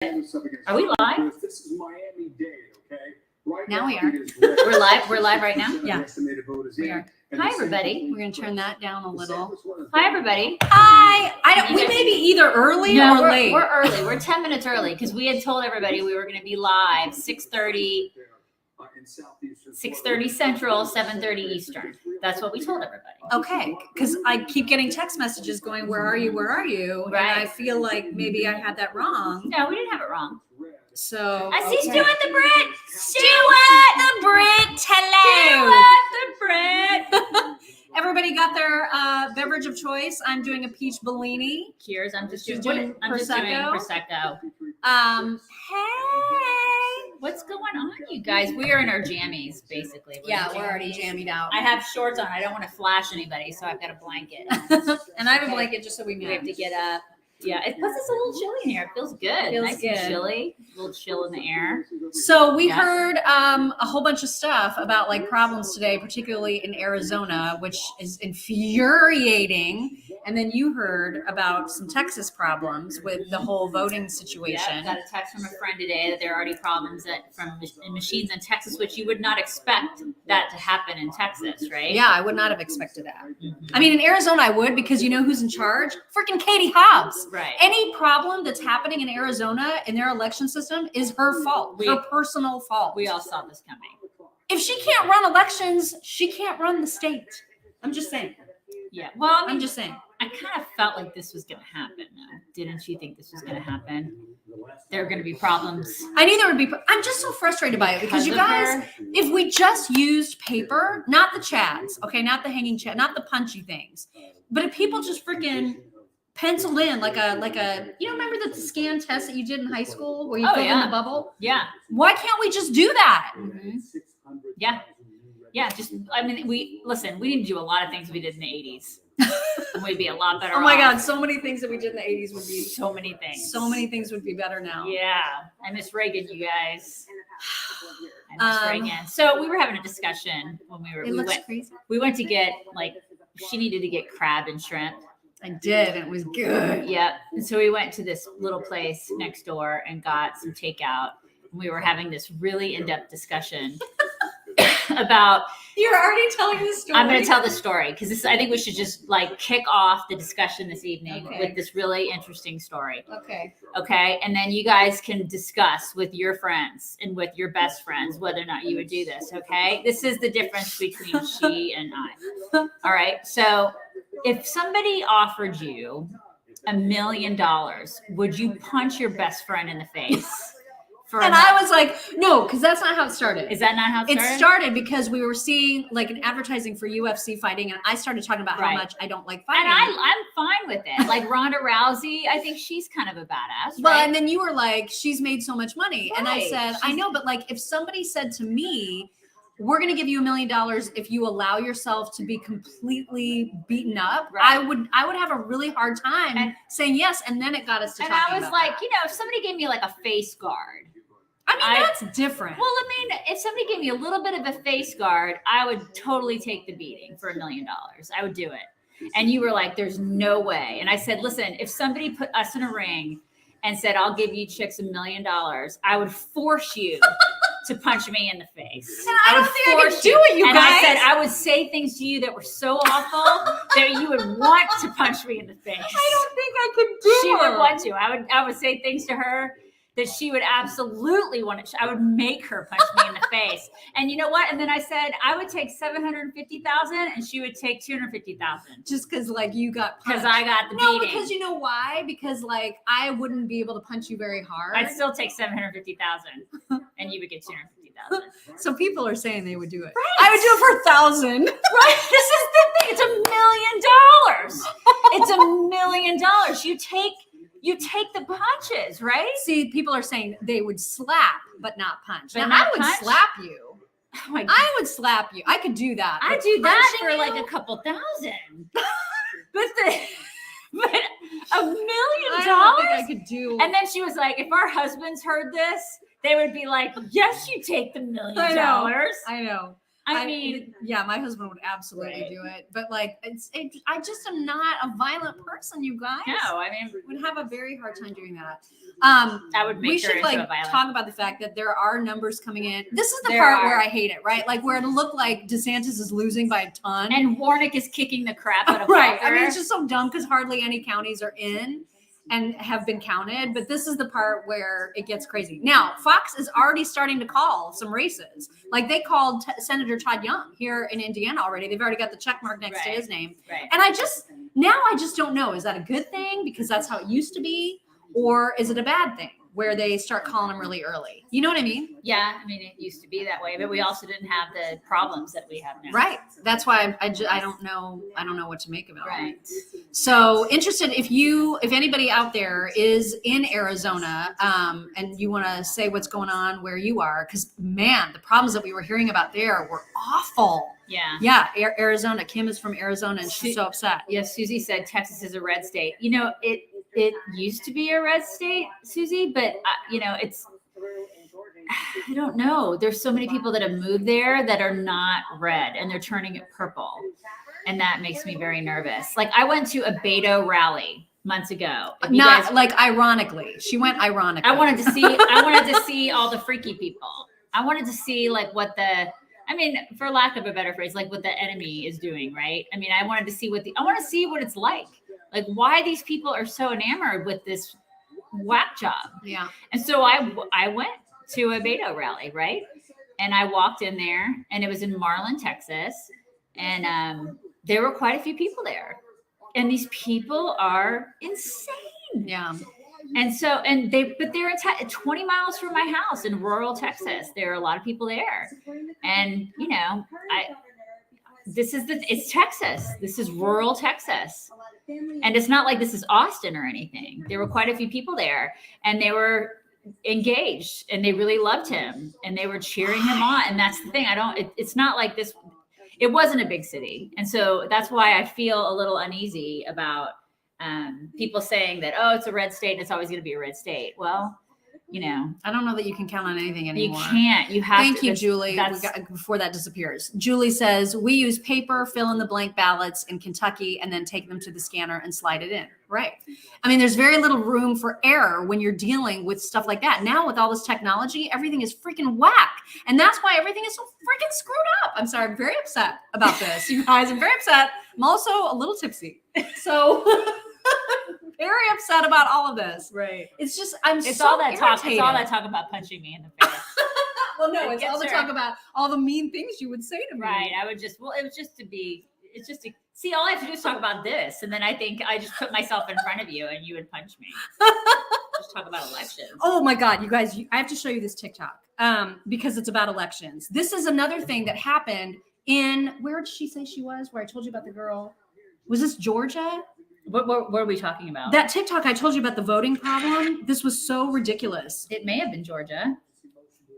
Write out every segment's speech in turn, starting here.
Are we live? This is Miami-Dade, okay? Right now we are. We're live. We're live right now. Yeah. We are. Hi, everybody. We're gonna turn that down a little. Hi, everybody. Hi. We You guys- may be either early No, or we're, late. we're early. We're 10 minutes early because we had told everybody we were going to be live 6:30 Central, 7:30 Eastern. That's what we told everybody. Okay, because I keep getting text messages going, "Where are you? Where are you?" Right. And I feel like maybe I had that wrong. No, we didn't have it wrong. So I see okay. Stuart the Brit. Stuart the Brit. Hello. Stuart the Brit. Everybody got their beverage of choice. I'm doing a peach Bellini. Cheers. I'm just She's doing doing Prosecco. Prosecco. Hey. What's going on, you guys? We are in our jammies, basically. Yeah, we're already jammied out. I have shorts on. I don't want to flash anybody, so I've got a blanket. And I have a blanket just so we We match. have to get up. Yeah, plus it's a little chilly in here. It feels good. Feels nice good. and chilly. A little chill in the air. So we Yeah. heard a whole bunch of stuff about like problems today, particularly in Arizona, which is infuriating. And then you heard about some Texas problems with the whole voting Yeah, situation. got a text from a friend today that there are already problems from machines in Texas, which you would not expect that to happen in Texas, right? Yeah, I would not have expected that. Mhm. I mean, in Arizona, I would, because you know who's in charge? Freaking Katie Hobbs. Right. Any problem that's happening in Arizona in their election system is her fault, her personal fault. We all saw this coming. If she can't run elections, she can't run the state. I'm just saying. Yeah. Well, I mean, I'm just saying. I kind of felt like this was going to happen, though. Didn't you think this was going to happen? There are going to be problems. I knew there would be. I'm just so frustrated by it because you Because of guys, if we just used paper, not the chads, okay, not the hanging chat, not the punchy things, but if people just freaking penciled in like a, you know, remember the scan test that you did in high school where you Oh, filled in yeah. the bubble? Yeah. Why can't we just do that? Mhm. Yeah. Yeah. Just, I mean, we need to do a lot of things we did in the 80s. And we'd be a lot better Oh my off. God, so many things that we did in the 80s would be, So many things. so many things would be better now. Yeah. I miss Reagan, you guys. I miss Um, Reagan. So we were having a discussion when It looks crazy. we went to get, like, she needed to get crab and shrimp. I did. It was good. Yep. And so we went to this little place next door and got some takeout. And we were having this really in-depth discussion about, You're already telling the story. I'm going to tell the story because I think we should just like kick off the discussion this evening Okay. with this really interesting story. Okay. Okay. And then you guys can discuss with your friends and with your best friends whether or not you would do this. Okay. This is the difference between she and I. All right. So if somebody offered you $1 million, would you punch your best friend in the face? And I was like, no, because that's not how it started. Is that not how it started? It started because we were seeing like an advertising for UFC fighting, and I started talking about Right. how much I don't like And fighting. I'm fine with it. Like Ronda Rousey, I think she's kind of a badass. Well, right? and then you were like, she's made so much money. And I Right. said, I know, but like if somebody said to me, we're going to give you $1 million if you allow yourself to be completely beaten up, Right. I would have a really hard time And- saying yes. And then it got us to And talking I was about like, that. you know, if somebody gave me like a face guard. I mean, that's different. Well, I mean, if somebody gave me a little bit of a face guard, I would totally take the beating for $1 million. I would do it. And you were like, there's no way. And I said, listen, if somebody put us in a ring and said, I'll give you chicks $1 million, I would force you to punch me in the face. And I don't would think I could force do it, you and guys. I said, I would say things to you that were so awful that you would want to punch me in the face. I don't think I could do She it. would want to. I would say things to her that she would absolutely want to. I would make her punch me in the face. And you know what? And then I said I would take $750,000 and she would take $250,000 Just because like you got because punched. I got the No, beating. because you know why? Because like I wouldn't be able to punch you very hard. I'd still take $750,000 and you would get $250,000. So people are saying they would do it. Right. I would do it for 1,000. Right? This is the thing. It's $1 million. It's $1 million. You take the punches, right? See, people are saying they would slap but not punch. But Now, not I would punch? slap you. Oh my God. I would slap you. I could do that. I But do that for punching like you? a couple thousand. But $1 million. I don't think I could do. And then she was like, if our husbands heard this, they would be like, yes, you take the $1 million. I know. I know. I mean, yeah, my husband would absolutely Right. do it, but like, I just am not a violent person, you guys. no, I mean, Would have a very hard time doing that. I would make We her should into a like violent. talk about the fact that there are numbers coming in. This is the There part are. where I hate it, right? Like where it looked like DeSantis is losing by a ton. And Warnick is kicking the crap out of right. I mean, Walker. it's just so dumb because hardly any counties are in and have been counted. But this is the part where it gets crazy. Now, Fox is already starting to call some races. Like they called Senator Todd Young here in Indiana already. They've already got the check mark next to Right. his name. Right. And I just don't know. Is that a good thing because that's how it used to be? Or is it a bad thing where they start calling them really early? You know what I mean? Yeah, I mean, it used to be that way, but we also didn't have the problems that we have now. Right. That's why I don't know. I don't know what to make of it all. Right. So interested if anybody out there is in Arizona and you want to say what's going on where you are, because man, the problems that we were hearing about there were awful. Yeah. Yeah, Arizona. Kim is from Arizona and she's so upset. Yes, Susie said Texas is a red state. You know, it used to be a red state, Susie, but you know, I don't know. There's so many people that have moved there that are not red and they're turning it purple. And that makes me very nervous. Like I went to a Beto rally months ago. If you Not guys- like ironically. She went ironically. I wanted to see all the freaky people. I wanted to see like what for lack of a better phrase, like what the enemy is doing, right? I mean, I want to see what it's like why these people are so enamored with this whack job. Yeah. And so I went to a Beto rally, right? And I walked in there and it was in Marlin, Texas. And there were quite a few people there. And these people are insane. Yeah. And so, they're 20 miles from my house in rural Texas. There are a lot of people there. And, you know, it's Texas. This is rural Texas. And it's not like this is Austin or anything. There were quite a few people there and they were engaged and they really loved him and they were cheering him on. And that's the thing. It's not like this. It wasn't a big city. And so that's why I feel a little uneasy about people saying that, oh, it's a red state and it's always going to be a red state. Well, you know, I don't know that you can count on anything anymore. you can't. You have Thank to. you, Julie. Before that disappears. Julie says, we use paper, fill in the blank ballots in Kentucky, and then take them to the scanner and slide it in. Right. I mean, there's very little room for error when you're dealing with stuff like that. Now, with all this technology, everything is freaking whack. And that's why everything is so freaking screwed up. I'm sorry. I'm very upset about this, you guys. I'm very upset. I'm also a little tipsy. So... very upset about all of this. Right. It's just It's all that talk. irritated. It's all that talk about punching me in the face. Well, no, It it's all gets the her. talk about all the mean things you would say to me. Right. It was just to see, all I have to do is talk about this. And then I think I just put myself in front of you and you would punch me. Just talk about elections. Oh my God, you guys, I have to show you this TikTok because it's about elections. This is another thing that happened where did she say she was? Where I told you about the girl. Was this Georgia? What are we talking about? That TikTok I told you about the voting problem. This was so ridiculous. It may have been Georgia.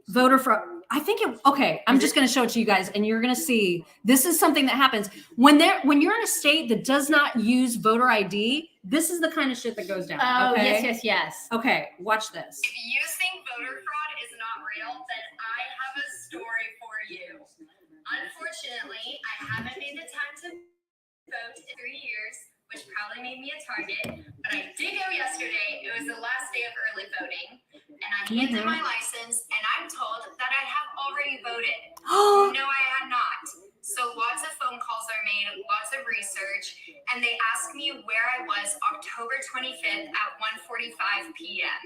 Voter fraud. I'm just going to show it to you guys and you're going to see this is something that happens when you're in a state that does not use voter ID. This is the kind of shit that goes down. Oh, okay? yes. Okay, watch this. If you think voter fraud is not real, then I have a story for you. Unfortunately, I haven't made the time to vote in 3 years, which probably made me a target, but I did go yesterday. It was the last day of early voting, and I handed my license, and I'm told that I have already voted. No, I had not. So lots of phone calls are made, lots of research, and they asked me where I was October 25th at 1:45 p.m.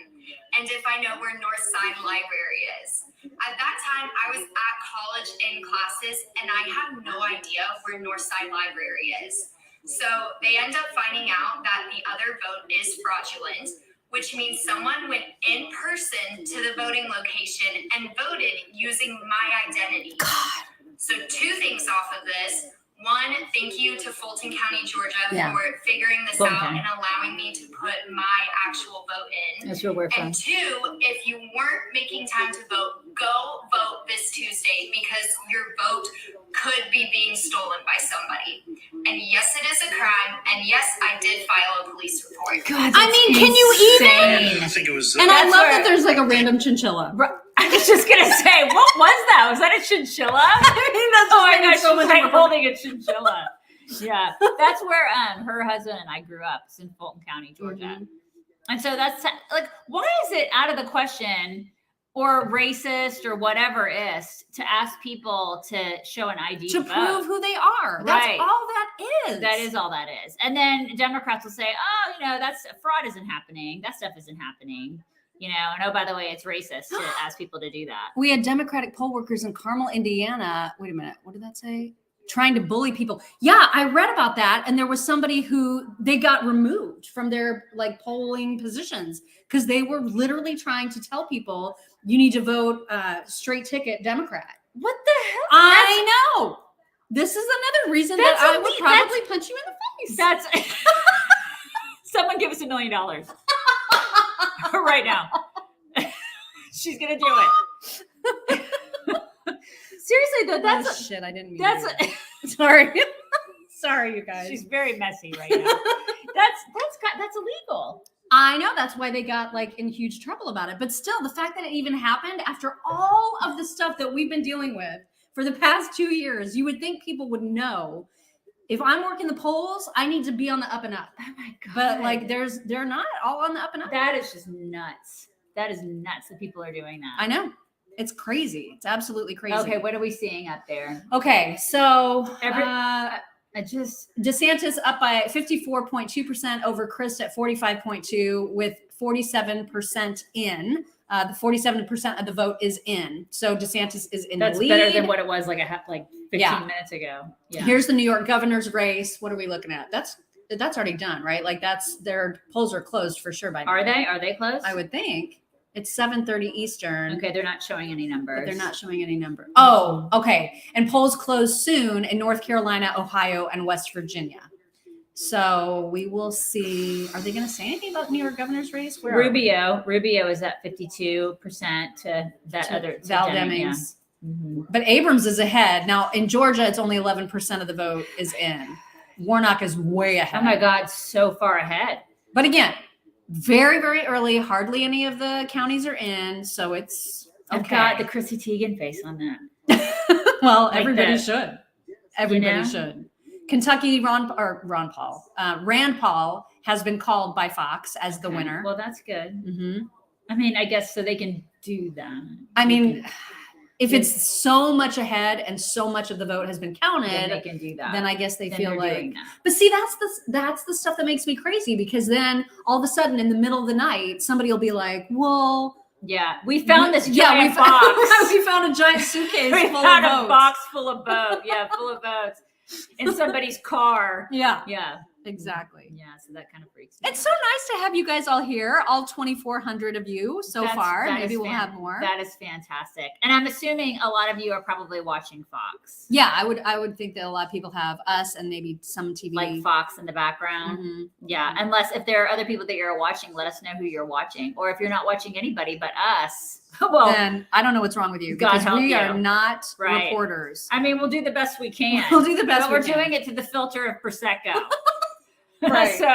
and if I know where Northside Library is. At that time, I was at college in classes, and I have no idea where Northside Library is. So they end up finding out that the other vote is fraudulent, which means someone went in person to the voting location and voted using my identity. So 2 things off of this. 1, thank you to Fulton County, Georgia for figuring this Fulton out County. and allowing me to put my actual vote in. That's where we're from. And 2, if you weren't making time to vote, go vote this Tuesday because your vote could be being stolen by somebody. And yes, it is a crime. And yes, I did file a police report. God, I mean, can you even? insane. I think it was. And I That's love where- that there's like a random chinchilla. I was was just gonna say, what was that? Was that a chinchilla? That's Oh my making gosh, so she's much like more holding a chinchilla. Yeah, that's where her husband and I grew up. It's in Fulton County, Georgia. Mhm. And so that's like, why is it out of the question or racist or whatever is to ask people to show an ID to vote? prove who they are. That's Right. all that is. That is all that is. And then Democrats will say, oh, that's fraud isn't happening. That stuff isn't happening. And oh, by the way, it's racist to ask people to do that. We had Democratic poll workers in Carmel, Indiana. Wait a minute. What did that say? Trying to bully people. Yeah, I read about that. And there was somebody who they got removed from their like polling positions because they were literally trying to tell people you need to vote straight ticket Democrat. What the hell? I know. This is another reason that That's I elite. would probably punch you in the face. That's someone give us $1 million right now. She's gonna do it. Seriously though, that's shit. I didn't mean that's to. Sorry. Sorry, you guys. she's very messy right now. That's illegal. I know, that's why they got like in huge trouble about it. But still, the fact that it even happened after all of the stuff that we've been dealing with for the past 2 years, you would think people would know. If I'm working the polls, I need to be on the up and up. Oh my god! But like, they're not all on the up and up. that is just nuts. That is nuts that people are doing that. I know, it's crazy. It's absolutely crazy. Okay, what are we seeing up there? Okay, so I just DeSantis up by 54.2% over Christ at 45.2 with 47% in. The 47% of the vote is in. So DeSantis is in that's the lead. better than what it was like 15 Yeah. minutes ago. Yeah. Here's the New York governor's race. What are we looking at? That's already done, right? Like their polls are closed for sure by now. Are they? Are they closed? I would think. It's 7:30 Eastern. Okay, they're not showing any numbers. But they're not showing any number. Oh, okay. And polls close soon in North Carolina, Ohio, and West Virginia. So we will see. Are they going to say anything about New York governor's race? Where Rubio is at 52% to that to other to Val Demi, yeah. Demings. Mhm. But Abrams is ahead. Now in Georgia, it's only 11% of the vote is in. Warnock is way ahead. Oh my God, so far ahead. But again, very, very early. Hardly any of the counties are in. So it's okay. I've got the Chrissy Teigen face on that. Well, Like everybody that. should. Everybody know? should. Kentucky, Rand Paul has been called by Fox as the Okay, winner. Well, that's good. Mhm. I mean, I guess so they can do that. I mean, if it's so much ahead and so much of the vote has been Then counted, they can do that. then I guess they Then feel they're like. doing that. But see, that's the stuff that makes me crazy because then all of a sudden in the middle of the night, somebody will be like, "Well, Yeah, we found this yeah, giant box. we found a giant suitcase We full found of a votes." box full of boats. Yeah, full of boats in somebody's car. Yeah, Yeah, exactly. yeah. So that kind of freaks me. It's so nice to have you guys all here, all 2,400 of you so That's- far. that Maybe is we'll have more. That is fantastic, and I'm assuming a lot of you are probably watching Fox, Yeah, I would think that a lot of people have us and maybe some TV. like Fox in the background. Mhm. Yeah, unless if there are other people that you're watching, let us know who you're watching, or if you're not watching anybody but us. Well, Then I don't know what's wrong with you God because help we you. are not Right. reporters. I mean, we'll do the best we can. We'll do the best but we're we can. doing it to the filter of Prosecco. Right. So,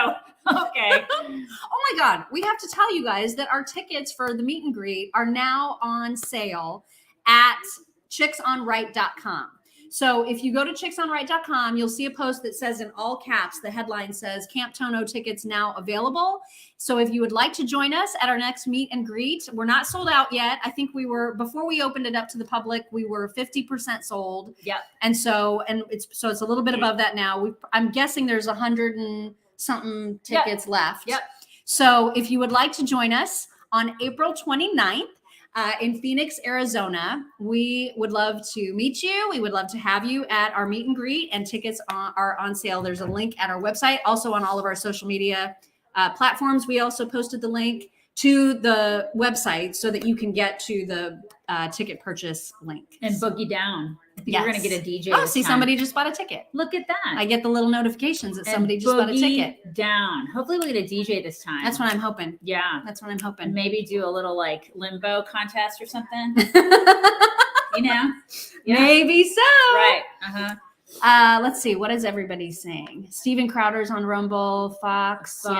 okay. Oh my God, we have to tell you guys that our tickets for the meet and greet are now on sale at chicksonright.com. So if you go to chicksonright.com, you'll see a post that says in all caps, the headline says Camp Tono tickets now available. So if you would like to join us at our next meet and greet, we're not sold out yet. I think we were, before we opened it up to the public, we were 50% sold. Yep. And it's a little bit above that now. I'm guessing there's 100 and something Yep. tickets left. Yep. So if you would like to join us on April 29th in Phoenix, Arizona, we would love to meet you. We would love to have you at our meet and greet, and tickets are on sale. There's a link at our website, also on all of our social media platforms. We also posted the link to the website so that you can get to the ticket purchase link. And boogie down. I think we're Yes. going to get a DJ. Oh, this see, time. somebody just bought a ticket. Look at that. I get the little notifications that And somebody just bought a boogie ticket. down. Hopefully we get a DJ this time. That's what I'm hoping. Yeah. That's what I'm And hoping. maybe do a little like limbo contest or something. You know? Yeah. Maybe so. Right. Uh-huh. Let's see. What is everybody saying? Steven Crowder's on Rumble, Fox. Yeah.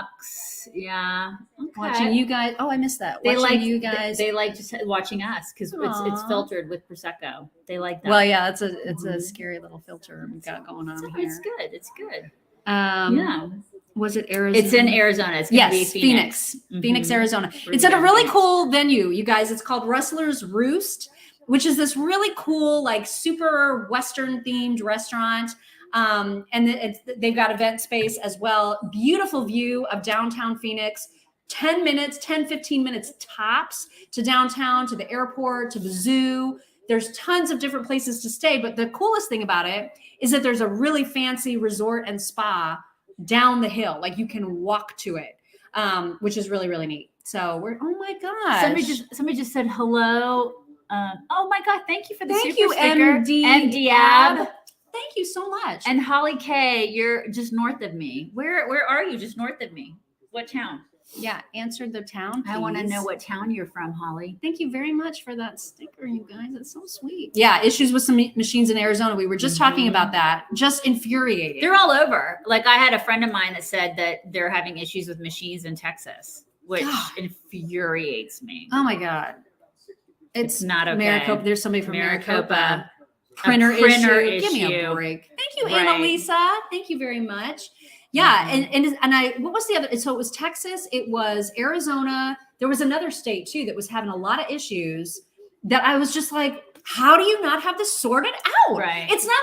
Fox, yeah. Okay. Watching you guys. Oh, I missed that. They Watching like you guys. They like just watching us because it's Aw. filtered with prosecco. They like that. Well, yeah, it's a scary little filter we got going on here. It's good. It's good. Yeah. Was it Arizona? It's in Arizona. It's gonna be Phoenix. Mhm. Phoenix, Arizona. We're It's at a gonna really be- cool venue, you guys. It's called Rustler's Roost, which is this really cool, like super Western themed restaurant. And they've got event space as well. Beautiful view of downtown Phoenix. 10 minutes, 10, 15 minutes tops to downtown, to the airport, to the zoo. There's tons of different places to stay. But the coolest thing about it is that there's a really fancy resort and spa down the hill. Like you can walk to it, which is really, really neat. So oh my gosh. Somebody just said hello. Oh my God. Thank you for the Thank super you, sticker. MD Ab. Thank you so much. And Holly K, you're just north of me. Where are you? Just north of me. What town? Yeah, answered the town. I want to please. know what town you're from, Holly. Thank you very much for that sticker, you guys. It's so sweet. Yeah, issues with some machines in Arizona. We were just talking about that. Just infuriating. They're all over. Like I had a friend of mine that said that they're having issues with machines in Texas, which God. infuriates me. Oh my God. It's not okay. Maricopa. There's somebody from Maricopa. Maricopa. Printer printer issue. Give me a issue. break. Thank you, Right. Annalisa. Thank you very much. Yeah, Mhm. and I what was the other? So it was Texas, it was Arizona. There was another state too that was having a lot of issues that I was just like, how do you not have this sorted out? Right. It's not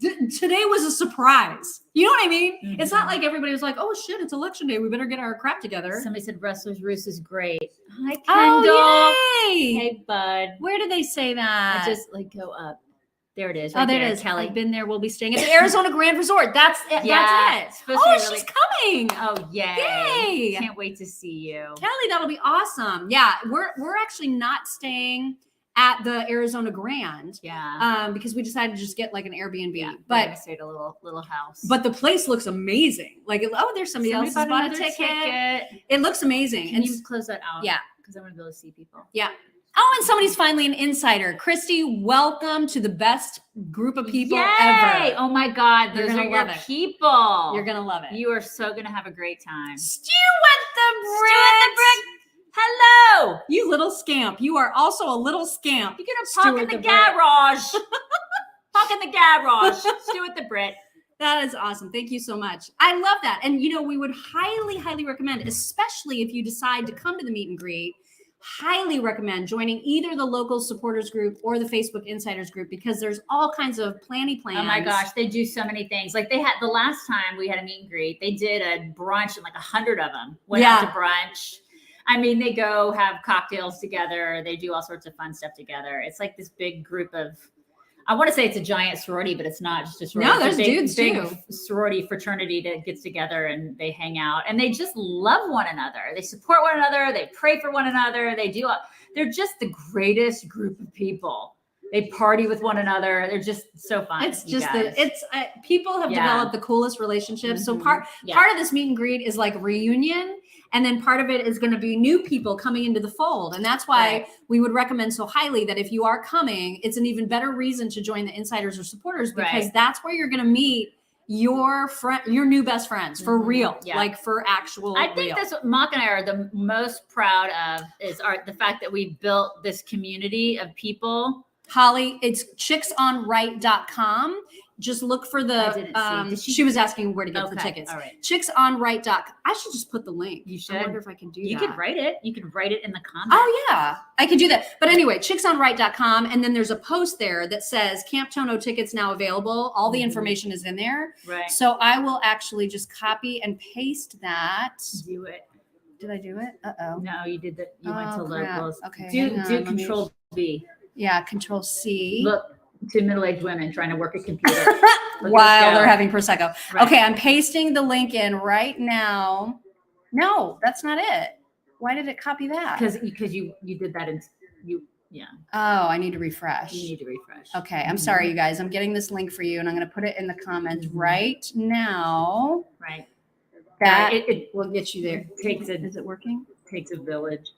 like today was a surprise. You know what I mean? It's not Mhm. like everybody was like, oh shit, it's election day. We better get our crap together. Somebody said Rustler's Roost is great. Hi, Kendall. Oh, yay! Hey, bud. Where did they say that? I just like go up. There it is. Oh, Right there there, it is. Kelly. I've been there. We'll be staying at the Arizona Grand Resort. That's it. Yeah, That's it's it. supposed Oh, to be she's really- coming. Oh, yay. Yay. Can't wait to see you. Kelly, that'll be awesome. Yeah, we're actually not staying at the Arizona Grand Yeah. because we decided to just get like an Airbnb. Yeah. We're But gonna stay at a little house. the place looks amazing. Like, oh, there's somebody else who's bought a another ticket. It looks amazing. Can And you close that out? yeah. Because I want to be able to see people. yeah. Oh, and somebody's finally an insider. Christy, welcome to the best group of people Yay! ever. Oh my God, You're those gonna are your love it. people. You're gonna love it. You are so gonna have a great time. Stew at the brick. Stew at the brick. Hello. You little scamp. You are also a little scamp. You're gonna Stew park at in the the Brit. garage. Park in the garage. Stew at the Brit. That is awesome. Thank you so much. I love that. And, we would highly, highly recommend, especially if you decide to come to the meet and greet, highly recommend joining either the local supporters group or the Facebook insiders group because there's all kinds of plans. Oh my gosh, they do so many things. Like they had the last time we had a meet and greet, they did a brunch and like 100 of them went out to brunch. I mean, they go have cocktails together. They do all sorts of fun stuff together. It's like this big group of, I want to say it's a giant sorority, but it's not just a sorority. No, there's it's a dudes too. Sorority fraternity that gets together and they hang out and they just love one another. They support one another. They pray for one another. They're just the greatest group of people. They party with one another. They're just so fun. It's just people have developed the coolest relationships. So part of this meet and greet is like reunion. And then part of it is going to be new people coming into the fold. And that's why we would recommend so highly that if you are coming, it's an even better reason to join the insiders or supporters because that's where you're going to meet your new best friends for real, like for actual I think that's what Mock and I are the most proud of is the fact that we built this community of people. Holly, it's chicksonright.com. Just look for I didn't see. She was asking where to get the tickets. All right. Chicksonright.com. I should just put the link. You should. I wonder if I can do that. You could write it. You could write it in the comments. Oh yeah, I could do that. But anyway, chicksonright.com. And then there's a post there that says Camp Tono tickets now available. All the information is in there. Right. So I will actually just copy and paste that. Do it. Did I do it? Uh-oh. No, you did that. You went to crap. locals. Okay, Do hang on, let me- Control B. Yeah, Control C. Look to middle-aged women trying to work a computer. Look While at us they're go. having Prosecco. Right. Okay, I'm pasting the link in right now. No, that's not it. Why did it copy that? Because you did that and Oh, I need to refresh. you need to refresh. Okay, I'm sorry, you guys. I'm getting this link for you, and I'm going to put it in the comments right now. Right. That It will get you there. takes a Is it working? takes a village.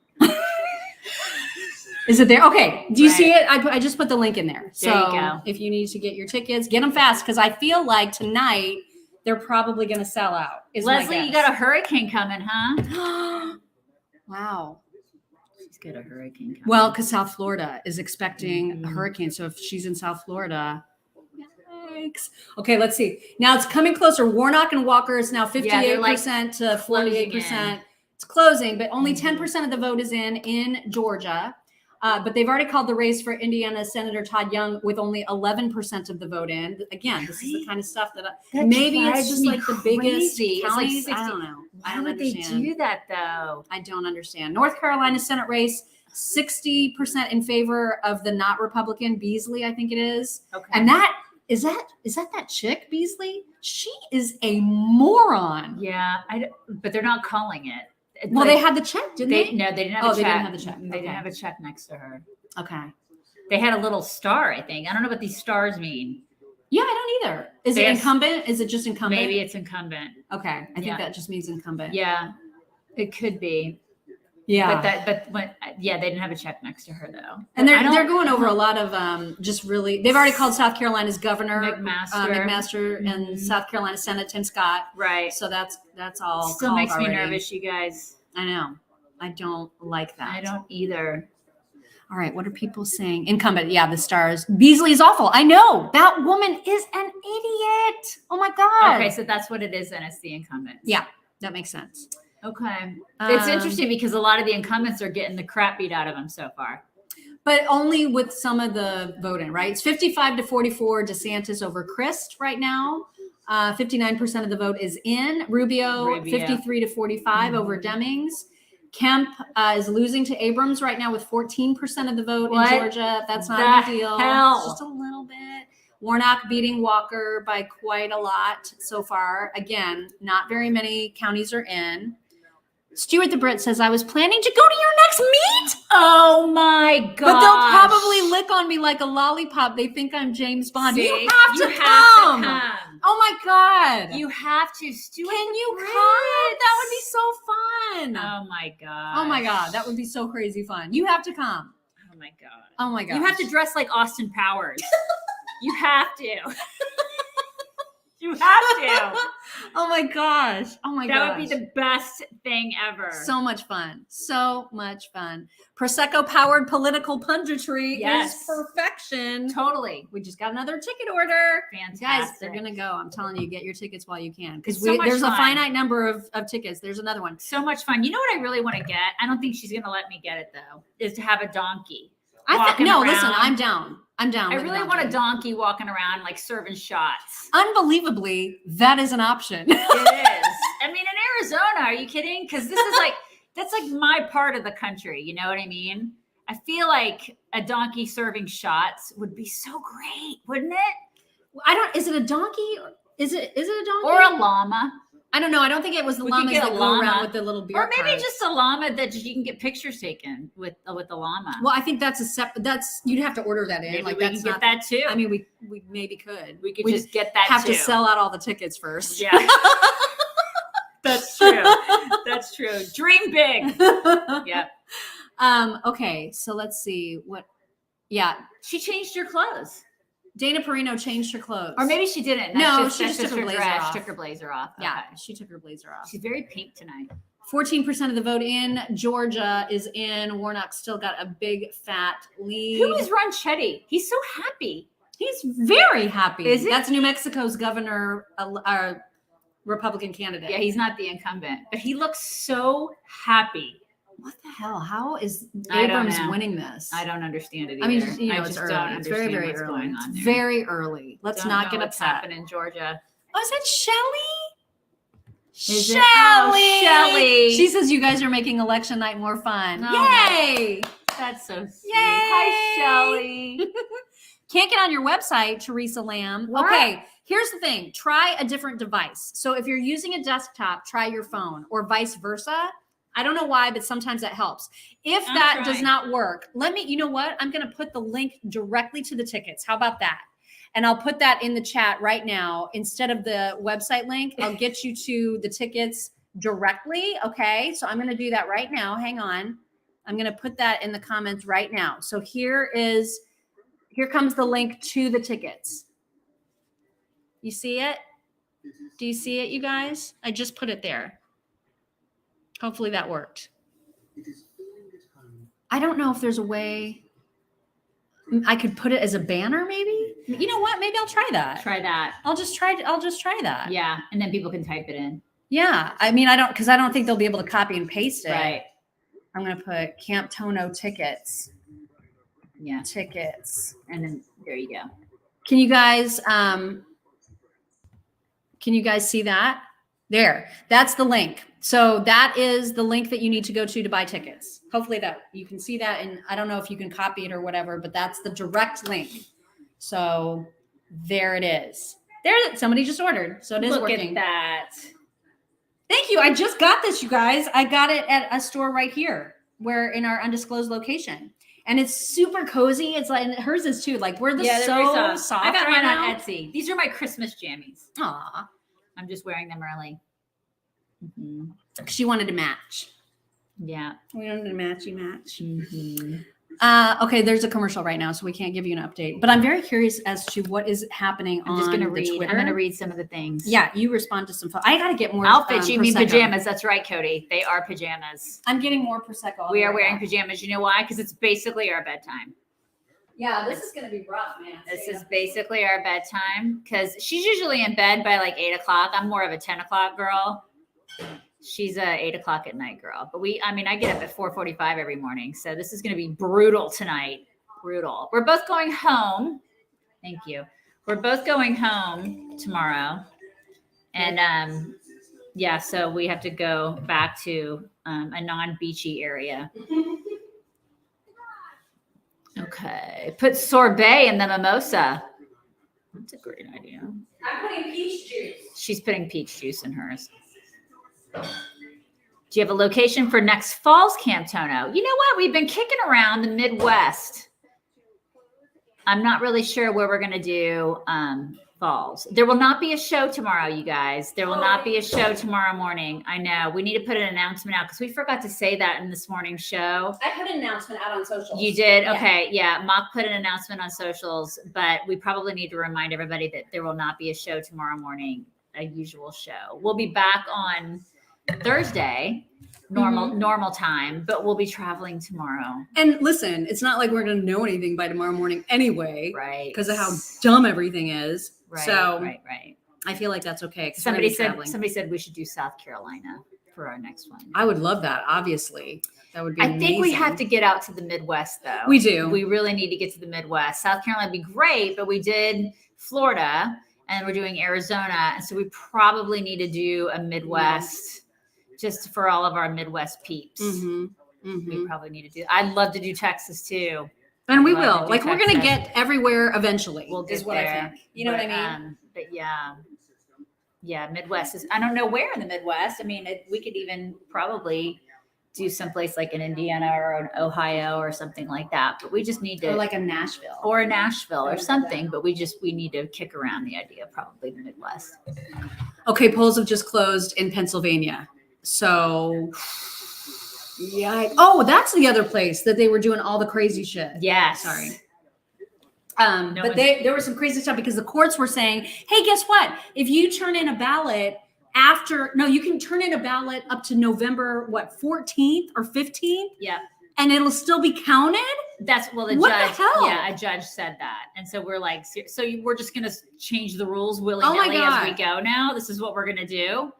Is it there? Okay. Do you Right. see it? I just put the link in there. So There you go. if you need to get your tickets, get them fast because I feel like tonight they're probably going to sell out. Is my Leslie, you guess. got a hurricane coming, huh? Wow. She's got a hurricane coming. Well, because South Florida is expecting a Mhm. hurricane. So if she's in South Florida, yikes. Okay, let's see. Now it's coming closer. Warnock and Walker is now 58% to 48%. It's closing, but only 10% of the vote is in Georgia. But they've already called the race for Indiana Senator Todd Young with only 11% of the the vote in. Again, this is the kind of stuff that maybe it's drives just me like the biggest crazy. It's like counties. 60 I don't know. I Why don't would understand. they do that though? I don't understand. North Carolina Senate race, 60% in favor of the not Republican Beasley, I think it is. Okay. And that is that chick Beasley? She is a moron. Yeah, but they're not calling it. It's Well, like- they had the check, didn't they? No, they didn't have Oh, a check. they didn't have the check. They Okay. didn't have a check next to her. Okay. They had a little star, I think. I don't know what these stars mean. Yeah, I don't either. Is it Yes. incumbent? Is it just incumbent? Maybe it's incumbent. Okay. I think Yeah. that just means incumbent. Yeah, it could be. Yeah. Yeah, they didn't have a check next to her though. And I don't- they're going over a lot of just really. They've already called South Carolina's governor McMaster. and Mhm. South Carolina Senate Tim Scott. Right. So that's all. Still called makes me already. nervous, you guys. I know. I don't like that. I don't either. All right. What are people saying? Incumbent. Yeah, the stars. Beasley is awful. I know. That woman is an idiot. Oh my God. Okay, so that's what it is, then it's the incumbents. Yeah, that makes sense. Okay. It's Um, interesting because a lot of the incumbents are getting the crap beat out of them so far. But only with some of the voting, right? It's 55 to 44 DeSantis over Christ right now. 59% of the vote is in. Rubio. 53 to 45 over Demings. Kemp is losing to Abrams right now with 14% of the vote What in Georgia. That's not a the big deal. hell? Just a little bit. Warnock beating Walker by quite a lot so far. Again, not very many counties are in. Stuart the Brit says, I was planning to go to your next meet. Oh my god! But they'll probably lick on me like a lollipop. They think I'm James Bond. See? You have to come. Oh my God. You have to. Stuart Can the you Brit. come? That would be so fun. Oh my god. Oh my God. That would be so crazy fun. You have to come. Oh my god. Oh my God. You have to dress like Austin Powers. You have to. You have to. Oh my gosh. Oh my gosh. That would be the best thing ever. So much fun. So much fun. Prosecco powered political punditry Yes. is perfection. Totally. We just got another ticket order. Fantastic. Guys, they're going to go. I'm telling you, get your tickets while you can. Because It's so much there's a fun. finite number of tickets. There's another one. So much fun. You know what I really want to get? I don't think she's going to let me get it though. Is to have a donkey. Walking No, around. listen, I'm down. I'm down. I with really want a donkey walking around like serving shots. Unbelievably, that is an option. It is. I mean, in Arizona, are you kidding? Because this is like that's like my part of the country. You know what I mean? I feel like a donkey serving shots would be so great, wouldn't it? Is it a donkey? Is it a donkey? Or a llama, I don't know. I don't think it was the We could llamas get a that go llama. around with the little beer or maybe carts. just a llama that you can get pictures taken with the llama. Well, I think that's you'd have to order that in. Maybe Like we that's can get not. that too. I mean, we maybe could. we could we just get that. have too. to sell out all the tickets first. Yeah, that's true. That's true. Dream big. Yeah. Okay, so let's see what. Yeah, She changed her clothes, Dana Perino changed her clothes. or maybe she didn't. No, That's she just that's took her blazer dress. off. Took her blazer off. Yeah, Okay. she took her blazer off. She's very pink tonight. 14% of the vote in Georgia is in. Warnock still got a big fat lead. Who is Ronchetti? He's so happy. He's very happy. Is he? That's New Mexico's governor, Republican candidate. Yeah, he's not the incumbent, but he looks so happy. What the hell? How is I don't Abrams know. winning this? I don't understand it either. I mean, you know, I it's just early. don't It's very, understand very what's early. going on It's there. very early. Let's Don't not know get what's upset. happening in Georgia. Oh, is that Shelly? Is it? Oh, Shelley. She says you guys are making election night more fun. Oh, Yay! That's so sweet. Yay. Hi, Shelly. Can't get on your website, Teresa Lamb. What? Okay, here's the thing. Try a different device. So if you're using a desktop, try your phone or vice versa. I don't know why, but sometimes that helps. If I'm that does trying. not work, you know what? I'm going to put the link directly to the tickets. How about that? And I'll put that in the chat right now. Instead of the website link, I'll get you to the tickets directly. Okay. So I'm going to do that right now. Hang on. I'm going to put that in the comments right now. So here comes the link to the tickets. You see it? Do you see it, you guys? I just put it there. Hopefully that worked. I don't know if there's a way I could put it as a banner, maybe. You know what? Maybe I'll try that. Try that. I'll just try that. Yeah, and then people can type it in. Yeah. I mean, I don't think they'll be able to copy and paste it. Right. I'm gonna put Camp Tono tickets. Yeah. Tickets. And then there you go. Can you guys see that? There. That's the link. So that is the link that you need to go to buy tickets. Hopefully that you can see that, and I don't know if you can copy it or whatever, but that's the direct link. So there it is. There, somebody just ordered. So it is working. Look at that. Thank you. I just got this, you guys. I got it at a store right here, where in our undisclosed location. And it's super cozy. It's like, and hers is too. Like, we're They're so very soft. I got right mine now. on Etsy. These are my Christmas jammies. Aw. I'm just wearing them early. Mm-hmm. She wanted to match. Yeah. We wanted to matchy match. Mm-hmm. Okay, there's a commercial right now, so we can't give you an update. But I'm very curious as to what is happening I'm just on gonna the read. Twitter. I'm gonna read some of the things. Yeah, you respond to some. I gotta get more Outfits. You mean Prosecco. pajamas? That's right, Cody. They are pajamas. I'm getting more prosecco. We are wearing pajamas. You know why? Because it's basically our bedtime. Yeah, this is gonna be rough, man. This is basically our bedtime because she's usually in bed by like 8 o'clock. I'm more of a 10 o'clock girl. She's a 8 o'clock at night girl. But I get up at 4:45 every morning. So this is going to be brutal tonight. Brutal. We're both going home. Thank you. We're both going home tomorrow. And yeah, so we have to go back to a non-beachy area. Okay. Put sorbet in the mimosa. That's a great idea. I'm putting peach juice. She's putting peach juice in hers. Do you have a location for next fall's Camp Tono? You know what? We've been kicking around the Midwest. I'm not really sure where we're going to do falls. There will not be a show tomorrow, you guys. There will not be a show tomorrow morning. I know. We need to put an announcement out because we forgot to say that in this morning's show. I put an announcement out on socials. You did? Yeah. Okay. Yeah. Mock put an announcement on socials, but we probably need to remind everybody that there will not be a show tomorrow morning, a usual show. We'll be back on Thursday, normal time, but we'll be traveling tomorrow. And listen, it's not like we're going to know anything by tomorrow morning anyway, Right. because of how dumb everything is. Right. So Right. I feel like that's okay. 'Cause Somebody we're gonna be traveling. said we should do South Carolina for our next one. I would love that. Obviously, that would be. I think we amazing. have to get out to the Midwest, though. We do. We really need to get to the Midwest. South Carolina would be great, but we did Florida and we're doing Arizona, and so we probably need to do a Midwest, just for all of our Midwest peeps. We probably need to do. I'd love to do Texas too. And we I'd love will. to Like, do we're going to Texas. get everywhere eventually. We'll is get what there. I think. You know what I mean? But yeah, Midwest is. I don't know where in the Midwest. I mean, we could even probably do someplace like in Indiana or in Ohio or something like that. But we just need to, Or like a Nashville. or Nashville or something. But we need to kick around the idea of probably the Midwest. Okay, polls have just closed in Pennsylvania. So, yeah. Oh, that's the other place that they were doing all the crazy shit. Yes. Sorry. No But one- there was some crazy stuff because the courts were saying, hey, guess what? If you turn in a ballot you can turn in a ballot up to November, 14th or 15th, Yeah. and it'll still be counted? That's the What the judge. hell? Yeah, a judge said that, and so we're like, we're just gonna change the rules willy nilly God. as we go. Now this is what we're gonna do.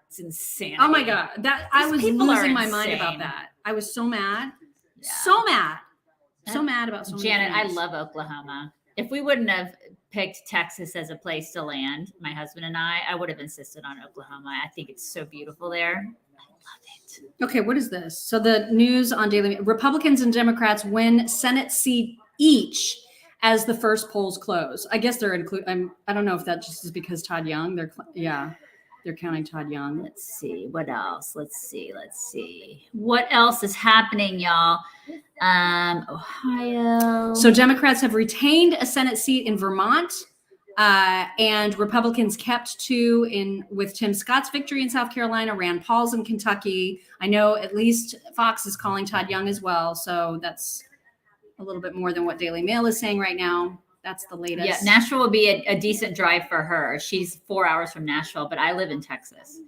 It's insanity. Oh my God. I These was people are losing my mind about insane. that. I was so mad. Yeah. So mad. So mad about so many Janet, I things. love Oklahoma. If we wouldn't have picked Texas as a place to land, my husband and I would have insisted on Oklahoma. I think it's so beautiful there. I love it. Okay, what is this? So the news on Daily Republicans and Democrats win Senate seat each as the first polls close. I guess they're I don't know if that just is because Todd Young. They're counting Todd Young. Let's see what else. Let's see what else is happening, y'all. Ohio. So Democrats have retained a Senate seat in Vermont. And Republicans kept 2 with Tim Scott's victory in South Carolina, Rand Paul's in Kentucky. I know at least Fox is calling Todd Young as well. So that's a little bit more than what Daily Mail is saying right now. That's the latest. Yeah, Nashville will be a decent drive for her. She's 4 hours from Nashville, but I live in Texas.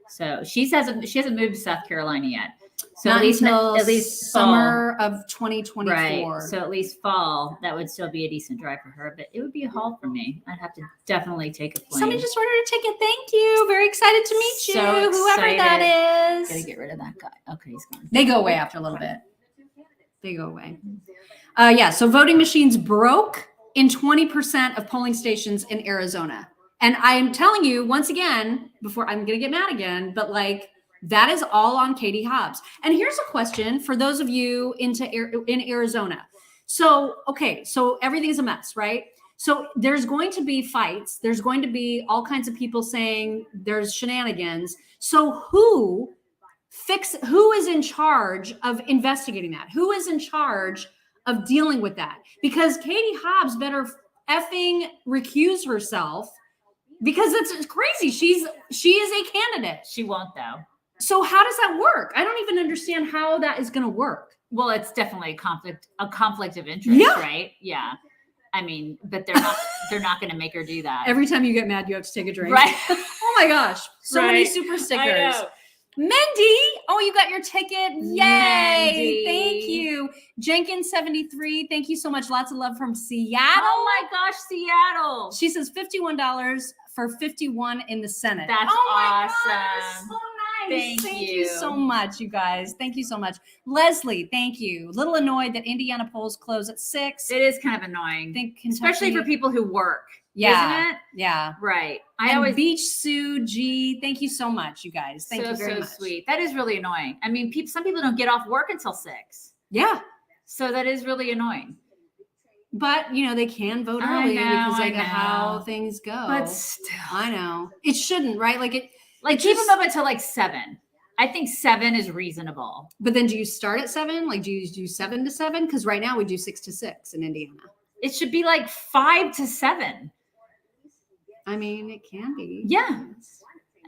So she hasn't moved to South Carolina yet. So Not until at least summer of 2024. Right. So at least fall, that would still be a decent drive for her, but it would be a haul for me. I'd have to definitely take a plane. Somebody just ordered a ticket. Thank you. Very excited to meet you, So whoever excited. that is. Gotta get rid of that guy. Okay, he's gone. They go away after a little bit. They go away. Yeah. So voting machines broke in 20% of polling stations in Arizona. And I'm telling you, once again, before I'm going to get mad again, but like that is all on Katie Hobbs. And here's a question for those of you in Arizona. So, okay, so everything's a mess, right? So there's going to be fights. There's going to be all kinds of people saying there's shenanigans. So who is in charge of investigating that? Who is in charge of dealing with that? Because Katie Hobbs better effing recuse herself, because it's crazy. She is a candidate. She won't though. So how does that work? I don't even understand how that is going to work. Well, it's definitely a conflict of interest, Yeah. right? Yeah. I mean, but they're not going to make her do that. Every time you get mad, you have to take a drink. Right. Oh my gosh. So many Right. super I stickers. know. Mindy. Oh, you got your ticket. Yay. Mandy. Thank you. Jenkins 73. Thank you so much. Lots of love from Seattle. Oh my gosh, Seattle. She says $51 for 51 in the Senate. That's oh my awesome. God, so nice. Thank you you. so much, you guys. Thank you so much. Leslie, thank you. Little annoyed that Indiana polls close at 6. It is kind of annoying, I think Kentucky, especially for people who work. Yeah. Isn't it? Yeah. Right. I I always Beach Sue G. Thank you so much, you guys. Thank so you very much. sweet. That is really annoying. I mean, some people don't get off work until 6, Yeah. so that is really annoying. But you know, they can vote I early know, because I of how know. things go. But still, I know. It shouldn't, right? Like keep just- them up until like 7. I think 7 is reasonable. But then do you start at 7? Like do you do 7 to 7? Because right now we do 6 to 6 in Indiana. It should be like 5 to 7. I mean, it can be. Yeah.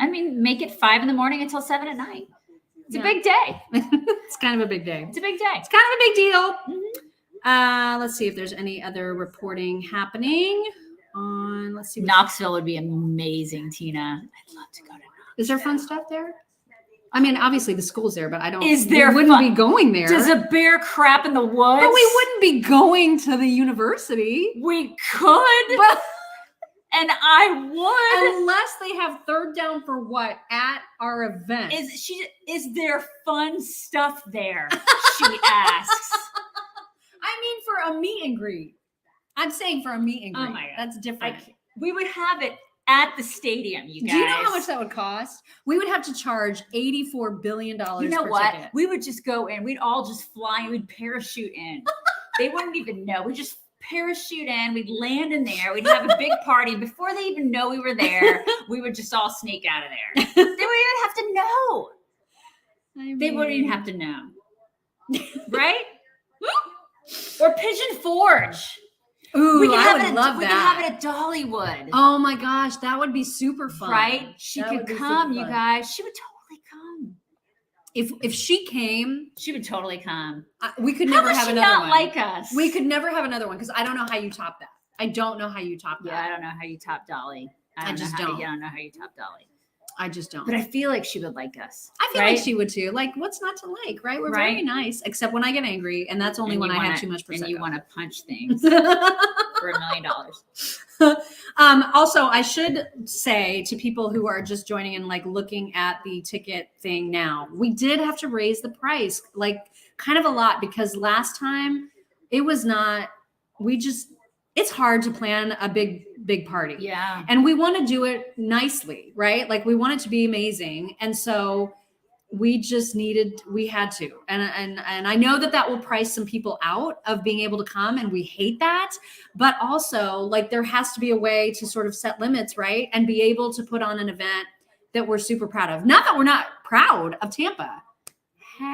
I mean, make it 5 in the morning until 7 at night. It's Yeah. a big day. It's kind of a big day. It's a big day. It's kind of a big deal. Mhm. Let's see if there's any other reporting happening on. Let's see. Knoxville would be amazing, Tina. I'd love to go to Knoxville. Is there fun stuff there? I mean, obviously the school's there, but I don't. Is there We wouldn't fun- be going there. Does a bear crap in the woods? But we wouldn't be going to the university. We could, But and I would. unless they have third down for what at our event. Is there fun stuff there? She asks. I mean, for a meet and greet. I'm saying for a meet and Oh greet. my God. That's different. We would have it at the stadium, you guys. Do you know how much that would cost? We would have to charge $84 billion You know per what? ticket. We would just go in. We'd all just fly. We'd parachute in. They wouldn't even know. We'd just parachute in. We'd land in there. We'd have a big party before they even know we were there. We would just all sneak out of there. They wouldn't even have to know. They wouldn't even have to know. Right? Or Pigeon Forge. Ooh, We could I have would it. love We that. could have it at Dollywood. Oh my gosh, that would be super fun. Right? She That would could be come, super you fun. guys. She would totally come. If she came, She would totally come. we could How never does have she another not one. like us? We could never have another one because I don't know how you top that. I don't know how you top that. Yeah, I don't know how you top Dolly. I just know how, don't. I don't know how you top Dolly. I just don't. But I feel like she would like us. I feel right? like she would too. Like, what's not to like, right? We're very Right. nice, except when I get angry, and that's only And when you I have wanna- too much And you prosecco. want to punch things for $1 million. Also, I should say to people who are just joining and like looking at the ticket thing now, we did have to raise the price, like kind of a lot, because last time it was not. It's hard to plan a big party. Yeah. And we want to do it nicely, right? Like we want it to be amazing. And so we had to. And I know that will price some people out of being able to come, and we hate that. But also, like, there has to be a way to sort of set limits, right? And be able to put on an event that we're super proud of. Not that we're not proud of Tampa. Hey.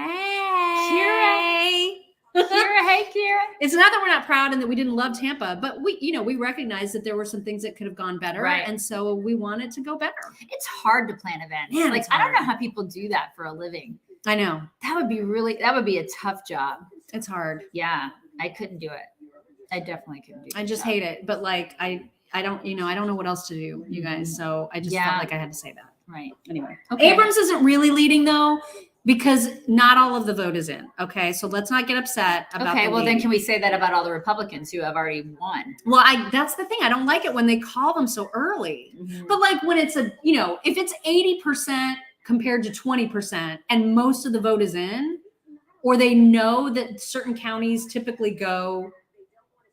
Kira, hey, Kira. It's not that we're not proud and that we didn't love Tampa, but we recognize that there were some things that could have gone better. Right. And so we wanted to go better. It's hard to plan events. Man, like, it's I don't know hard. how people do that for a living. I know. That would be a tough job. It's hard. Yeah. I couldn't do it. I definitely couldn't do it. I just hate it. But like, I don't know what else to do, you guys. So I just Yeah. felt like I had to say that. Right. Anyway. Okay. Abrams isn't really leading though, because not all of the vote is in. Okay. So let's not get upset about Okay. the Well, then lead. can we say that about all the Republicans who have already won? Well, that's the thing. I don't like it when they call them so early. But like when it's if it's 80% compared to 20% and most of the vote is in, or they know that certain counties typically go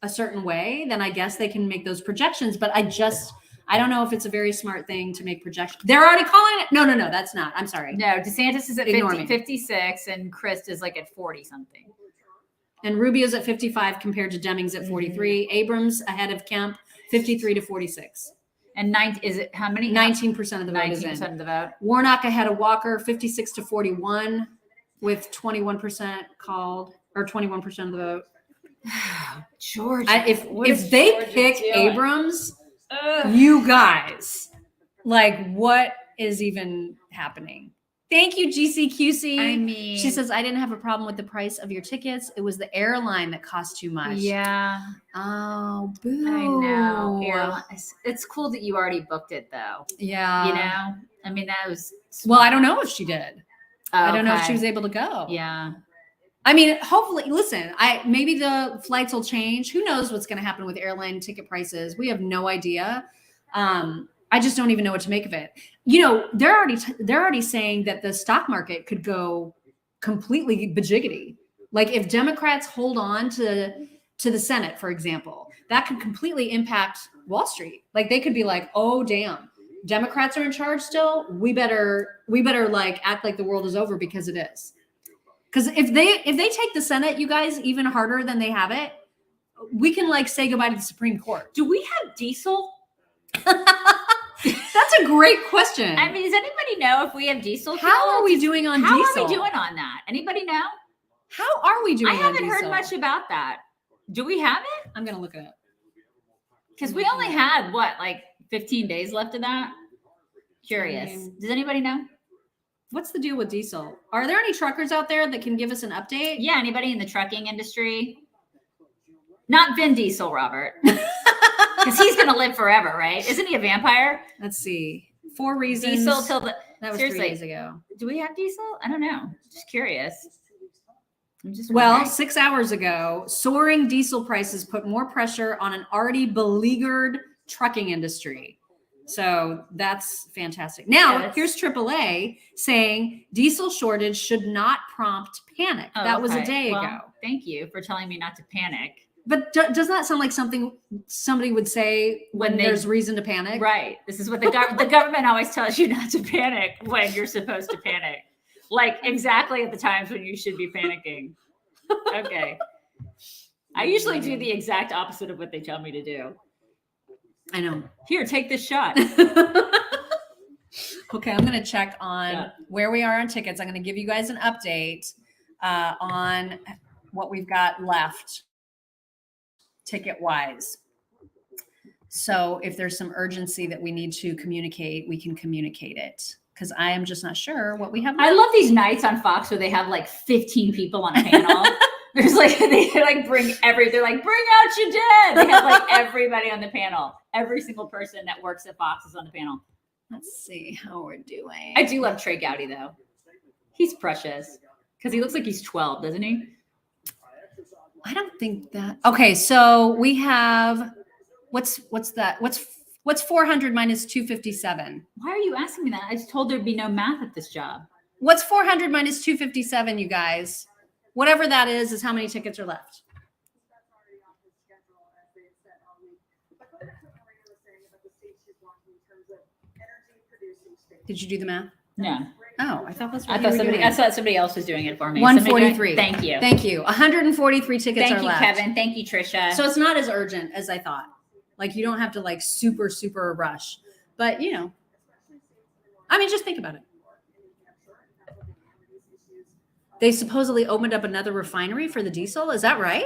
a certain way, then I guess they can make those projections. But I don't know if it's a very smart thing to make projections. They're already calling it. No, that's not. I'm sorry. No, DeSantis is at Ignore me. 56 and Christ is like at 40 something. And Rubio's at 55 compared to Demings at 43. Abrams ahead of Kemp, 53 to 46. And is it how many? 19% of the vote is 19% in. of the vote. Warnock ahead of Walker, 56 to 41, with 21% called, or 21% of the vote. Georgia. If they Georgia pick doing? Abrams, you guys, like, what is even happening? Thank you, GCQC. I mean, She says, I didn't have a problem with the price of your tickets. It was the airline that cost too much. yeah, Oh, boo. I know. Airlines. It's cool that you already booked it though. Yeah. You know, I mean, that was. Well, I don't know if she did. I don't know if Okay. she was able to go. Yeah. I mean, hopefully, listen, maybe the flights will change. Who knows what's going to happen with airline ticket prices? We have no idea. I just don't even know what to make of it. They're already saying that the stock market could go completely bajiggity. Like if Democrats hold on to the Senate, for example, that could completely impact Wall Street. Like they could be like, oh damn, Democrats are in charge still. We better like act like the world is over, because it is. Because if they take the Senate, you guys, even harder than they have it, we can like say goodbye to the Supreme Court. Do we have diesel? That's a great question. I mean, does anybody know if we have diesel? How are we doing on How diesel? are we doing on that? Anybody know? How are we doing I on haven't heard diesel? much about that. Do we have it? I'm going to look it up. Because we only had like 15 days left of that. Curious. Does anybody know? What's the deal with diesel? Are there any truckers out there that can give us an update? Yeah, anybody in the trucking industry? Not Vin Diesel, Robert. Because he's going to live forever, right? Isn't he a vampire? Let's see. 4 reasons. Diesel till the. That was seriously. 3 days ago. Do we have diesel? I don't know. Just curious. I'm just Well, wondering. 6 hours ago, soaring diesel prices put more pressure on an already beleaguered trucking industry. So that's fantastic. Now, Yeah, here's AAA saying diesel shortage should not prompt panic. Oh, that was a okay. day Well, ago. Thank you for telling me not to panic. But does that sound like something somebody would say when there's reason to panic? Right. This is what the government always tells you not to panic when you're supposed to panic. Like exactly at the times when you should be panicking. Okay. I usually do the exact opposite of what they tell me to do. I know. Here, take this shot. Okay, I'm going to check on where we are on tickets. I'm going to give you guys an update on what we've got left ticket-wise. So if there's some urgency that we need to communicate, we can communicate it, because I am just not sure what we have left. I love these nights on Fox where they have like 15 people on a panel. There's like they're like bring out your dead. They have like everybody on the panel. Every single person that works at Fox is on the panel. Let's see how we're doing. I do love Trey Gowdy though. He's precious because he looks like he's 12, doesn't he? I don't think that. Okay, so we have what's that? What's 400 minus 257? Why are you asking me that? I just told there'd be no math at this job. What's 400 minus 257, you guys? Whatever that is how many tickets are left. Did you do the math? No. Oh, I thought that's what I you thought were somebody doing. I thought somebody else was doing it for me. 143. Thank you. Thank you. 143 tickets Thank are you, left. Kevin. Thank you, Trisha. So it's not as urgent as I thought. Like you don't have to like super rush. But I mean, just think about it. They supposedly opened up another refinery for the diesel. Is that right?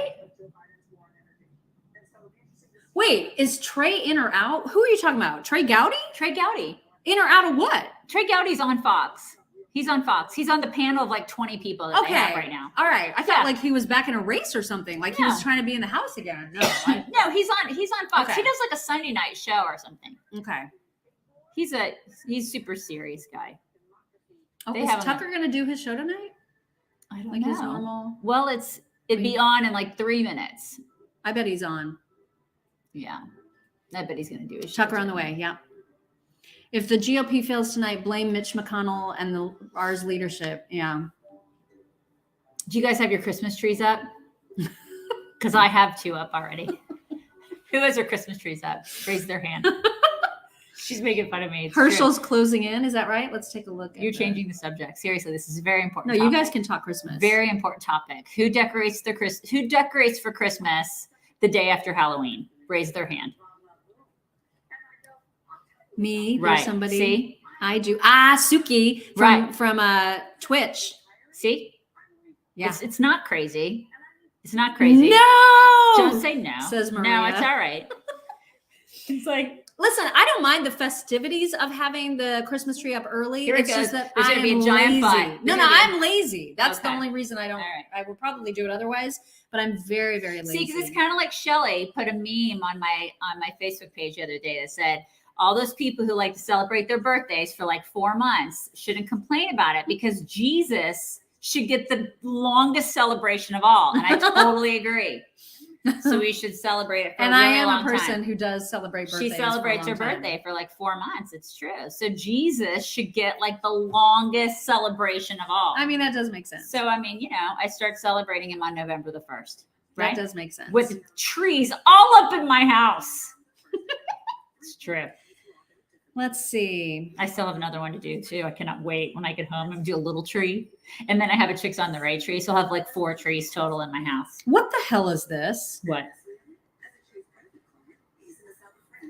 Wait, is Trey in or out? Who are you talking about? Trey Gowdy? Trey Gowdy. In or out of what? Trey Gowdy's on Fox. He's on Fox. He's on the panel of like 20 people that they have right now. All right. I thought Yeah. like he was back in a race or something. Like he was No. trying to be in the house again. No. No, he's on Fox. Okay. He does like a Sunday night show or something. Okay. He's super serious guy. Oh, They is have him Tucker going to do his show tonight? I don't Like his know. normal? Well, it'd be on in like 3 minutes. I bet he's on. Yeah. I bet he's gonna do his show Tucker on the way. Yeah. If the GOP fails tonight, blame Mitch McConnell and ours leadership. Yeah. Do you guys have your Christmas trees up? Because I have 2 up already. Who has their Christmas trees up? Raise their hand. She's making fun of me. It's true. Herschel's closing in. Is that right? Let's take a look. You're changing the subject. Seriously, this is a very important. No, you topic. guys can talk Christmas. Very important topic. Who decorates for Christmas the day after Halloween? Raise their hand. Me, Right. there's somebody. See? I do. Suki from Twitch. See? Yeah. It's not crazy. It's not crazy. No. Don't say no. Says No, Maria. it's all right. It's like, Listen, I don't mind the festivities of having the Christmas tree up early. Here it It's just goes. that There's I gonna be am a giant lazy. fight. No, There's no, gonna be I'm lazy. That's the Okay. only reason I don't. All right. I would probably do it otherwise, but I'm very, very lazy. see, because it's kind of like Shelly put a meme on my Facebook page the other day that said, all those people who like to celebrate their birthdays for like 4 months shouldn't complain about it because Jesus should get the longest celebration of all. And I totally agree. So we should celebrate it for and a really I am long a person time. who does celebrate birthdays. She for a celebrates long her time. birthday for like 4 months. It's true. So Jesus should get like the longest celebration of all. I mean, that does make sense. So, I mean, I start celebrating him on November the 1st, right? That does make sense. With trees all up in my house. It's true. Let's see. I still have another one to do too. I cannot wait when I get home and do a little tree. And then I have a Chicks on the Ray tree. So I'll have like 4 trees total in my house. What the hell is this? What?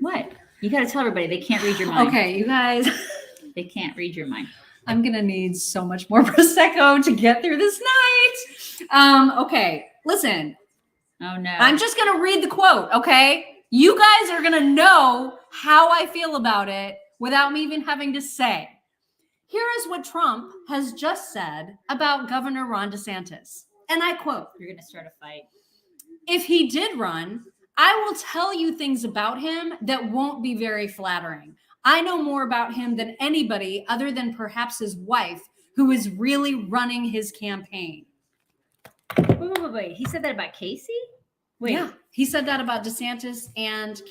What? You got to tell everybody they can't read your mind. Okay, you guys. They can't read your mind. I'm gonna need so much more Prosecco to get through this night. Okay, listen. Oh no. I'm just gonna read the quote, okay? You guys are gonna know how I feel about it without me even having to say. Here is what Trump has just said about Governor Ron DeSantis. And I quote, You're going to start a fight. if he did run, I will tell you things about him that won't be very flattering. I know more about him than anybody other than perhaps his wife, who is really running his campaign. Wait. He said that about Casey? Wait. Yeah, he said that about DeSantis and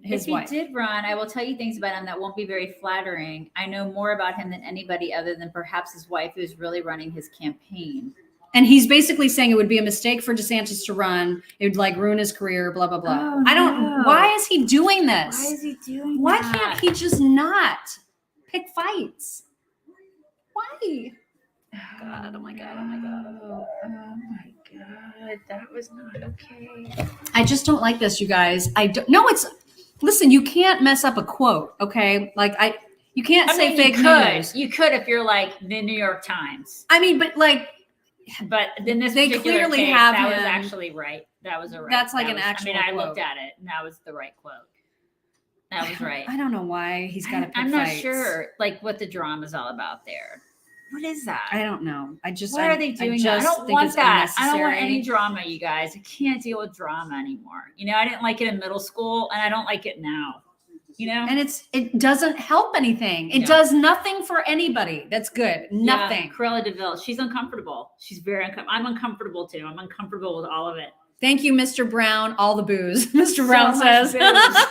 his If wife. he did run, I will tell you things about him that won't be very flattering. I know more about him than anybody other than perhaps his wife, who's really running his campaign. And he's basically saying it would be a mistake for DeSantis to run. It would like ruin his career, blah, blah, blah. Oh, I don't, no. why is he doing this? Why is he doing Why that? can't he just not pick fights? Why? God, oh my God, oh my God. Oh my God, that was not okay. I just don't like this, you guys. I don't, no, listen, you can't mess up a quote, okay? You can't say fake news. You could if you're like the New York Times. I mean, but But in this They particular clearly case, have that was him. actually right. That was a right. That's like that an was, actual I mean, I quote. looked at it, and that was the right quote. That was right. I don't know why he's got to pick I'm not fights. sure, like, what the drama's all about there. What is that? I don't know. Why are they doing that? I don't want that. I don't want any drama, you guys. I can't deal with drama anymore. I didn't like it in middle school, and I don't like it now. And it doesn't help anything. It Yeah. does nothing for anybody. That's good. Nothing. Yeah, Cruella DeVille. She's uncomfortable. She's very uncomfortable. I'm uncomfortable too. I'm uncomfortable with all of it. Thank you, Mr. Brown. All the booze. Mr. Brown much says. booze.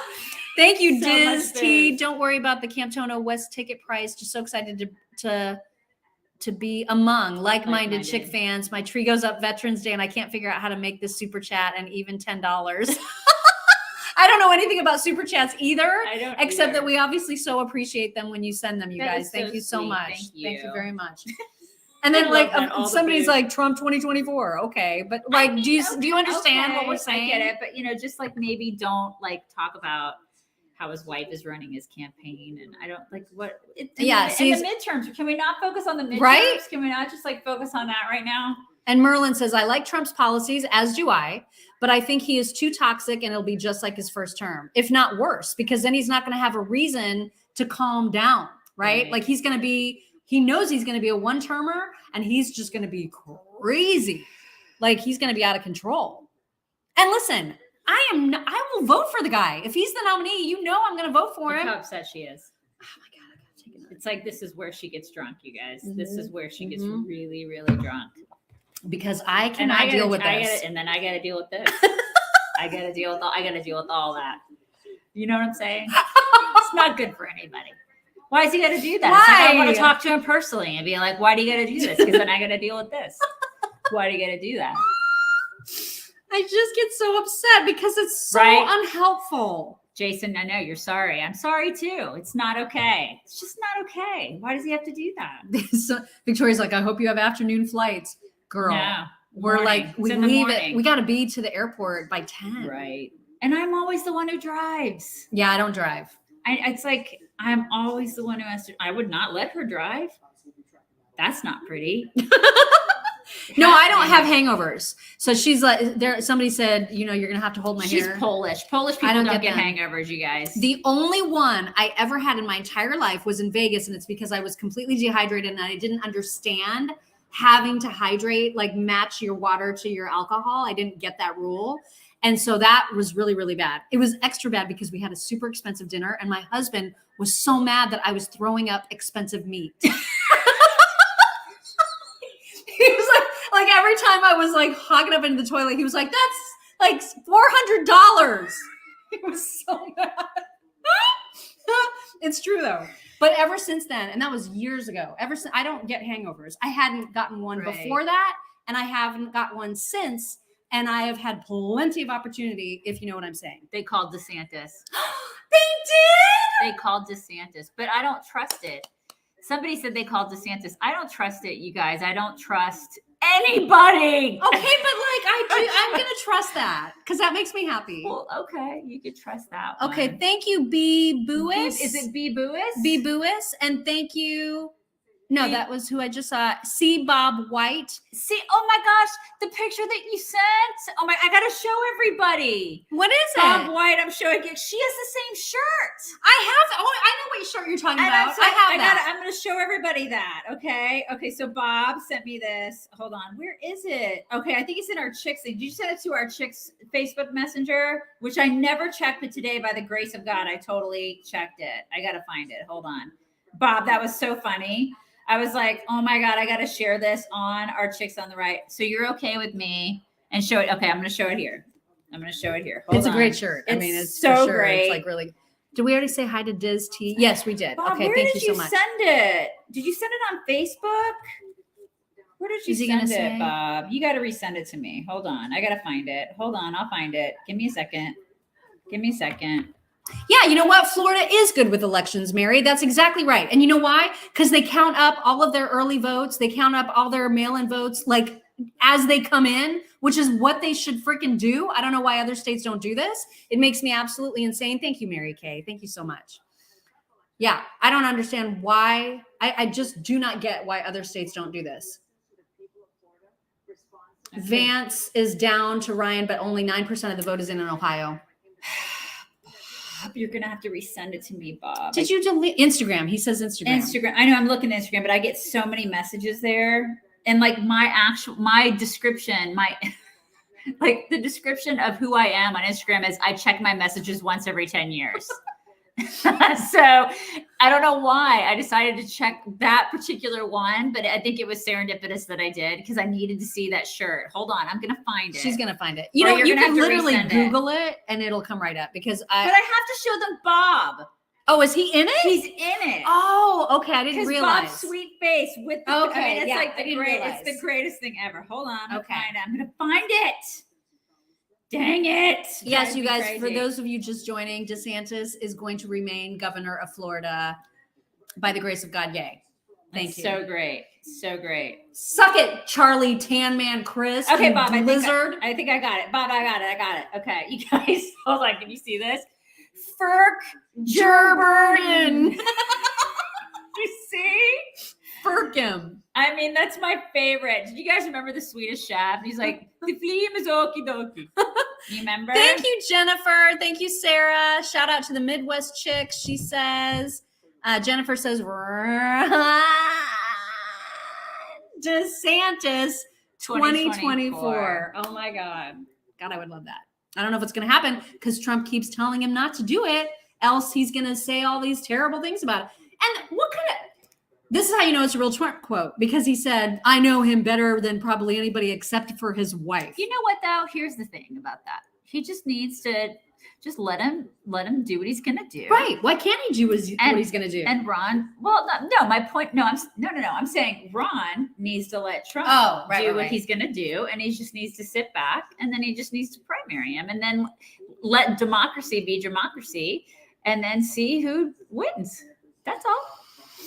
Thank you, So Diz much T. booze. Don't worry about the Camptono West ticket price. Just so excited to be among like-minded chick fans. My tree goes up Veterans Day, and I can't figure out how to make this super chat and even $10. I don't know anything about super chats either, I don't except either. that we obviously so appreciate them when you send them, you That guys. is Thank so you so sweet. much. Thank Thank you you. very much. And then I like love that, all the somebody's booze. like Trump 2024. Okay. But like, do you understand what we're saying? I get it, but just like maybe don't like talk about how his wife is running his campaign, and I don't like what. Yeah, in the midterms, can we not focus on the midterms? Right? Can we not just like focus on that right now? And Merlin says, I like Trump's policies, as do I, but I think he is too toxic and it'll be just like his first term, if not worse, because then he's not going to have a reason to calm down, right? Like he knows he's going to be a one-termer and he's just going to be crazy. Like he's going to be out of control. And listen, I will vote for the guy. If he's the nominee, I'm going to vote for Look him. how upset she is. Oh my God, I gotta take it. It's like, this is where she gets drunk, you guys. This is where she gets Mhm. really, really drunk. Because I cannot deal with this. And then I got to deal with this. I got to deal with all that. You know what I'm saying? It's not good for anybody. Why does he got to do that? It's like, I want to talk to him personally and be like, why do you got to do this? Because then I got to deal with this. Why do you got to do that? I just get so upset because it's so Right? unhelpful. Jason, I know you're sorry. I'm sorry too. It's not okay. It's just not okay. Why does he have to do that? So Victoria's like, I hope you have afternoon flights. Girl, No. we're Morning. like, It's we in the leave morning. it. We got to be to the airport by 10. Right. And I'm always the one who drives. Yeah, I don't drive. It's like, I'm always the one who has to. I would not let her drive. That's not pretty. No, I don't have hangovers. So she's like, somebody said, you're going to have to hold my She's hair. Polish. Polish people don't get them. hangovers, you guys. The only one I ever had in my entire life was in Vegas. And it's because I was completely dehydrated and I didn't understand having to hydrate, like match your water to your alcohol. I didn't get that rule. And so that was really, really bad. It was extra bad because we had a super expensive dinner and my husband was so mad that I was throwing up expensive meat. He was like every time I was like hogging up into the toilet, he was like, that's like $400. He was so mad. It's true though. But ever since then, and that was years ago, I don't get hangovers. I hadn't gotten one Right. before that, and I haven't got one since. And I have had plenty of opportunity, if you know what I'm saying. They called DeSantis. They did. They called DeSantis, but I don't trust it. Somebody said they called DeSantis. I don't trust it, you guys. I don't trust anybody. Okay, but like I'm gonna trust that because that makes me happy. Well, okay, you could trust that one. Okay, thank you, B. Buis. Is it B. Buis? B. Buis, and thank you. No, B- that was who I just saw. C. Bob White. See, oh my gosh, the picture that you sent. Oh my, I gotta show everybody. What is Bob it? White, I'm showing you. She has the same shirt. I have. Oh, I know what shirt you're talking And about. so I have that. I'm gonna show everybody that. Okay. Okay. So Bob sent me this. Hold on. Where is it? Okay. I think it's in our chicks thing. Did you send it to our chicks Facebook Messenger? Which I never checked, but today, by the grace of God, I totally checked it. I gotta find it. Hold on. Bob, that was so funny. I was like, oh my God, I got to share this on our Chicks on the Right. So you're okay with me and show it. Okay, I'm going to show it here. Hold It's a on. great shirt. I It's mean, it's so for sure. great. It's like really. Did we already say hi to Diz T? Yes, we did. Bob, Okay, where thank did you so much. send it? Did you send it on Facebook? Where did you Is he send gonna it, say? Bob? You got to resend it to me. Hold on. I got to find it. Hold on. I'll find it. Give me a second. Yeah, you know what? Florida is good with elections, Mary. That's exactly right. And you know why? Because they count up all of their early votes. They count up all their mail-in votes like as they come in, which is what they should freaking do. I don't know why other states don't do this. It makes me absolutely insane. Thank you, Mary Kay. Thank you so much. Yeah, I don't understand why. I just do not get why other states don't do this. Okay. Vance is down to Ryan, but only 9% of the vote is in Ohio. You're going to have to resend it to me, Bob. Did you delete Instagram? He says Instagram. Instagram. I know I'm looking at Instagram, but I get so many messages there. And like my description, like the description of who I am on Instagram is I check my messages once every 10 years. So I don't know why I decided to check that particular one, but I think it was serendipitous that I did because I needed to see that shirt. Hold on. I'm going to find it. She's going to find it. You Or know, you're you gonna can have to literally resend it. Google it and it'll come right up because But I have to show them Bob. Oh, is he in it? He's in it. Oh, okay. I didn't Because realize. Bob's sweet face with the, Okay, I mean, it's yeah, like I the didn't great, realize. it's the greatest thing ever. Hold on, Okay. I'm gonna find it. Dang it! Yes, Drives you me guys, for crazy. those of you just joining, DeSantis is going to remain governor of Florida by the grace of God. Yay. Thank That's you. So great, so great. Suck it, Charlie Tan Man Chris. Okay, you Bob, lizard. I think I got it. Bob, I got it. Okay, you guys, hold on. Can you see this? Ferk Gerburden. You see? Ferk him. I mean, that's my favorite. Did you guys remember the Swedish chef? He's like, the flame is okie dokie. You remember? Thank you, Jennifer. Thank you, Sarah. Shout out to the Midwest chicks. She says, Jennifer says, DeSantis 2024. Oh my God. God, I would love that. I don't know if it's going to happen because Trump keeps telling him not to do it. Else he's going to say all these terrible things about it. And what kind of, this is how you know it's a real Trump quote, because he said, I know him better than probably anybody except for his wife. You know what, though? Here's the thing about that. He just needs to just let him do what he's gonna do. Right. Why can't he do what he's gonna do? And Ron, well, no, my point, no, I'm saying Ron needs to let Trump do what he's gonna do, and he just needs to sit back, and then he just needs to primary him, and then let democracy be democracy, and then see who wins. That's all.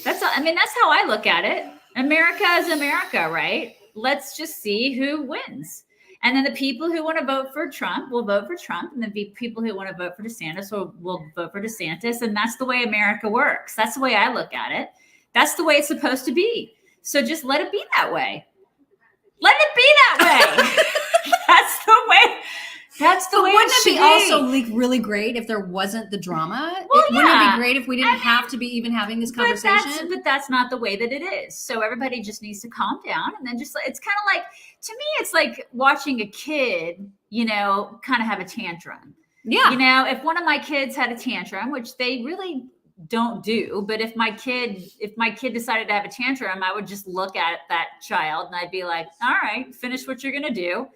That's all. I mean, that's how I look at it. America is America, right? Let's just see who wins. And then the people who want to vote for Trump will vote for Trump. And the people who want to vote for DeSantis will vote for DeSantis. And that's the way America works. That's the way I look at it. That's the way it's supposed to be. So just let it be that way. Let it be that way. That's the way. That's the way it wouldn't should it be also really great if there wasn't the drama? Well, Wouldn't it be great if we didn't have to be even having this conversation? But that's not the way that it is. So everybody just needs to calm down, and then just it's kind of like, to me, it's like watching a kid, kind of have a tantrum. Yeah. If one of my kids had a tantrum, which they really don't do, but if my kid decided to have a tantrum, I would just look at that child and I'd be like, all right, finish what you're gonna do.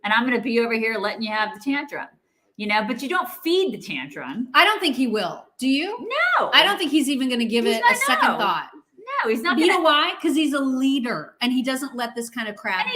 And I'm going to be over here letting you have the tantrum, but you don't feed the tantrum. I don't think he will. Do you? No. I don't think he's even going to give it a second thought. No, he's not. You know why? Because he's a leader and he doesn't let this kind of crap. And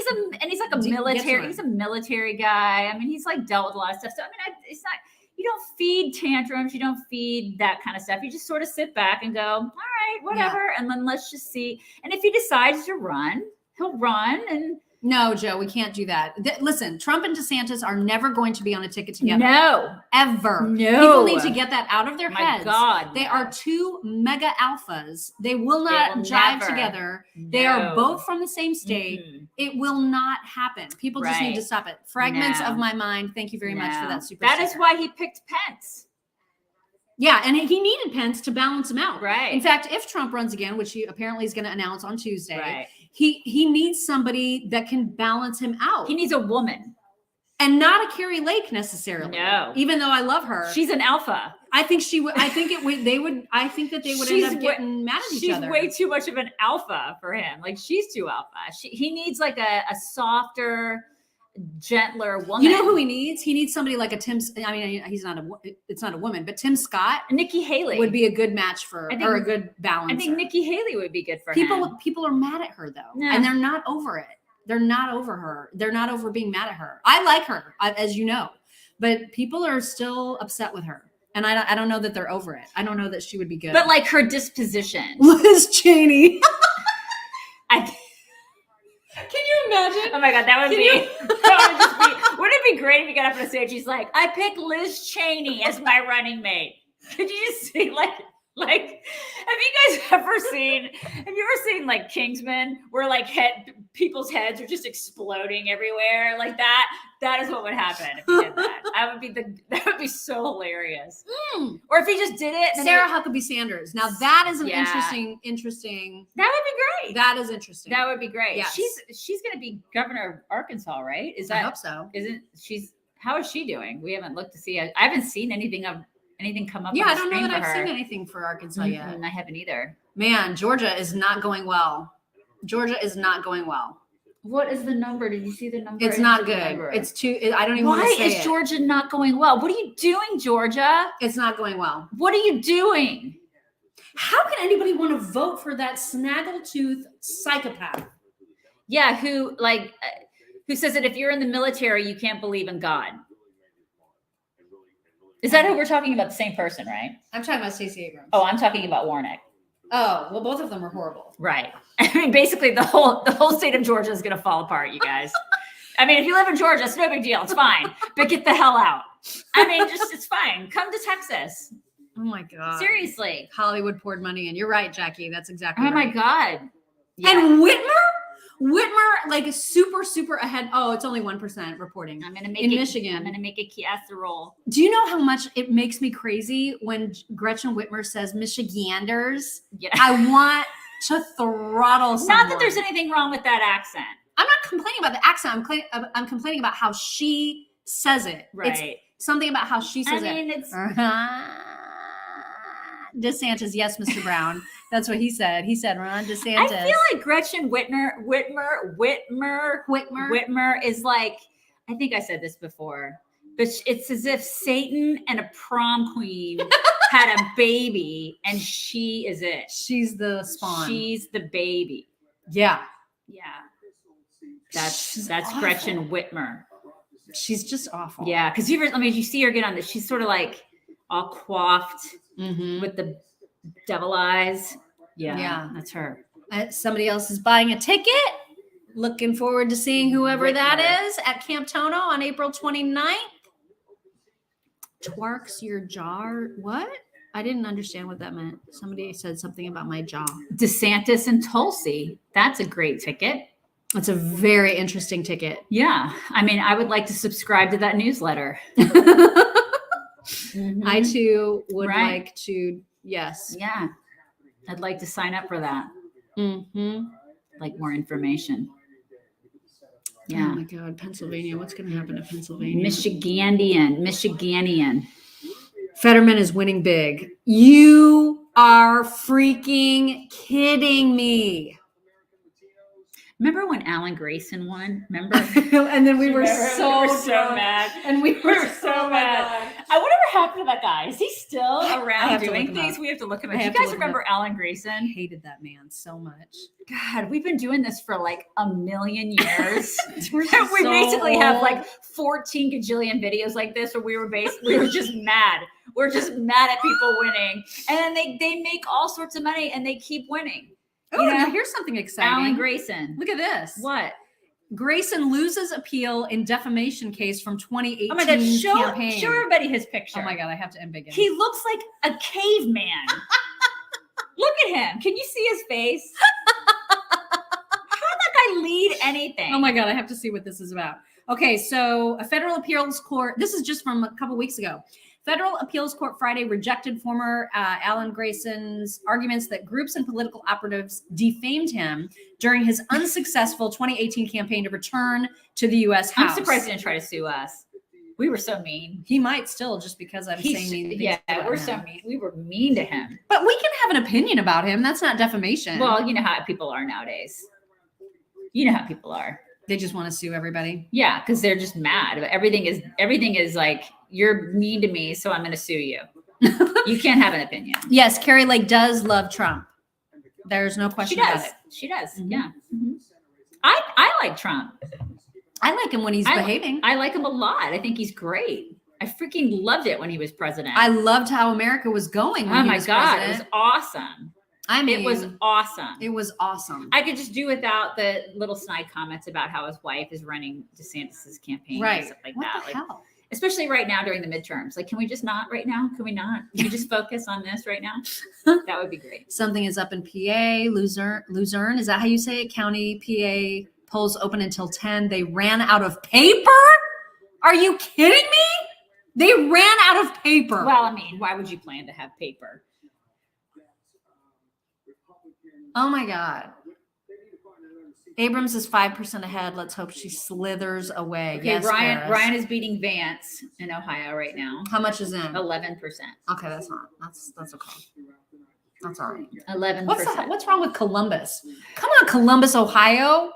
he's like a military. He's a military guy. I mean, he's like dealt with a lot of stuff. So I mean, it's not. You don't feed tantrums. You don't feed that kind of stuff. You just sort of sit back and go, all right, whatever, and then let's just see. And if he decides to run, he'll run. And no, Joe, we can't do that. Listen, Trump and DeSantis are never going to be on a ticket together. No. Ever. No. People need to get that out of their heads. God. They are two mega alphas. They will not jive together. No. They are both from the same state. Mm-hmm. It will not happen. People just need to stop it. Fragments of my mind. Thank you very much for that super That is why he picked Pence. Yeah, and he needed Pence to balance him out. Right. In fact, if Trump runs again, which he apparently is going to announce on Tuesday, he needs somebody that can balance him out. He needs a woman. And not a Carrie Lake necessarily. No. Even though I love her. She's an alpha. I think she would. I think they would end up getting mad at each other. She's way too much of an alpha for him. Like, she's too alpha. He needs like a softer, gentler woman. You know who he needs? He needs somebody like a Tim. I mean, it's not a woman, but Tim Scott, Nikki Haley would be a good match for, or a good balance. I think Nikki Haley would be good for him. People are mad at her though, and they're not over it. They're not over her. They're not over being mad at her. I like her, as you know, but people are still upset with her. And I don't know that they're over it. I don't know that she would be good. But like her disposition. Liz Cheney. Can you imagine? Oh my God, that would be, wouldn't it be great if you got up on stage? She's like, I pick Liz Cheney as my running mate. Could you just see like, have you ever seen like Kingsman where like people's heads are just exploding everywhere like that? That is what would happen if he did that. That would be so hilarious. Or if he just did it. Sarah Huckabee Sanders. Now that is an interesting. That would be great. That is interesting. That would be great. Yes. She's going to be governor of Arkansas, right? I hope so. How is she doing? We haven't looked to see. I haven't seen anything come up. Yeah, I don't know that I've seen anything for Arkansas yet. I haven't either. Man, Georgia is not going well. What is the number? Did you see the number? It's not good. It's too. I don't even want to say it. Why is Georgia not going well? What are you doing, Georgia? It's not going well. What are you doing? How can anybody want to vote for that snaggletooth psychopath? Yeah, who says that if you're in the military, you can't believe in God. Is that who we're talking about? The same person, right? I'm talking about Stacey Abrams. Oh, I'm talking about Warnock. Oh, well, both of them are horrible. Right. I mean, basically the whole state of Georgia is going to fall apart, you guys. I mean, if you live in Georgia, it's no big deal. It's fine. But get the hell out. I mean, just it's fine. Come to Texas. Oh my God. Seriously. Hollywood poured money in. You're right, Jackie. That's exactly Oh right. my God. And Whitmer, like super ahead. Oh, it's only 1% reporting. I'm gonna make in it, Michigan. I'm gonna make a casserole. Do you know how much it makes me crazy when Gretchen Whitmer says Michiganders? Yeah. I want to throttle someone. Not that there's anything wrong with that accent. I'm not complaining about the accent. I'm complaining about how she says it. Right. It's something about how she says I mean, it. it's DeSantis, yes, Mr. Brown. That's what he said. He said, Ron DeSantis. I feel like Gretchen Whitmer is like, I think I said this before, but it's as if Satan and a prom queen had a baby and she is it. She's the spawn. She's the baby. Yeah. Yeah. That's awful. Gretchen Whitmer. She's just awful. Yeah. Cause you see her get on this. She's sort of like all coiffed with the devil eyes. Yeah. That's her. Somebody else is buying a ticket. Looking forward to seeing whoever that is at Camp Tono on April 29th. Twerks your jar. What? I didn't understand what that meant. Somebody said something about my jaw. DeSantis and Tulsi. That's a great ticket. It's a very interesting ticket. Yeah. I mean, I would like to subscribe to that newsletter. I too would Right. like to, yes. Yeah. I'd like to sign up for that. Mm-hmm. Like more information. Oh Yeah. my God, Pennsylvania. What's going to happen to Pennsylvania? Michiganian. Fetterman is winning big. You are freaking kidding me. Remember when Alan Grayson won? Remember? And then we were so so mad. And we were so mad. I wonder what happened to that guy. Is he still I around have to doing look him things? up. We have to look him I up. Do you have to guys look him remember Alan I Grayson? hated that man so much. God, we've been doing this for like a million years. We're we just so basically have old. like 14 gajillion videos like this where we were just mad. We're just mad at people winning. And then they make all sorts of money and they keep winning. Oh, You know, now here's something exciting. Alan Grayson. Look at this. What? Grayson loses appeal in defamation case from 2018 Oh my God, campaign. show everybody his picture. Oh my God, I have to embiggen. He looks like a caveman. Look at him. Can you see his face? How did that guy lead anything? Oh my God, I have to see what this is about. Okay, so a federal appeals court, this is just from a couple weeks ago. Federal appeals court Friday rejected former Alan Grayson's arguments that groups and political operatives defamed him during his unsuccessful 2018 campaign to return to the U.S. House. I'm surprised he didn't try to sue us. We were so mean. He might still, just because I'm saying mean things Yeah, about we're him. so mean. We were mean to him. But we can have an opinion about him. That's not defamation. Well, you know how people are nowadays. You know how people are. They just want to sue everybody. Yeah, because they're just mad. Everything is like, you're mean to me, so I'm going to sue you. You can't have an opinion. Yes, Carrie Lake does love Trump. There's no question She about does. it. She does. Mhm. Yeah. I like Trump. I like him when he's behaving. I like him a lot. I think he's great. I freaking loved it when he was president. I loved how America was going when oh he my was God, president. it was awesome. I mean, It was awesome. It was awesome. I could just do without the little snide comments about how his wife is running DeSantis's campaign Right. and stuff like What that. the Like, hell? especially right now during the midterms. Like, can we just not right now? Can we not? Can we just focus on this right now? That would be great. Something is up in PA. Luzerne, is that how you say it? County PA polls open until 10. They ran out of paper? Are you kidding me? They ran out of paper. Well, I mean, why would you plan to have paper? Oh my God. Abrams is 5% ahead. Let's hope she slithers away. Okay, Yes, Ryan. Ferris. Ryan is beating Vance in Ohio right now. How much is in? 11%. Okay, that's not. That's okay. That's all right. 11%. What's wrong with Columbus? Come on, Columbus, Ohio.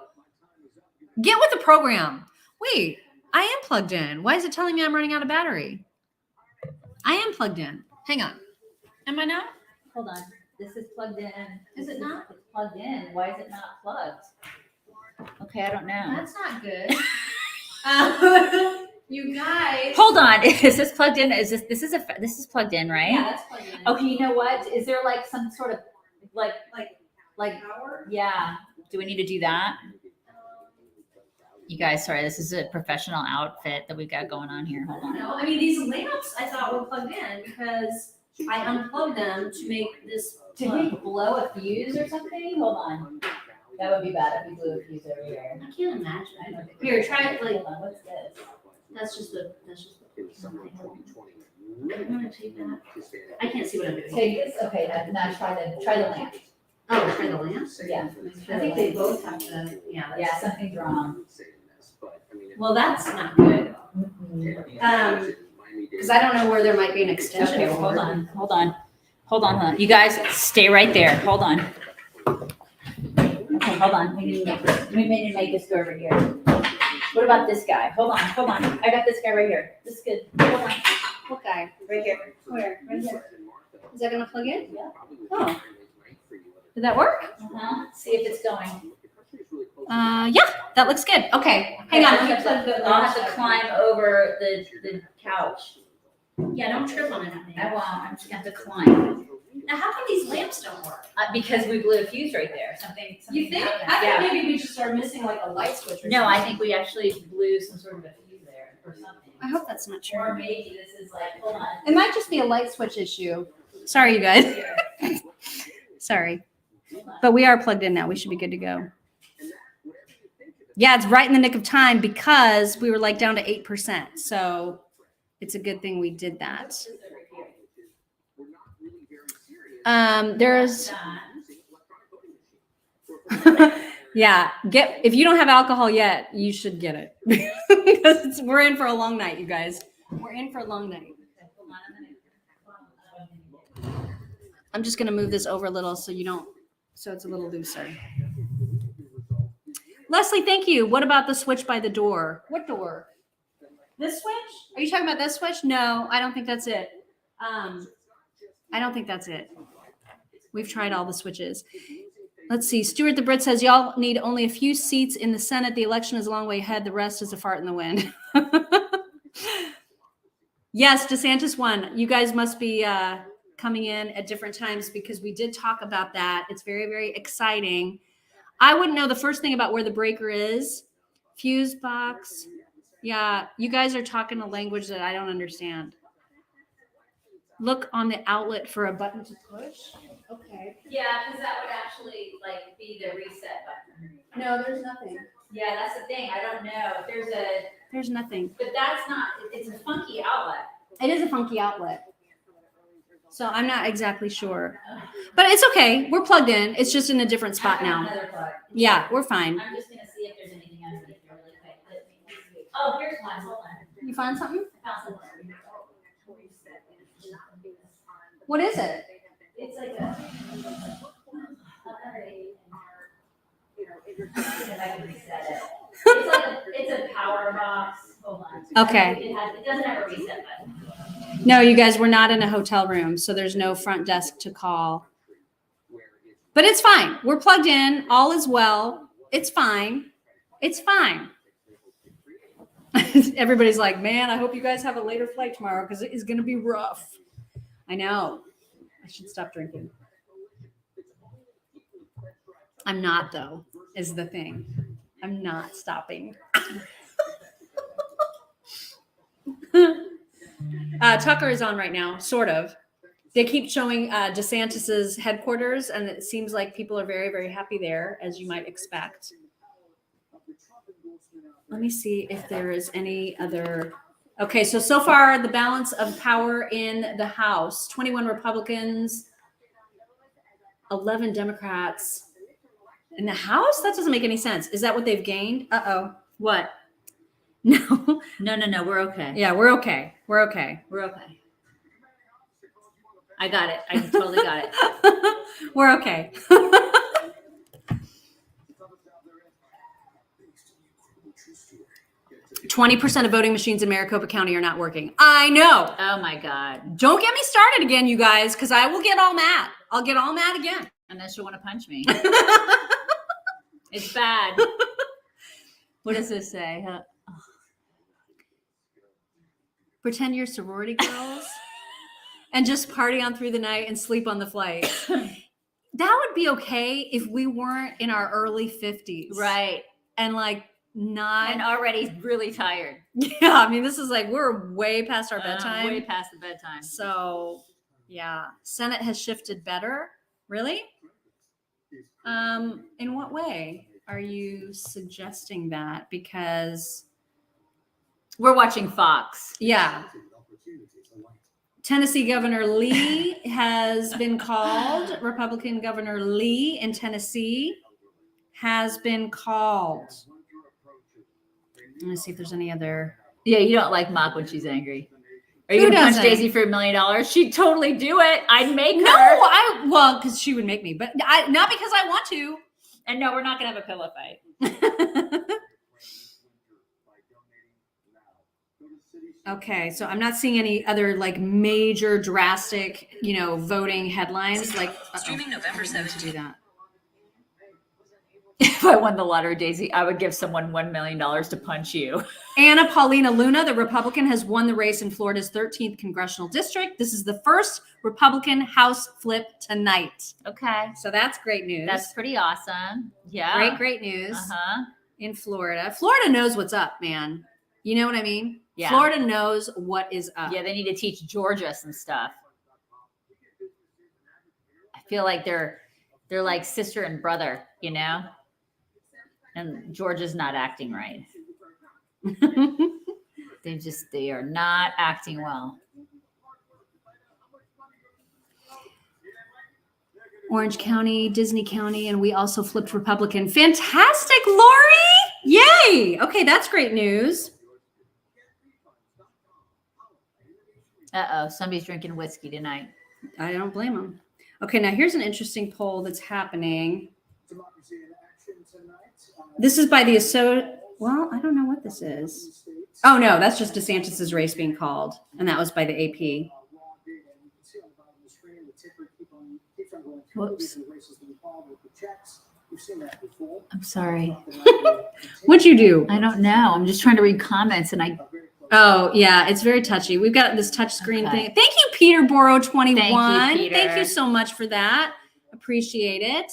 Get with the program. Wait, I am plugged in. Why is it telling me I'm running out of battery? I am plugged in. Hang on. Am I not? Hold on. This is plugged in. Is it not? It's plugged in. Why is it not plugged? Okay, I don't know. That's not good. You guys. Hold on. Is this plugged in? This is plugged in, right? Yeah, that's plugged in. Okay, you know what? Is there like some sort of like Power? yeah. Do we need to do that? You guys, sorry, this is a professional outfit that we've got going on here. Hold on. No, I mean these were plugged in because I unplugged them to make this. Did we blow a fuse or something? Hold on. That would be bad if we blew a fuse over here. I can't imagine. I don't think Here, try it. Like Hold on, what's this? that's just the. In summer of 2020. I'm gonna take that. I can't see what I'm doing. Take this. Okay, now try the lamp. Oh, try the lamp. Yeah. I think they both have to. Yeah. Yeah, something's wrong. Well, that's not good. Mhm. Because I don't know where there might be an extension. Okay, cord. hold on. You guys stay right there. Hold on. Okay, hold on. We need to make this go over here. What about this guy? Hold on. I got this guy right here. This is good. Hold on. What guy? Right here. Where? Right here. Is that gonna plug in? Yeah. Oh. Did that work? See if it's going. Yeah, that looks good. Okay, hang on. I'll have to climb over the couch. Yeah, don't trip on it. I won't. I'm just gonna have to climb. Now, how come these lamps don't work? Because we blew a fuse right there. Something You think? happened. I Yeah. think maybe we just are missing like a light switch or No, something. I think we actually blew some sort of a fuse there or something. I hope that's not Or true. maybe this is like, hold on. It might just be a light switch issue. Sorry, you guys. Here. Sorry. Hold on. But we are plugged in now. We should be good to go. Yeah, it's right in the nick of time because we were like down to 8%. So it's a good thing we did that. There's yeah, if you don't have alcohol yet, you should get it. Because we're in for a long night, you guys. We're in for a long night. I'm just gonna move this over a little so it's a little looser. Leslie, thank you. What about the switch by the door? What door? This switch? Are you talking about this switch? No, I don't think that's it. I don't think that's it. We've tried all the switches. Let's see. Stuart the Brit says y'all need only a few seats in the Senate. The election is a long way ahead. The rest is a fart in the wind. Yes, DeSantis won. You guys must be coming in at different times because we did talk about that. It's very, very exciting. I wouldn't know the first thing about where the breaker is. Fuse box. Yeah, you guys are talking a language that I don't understand. Look on the outlet for a button to push. Okay. Yeah, because that would actually like be the reset button. No, there's nothing. Yeah, that's the thing. I don't know. There's nothing. But that's not, it's a funky outlet. It is a funky outlet. So I'm not exactly sure. But it's okay. We're plugged in. It's just in a different spot I have now. another plug. Yeah, we're fine. I'm just gonna see if there's anything underneath here really quick. Oh, here's one. Hold on. You find something? I found something. What is it? It's like a. If I can reset it. It's a power box. Hold on. Okay. It doesn't have a reset button. No, you guys, we're not in a hotel room, so there's no front desk to call. But it's fine. We're plugged in. All is well. It's fine. It's fine. Everybody's like, man, I hope you guys have a later flight tomorrow because it is going to be rough. I know. I should stop drinking. I'm not, though, is the thing. I'm not stopping. Tucker is on right now, sort of. They keep showing DeSantis's headquarters, and it seems like people are very, very happy there, as you might expect. Let me see if there is any other. Okay, so far the balance of power in the House: 21 Republicans, 11 Democrats. In the House? That doesn't make any sense. Is that what they've gained? Uh-oh. What? No. No. We're okay. Yeah, we're okay. We're okay. We're okay. I got it. I totally got it. We're okay. 20% of voting machines in Maricopa County are not working. I know. Oh my God. Don't get me started again, you guys, because I will get all mad. I'll get all mad again. Unless you want to punch me. It's bad. What does this say? Pretend you're sorority girls and just party on through the night and sleep on the flight. That would be okay if we weren't in our early 50s. Right. And like not. And already really tired. Yeah, I mean, this is like we're way past our bedtime. Way past the bedtime. So, yeah, Senate has shifted better. Really? In what way are you suggesting that? Because We're watching Fox. yeah, Tennessee Governor Lee has been called. Republican Governor Lee in Tennessee has been called. Let me see if there's any other. Yeah, you don't like Mop when she's angry. Are you Who gonna punch doesn't? Daisy for $1 million? She'd totally do it. I'd make No, her. well, because she would make me, but not because I want to. And no, we're not gonna have a pillow fight. Okay, so I'm not seeing any other like major drastic, voting headlines. Like Streaming November 17th. do that. If I won the lottery, Daisy, I would give someone $1 million to punch you. Anna Paulina Luna, the Republican, has won the race in Florida's 13th congressional district. This is the first Republican House flip tonight. Okay. So that's great news. That's pretty awesome. Yeah. great news Uh-huh. in Florida. Florida knows what's up, man. You know what I mean? Yeah. Florida knows what is up. Yeah, they need to teach Georgia some stuff. I feel like they're like sister and brother, And Georgia's not acting right. They are not acting well. Orange County, Disney County, and we also flipped Republican. Fantastic, Lori! Yay! Okay, that's great news. Uh-oh, somebody's drinking whiskey tonight. I don't blame them. Okay, now here's an interesting poll that's happening. This is by the well, I don't know what this is. Oh no, that's just DeSantis's race being called, and that was by the AP. Whoops. I'm sorry. What'd you do? I don't know. I'm just trying to read comments and Oh yeah, it's very touchy. We've got this touch screen Okay. thing. Thank you, Peter Boro 21. Thank you, Peter. Thank you so much for that. Appreciate it.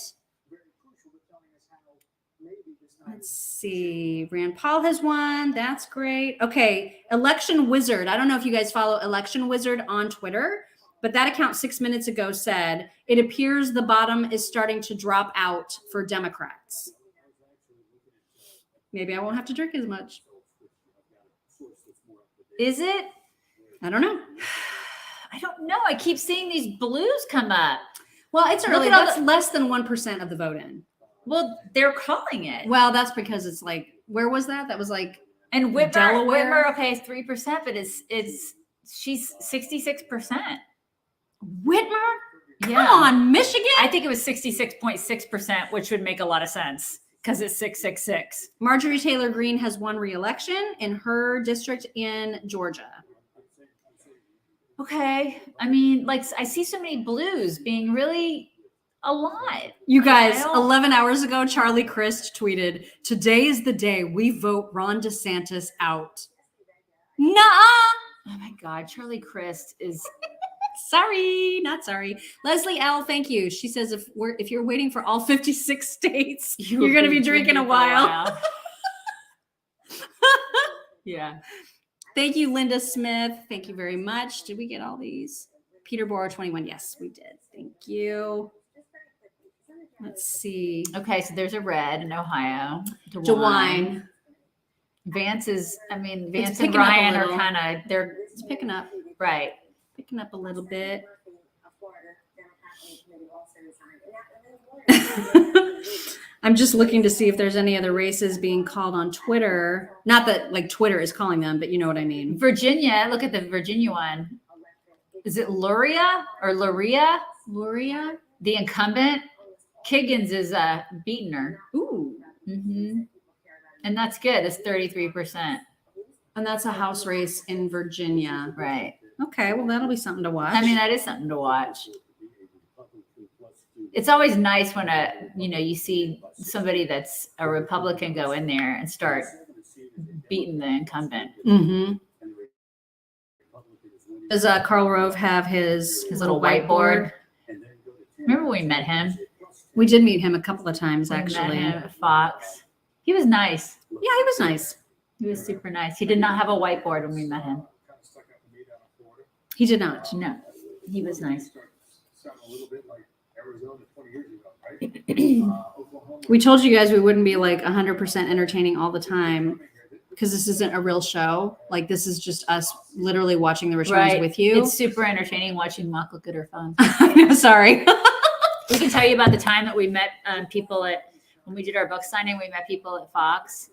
Let's see. Rand Paul has won. That's great. Okay. Election Wizard. I don't know if you guys follow Election Wizard on Twitter, but that account 6 minutes ago said it appears the bottom is starting to drop out for Democrats. Maybe I won't have to drink as much. Is it? I don't know. I don't know. I keep seeing these blues come up. Well, it's Look early. at all That's less than 1% of the vote in. Well, they're calling it. Well, that's because it's like, where was that? That was like, And Whitmer, Delaware? okay, is 3%, but she's 66%. Whitmer? Come Yeah. on, Michigan. I think it was 66.6%, which would make a lot of sense because it's 666. Marjorie Taylor Greene has won re-election in her district in Georgia. Okay. I mean, like, I see so many blues being really alive. You guys, I don't- 11 hours ago, Charlie Crist tweeted, "Today is the day we vote Ron DeSantis out." Nuh-uh. Oh my God. Charlie Crist is. Sorry, not sorry. Leslie L, thank you. She says if you're waiting for all 56 states, you're going to be drinking a for while. Yeah. Thank you, Linda Smith. Thank you very much. Did we get all these? Peter Boro 21. Yes, we did. Thank you. Let's see. Okay. So there's a red in Ohio. DeWine. Vance is, Vance and picking up a Ryan are little. kind of, they're It's picking up. right. Picking up a little bit. I'm just looking to see if there's any other races being called on Twitter. Not that like Twitter is calling them, but you know what I mean. Virginia, look at the Virginia one. Is it Luria or Luria? Luria? The incumbent? Kiggins is beating her. Ooh. Mm-hmm. And that's good. It's 33%. And that's a house race in Virginia. Right. Okay, well, that'll be something to watch. That is something to watch. It's always nice when you see somebody that's a Republican go in there and start beating the incumbent. Mm-hmm. Does Karl Rove have his Little whiteboard. Remember when we met him? We did meet him a couple of times, We met actually. him at Fox. He was nice. Yeah, he was nice. He was super nice. He did not have a whiteboard when we met him. He did not. No, he was nice. We told you guys we wouldn't be like 100% entertaining all the time because this isn't a real show. Like this is just us literally watching the returns with you. It's super entertaining watching Mock look at her phone. I'm sorry. We can tell you about the time that we met people when we did our book signing. We met people at Fox,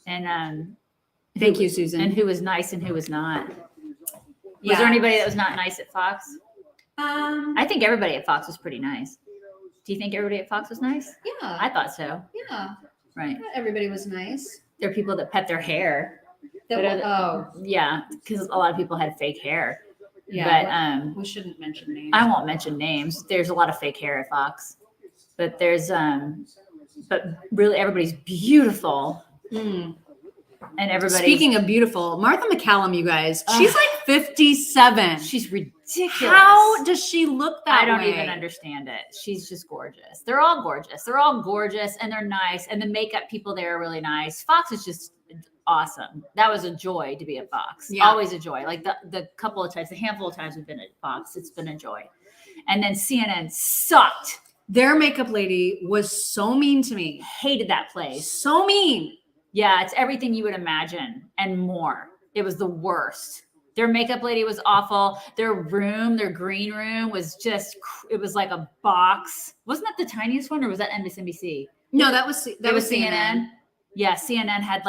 and Thank you, Susan. and who was nice and who was not. Yeah. Was there anybody that was not nice at Fox? I I think everybody at Fox was pretty nice. Do you think everybody at Fox was nice? yeah, I thought so. yeah. Right. Not everybody was nice. There are people that pet their hair. That But oh, Yeah, because a lot of people had fake hair. yeah. But we shouldn't mention names. I won't mention names. There's a lot of fake hair at Fox. But there's but really everybody's beautiful. Mm. And everybody Speaking of beautiful, Martha McCallum, you guys, she's like 57. she's ridiculous. How does she look that I don't way? even understand it. She's just gorgeous. They're all gorgeous. They're all gorgeous and they're nice. And the makeup people there are really nice. Fox is just awesome. That was a joy to be at Fox. Yeah. Always a joy. Like the couple of times, the handful of times we've been at Fox, it's been a joy. And then CNN sucked. Their makeup lady was so mean to me. Hated that place. So mean. Yeah, it's everything you would imagine and more. It was the worst. Their makeup lady was awful. Their room, their green room was just, it was like a box. Wasn't that the tiniest one or was that NBC? No, that was CNN. Yeah, CNN had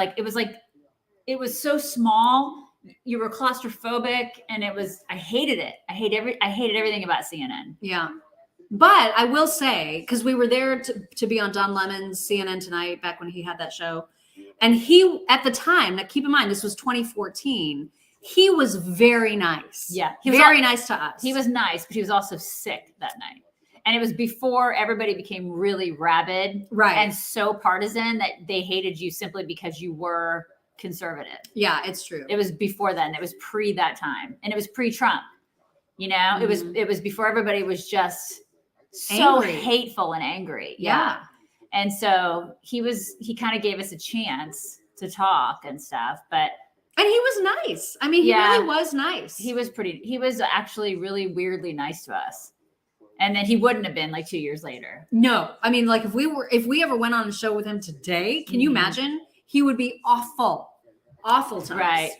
it was so small. You were claustrophobic and I hated it. I hated everything about CNN. Yeah. But I will say, because we were there to be on Don Lemon's CNN Tonight back when he had that show. And he, at the time, now keep in mind, this was 2014. He was very nice. Yeah. He was very nice to us. He was nice, but he was also sick that night. And it was before everybody became really rabid and so partisan that they hated you simply because you were conservative. Yeah, it's true. It was before then. It was pre that time. And it was pre-Trump. You know, Mm-hmm. it was before everybody was just so Angry. hateful and angry. Yeah. And so he kind of gave us a chance to talk and stuff, but And he was nice. I mean, he really was nice. he was actually really weirdly nice to us. And then he wouldn't have been like 2 years later. No, I mean, like if we ever went on a show with him today, can you imagine? He would be awful to us.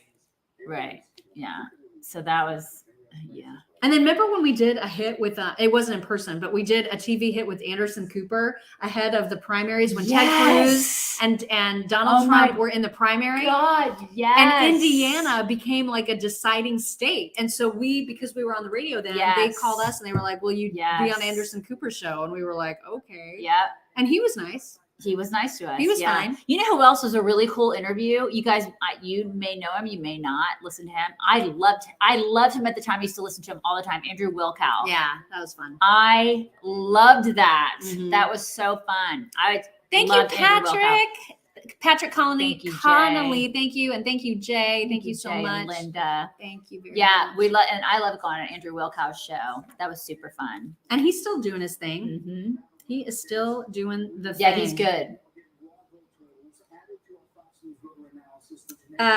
Right. Yeah. So that was, yeah. And then remember when we did a hit with, it wasn't in person, but we did a TV hit with Anderson Cooper ahead of the primaries when Ted Cruz and Donald Trump were in the primary. God, yes. And Indiana became like a deciding state. And so because we were on the radio then, they called us and they were like, will you be on Anderson Cooper's show? And we were like, okay. Yeah. And he was nice. He was nice to us. He was fine. You know who else was a really cool interview? You guys, you may know him, you may not listen to him. I loved him at the time. I used to listen to him all the time. Andrew Wilkow. Yeah, that was fun. I loved that. Mhm. That was so fun. Thank you, loved Andrew Wilkow. Patrick. Patrick Connolly. Thank you, Jay. Connolly. Thank you. And thank you, Jay. Thank you so Jay much. and Linda. Thank you very Yeah, much. and I love going on Andrew Wilkow's show. That was super fun. And he's still doing his thing. Mm-hmm. He is still doing the thing. Yeah, he's good.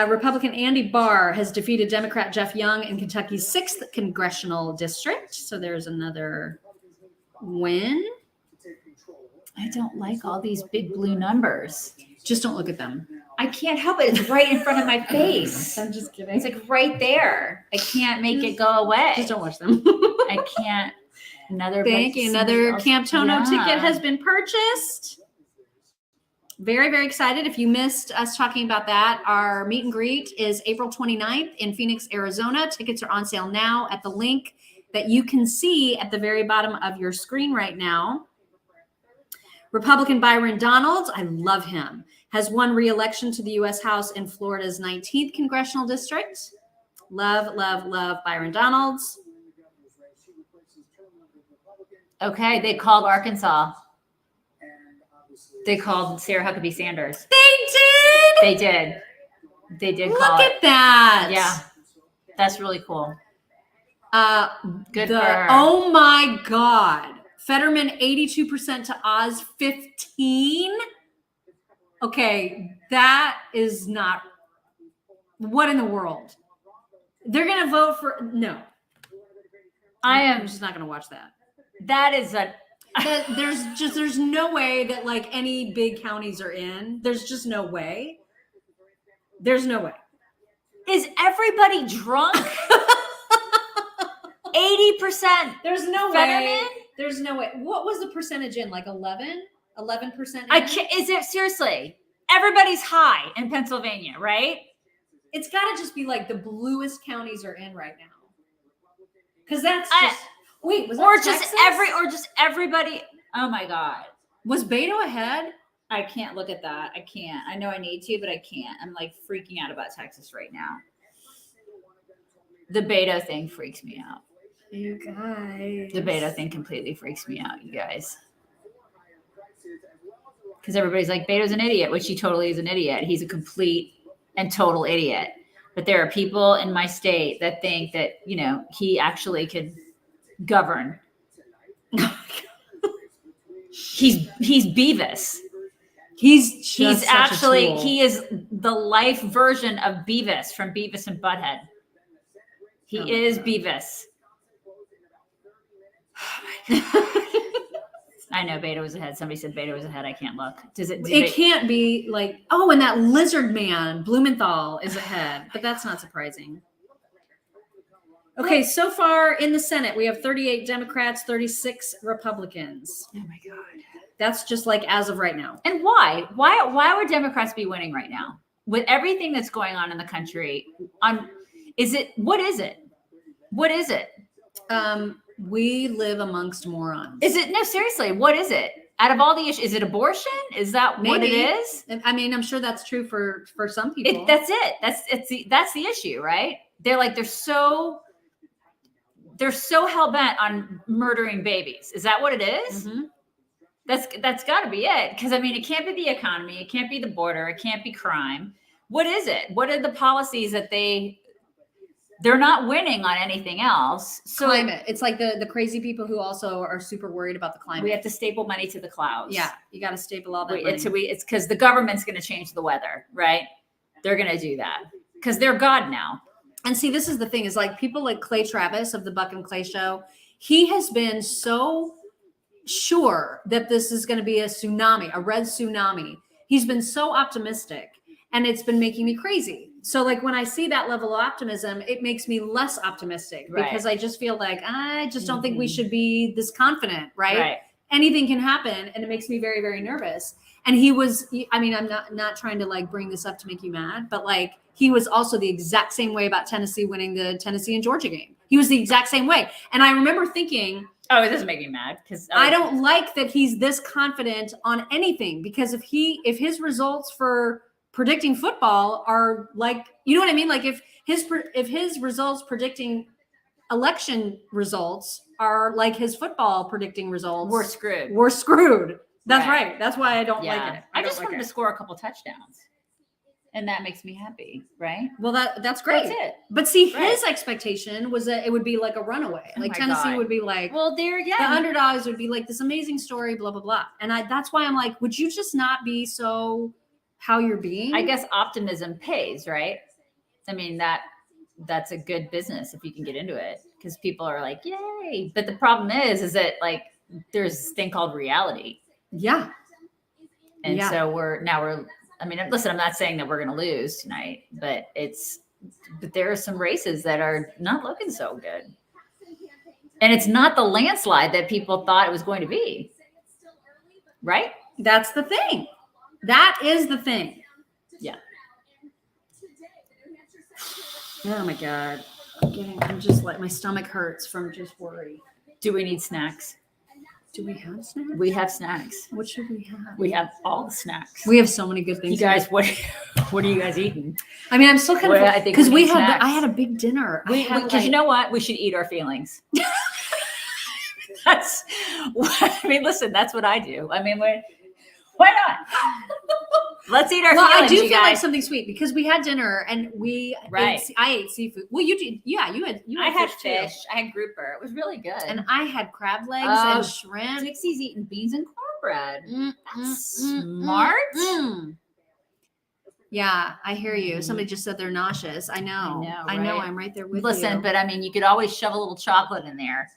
Republican Andy Barr has defeated Democrat Jeff Young in Kentucky's 6th congressional district. So there's another win. I don't like all these big blue numbers. Just don't look at them. I can't help it. It's right in front of my face. I'm just kidding. It's like right there. I can't make it go away. Just don't watch them. I can't. Thank you. Another Camp Tono ticket has been purchased. Very, very excited. If you missed us talking about that, our meet and greet is April 29th in Phoenix, Arizona. Tickets are on sale now at the link that you can see at the very bottom of your screen right now. Republican Byron Donalds, I love him, has won re-election to the U.S. House in Florida's 19th congressional district. Love, love, love Byron Donalds. Okay, they called Arkansas. They called Sarah Huckabee Sanders. They did. They did. They did Look call at it. that. Yeah, that's really cool. Good for the her. Oh my God. Fetterman 82% to Oz 15. Okay, that is not. What in the world? They're gonna vote for no. I'm just not gonna watch that. That is a. There's no way that like any big counties are in. There's just no way. There's no way. Is everybody drunk? 80%. There's no Fetterman? way. There's no way. What was the percentage in? Like 11%? I can't. Is it seriously? Everybody's high in Pennsylvania, right? It's got to just be like the bluest counties are in right now. Because that's just wait, was that or Texas? just everybody. Oh my God. Was Beto ahead? I can't look at that. I can't. I know I need to, but I can't. I'm like freaking out about Texas right now. The Beto thing freaks me out. You guys. The Beto thing completely freaks me out, you guys. Because everybody's like, Beto's an idiot, which he totally is an idiot. He's a complete and total idiot. But there are people in my state that think that, you know, he actually could govern. He's Beavis. He's actually, he is the life version of Beavis from Beavis and Butthead. He is Beavis. I know Beto was ahead. Somebody said Beto was ahead. I can't look. It can't be like, oh, and that lizard man, Blumenthal, is ahead, but that's not surprising. Okay, so far in the Senate, we have 38 Democrats, 36 Republicans. Oh my God. That's just like as of right now. And why? Why would Democrats be winning right now? With everything that's going on in the country, what is it? What is it? We live amongst morons. Is it? No, seriously, what is it? Out of all the issues, is it abortion? Is that what it is? I mean, I'm sure that's true for some people. That's it. That's the issue, right? They're so hell bent on murdering babies. Is that what it is? Mm-hmm. That's got to be it. Because I mean, it can't be the economy. It can't be the border. It can't be crime. What is it? What are the policies that they're not winning on anything else? So climate. It's like the crazy people who also are super worried about the climate. We have to staple money to the clouds. Yeah, you got to staple all that money. It's because the government's going to change the weather, right? They're going to do that because they're God now. And see, this is the thing is like people like Clay Travis of the Buck and Clay Show. He has been so sure that this is going to be a tsunami, a red tsunami. He's been so optimistic and it's been making me crazy. So like when I see that level of optimism, it makes me less optimistic because I just feel like I just don't think we should be this confident, right? Anything can happen and it makes me very, very nervous. And he was, I mean, I'm not trying to like bring this up to make you mad, but like he was also the exact same way about Tennessee winning the Tennessee and Georgia game. He was the exact same way. And I remember thinking, oh, it doesn't make me mad because I don't like that he's this confident on anything because if his results for predicting football are like, you know what I mean? Like if his results predicting election results are like his football predicting results, we're screwed. We're screwed. That's right. That's why I don't like it. I just wanted to score a couple touchdowns. And that makes me happy, right? Well, that's great. That's it. But see, his expectation was that it would be like a runaway. Like Tennessee would be like, well, there again, the underdogs would be like this amazing story, blah, blah, blah. And that's why I'm like, would you just not be so how you're being? I guess optimism pays, right? I mean, that's a good business if you can get into it because people are like, yay. But the problem is that like there's this thing called reality. Yeah. And so we're I mean, listen, I'm not saying that we're going to lose tonight, but there are some races that are not looking so good. And it's not the landslide that people thought it was going to be. Right? That's the thing. That is the thing. Yeah. Oh my God. I'm just like, my stomach hurts from just worry. Do we need snacks? Do we have snacks? We have snacks. What should we have? We have all the snacks. We have so many good things. You guys, what are you guys eating? I mean, I'm still kind of because I had a big dinner. Because you know what? We should eat our feelings. I mean, listen, that's what I do. I mean, why not? Let's eat our feelings. Well, I do feel like something sweet because we had dinner and I ate seafood. Well, you did. Yeah, you had. I had fish. I had grouper. It was really good. And I had crab legs and shrimp. Dixie's eating beans and cornbread. That's smart. Yeah, I hear you. Somebody just said they're nauseous. I know. I know, right? I'm right there with Listen, you. but I mean, you could always shove a little chocolate in there,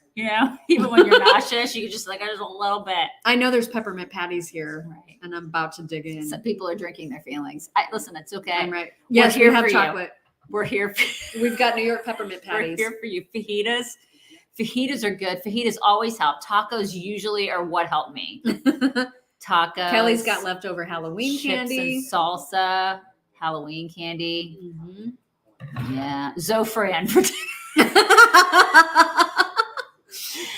even when you're nauseous, you could just like, just a little bit. I know there's peppermint patties here, Right. and I'm about to dig in. Some people are drinking their feelings. Listen, it's okay. I'm right. Yes, here we have for you. chocolate. We're here. For, We've got New York peppermint we're patties. here for you. Fajitas are good. Fajitas always help. Tacos usually are what help me. Tacos. Kelly's got leftover Halloween chips candy. and salsa, Halloween candy. Mm-hmm. Yeah, Zofran for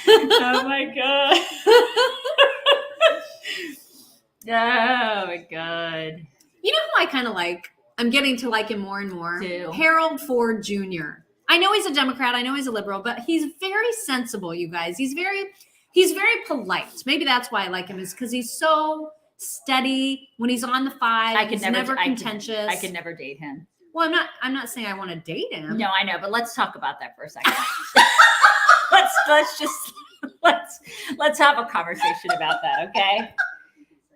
oh my god. Oh my god. You know who I kind of like? I'm getting to like him more and more. Who? Harold Ford Jr. I know he's a Democrat. I know he's a liberal, but he's very sensible, you guys. He's very polite. Maybe that's why I like him, is because he's so steady when he's on the five. He's never contentious. I could never date him. Well, I'm not saying I want to date him. No, I know, but let's talk about that for a second. let's have a conversation about that, okay?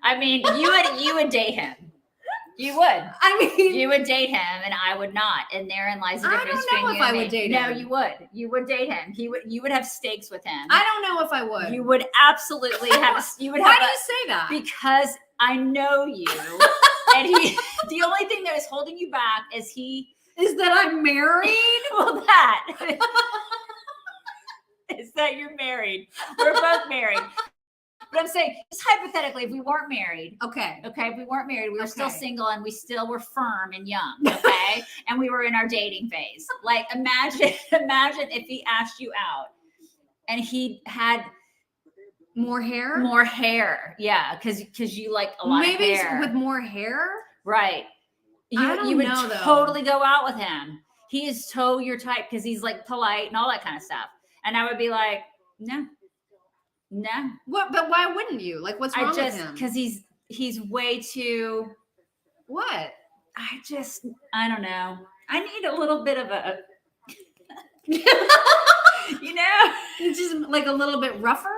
I mean, you would date him. You would. I mean, you would date him, and I would not. And therein lies the difference. I don't know if I would date him. No, you would. You would date him. You would have steaks with him. I don't know if I would. You would absolutely have. You would. Why do you say that? Because I know you, and the only thing that is holding you back is that I'm married. Well, that is that you're married. We're both married. But I'm saying, just hypothetically, if we weren't married, okay, if we weren't married, we were still single and we still were firm and young, okay, and we were in our dating phase. Like, imagine if he asked you out and he had more hair, yeah, because you like a lot of hair. Maybe with more hair, right? You would totally go out with him. He is so your type because he's like polite and all that kind of stuff, and I would be like, no. What? But why wouldn't you? Like, what's wrong with him? Because he's way too. What? I don't know. I need a little bit of a. It's just like a little bit rougher.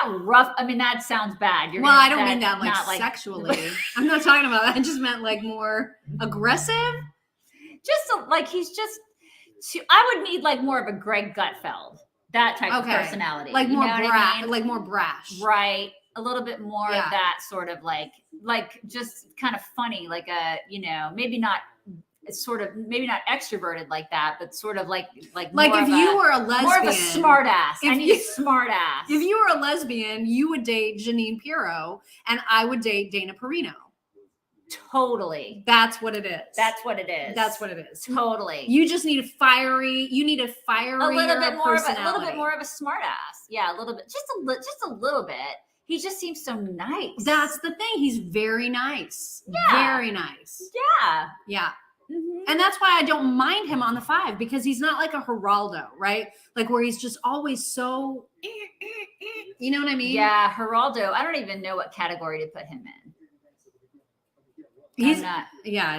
Not rough. I mean, that sounds bad. I don't mean that like sexually. I'm not talking about that. I just meant like more aggressive. I would need like more of a Greg Gutfeld. That type of personality, like more brash, like more brash, right? A little bit more of that sort of like just kind of funny, like maybe not extroverted like that, but sort of like if you were a lesbian, more of a smart ass. I need a smart ass. If you were a lesbian, you would date Janine Pirro, and I would date Dana Perino. Totally. That's what it is. That's what it is. Totally. You just need a fiery personality. A little bit more of a smart ass. Yeah, a little bit. Just a little bit. He just seems so nice. That's the thing. He's very nice. Yeah. Very nice. Yeah. Yeah. Mm-hmm. And that's why I don't mind him on the five, because he's not like a Geraldo, right? Like where he's just always so, you know what I mean? Yeah, Geraldo. I don't even know what category to put him in. I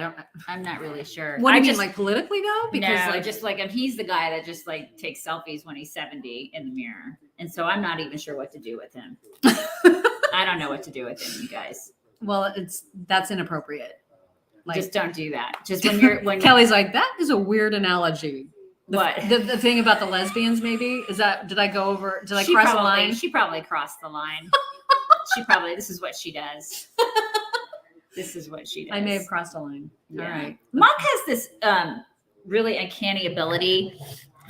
don't. I'm not really sure. What do you mean, like politically though? Because he's the guy that just like takes selfies when he's 70 in the mirror, and so I'm not even sure what to do with him. I don't know what to do with him, you guys. Well, that's inappropriate. Like, just don't do that. Just when Kelly's like, that is a weird analogy. What the thing about the lesbians? Maybe did I go over? Did I cross the line? She probably crossed the line. This is what she does. This is what she does. I may have crossed a line. Yeah. All right. Mock has this really uncanny ability.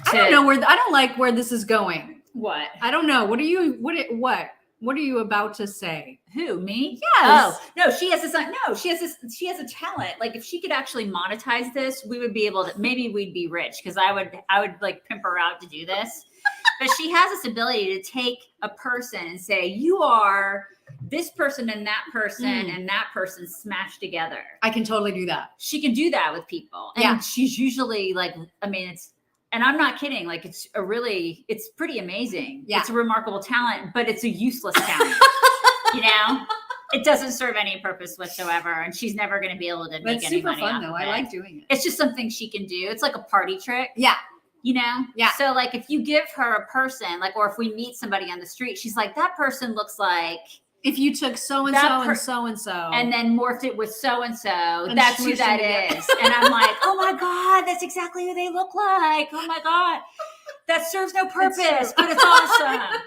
I don't like where this is going. What? I don't know. What are you about to say? Who, me? Yes. Oh, no, she has a talent. Like if she could actually monetize this, we would be able to, maybe we'd be rich, because I would like pimp her out to do this. But she has this ability to take a person and say, you are this person and that person smashed together. I can totally do that. She can do that with people. And she's usually like, I mean, and I'm not kidding. Like it's pretty amazing. Yeah. It's a remarkable talent, but it's a useless talent. It doesn't serve any purpose whatsoever. And she's never going to be able to make any money. It's super fun though. I it. like doing it. It's just something she can do. It's like a party trick. Yeah. Yeah. So like if you give her a person, like, or if we meet somebody on the street, she's like, that person looks like If you took so and That so per- and so and so, and then morphed it with so and so, And that's who smooshed that them together. is. And I'm like, oh my God, that's exactly who they look like. Oh my God. That serves no purpose, true. but it's awesome.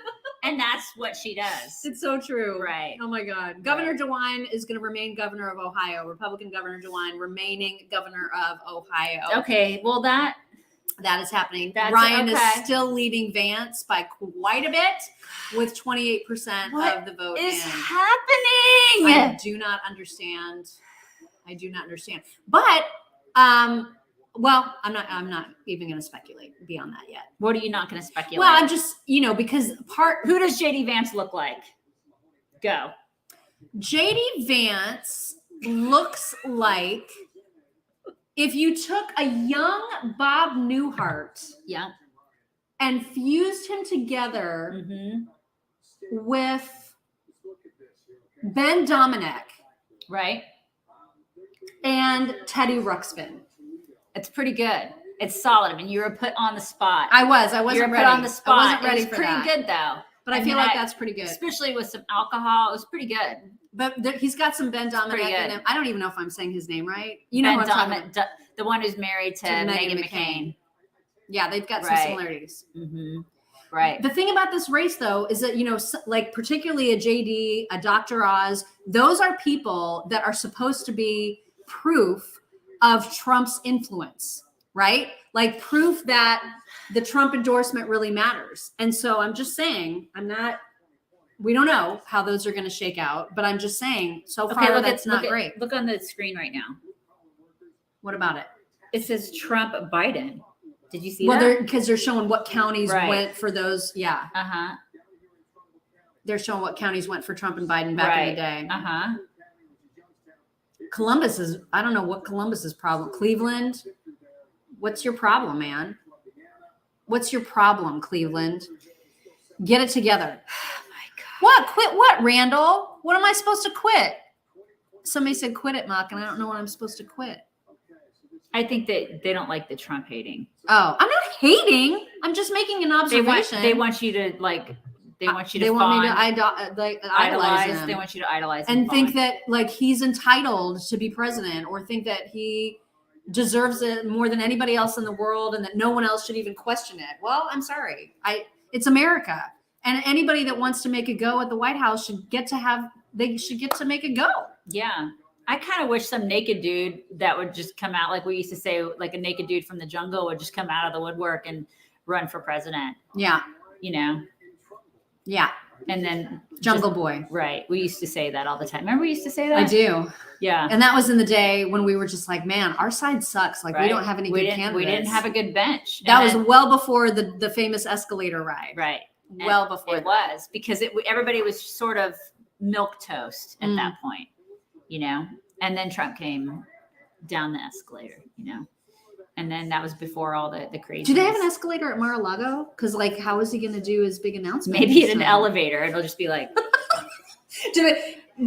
And that's what she does. it's so true. Right. Oh my God. Governor DeWine is going to remain governor of Ohio. Republican Governor DeWine remaining governor of Ohio. Okay. Well, that That is happening. That's Ryan okay. is still leading Vance by quite a bit with 28% What of the vote is in. happening. I do not understand. But well, I'm not even going to speculate beyond that yet. What are you not going to speculate? Well, I'm just, because Who does JD Vance look like? Go. JD Vance looks like if you took a young Bob Newhart Yeah. and fused him together Mm-hmm. with Ben Dominic Right. and Teddy Ruxpin. It's pretty good. It's solid. I mean, you were put on the spot. I wasn't you were ready. put on the spot. I wasn't ready it was for pretty that. good though. But I I feel mean, like I- that's pretty good. Especially with some alcohol. It was pretty good. But he's got some Ben Dominic pretty in good. him. I don't even know if I'm saying his name right. You know Ben who I'm talking about. the one who's married to To Megan Meghan McCain. Yeah, they've got some Right. similarities. Mm-hmm. Right. The thing about this race, though, is that, like particularly a JD, a Dr. Oz, those are people that are supposed to be proof of Trump's influence, right? Like proof that the Trump endorsement really matters. And so I'm just saying, we don't know how those are going to shake out, but I'm just saying, so far that's not great. Look on the screen right now. What about it? It says Trump Biden. Did you see Well, that? because they're showing what counties Right. went for those. Yeah, Uh-huh. they're showing what counties went for Trump and Biden back in the day. Uh-huh. I don't know what Columbus's problem. Cleveland, what's your problem, man? What's your problem, Cleveland? Get it together. Oh my God. What? Quit what, Randall? What am I supposed to quit? Somebody said quit it, Mock, and I don't know what I'm supposed to quit. I think that they don't like the Trump hating. Oh, I'm not hating. I'm just making an observation. They want you to like. They want you to. They want me to idolize. idolize him. They want you to idolize and him, think fawn. that like he's entitled to be president, or think that he deserves it more than anybody else in the world, and that no one else should even question it. Well, I'm sorry. It's America, and anybody that wants to make a go at the White House should get to make a go. Yeah. I kind of wish some naked dude that would just come out, like we used to say, like a naked dude from the jungle would just come out of the woodwork and run for president. Yeah. Yeah. And then Jungle Boy. Right. We used to say that all the time. Remember we used to say that? I do. Yeah. And that was in the day when we were just like, man, our side sucks. Like we Right. don't have any good candidates. We didn't have a good bench. That And was then- well before the famous escalator ride. right. Well before it was because everybody was sort of milk toast at that point, and then Trump came down the escalator, and then that was before all the crazy. Do they have an escalator at Mar-a-Lago? Because like, how is he going to do his big announcement? Maybe in an elevator. It'll just be like,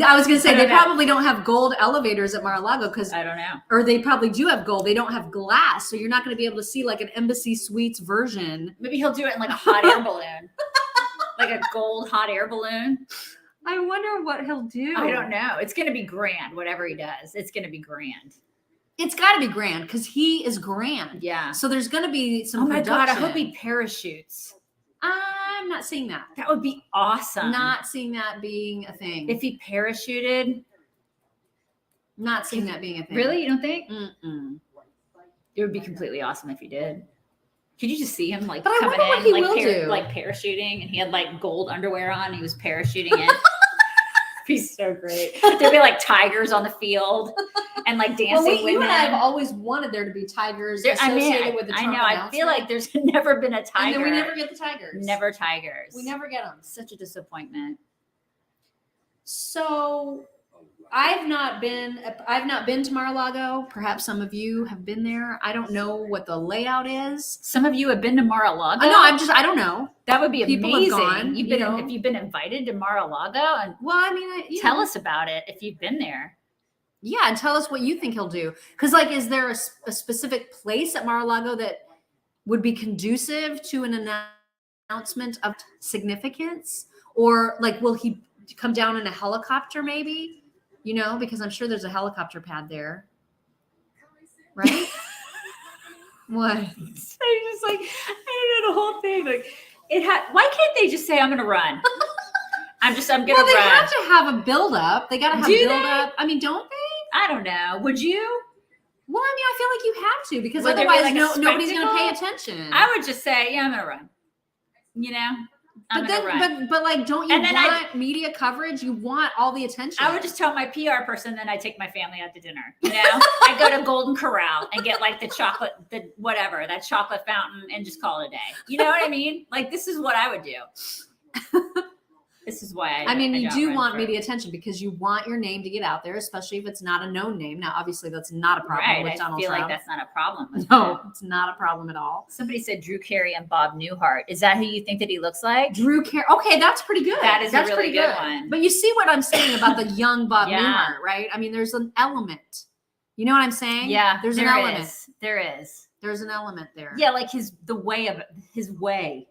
I was going to say I they don't know. probably don't have gold elevators at Mar-a-Lago because, I don't know. or they probably do have gold. They don't have glass, so you're not going to be able to see like an Embassy Suites version. Maybe he'll do it in like a hot air balloon, like a gold hot air balloon. I wonder what he'll do. I don't know. It's going to be grand. Whatever he does, it's going to be grand. It's got to be grand because he is grand. Yeah. So there's going to be some. Oh my God! I hope production. he parachutes. I'm not seeing that. That would be awesome. Not seeing that being a thing. if he parachuted. Not seeing that being a thing. Really, you don't think? Mm-mm. It would be completely awesome if he did. Could you just see him like But I coming wonder what in, he like will do. like parachuting, and he had like gold underwear on. He was parachuting in. He's so great. There'd be like tigers on the field and like dancing you women. and I have always wanted there to be tigers I associated mean, with the I Trump know. I feel like there's never been a tiger. and then we never get the tigers. Never tigers. We never get them. Such a disappointment. So I've not been to Mar-a-Lago. Perhaps some of you have been there. I don't know what the layout is. Some of you have been to Mar-a-Lago. I don't know. That would be People have amazing. gone, You've you been know. if you've been invited to Mar-a-Lago, and Well, I mean, tell us about it if you've been there. Yeah, and tell us what you think he'll do. Because, like, is there a specific place at Mar-a-Lago that would be conducive to an announcement of significance? Or, like, will he come down in a helicopter, maybe, you know, because I'm sure there's a helicopter pad there. Right? What? I just like, I don't know the whole thing. Like, why can't they just say, I'm going to run? I'm gonna Well, they run. have to have a build up. They got to have Do build they? up. I mean, don't they? I don't know. Would you? Well, I mean, I feel like you have to because Would there be, otherwise like, a nobody's going to pay spectacle? attention. I would just say, yeah, I'm going to run. You know? I'm But going to then, run. but like, don't you And then want media coverage? You want all the attention. I would just tell my PR person, then I take my family out to dinner. You know, I go to Golden Corral and get like the chocolate, that chocolate fountain, and just call it a day. You know what I mean? Like, this is what I would do. This is why I mean, you don't do run want for- media attention because you want your name to get out there, especially if it's not a known name. Now, obviously, that's not a problem Right. with I Donald feel Trump. like that's not a problem. With No, him. it's not a problem at all. Somebody said Drew Carey and Bob Newhart. Is that who you think that he looks like? Drew Carey. Okay, that's pretty good. That is that's a really pretty good one. But you see what I'm saying about the young Bob Yeah. Newhart, right? I mean, there's an element. You know what I'm saying? Yeah, There's an there element. is. There is. There's an element there. Yeah, like his way.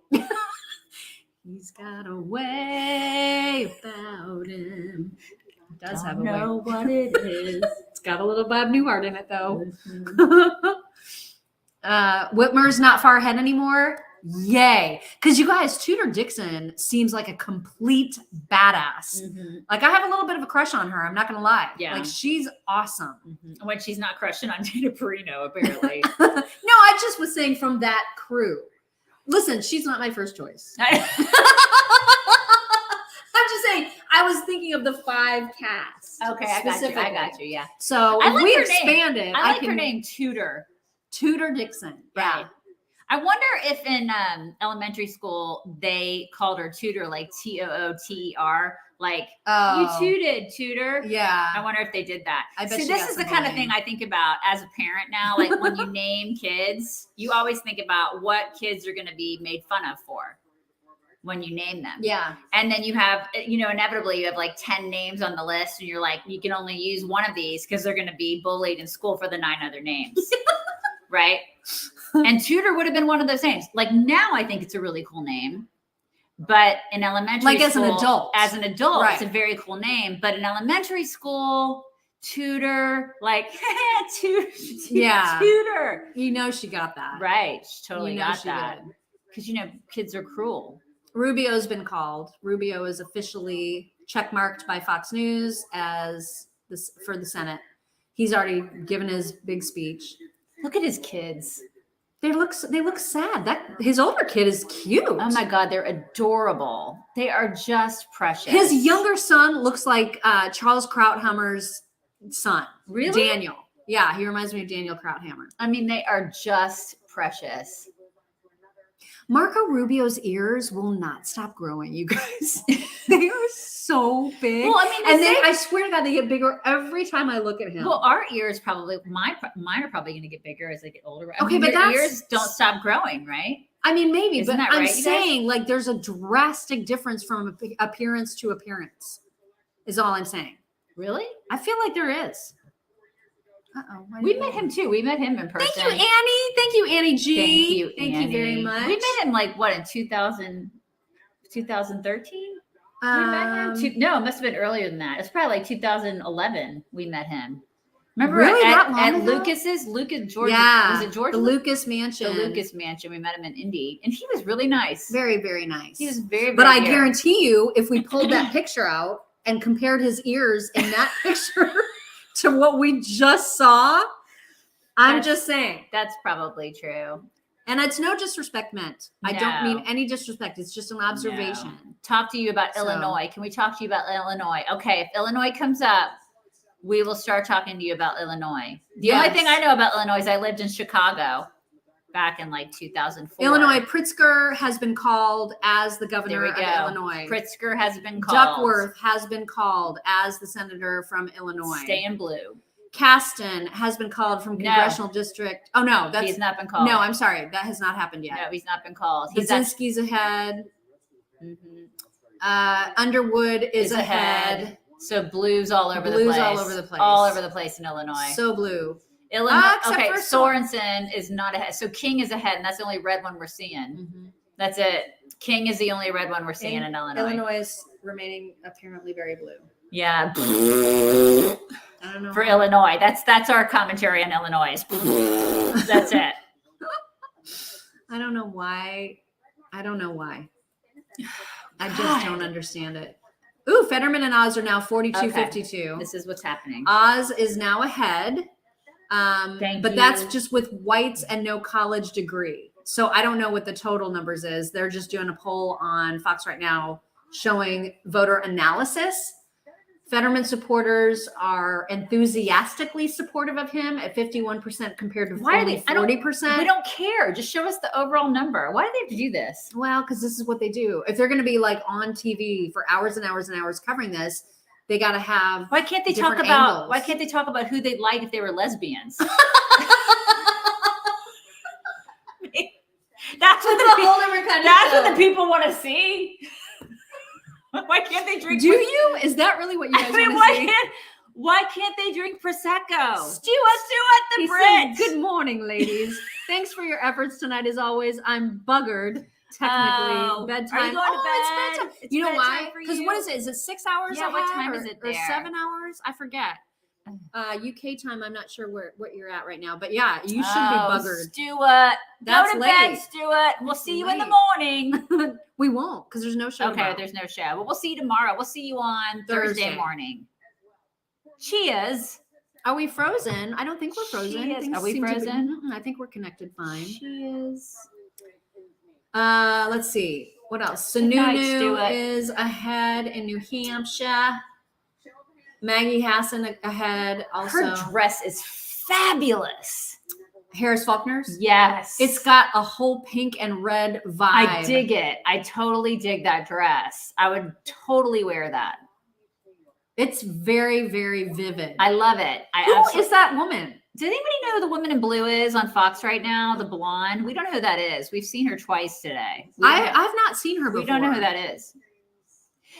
He's got a way about him. He does have a way. know what it is. It's got a little Bob Newhart in it, though. Mhm. Whitmer's not far ahead anymore. Yay. Because you guys, Tudor Dixon seems like a complete badass. Mhm. Like, I have a little bit of a crush on her. I'm not going to lie. Yeah. Like, she's awesome. Mhm. When she's not crushing on Dana Perino, apparently. No, I just was saying from that crew. Listen, she's not my first choice. I'm just saying, I was thinking of the 5 cast. Okay, I got you. specifically. I got you. Yeah, So I if like we her name. expand it, I like can her name Tudor. Tudor Dixon. Yeah. Right. I wonder if in elementary school they called her Tudor, like Tooter, like Oh, you tooted, Tudor. yeah. I wonder if they did that. I bet See, she this got is the some kind of bullying. thing I think about as a parent now. Like when you name kids, you always think about what kids are going to be made fun of for when you name them. Yeah. And then you have, inevitably you have like 10 names on the list and you're like, you can only use one of these because they're going to be bullied in school for the 9 other names. Right. And Tudor would have been one of those names. Like now I think it's a really cool name. But in elementary Like school, as an adult. it's a very cool name. But in elementary school, Tudor, like Tudor, Yeah. Tudor. You know she got that. Right. She totally You know got she that. did. Because kids are cruel. Rubio's been called. Rubio is officially checkmarked by Fox News as this for the Senate. He's already given his big speech. Look at his kids. They look sad. That his older kid is cute. Oh my God, they're adorable. They are just precious. His younger son looks like Charles Krauthammer's son. Really? Daniel. Yeah, he reminds me of Daniel Krauthammer. I mean, they are just precious. Marco Rubio's ears will not stop growing, you guys. They are so big. Well, I mean, and then I swear to God, they get bigger every time I look at him. Well, our ears probably mine are probably going to get bigger as they get older. I Okay, mean, but your that's- ears don't stop growing, right? I mean, maybe, Isn't but that I'm right, you guys? saying like there's a drastic difference from appearance to appearance, is all I'm saying. Really? I feel like there is. Uh-oh. We met him too. We met him in person. Thank you, Annie. Thank you, Annie G. Thank you, Thank Annie. you very much. We met him like what in 2013? We met him. No, it must have been earlier than that. It's probably like 2011. We met him. Remember Really? at, That long at ago? Lucas George? Yeah. Was it George? The Lucas Mansion. The Lucas Mansion. We met him in Indy, and he was really nice. Very, very nice. He was very. But I dear. guarantee you, if we pulled that picture out and compared his ears in that picture to what we just saw, I'm That's- just saying. that's probably true. And it's no disrespect meant. I don't No. mean any disrespect. It's just an observation. No. Talk to you about So- Illinois. Can we talk to you about Illinois? Okay, if Illinois comes up, we will start talking to you about Illinois. The only Yes. thing I know about Illinois is I lived in Chicago back in like 2004. Illinois, Pritzker has been called as the governor There we of go. Illinois. Pritzker has been called. Duckworth has been called as the senator from Illinois. Stay in blue. Caston has been called from No. congressional district. Oh no, that's He's not been called. no. I'm sorry, that has not happened yet. No, he's not been called. He's at, Baczynski's ahead. Mhm. Underwood is Is ahead. So blues all over the Blues place. all over the place. All over the place in Illinois. So blue. Illinois. except Okay, for Sorensen is not ahead. So King is ahead, and that's the only red one we're seeing. That's it. King is the only red one we're seeing in Illinois. Illinois is remaining apparently very blue. Yeah. I don't know. For Illinois. That's our commentary on Illinois. That's it. I don't know why. I don't know why. I just God. don't understand it. Ooh, Fetterman and Oz are now 42-52. This is what's happening. Oz is now ahead. Thank but you. that's just with whites and no college degree. So I don't know what the total numbers is. They're just doing a poll on Fox right now showing voter analysis. Fetterman supporters are enthusiastically supportive of him at 51% compared to Why are only they- I don't- 40%. We don't care. Just show us the overall number. Why do they have to do this? Well, because this is what they do. If they're going to be like on TV for hours and hours and hours covering this, they got to have. Why can't they different talk about angles. why can't they talk about who they'd like if they were lesbians? That's what the people, that's what the people want to see. Why can't they drink? Do you? Is that really what you guys I mean, want to see? why can't they drink prosecco? Stuart the He Brits. said, "Good morning, ladies. Thanks for your efforts tonight. As always, I'm buggered. Technically, Oh, bedtime. are you going to It's bed? bedtime. It's you know bedtime why? for Because you? what is it? Is it 6 hours? Yeah, what ahead time or, is it Or there? 7 hours? I forget. UK time. I'm not sure what you're at right now, but yeah, you should be buggered. Stuart, That's go to bed, late. Stuart. We'll see you in the Late. morning. We won't because there's no show. Okay, tomorrow. there's no show. But we'll see you tomorrow. We'll see you on Thursday Thursday. morning. Cheers. Are we frozen? I don't think we're frozen. Cheers. Things Are we seem to be- frozen? I think we're connected fine. Cheers. Let's see. What else? Good night, Sununu Stuart. is ahead in New Hampshire. Maggie Hassan ahead also. Her dress is fabulous. Harris Faulkner's. Yes. It's got a whole pink and red vibe. I dig it. I totally dig that dress. I would totally wear that. It's very, very vivid. I love it. Who is that woman? Does anybody know who the woman in blue is on Fox right now? The blonde? We don't know who that is. We've seen her twice today. I've not seen her before. We don't know who that is.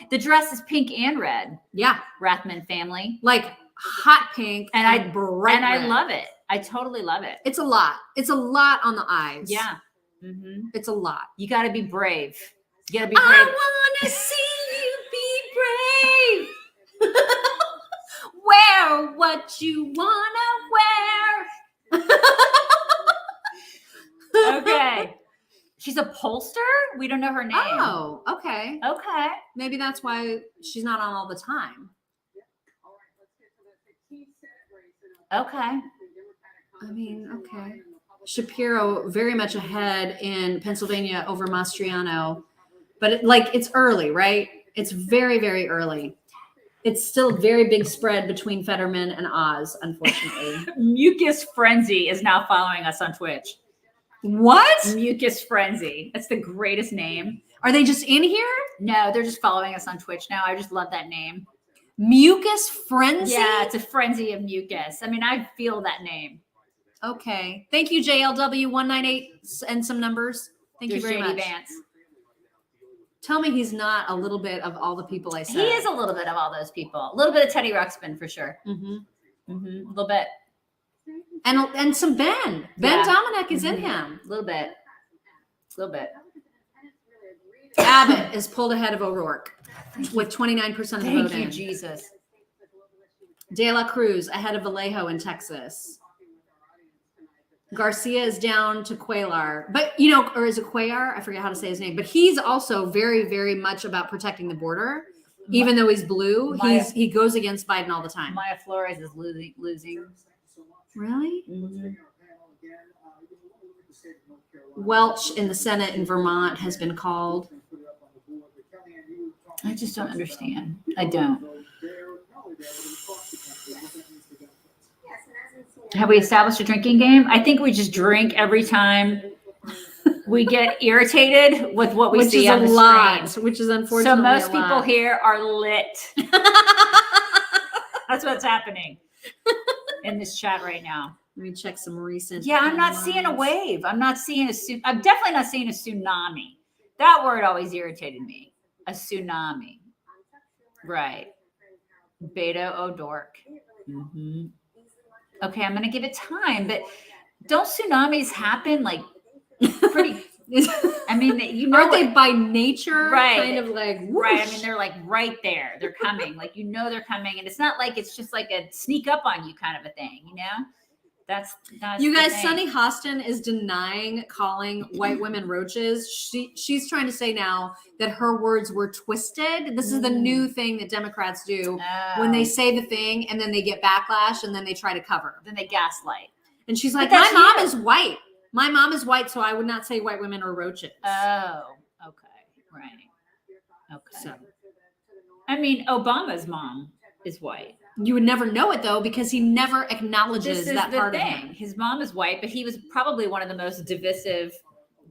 The dress is pink and red. Yeah, Rathman family. like hot pink And bright And I red. love it. I totally love it. It's a lot. It's a lot on the eyes. Yeah. Mm-hmm. It's a lot. You got to be brave. You got to be brave. I want to see you be brave. Wear what you want to wear. Okay. She's a pollster? We don't know her name. Oh, okay. Okay. Maybe that's why she's not on all the time. Okay. I mean, okay. Shapiro very much ahead in Pennsylvania over Mastriano, but it's early, right? It's very, very early. It's still a very big spread between Fetterman and Oz, unfortunately. Mucus Frenzy is now following us on Twitch. What? Mucus Frenzy. That's the greatest name. Are they just in here? No, they're just following us on Twitch now. I just love that name. Mucus Frenzy? Yeah, it's a frenzy of mucus. I mean, I feel that name. Okay. Thank you, JLW198 and some numbers. Thank you There's very JD much. Vance. Tell me he's not a little bit of all the people I said. He is a little bit of all those people. A little bit of Teddy Ruxpin for sure. Mm-hmm. Mm-hmm. A little bit. And some Ben. Ben Yeah. Dominic is in Mhm. him. A little bit. A little bit. Abbott is pulled ahead of O'Rourke with 29% of the Thank vote you, in. Jesus. De La Cruz ahead of Vallejo in Texas. Garcia is down to Cuellar, but or is it Cuellar? I forget how to say his name, but he's also very, very much about protecting the border. Even though he's blue, he goes against Biden all the time. Maya Flores is losing. Really? Mhm. Welch in the Senate in Vermont has been called. I just don't understand. I don't. Have we established a drinking game? I think we just drink every time we get irritated with what we Which see is on a the lot, screen. which is So unfortunately most a people lot. here are lit. That's what's happening in this chat right now. Let me check some recent. Yeah, I'm not seeing a wave. I'm not seeing I'm definitely not seeing a tsunami. That word always irritated me. A tsunami. Right. Beto O'Dork. Mm-hmm. Okay, I'm gonna give it time, but don't tsunamis happen like pretty I mean, you know, aren't they by nature Right. kind of like right? I whoosh? mean, they're like right there. They're coming. Like you know, they're coming, and it's not like it's just like a sneak up on you kind of a thing. You know, that's You the guys, thing. Sunny Hostin is denying calling white women roaches. She's trying to say now that her words were twisted. This is the new thing that Democrats do when they Oh. say the thing and then they get backlash and then they try to cover. Then they gaslight. And she's But like, my that's mom you. is white. My mom is white, so I would not say white women are roaches. Oh, okay, right, okay. So I mean, Obama's mom is white. you would never know it though because he never acknowledges This is that the part of thing. him. His mom is white, but he was probably one of the most divisive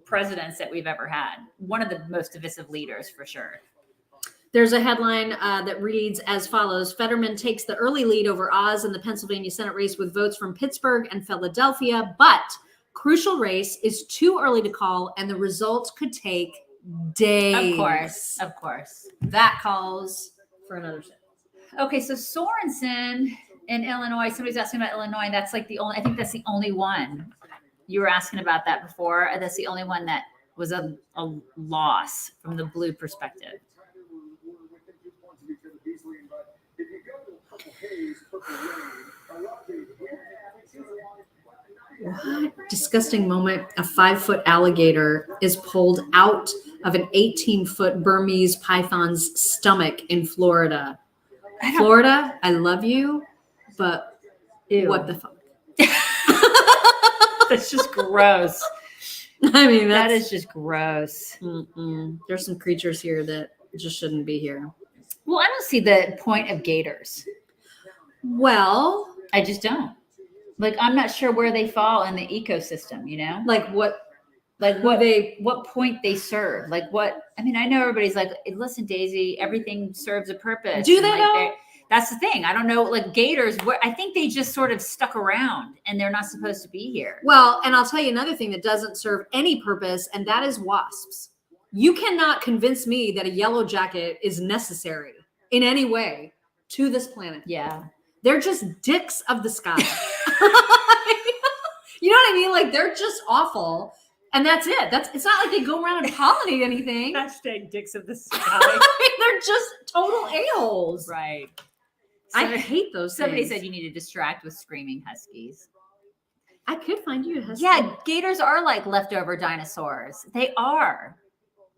presidents that we've ever had. One of the most divisive leaders for sure. There's a headline that reads as follows: Fetterman takes the early lead over Oz in the Pennsylvania Senate race with votes from Pittsburgh and Philadelphia, but crucial race is too early to call and the results could take days. Of course. That calls for another set. Okay, so Sorensen in Illinois, somebody's asking about Illinois. That's like I think that's the only one. You were asking about that before. That's the only one that was a loss from the blue perspective. What disgusting moment. A 5-foot alligator is pulled out of an 18-foot Burmese python's stomach in Florida. Florida, I love you, but Ew. what the fuck? That's just gross. I mean, That is just gross. There's some creatures here that just shouldn't be here. Well, I don't see the point of gators. Well, I just don't. Like, I'm not sure where they fall in the ecosystem, you know? like what What point they serve. Like what, I mean, I know everybody's like, listen, Daisy, everything serves a purpose. Do And, they like, though? that's the thing. I don't know, like gators, I think they just sort of stuck around and they're not supposed to be here. Well, and I'll tell you another thing that doesn't serve any purpose, and that is wasps. You cannot convince me that a yellow jacket is necessary in any way to this planet. Yeah. They're just dicks of the sky. You know what I mean? Like they're just awful. And that's it. It's not like they go around and pollinate anything. Hashtag dicks of the sky. I mean, they're just total a-holes. Right. I hate those Somebody things. said you need to distract with screaming huskies. I could find you a husky. Yeah, gators are like leftover dinosaurs. They are.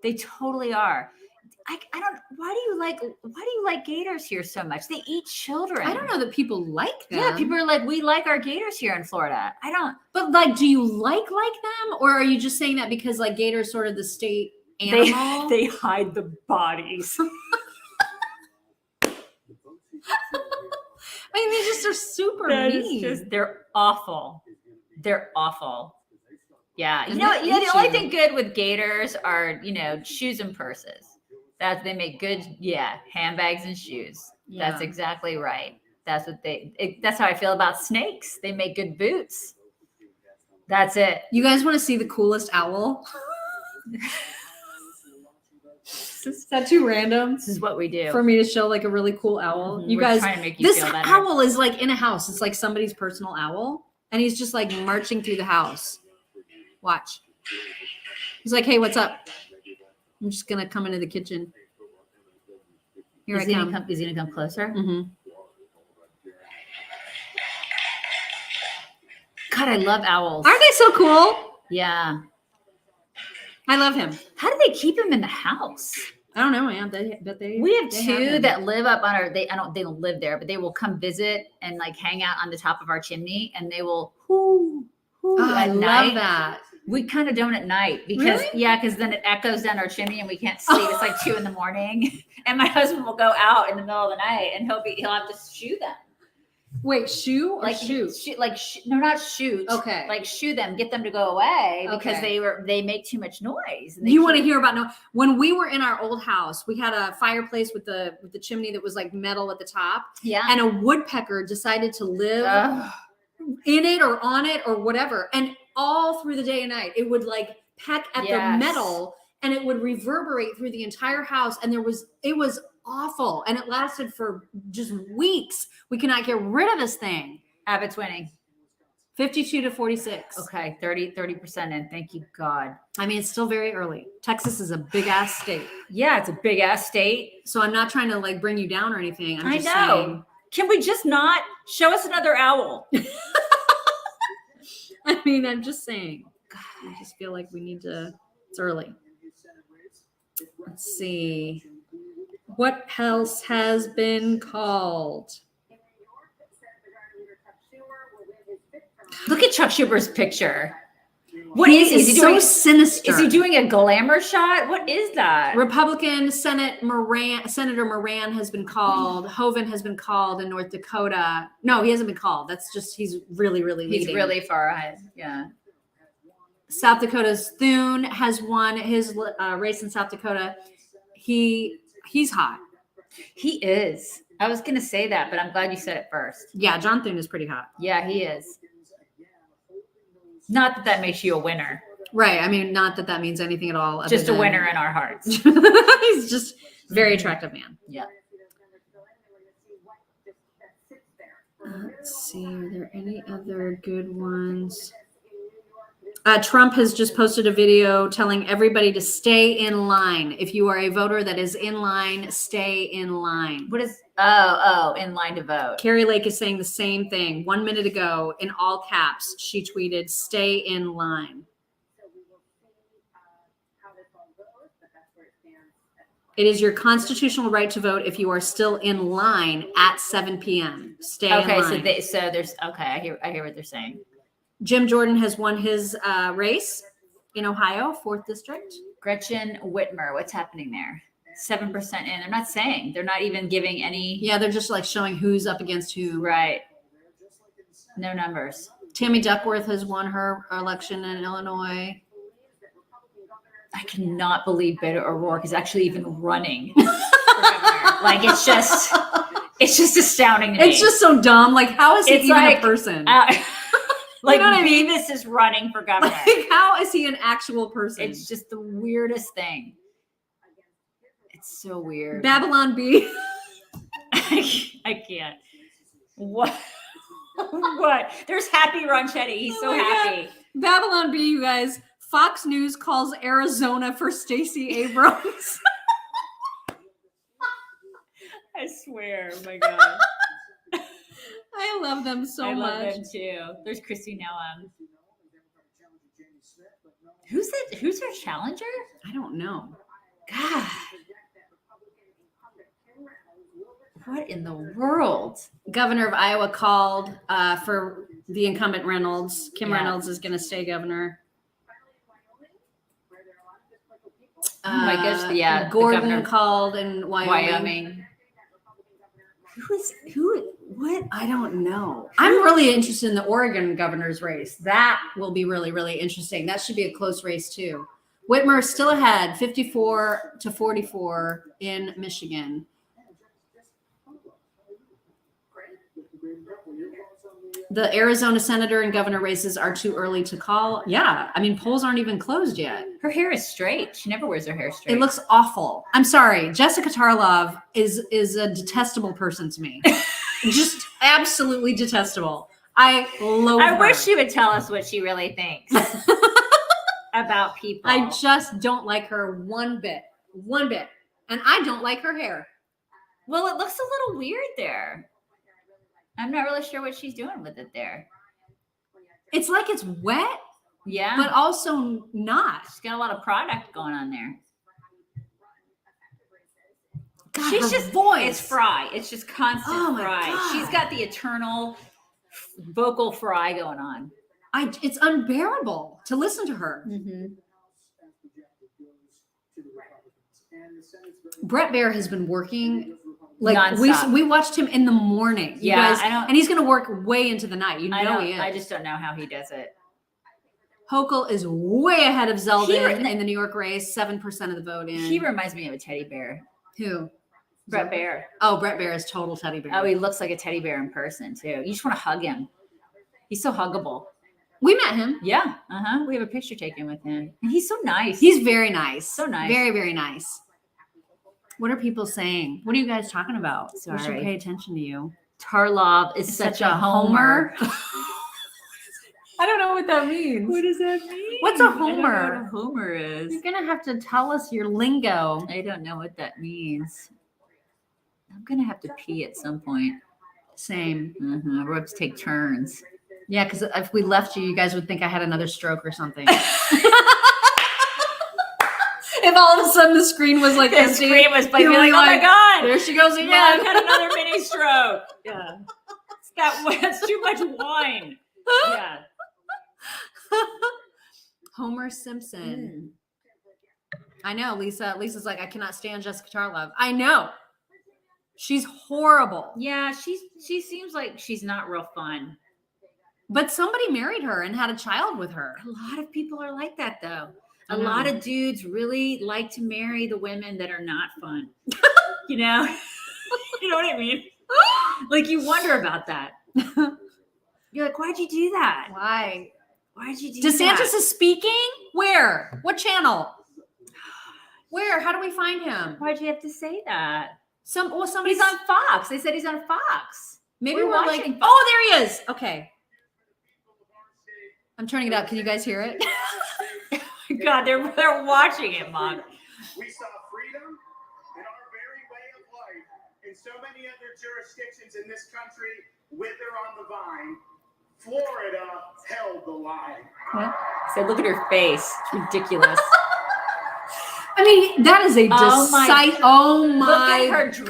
They totally are. I don't. Why do you like gators here so much? They eat children. I don't know that people like them. Yeah, people are like, we like our gators here in Florida. I don't. But like, do you like them, or are you just saying that because like gators sort of the state animal? They hide the bodies. I mean, they just are super mean. They're awful. They're awful. Yeah, And you know, they yeah. eat The only you. thing good with gators are, shoes and purses. That they make good, handbags and shoes. Yeah. That's exactly right. That's what that's how I feel about snakes. They make good boots. That's it. You guys want to see the coolest owl? Is that too random This is what we do. for me to show like a really cool owl? Mhm. You We're guys, trying to make you this feel better. owl is like in a house. It's like somebody's personal owl, and he's just like marching through the house. Watch. He's like, "Hey, what's up? I'm just gonna come into the kitchen. Here Is I he come." gonna come closer? Mhm. God, I love owls. Aren't they so cool? Yeah. I love him. How do they keep him in the house? I don't know, man. We have they two him. that live up on our. They don't live there, but they will come visit and like hang out on the top of our chimney, and they will Oh, I at love night. that. We kind of don't at night because Really? because then it echoes down our chimney and we can't sleep. It's like 2 a.m. and my husband will go out in the middle of the night and he'll have to shoo them. Wait, shoe or Like shoot? no, not shoot. Okay. Like shoo them, get them to go away because Okay. they make too much noise. And they You want to keep- hear about when we were in our old house, we had a fireplace with the chimney that was like metal at the top, Yeah. and a woodpecker decided to live Ugh. in it or on it or whatever. And all through the day and night, it would like peck at the Yes. metal and it would reverberate through the entire house. And it was awful. And it lasted for just weeks. We cannot get rid of this thing. Abbott's winning. 52 to 46. Okay, 30% in. Thank you, God. I mean, it's still very early. Texas is a big ass state. Yeah, it's a big ass state. So I'm not trying to like bring you down or anything. I'm I just know. saying. Can we just not show us another owl? I mean, I'm just saying. I just feel like we need to. It's early. Let's see. What else has been called? Look at Chuck Schumer's picture. What is he? Is he so doing? sinister? Is he doing a glamour shot? What is that? Republican Senator Moran has been called. Hoeven has been called in North Dakota. No, he hasn't been called. That's just he's really leading. He's really far ahead. Yeah. South Dakota's Thune has won his race in South Dakota. He's hot. He is. I was gonna say that, but I'm glad you said it first. Yeah, John Thune is pretty hot. Yeah, he is. Not that that makes you a winner. Right. I mean, not that means anything at all. Just a winner in our hearts. He's just very attractive man. Yeah. Let's see. Are there any other good ones? Trump has just posted a video telling everybody to stay in line. If you are a voter that is in line, stay in line. What is in line to vote? Carrie Lake is saying the same thing. 1 minute ago, in all caps, she tweeted, "Stay in line." It is your constitutional right to vote if you are still in line at 7 p.m. Stay in line. So there's I hear what they're saying. Jim Jordan has won his race in Ohio, 4th district. Gretchen Whitmer, what's happening there? 7% in. I'm not saying. They're not even giving any. Yeah, they're just like showing who's up against who. Right. No numbers. Tammy Duckworth has won her election in Illinois. I cannot believe Beto O'Rourke is actually even running for governor. Like it's just astounding to me. It's just so dumb. Like, how is he even a person? Like, you know what I mean? Beavis is running for governor. Like, how is he an actual person? It's just the weirdest thing. It's so weird. Babylon B. I can't. What? What? There's Happy Ronchetti. He's so happy. God. Babylon B, you guys. Fox News calls Arizona for Stacey Abrams. I swear. Oh my God. I love them so much. I love them too. There's Christy Noam. Who's their challenger? I don't know. God. What in the world? Governor of Iowa called for the incumbent Reynolds. Kim Yeah. Reynolds is going to stay governor. Oh my gosh, yeah. Gordon called in Wyoming. What? I don't know. I'm really interested in the Oregon governor's race. That will be really interesting. That should be a close race too. Whitmer still ahead, 54 to 44 in Michigan. The Arizona senator and governor races are too early to call. Yeah, I mean, polls aren't even closed yet. Her hair is straight. She never wears her hair straight. It looks awful. I'm sorry. Jessica Tarlov is a detestable person to me. Just absolutely detestable. I loathe her. I wish she would tell us what she really thinks about people. I just don't like her one bit. And I don't like her hair. Well, it looks a little weird there. I'm not really sure what she's doing with it there. It's like it's wet, Yeah. but also not. She's got a lot of product going on there. God, She's her just voice. It's fry. It's just constant Oh my fry. God. She's got the eternal vocal fry going on. It's unbearable to listen to her. Mm-hmm. Brett Baer has been working like Nonstop. we watched him in the morning. You Yeah, guys, I don't- and he's going to work way into the night. You know he is. I just don't know how he does it. Hochul is way ahead of Zeldin He- in the New York race, 7% of the vote in. He reminds me of a teddy bear. Who? Brett Baer. Oh, Brett Baer is total teddy bear. Oh, he looks like a teddy bear in person too. You just want to hug him. He's so huggable. We met him. Yeah. We have a picture taken with him. And he's so nice. He's very nice. So nice. Very nice. What are people saying? What are you guys talking about? We should Sorry. pay attention to you. Tarlov is such a homer. I don't know what that means. What does that mean? What's a I don't know homer? what a homer is. You're gonna have to tell us your lingo. I don't know what that means. I'm gonna have to pee at some point. Same. We'll have to take turns. Yeah, because if we left you, you guys would think I had another stroke or something. If all of a sudden the screen was like The empty, screen was like, you were oh my like, god, there she goes Mom again. had another mini stroke. Yeah, that's too much wine. Yeah. Homer Simpson. I know, Lisa. Lisa's like, I cannot stand Jessica Tarlov. I know. She's horrible. Yeah, she seems like she's not real fun. But somebody married her and had a child with her. A lot of people are like that though. I A know. lot of dudes really like to marry the women that are not fun. You know? You know what I mean? Like you wonder about that. You're like, why'd you do that? Why? Why'd you do DeSantis that? is speaking? Where? What channel? Where? How do we find him? Why'd you have to say that? Somebody's He's on Fox. They said he's on Fox. Maybe We're we're like, watching. oh, there he is. Okay. I'm turning it up. Can you guys hear it? God, they're watching it, Mom. We saw freedom in our very way of life in so many other jurisdictions in this country wither on the vine. Florida held the line. So look at her face. It's ridiculous. I mean, that is a Oh my- sight. Oh my Look at her dress.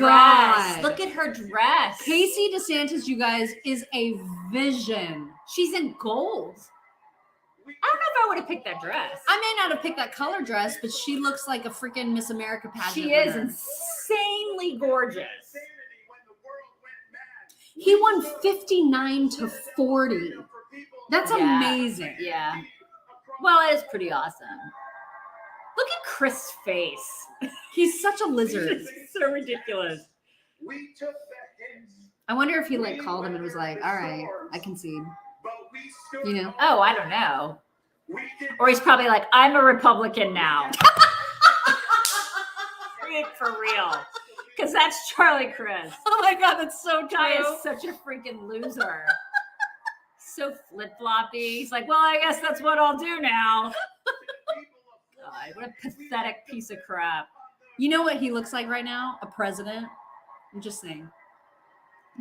God. Look at her dress. Casey DeSantis, you guys, is a vision. She's in gold. I don't know if I would have picked that dress. I may not have picked that color dress, but she looks like a freaking Miss America pageant. She is winner. insanely gorgeous. Insanity when the world went mad. He won 59 to 40. That's Yeah. amazing. Yeah. Well, it is pretty awesome. Look at Chris' face. He's such a lizard. It's so ridiculous. We took the hits, I wonder if he like called him and was like, all right, I concede. but we stood You know? Oh, I don't know. We did Or he's probably like, I'm a Republican now. For real. Because that's Charlie Chris. Oh my God, that's so Guy true. is such a freaking loser. So flip floppy. He's like, well, I guess that's what I'll do now. God, what a pathetic piece of crap. You know what he looks like right now? A president. I'm just saying.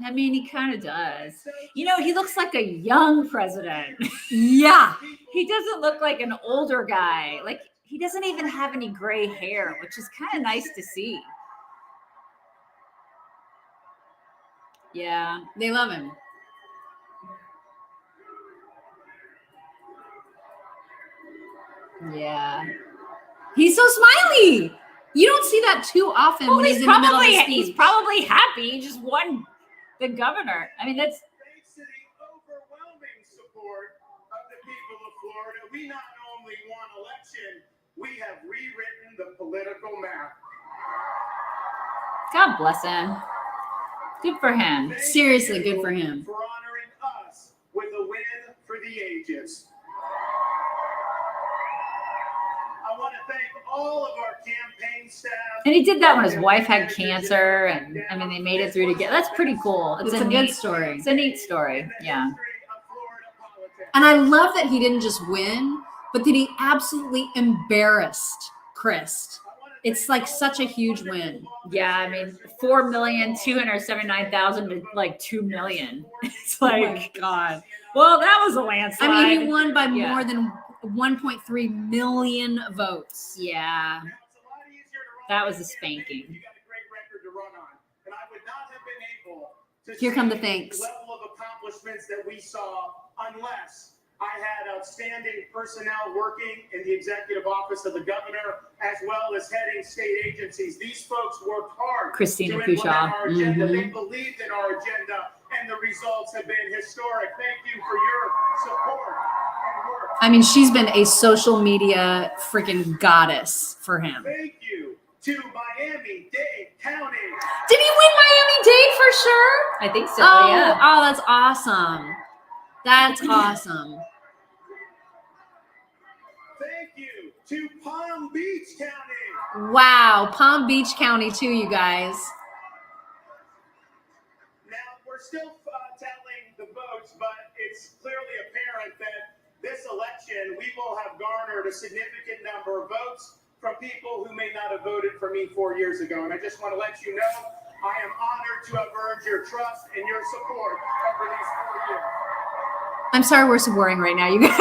I mean, he kind of does. You know, he looks like a young president. Yeah. He doesn't look like an older guy. Like, he doesn't even have any gray hair, which is kind of nice to see. Yeah. They love him. Yeah. He's so smiley. You don't see that too often Well, when he's in the middle of the speech. he's probably happy. He just won the governor. I mean, that's Thanks to the overwhelming support of the people of Florida, we not only won election, we have rewritten the political map. God bless him. Good for him. Thank Seriously, you good for him. For honoring us with a win for the ages. I want to thank all of our campaign staff. And he did that when his wife had cancer, and I mean, they made it through together. That's pretty cool. It's a good neat story. It's a neat story. Yeah. And I love that he didn't just win, but that he absolutely embarrassed Chris. It's like such a huge win. Yeah. I mean, 4,279,000 to like 2 million. It's Oh like, my God. well, that was a landslide. I mean, he won by Yeah. more than 1.3 million votes. Yeah. That was a spanking. You got a great record to run on. And I would not have been able to Here come the see thanks. level of accomplishments that we saw unless I had outstanding personnel working in the executive office of the governor, as well as heading state agencies. These folks worked hard Christina to implement Pushaw. our agenda. Mhm. They believed in our agenda, and the results have been historic. Thank you for your support and work. I mean, she's been a social media freaking goddess for him. Thank you to Miami-Dade County. Did he win Miami-Dade for sure? I think so. Oh, Yeah. oh, that's awesome. That's awesome. Thank you to Palm Beach County. Wow, Palm Beach County too, you guys. Now, we're still tallying the votes, but it's clearly apparent that this election, we will have garnered a significant number of votes from people who may not have voted for me 4 years ago. And I just want to let you know, I am honored to have earned your trust and your support over these 4 years. I'm sorry we're so boring right now, you guys.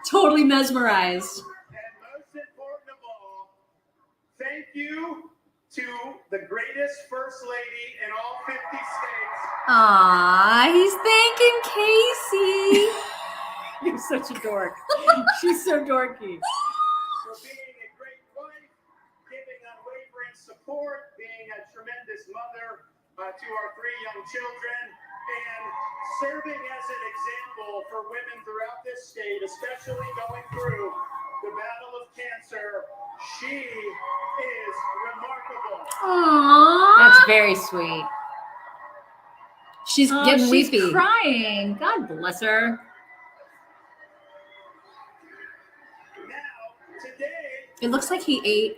Totally mesmerized. And most important of all, thank you to the greatest First Lady in all 50 states. Aw, he's thanking Casey. You're such a dork. She's so dorky. For being a great wife, giving unwavering support, being a tremendous mother to our 3 young children, and serving as an example for women throughout this state, especially going through the battle of cancer. She is remarkable. Aww. That's very sweet. She's Oh, getting she's weepy. crying. God bless her. Now, today, It looks like he ate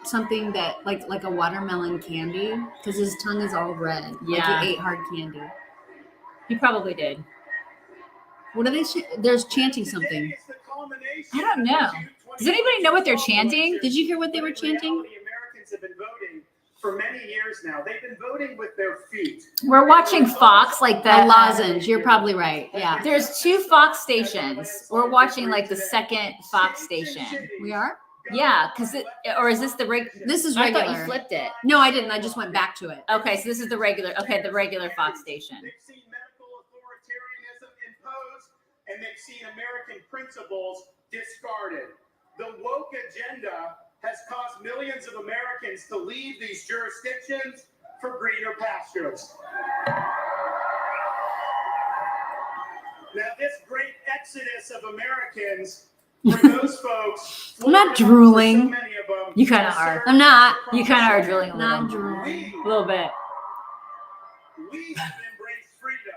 something that like a watermelon candy because his tongue is all red. Yeah. Like he ate hard candy. You probably did. What are they? There's chanting something. today is the culmination I don't know. of the Does anybody know what they're chanting? Did you hear what they were chanting? Reality, Americans have been voting for many years now. They've been voting with their feet. We're watching Fox, like A the lozenge. You're probably right. Yeah. There's 2 Fox stations. We're watching like the second Fox station. We are? Yeah, because or is this the This is I thought regular. you flipped it. No, I didn't. I just went back to it. Okay, so this is the regular. Okay, the regular Fox station. They've seen medical authoritarianism imposed, and they've seen American principles discarded. The woke agenda has caused millions of Americans to leave these jurisdictions for greener pastures. Now, this great exodus of Americans, for those folks, I'm not Florida, drooling. for so many of them, You kinda are. I'm not. You kind of are drilling a Not little. drooling. A little bit. We have embraced freedom.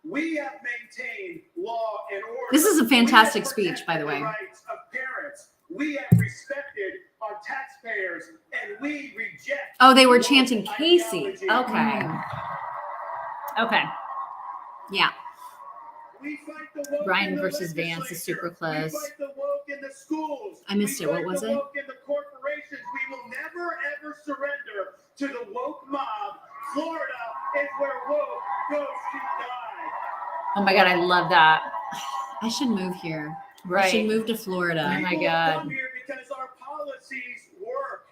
We have maintained law and order. This is a fantastic We have speech, by the way. protected rights of parents. We have respected our taxpayers, and we reject. Oh, they were chanting Casey. ideology. Okay. Okay. Yeah. We fight the woke Brian in the versus Vance is super legislature. close. We fight the woke in the schools. I missed We it. What fight was the it? woke in the corporations. We will never ever surrender to the woke mob. Florida is where woke goes to die. Oh my God, I love that. I should move here. I Right. should move to Oh Florida. my People God. come here because our policies work.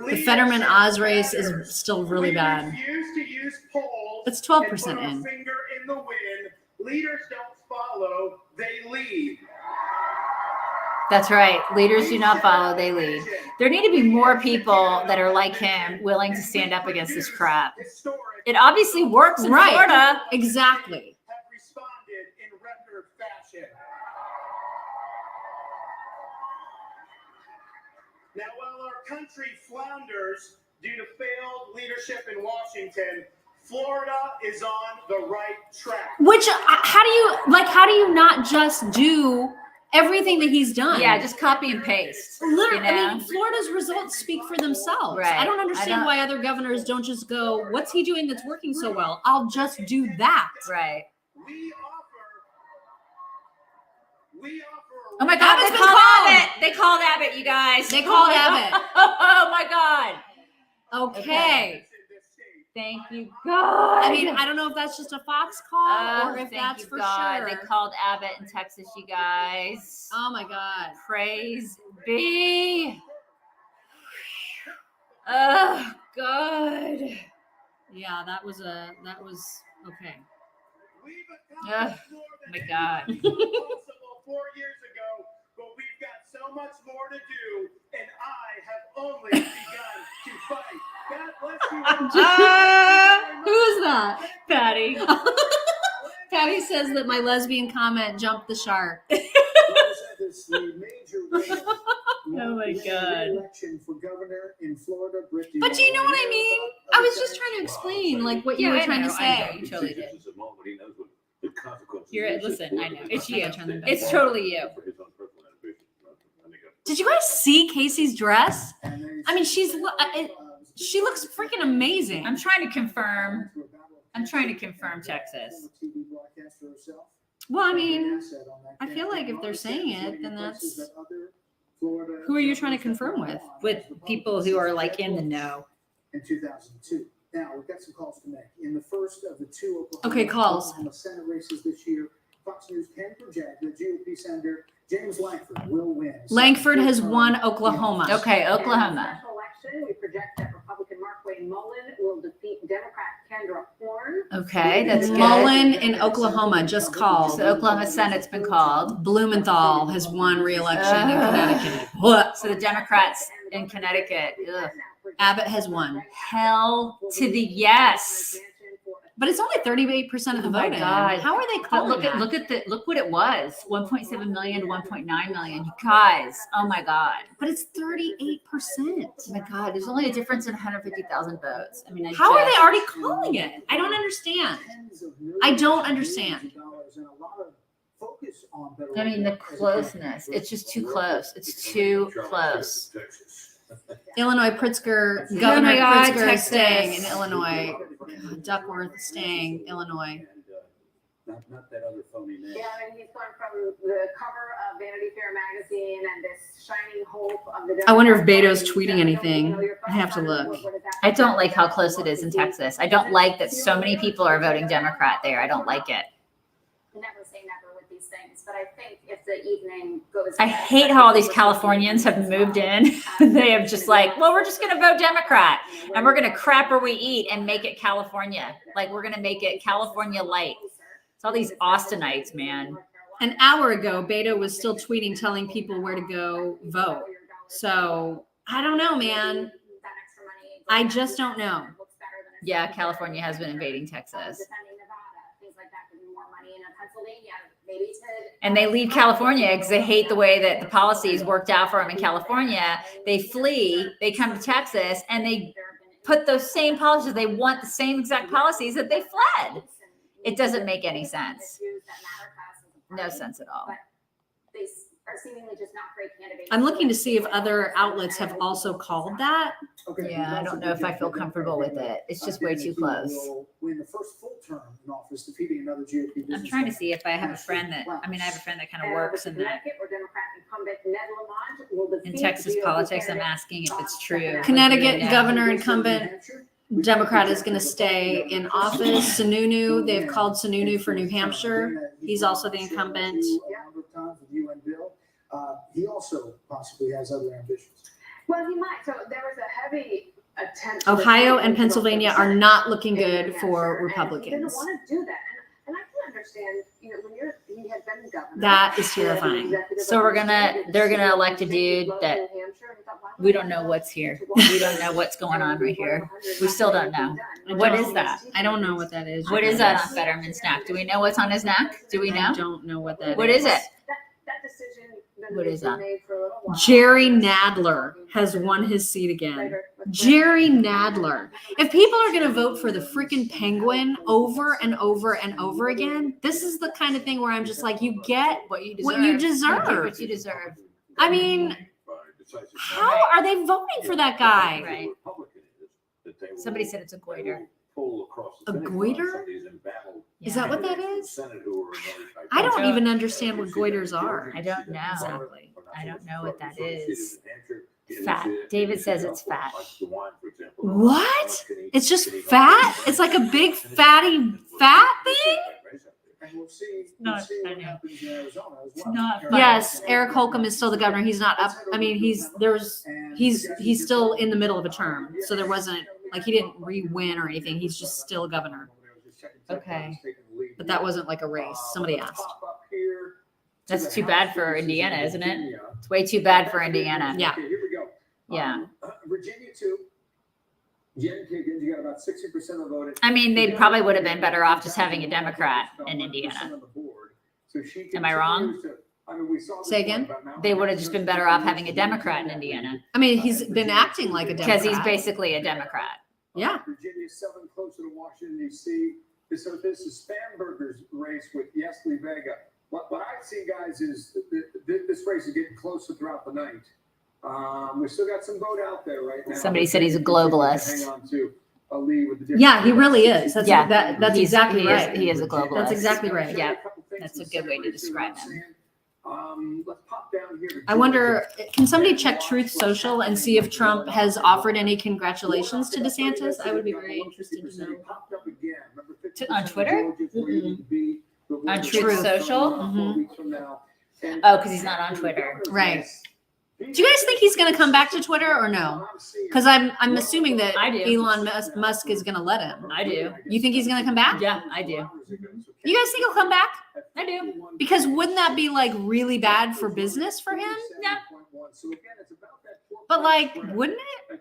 The Fetterman Oz race Leadership is still really we bad. refuse to use polls. It's 12% and put our in. finger in the wind. Leaders don't follow; they lead. That's right. Leaders do not follow, they lead. There need to be more people that are like him, willing to stand up against this crap. Historic It obviously works in Right. Florida. Exactly. have responded in record fashion. Now, while our country flounders due to failed leadership in Washington, Florida is on the right track. Which how do you not just do everything that he's done? Yeah, just copy and paste. Literally, you know? I mean, Florida's results speak for themselves. Right. I don't understand why other governors don't just go, "What's he doing that's working so well? I'll just do that." Right. We offer. Oh my God, Abbott's they been called called. Abbott. They called Abbott, you guys. They called Oh my Abbott. God. Oh my God. Okay. Thank you, God. I mean, I don't know if that's just a Fox call or if thank that's you, for God. sure. They called Abbott in Texas, you guys. Oh my God. Praise be. Oh, God. Yeah, that was okay. Ugh, my God. Possible 4 years ago, but we've got so much more to do, and I have only begun to fight. God bless you. all. Who is that? Patty. Patty says that my lesbian comment jumped the shark. Oh my God. But do you know what I mean? I was just trying to explain like what you Yeah, were I trying know, to I say. know. You totally did. Listen, I know. It's you. Turn them back. It's totally you. Did you guys see Casey's dress? I mean, she looks freaking amazing. I'm trying to confirm Texas. Well, I mean, I feel like if they're saying it, then that's who are you trying to confirm with? With people who are like in the know. In 2002. Now, we've got some calls to make. In the first of the two Okay, calls. Oklahoma Senate races this year, Fox News can project the GOP Senator James Langford will win. Langford has won Oklahoma. Okay, In Oklahoma. the special election, we project that Republican Markwayne Mullin will defeat Democrat Kendra Horn. Okay, that's good. Mullen in Oklahoma just called. So Oklahoma Senate's been called. Blumenthal has won re-election in Connecticut. What? So the Democrats in Connecticut. Ugh. Abbott has won. Hell to the yes. But it's only 38% of the Oh my vote. God. How are they But calling look what it was. 1.7 million to 1.9 million. You guys, oh my God. But it's 38%. Oh my God, there's only a difference in 150,000 votes. I mean, How are they already calling it? I don't understand. I don't understand. I mean, the closeness. It's just too close. It's too close. Illinois Pritzker, Oh Governor my God, Pritzker Texas. staying in Illinois. Duckworth staying Illinois. Not that other phony name. Yeah, and he's gone from the cover of Vanity Fair magazine and this shining hope of the. I wonder if Beto's tweeting anything. I have to look. I don't like how close it is in Texas. I don't like that so many people are voting Democrat there. I don't like it. Never say never with these things, but I think if the evening goes. I hate how all these Californians have moved in. They have just like, well, we're just going to vote Democrat and we're going to crap where we eat and make it California. Like we're going to make it California light. It's all these Austinites, man. An hour ago, Beto was still tweeting, telling people where to go vote. So I don't know, man. I just don't know. Yeah, California has been invading Texas. And they leave California because they hate the way that the policies worked out for them in California. They flee, they come to Texas, and they put those same policies. They want the same exact policies that they fled. It doesn't make any sense. No sense at all. I'm looking to see if other outlets have also called that. Yeah, I don't know if I feel comfortable with it. It's just way too close. I'm trying to see if I have a friend that, I have a friend that kind of works in that. In Texas politics, I'm asking if it's true. Connecticut Yeah. governor incumbent Democrat is going to stay in office. Sununu, they've called Sununu for New Hampshire. He's also the incumbent. He also possibly has other ambitions. Well, he might. So there was a heavy attempt. Ohio and Pennsylvania are not looking good for Republicans. He didn't want to do that. And I can understand, when he had been governor. That is terrifying. So they're gonna elect a dude that we don't know what's here. We don't know what's going on right here. We still don't know. What is that? I don't know what that is. What is that on Fetterman's neck? Do we know what's on his neck? Do we I know? don't know what that is. What is it? That decision. What is that? Jerry Nadler has won his seat again. Jerry Nadler. If people are going to vote for the freaking Penguin over and over and over again, this is the kind of thing where I'm just like, you get What you deserve. what you deserve. get what you deserve. I mean, how are they voting for that guy? Right. Somebody said it's a goiter. A goiter? Is that what that is? I I don't don't- even understand what goiters are. I don't know. Exactly. I don't know what that is. Fat. David says it's fat. What? It's just fat? It's like a big fatty fat thing? Not We'll see what funny. happens in Arizona as It's well. not funny. Yes, Eric Holcomb is still the governor. He's not up. I mean, he's still in the middle of a term. So there wasn't like he didn't re-win or anything. He's just still governor. Okay. But that wasn't like a race. Somebody asked. That's too bad for Indiana, isn't it? It's way too bad for Indiana. Yeah. Okay, here we go. Yeah. Virginia too. Jen Kiggins, you got about 60% of the vote. I mean, they probably would have been better off just having a Democrat in Indiana. Am I wrong? Say again? They would have just been better off having a Democrat in Indiana I mean, he's been acting like a because Democrat. he's basically a Democrat. Yeah. Virginia 7 closer to Washington D.C. So this is Spanberger's race with Yesli Vega. What I see, guys, is this race is getting closer throughout the night. We still got some vote out there right now. Somebody said he's a globalist. Hang on to a lead with the Yeah, he really is. That's Yeah, that's He's- exactly he right. Is, he is a globalist. That's exactly right. Yeah. That's That's a good way to describe him. Let's pop down here to I wonder, can somebody check Truth Social and see if Trump has offered any congratulations to DeSantis? I would be very interested to know. On Twitter? On Truth Truth. Social? Mhm. Oh, because he's not on Twitter. Right. Do you guys think he's going to come back to Twitter or no? Because I'm assuming that I do. Elon Musk is going to let him. I do. You think he's going to come back? Yeah, I do. You guys think he'll come back? I do. Because wouldn't that be like really bad for business for him? Yeah. But like, wouldn't it?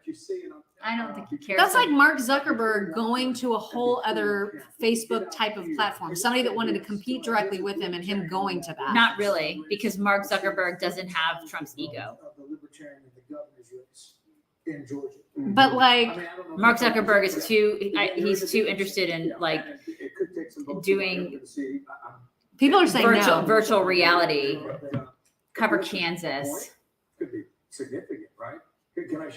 I don't think he cares. That's like Mark Zuckerberg going to a whole other Facebook type of platform. Somebody that wanted to compete directly with him and him going to that. Not really, because Mark Zuckerberg doesn't have Trump's ego. But like, Mark Zuckerberg is he's too interested in like doing people are saying no. virtual reality, cover Kansas. Could be significant, right?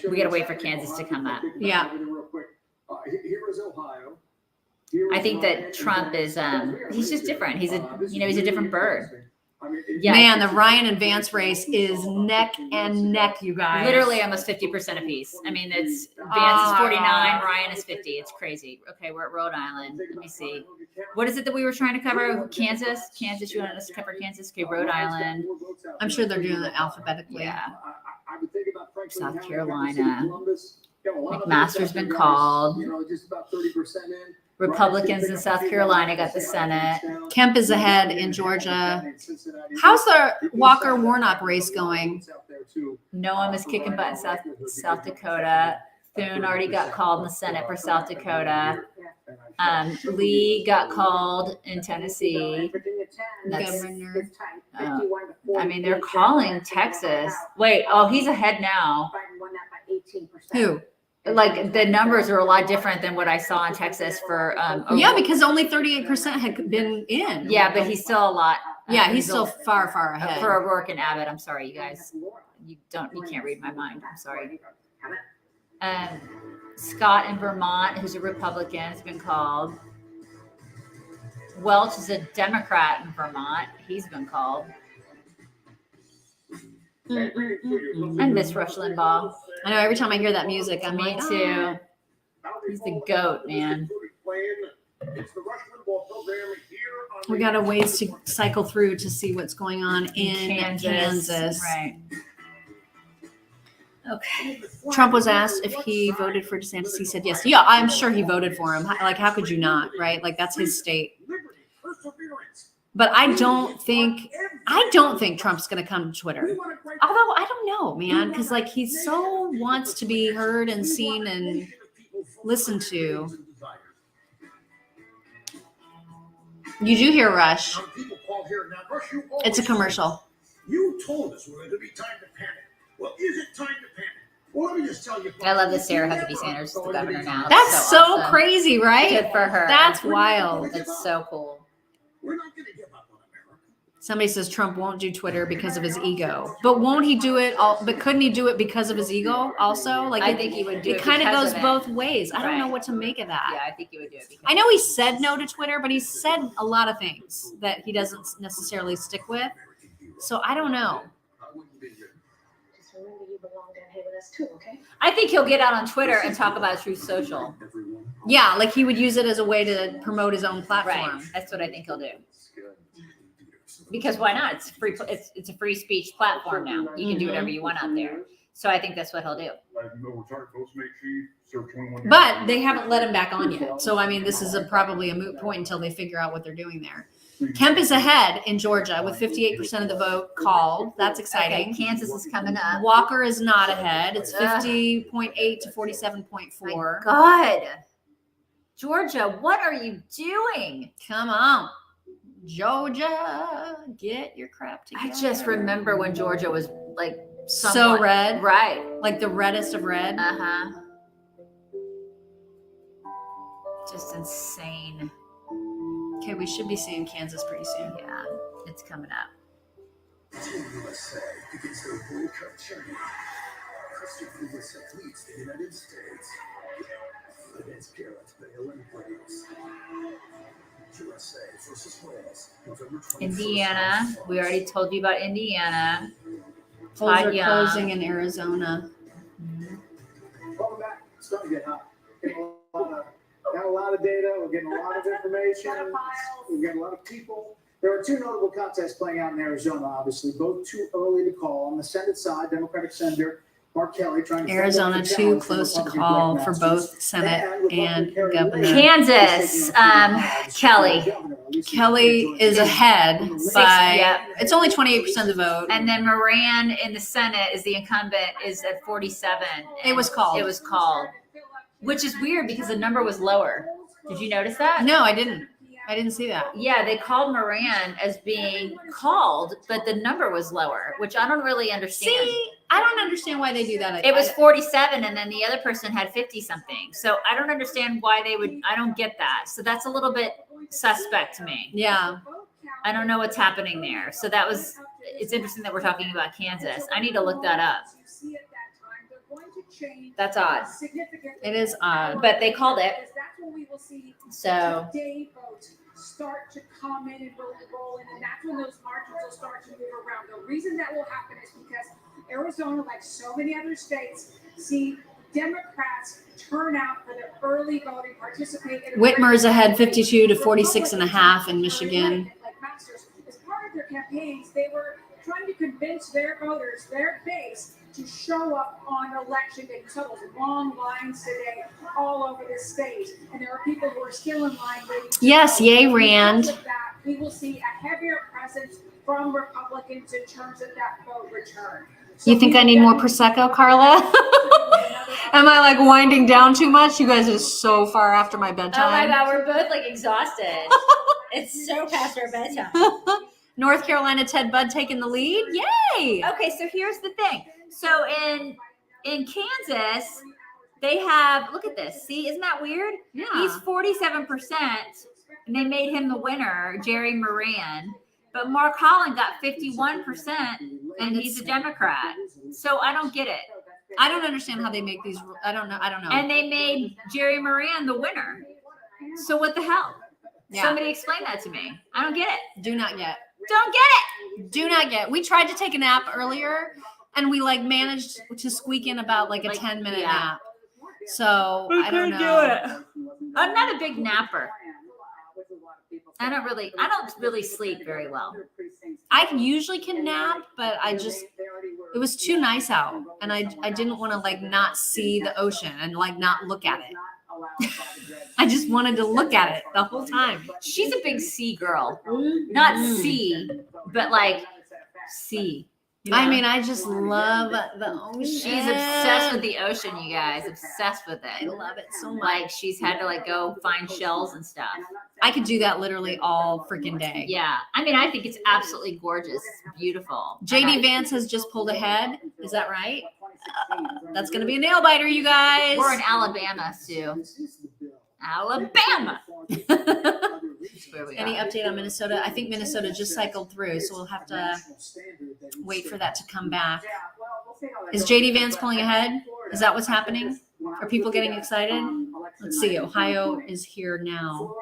We gotta wait for Kansas to come up. Yeah. Here is Ohio. I think that Trump is he's just different. He's a different bird. Yeah, Man, the Ryan and Vance race is neck and neck, you guys. literally almost 50% apiece. I mean, it's Vance is 49, Ryan is 50. It's crazy. Okay, we're at Rhode Island. Let me see. What is it that we were trying to cover? Kansas. You wanted us to cover Kansas? Okay, Rhode Island. I'm sure they're doing it alphabetically. Yeah. I would think about South Carolina. McMaster's been called. Just about 30% in. Republicans in South Carolina got the Senate. Kemp is ahead in Georgia. How's the Walker Warnock race going? Noam is kicking butt in South Dakota. Thune already got called in the Senate for South Dakota. Lee got called in Tennessee. That's, Governor. I mean, they're calling Texas. Wait, he's ahead now. Who? Like the numbers are a lot different than what I saw in Texas for. Yeah, because only 38% had been in. Yeah, but he's still a lot. Yeah, he's still far, far ahead. For O'Rourke and Abbott. I'm sorry, you guys. You can't read my mind. I'm sorry. Scott in Vermont, who's a Republican, has been called. Welch is a Democrat in Vermont. He's been called. I miss Rush Limbaugh. I know every time I hear that music, I'm Me like, too. He's the GOAT, man. We got a ways to cycle through to see what's going on in Kansas. Right. Okay. Trump was asked if he voted for DeSantis. He said yes. Yeah, I'm sure he voted for him. Like, how could you not, right? Like, that's his state. But I don't think Trump's going to come to Twitter. Although I don't know, man, because like he so wants to be heard and seen and listened to. You do hear Rush. It's a commercial. You told us we're going to be time to panic. Well, is it time to panic? Well, let me just tell you. I love that Sarah Huckabee Sanders is the governor now. That's so awesome. crazy, right? Good for her. That's wild. That's so cool. We're not going to give up on America. Somebody says Trump won't do Twitter because of his ego. But won't he do it but couldn't he do it because of his ego also? Like I think he would do it. It kind of because goes it. both ways. I don't know Right. what to make of that. Yeah, I think he would do it. I know he said no to Twitter, but he said a lot of things that he doesn't necessarily stick with. So I don't know. Just remember you belong down here with us too, okay? I think he'll get out on Twitter and talk about Truth Social. Yeah, like he would use it as a way to promote his own Right. platform. That's what I think he'll do. Because why not? It's free. It's a free speech platform now. You can do whatever you want out there. So I think that's what he'll do. But they haven't let him back on yet. So, I mean, this is probably a moot point until they figure out what they're doing there. Kemp is ahead in Georgia with 58% of the vote called. That's exciting. Okay, Kansas is coming up. Walker is not ahead. It's 50.8 to 47.4. God. Georgia, what are you doing? Come on. Georgia, get your crap together. I just remember when Georgia was like so red. Right. Like the reddest of red. Uh-huh. Just insane. Okay, we should be seeing Kansas pretty soon. Yeah, it's coming up. USA against the World Cup champion. Christian USA leads the United States against Gareth Bale and Wales. Indiana. We already told you about Indiana. Polls are Todd Young. closing in Arizona. Welcome back. It's starting to get hot. Got a lot of data. We're getting a lot of information. We're getting a lot of people. There are two notable contests playing out in Arizona, obviously, both too early to call. On the Senate side, Democratic Senator Mark Kelly trying to Arizona too close to call for both Senate and governor. Kansas, Kelly. Kelly is ahead by Yep. it's only 28% of the vote. And then Moran in the Senate is the incumbent, is at 47. It was called. It was called, which is weird because the number was lower. Did you notice that? No, I didn't see that. Yeah, they called Moran as being called, but the number was lower, which I don't really understand. See, I don't understand why they do that. It was 47 and then the other person had 50 something. So I don't understand why they would, I don't get that. So that's a little bit suspect to me. Yeah. I don't know what's happening there. So that was, it's interesting that we're talking about Kansas. I need to look that up. That's odd. It is odd. But they called it. So start to come in and really roll in, and that's when those margins will start to move around. The reason that will happen is because Arizona, like so many other states, see Democrats turn out for the early voting, participate in Whitmer's ahead 52 to 46.5 in Michigan. Like Masters, as part of their campaigns, they were trying to convince their voters, their base, to show up on election day. You saw those long lines today all over the state, and there are people who are still in line waiting. Yes, yay, Rand. Because of that, we will see a heavier presence from Republicans in terms of that vote return. So You think I need more Prosecco, Carla? Am I like winding down too much? You guys are so far after my bedtime. oh my God, we're both like exhausted. It's so past our bedtime. North Carolina, Ted Budd taking the lead. Yay! Okay, so here's the thing. So in Kansas, they have, look at this. See, isn't that weird? Yeah. He's 47%, and they made him the winner, Jerry Moran. But Mark Holland got 51%, and he's a Democrat. So I don't get it. I don't understand how they make these. I don't know. And they made Jerry Moran the winner. So what the hell? Yeah. Somebody explain that to me. I don't get it. Do not get. Don't get it. Do not get. We tried to take a nap earlier, and we like managed to squeak in about like a 10-minute yeah. nap. So I don't know. I'm not a big napper. I don't really sleep very well. I usually can nap, but it was too nice out, and I didn't want to like not see the ocean and like not look at it. I just wanted to look at it the whole time. She's a big sea girl. Not sea, but like sea. You know? I mean, I just love the ocean. She's obsessed with the ocean, you guys. Obsessed with I it. love it so much. Like she's had to like go find shells and stuff. I could do that literally all freaking day. Yeah. I mean, I think it's absolutely gorgeous. It's beautiful. JD Vance has just pulled ahead. Is that right? That's going to be a nail biter, you guys. We're in Alabama, Sue. Alabama. Where we Any are. update on Minnesota? I think Minnesota just cycled through, so we'll have to wait for that to come back. Is JD Vance pulling ahead? Is that what's happening? Are people getting excited? Let's see. Ohio is here now.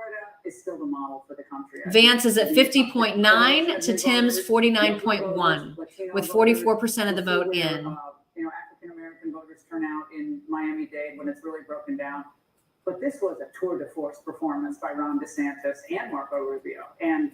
Is still the model for the country. Vance is at 50.9 to Tim's 49.1, with 44% of the vote in. African American voters turn out in Miami-Dade when it's really broken down. But this was a tour de force performance by Ron DeSantis and Marco Rubio. And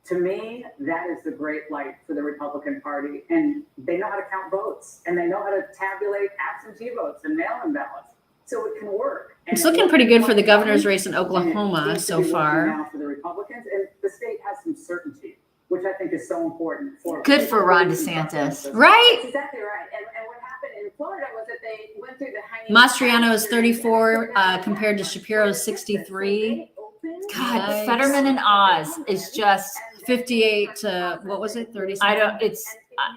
to me, that is the great light for the Republican Party. And they know how to count votes, and they know how to tabulate absentee votes and mail-in ballots. So it can work. It's looking pretty good for the governor's race in Oklahoma so far. Now for the Republicans, and the state has some certainty, which I think is so important. Good for Ron DeSantis. Right? That's exactly right. And what happened in Florida was that they went through the hanging. Mastriano is 34 compared to Shapiro's 63. God, Yikes. Fetterman and Oz is just 58 to, what was it, 30?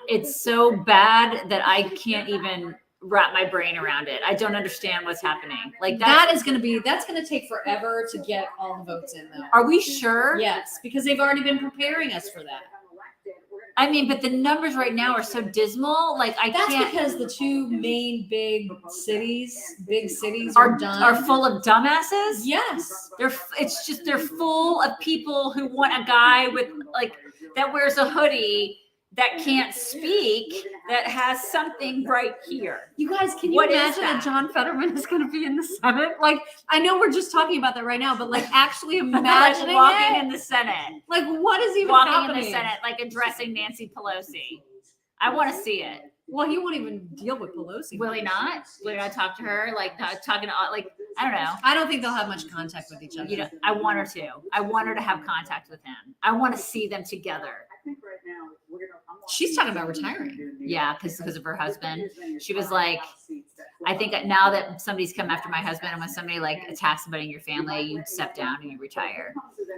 it's so bad that I can't even wrap my brain around it. I don't understand what's happening. Like That's going to take forever to get all the votes in though. Are we sure? Yes, because they've already been preparing us for that. I mean, but the numbers right now are so dismal. Like I That's can't. because the two main big cities Are done. full of dumbasses. Yes. They're full of people who want a guy with like that wears a hoodie that can't speak that has something right here. You guys, can you What is imagine that John Fetterman is going to be in the Senate? Like, I know we're just talking about that right now, but like actually imagining walking it, in the Senate, like what is even walking happening? in the Senate, like addressing Nancy Pelosi. I want to see it. Well, he won't even deal with Pelosi. Will he not? Will he not talk to her? Like not talking to like I don't know. I don't think they'll have much contact with each other. You know, I want her to. I want her to have contact with him. I want to see them together. I think right now She's talking about retiring. Yeah, because of her husband. She was like, I think now that somebody's come after my husband, and when somebody like attacks somebody in your family, you step down and you retire.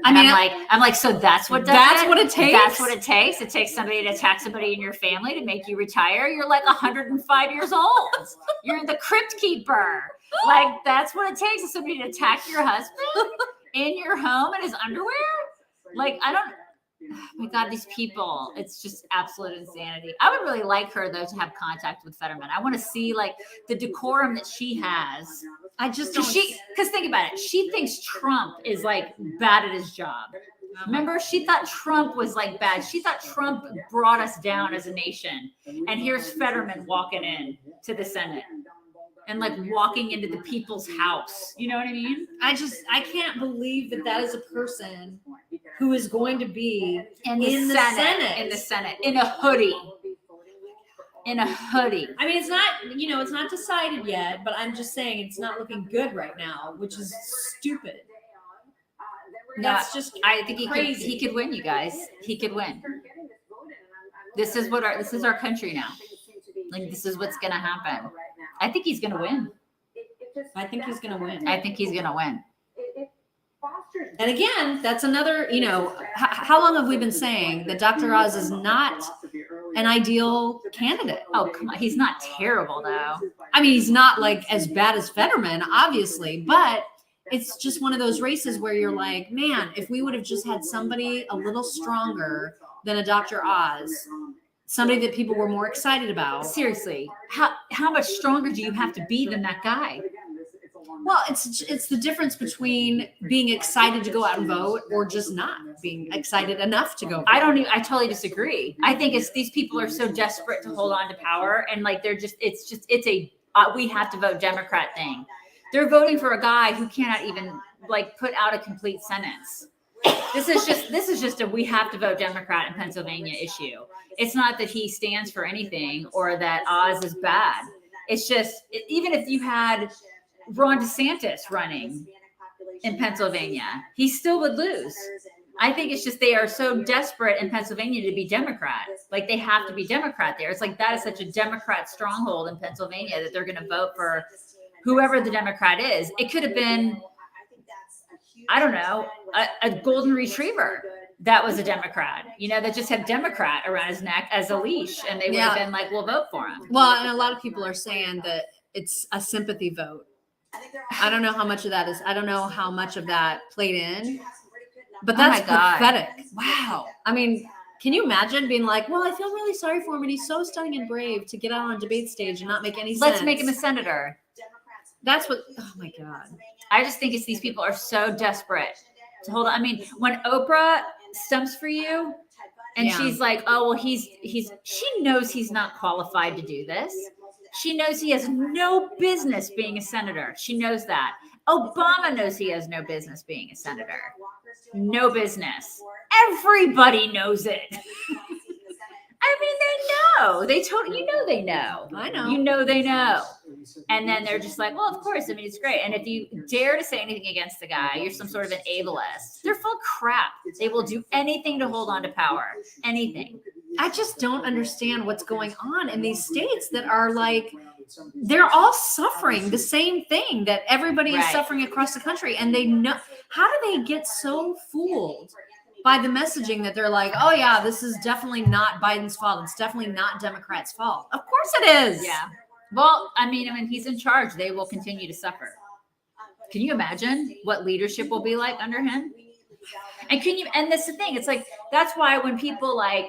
I mean, I'm like, so that's what does that's it? what it takes? That's what it takes. It takes somebody to attack somebody in your family to make you retire. You're like 105 years old. You're the crypt keeper. Like that's what it takes is somebody to attack your husband in your home in his underwear. Like I don't. Oh my God, these people, it's just absolute insanity. I would really like her though to have contact with Fetterman. I want to see like the decorum that she has. I just don't. Because think about it. She thinks Trump is like bad at his job. Remember, she thought Trump was like bad. She thought Trump brought us down as a nation. And here's Fetterman walking in to the Senate and like walking into the people's house. You know what I mean? I can't believe that that is a person who is going to be In the Senate, in a hoodie. In a hoodie. I mean, it's not decided yet, but I'm just saying it's not looking good right now, which is stupid. That's just I think crazy. he could win, you guys. He could win. This is our country now. Like this is what's gonna happen. I think he's gonna win. I think he's going to win. I think he's gonna win. And again, that's another, how long have we been saying that Dr. Oz is not an ideal candidate? Oh, come on. He's not terrible though. I mean, he's not like as bad as Fetterman, obviously, but it's just one of those races where you're like, man, if we would have just had somebody a little stronger than a Dr. Oz, somebody that people were more excited about. Seriously, how much stronger do you have to be than that guy? Well, it's the difference between being excited to go out and vote or just not being excited enough to go vote. I totally disagree. I think it's these people are so desperate to hold on to power and like it's a we have to vote Democrat thing. They're voting for a guy who cannot even like put out a complete sentence. This is just a we have to vote Democrat in Pennsylvania issue. It's not that he stands for anything or that Oz is bad. It's just even if you had Ron DeSantis running in Pennsylvania, he still would lose. I think it's just they are so desperate in Pennsylvania to be Democrat. Like they have to be Democrat there. It's like that is such a Democrat stronghold in Pennsylvania that they're going to vote for whoever the Democrat is. It could have been, I don't know, a golden retriever that was a Democrat, that just had Democrat around his neck as a leash. And they would have been like, we'll vote for him. Well, and a lot of people are saying that it's a sympathy vote. I don't know how much of that is. I don't know how much of that played in, but that's pathetic. Wow. I mean, can you imagine being like, well, I feel really sorry for him and he's so stunning and brave to get out on a debate stage and not make any sense. Let's make him a senator. That's what, oh my God. I just think it's these people are so desperate to hold on. I mean, when Oprah stumps for you and she's like, oh, well, she knows he's not qualified to do this. She knows he has no business being a senator. She knows that. Obama knows he has no business being a senator. No business. Everybody knows it. I mean, they know. They totally, they know. I know. They know. And then they're just like, well, of course. I mean, it's great. And if you dare to say anything against the guy, you're some sort of an ableist. They're full of crap. They will do anything to hold on to power. Anything. I just don't understand what's going on in these states that are like, they're all suffering the same thing that everybody is suffering across the country. And they know, how do they get so fooled by the messaging that they're like, oh yeah, this is definitely not Biden's fault. It's definitely not Democrats' fault. Of course it is. Yeah. Well, I mean, he's in charge. They will continue to suffer. Can you imagine what leadership will be like under him? And that's the thing. It's like, that's why when people like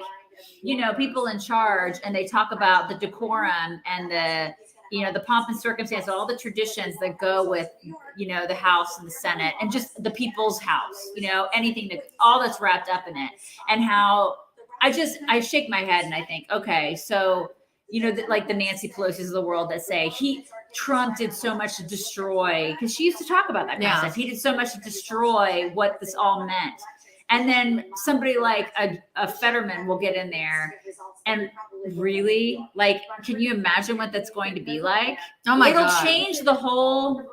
people in charge, and they talk about the decorum and the pomp and circumstance, all the traditions that go with, the House and the Senate and just the people's house, anything all that's wrapped up in it, and how I shake my head and I think, okay, so, like the Nancy Pelosi's of the world that say Trump did so much to destroy, because she used to talk about that kind of stuff. He did so much to destroy what this all meant. And then somebody like a Fetterman will get in there and really, like, can you imagine what that's going to be like? Oh my It'll God. change the whole,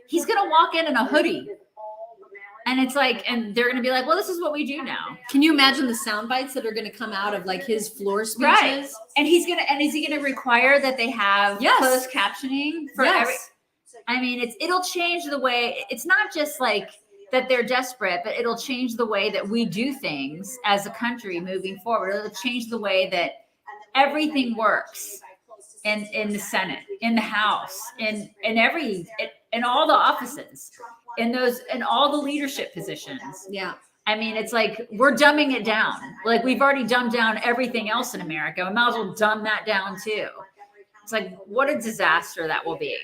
he's going to walk in a hoodie. And it's like, and they're going to be like, well, this is what we do now. Can you imagine the sound bites that are going to come out of like his floor speeches? Right. And is he going to require that they have closed captioning for every, I mean, it'll change the way, it's not just like that they're desperate, but it'll change the way that we do things as a country moving forward. It'll change the way that everything works in the Senate, in the House, in all the offices, in all the leadership positions. Yeah. I mean, it's like we're dumbing it down. Like we've already dumbed down everything else in America. We might as well dumb that down too. It's like, what a disaster that will be.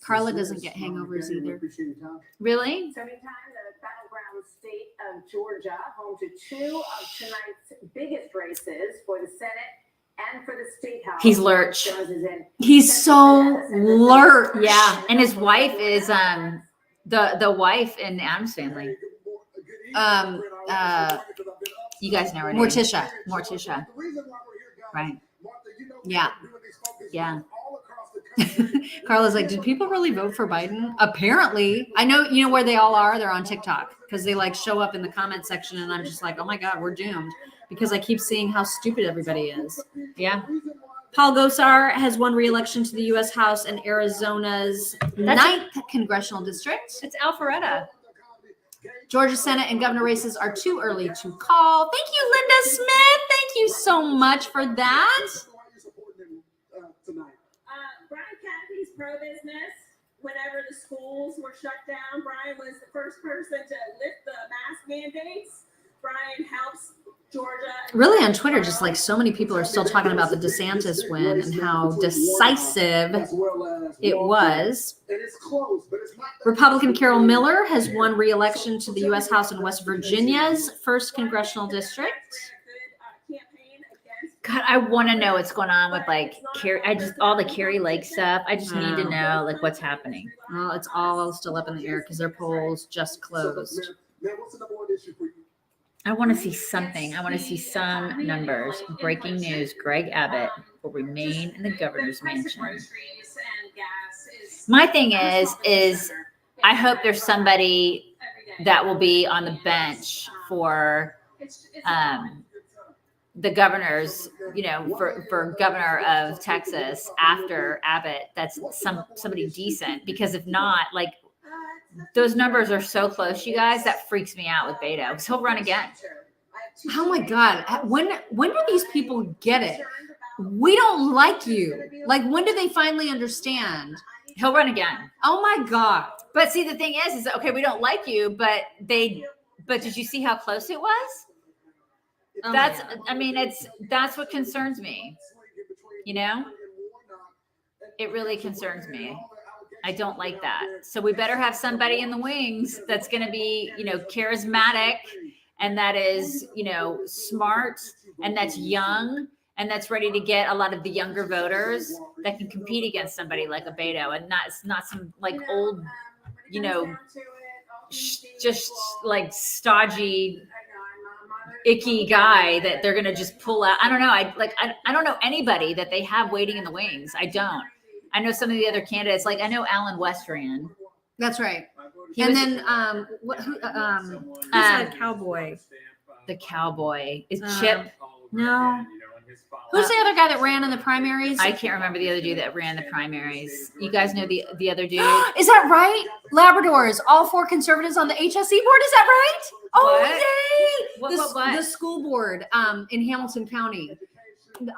Carla doesn't get hangovers either. Really? So meantime, the battleground state of Georgia, home to two of tonight's biggest races for the Senate and for the state house. He's lurch. He's so lurch. Yeah, and his wife is the wife in the Addams Family. You guys know her name. Morticia. Right. Yeah. Yeah. Carla's like, did people really vote for Biden? Apparently. I know, you know where they all are? They're on TikTok because they like show up in the comment section, and I'm just like, oh my God, we're doomed, because I keep seeing how stupid everybody is. Yeah. Paul Gosar has won re-election to the U.S. House in Arizona's 9th congressional district. It's Alpharetta. Georgia Senate and governor races are too early to call. Thank you, Linda Smith. Thank you so much for that. Brian Cathy's pro-business. Whenever the schools were shut down, Brian was the first person to lift the mask mandates. Brian helps Georgia. Really on Twitter, just like so many people are still talking about the DeSantis win and how decisive it was. Republican Carol Miller has won re-election to the U.S. House in West Virginia's 1st congressional district. God, I want to know what's going on with like all the Carrie Lake stuff. I just need to know like what's happening. Well, it's all still up in the air because their polls just closed. I want to see something. I want to see some numbers. Breaking news: Greg Abbott will remain in the governor's mansion. My thing is I hope there's somebody that will be on the bench for the governor's, for governor of Texas after Abbott. That's somebody decent, because if not, like, those numbers are so close, you guys, that freaks me out with Beto, because he'll run again. Oh my God. When do these people get it? We don't like you. Like, when do they finally understand? He'll run again. Oh my God. But see, the thing is okay, we don't like you, but did you see how close it was? Oh that's what concerns me. It really concerns me. I don't like that. So we better have somebody in the wings that's going to be, charismatic, and that is, smart, and that's young, and that's ready to get a lot of the younger voters that can compete against somebody like a Beto, and not some like old, just like stodgy, icky guy that they're going to just pull out. I don't know. I don't know anybody that they have waiting in the wings. I don't. I know some of the other candidates, like I know Alan West ran. That's right. Who's that cowboy? The cowboy is Chip. No. Who's the other guy that ran in the primaries? I can't remember the other dude that ran the primaries. You guys know the other dude? Is that right? Labradors, all 4 conservatives on the HSE board. Is that right? Oh, yay! What? The school board in Hamilton County.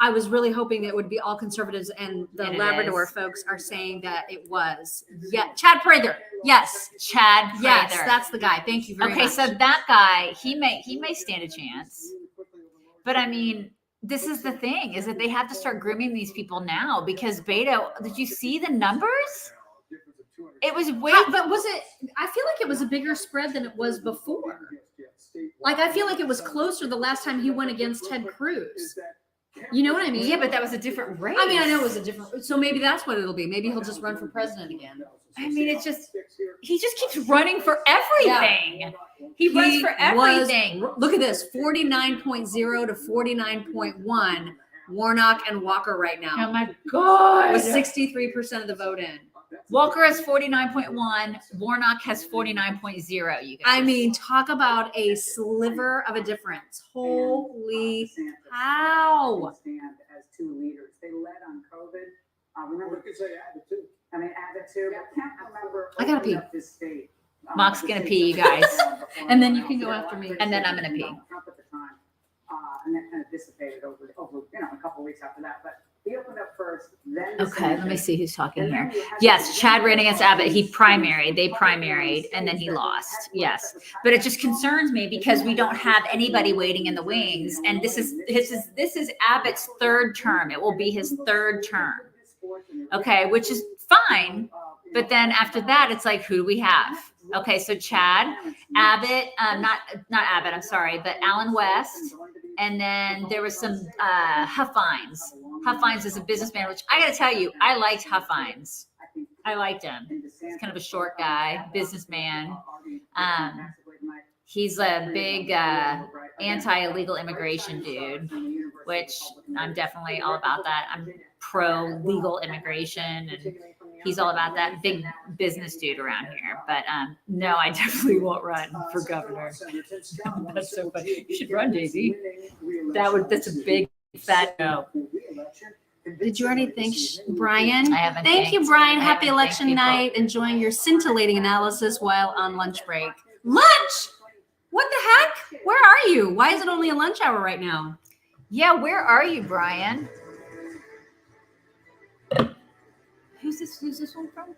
I was really hoping it would be all conservatives, and the Labrador folks are saying that it was. Yeah, Chad Prather. Yes, Chad Prather. Yes, that's the guy. Thank you very much. Okay, so that guy, he may stand a chance, but I mean, this is the thing, is that they have to start grooming these people now because Beto, did you see the numbers? It was way, But was it? I feel like it was a bigger spread than it was before. Like I feel like it was closer the last time he went against Ted Cruz. You know what I mean? yeah, but that was a different race. I mean, I know it was a different. So maybe that's what it'll be. Maybe he'll just run for president again. I mean, he just keeps running for everything. He runs for everything. Look at this: 49.0 to 49.1. Warnock and Walker right Oh now, my God. with 63% of the vote in. Walker has 49.1. Warnock has 49.0. You guys. I mean, talk about a sliver of a difference. Holy cow! Stand as two leaders. They led on COVID. Remember, We could say Abbott too. I mean, Abbott too. But can't remember. I gotta opening pee. up this state. Mock's the gonna state pee, you that guys. before And then anyone you can else. go There were after a lot me. of And then I'm criticism gonna of Trump at the time, and that kind of dissipated over a couple weeks after that. But he opened up first, then. Okay, let me see who's talking And here. then you had Yes, the- Chad ran against Abbott. He primaried. They primaried, and then he lost. Yes, but it just concerns me because we don't have anybody waiting in the wings, and this is Abbott's third term. It will be his third term. Okay, which is fine. But then after that, it's like, who do we have? Okay, so Chad, Abbott, not Abbott. I'm sorry, but Alan West, and then there was some Huffines. Huffines is a businessman, which I got to tell you, I liked Huffines. I liked him. He's kind of a short guy, businessman. He's a big anti-illegal immigration dude, which I'm definitely all about that. I'm pro-legal immigration, and he's all about that. Big business dude around here. But no, I definitely won't run for governor. That's so funny. You should run, Daisy. That's a big fat no. Did you already thank Brian? I haven't. Thank you, thanked- Brian. I Happy haven't thanked election people. night. Enjoying your scintillating analysis while on lunch break. Lunch? What the heck? Where are you? Why is it only a lunch hour right now? Yeah, where are you, Brian? Who's this one from?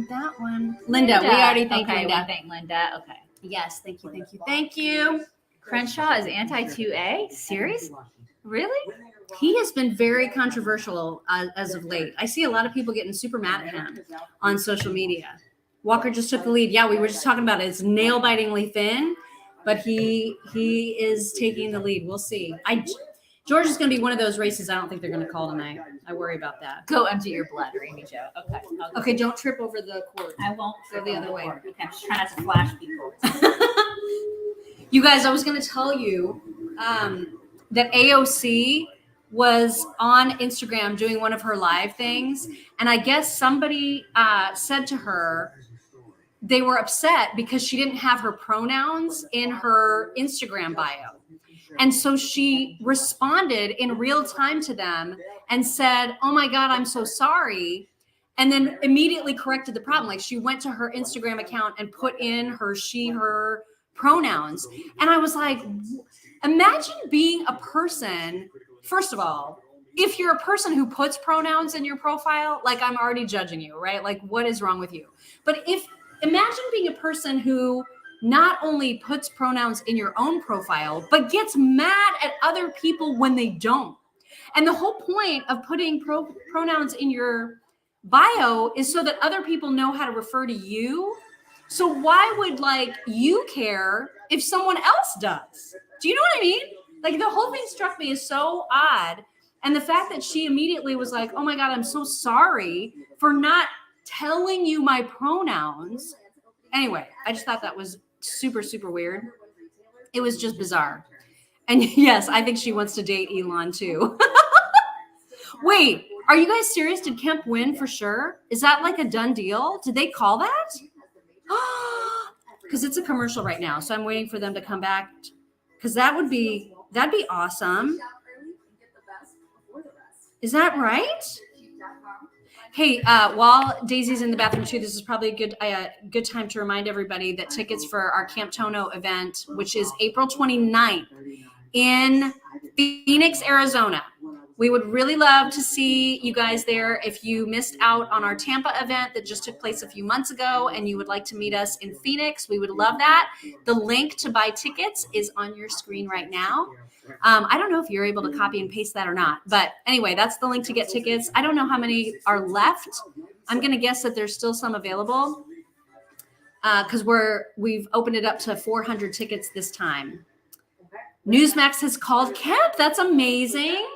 That one. Linda. We already thanked Okay, Linda. we thanked Linda. Okay. Yes, thank you, thank you, thank you. Crenshaw is anti-2A? Serious? Really? He has been very controversial as of late. I see a lot of people getting super mad at him on social media. Walker just took the lead. Yeah, we were just talking about it. It's nail-bitingly thin, but he is taking the lead. We'll see. George is going to be one of those races I don't think they're going to call tonight. I worry about that. Go empty your blood, Amy Jo. Okay. Okay, don't trip over the cord. I won't Go the other way. Okay, I'm just trying not to flash people. You guys, I was going to tell you that AOC was on Instagram doing one of her live things. And I guess somebody said to her, they were upset because she didn't have her pronouns in her Instagram bio. And so she responded in real time to them and said, "Oh my God, I'm so sorry." And then immediately corrected the problem. Like she went to her Instagram account and put in her, she, her pronouns. And I was like, imagine being a person, first of all, if you're a person who puts pronouns in your profile, like I'm already judging you, right? Like what is wrong with you? But imagine being a person who not only puts pronouns in your own profile, but gets mad at other people when they don't. And the whole point of putting pronouns in your bio is so that other people know how to refer to you. So why would you care if someone else does? Do you know what I mean? Like the whole thing struck me as so odd. And the fact that she immediately was like, "Oh my God, I'm so sorry for not telling you my pronouns." Anyway, I just thought that was super, super weird. It was just bizarre. And yes, I think she wants to date Elon too. Wait, are you guys serious? Did Kemp win for sure? Is that like a done deal? Did they call that? Because it's a commercial right now. So I'm waiting for them to come back. Because that'd be awesome. Is that right? Hey, while Daisy's in the bathroom too, this is probably a good time to remind everybody that tickets for our Camp Tono event, which is April 29th in Phoenix, Arizona. We would really love to see you guys there. If you missed out on our Tampa event that just took place a few months ago and you would like to meet us in Phoenix, we would love that. The link to buy tickets is on your screen right now. I don't know if you're able to copy and paste that or not, but anyway, that's the link to get tickets. I don't know how many are left. I'm going to guess that there's still some available because we've opened it up to 400 tickets this time. Newsmax has called Kemp. That's amazing.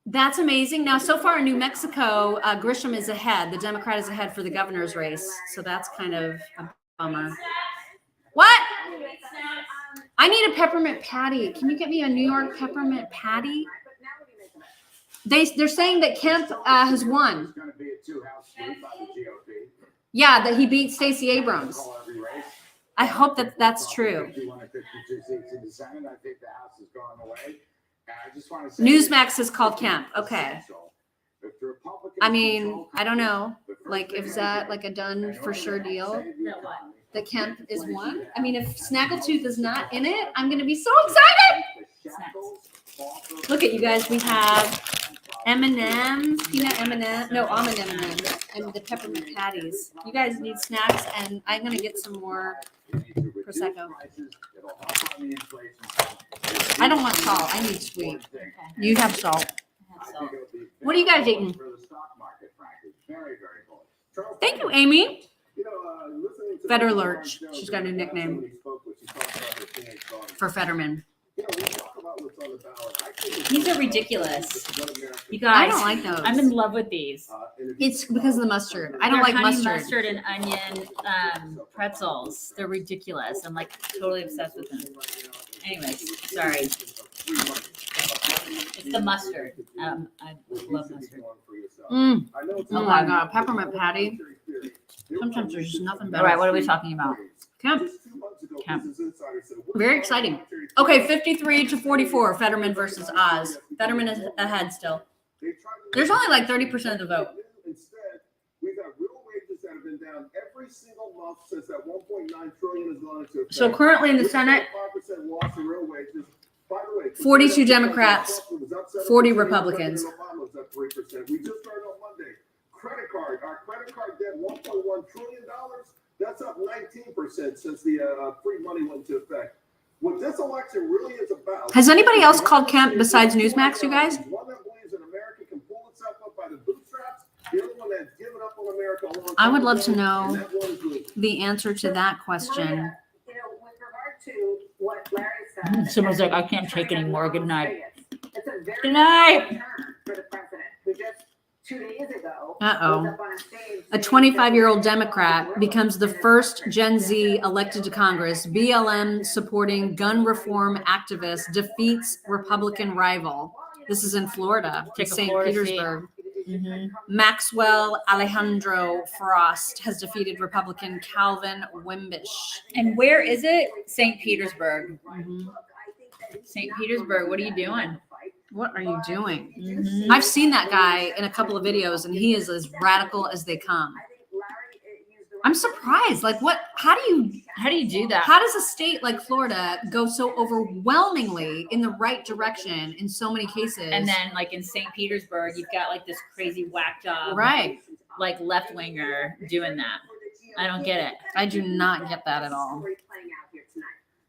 That's amazing. Now, so far in New Mexico, Grisham is ahead. The Democrat is ahead for the governor's race. So that's kind of a bummer. What? I need a peppermint patty. Can you get me a New York peppermint patty? They're saying that Kemp has won. Yeah, that he beat Stacey Abrams. I hope that that's true. Newsmax has called Kemp. Okay. I mean, I don't know. Like, is that like a done for sure deal? That Kemp is one? I mean, if Snaggletooth is not in it, I'm going to be so excited. Look at you guys. We have M&M's, peanut M&M, no, almond M&M's, and the peppermint patties. You guys need snacks, and I'm going to get some more Prosecco. I don't want salt. I need sweet. Okay. You have salt. What are you guys eating? Thank you, Amy. Feder Lurch. She's got a new nickname for Fetterman. These are ridiculous. You guys, I don't like those. I'm in love with these. It's because of the mustard. I don't They're like honey mustard. and onion pretzels. They're ridiculous. I'm like totally obsessed with them. Anyways, sorry. It's the mustard. I love mustard. Oh my God, peppermint patty. Sometimes there's just nothing better. All right, what are we talking about? Kemp. Kemp. Very exciting. Okay, 53-44, Fetterman versus Oz. Fetterman is ahead still. There's only like 30% of the vote. So currently in the Senate, 42 Democrats, 40 Republicans. Credit card, our credit card debt, $1.1 trillion. That's up 19% since the free money went into effect. What this election really is about. Has anybody else called Kemp besides Newsmax, you guys? One that believes that America can pull itself up by the bootstraps. The other one that's given up on America a long time I would love ago, to know and that one is the answer to that question. You know, with regard to what Larry said. Someone's like, I can't take anymore. Good night. It's a very Good night. turn for the president, who just 2 days ago. Uh-oh. was up on a stage A saying 25-year-old that Democrat becomes the first Gen Z elected to Congress. BLM supporting gun reform activist defeats Republican rival. This is in Florida, Take a St. Florida seat. Petersburg. Mm-hmm. Maxwell Alejandro Frost has defeated Republican Calvin Wimbish. And where is it? St. Petersburg. Mhm. St. Petersburg. What are you doing? What are you doing? Mhm. I've seen that guy in a couple of videos, and he is as radical as they come. I'm surprised. Like, what? How do you do that? How does a state like Florida go so overwhelmingly in the right direction in so many cases? And then, like in St. Petersburg, you've got like this crazy whack job, right, like left winger doing that. I don't get it. I do not get that at all.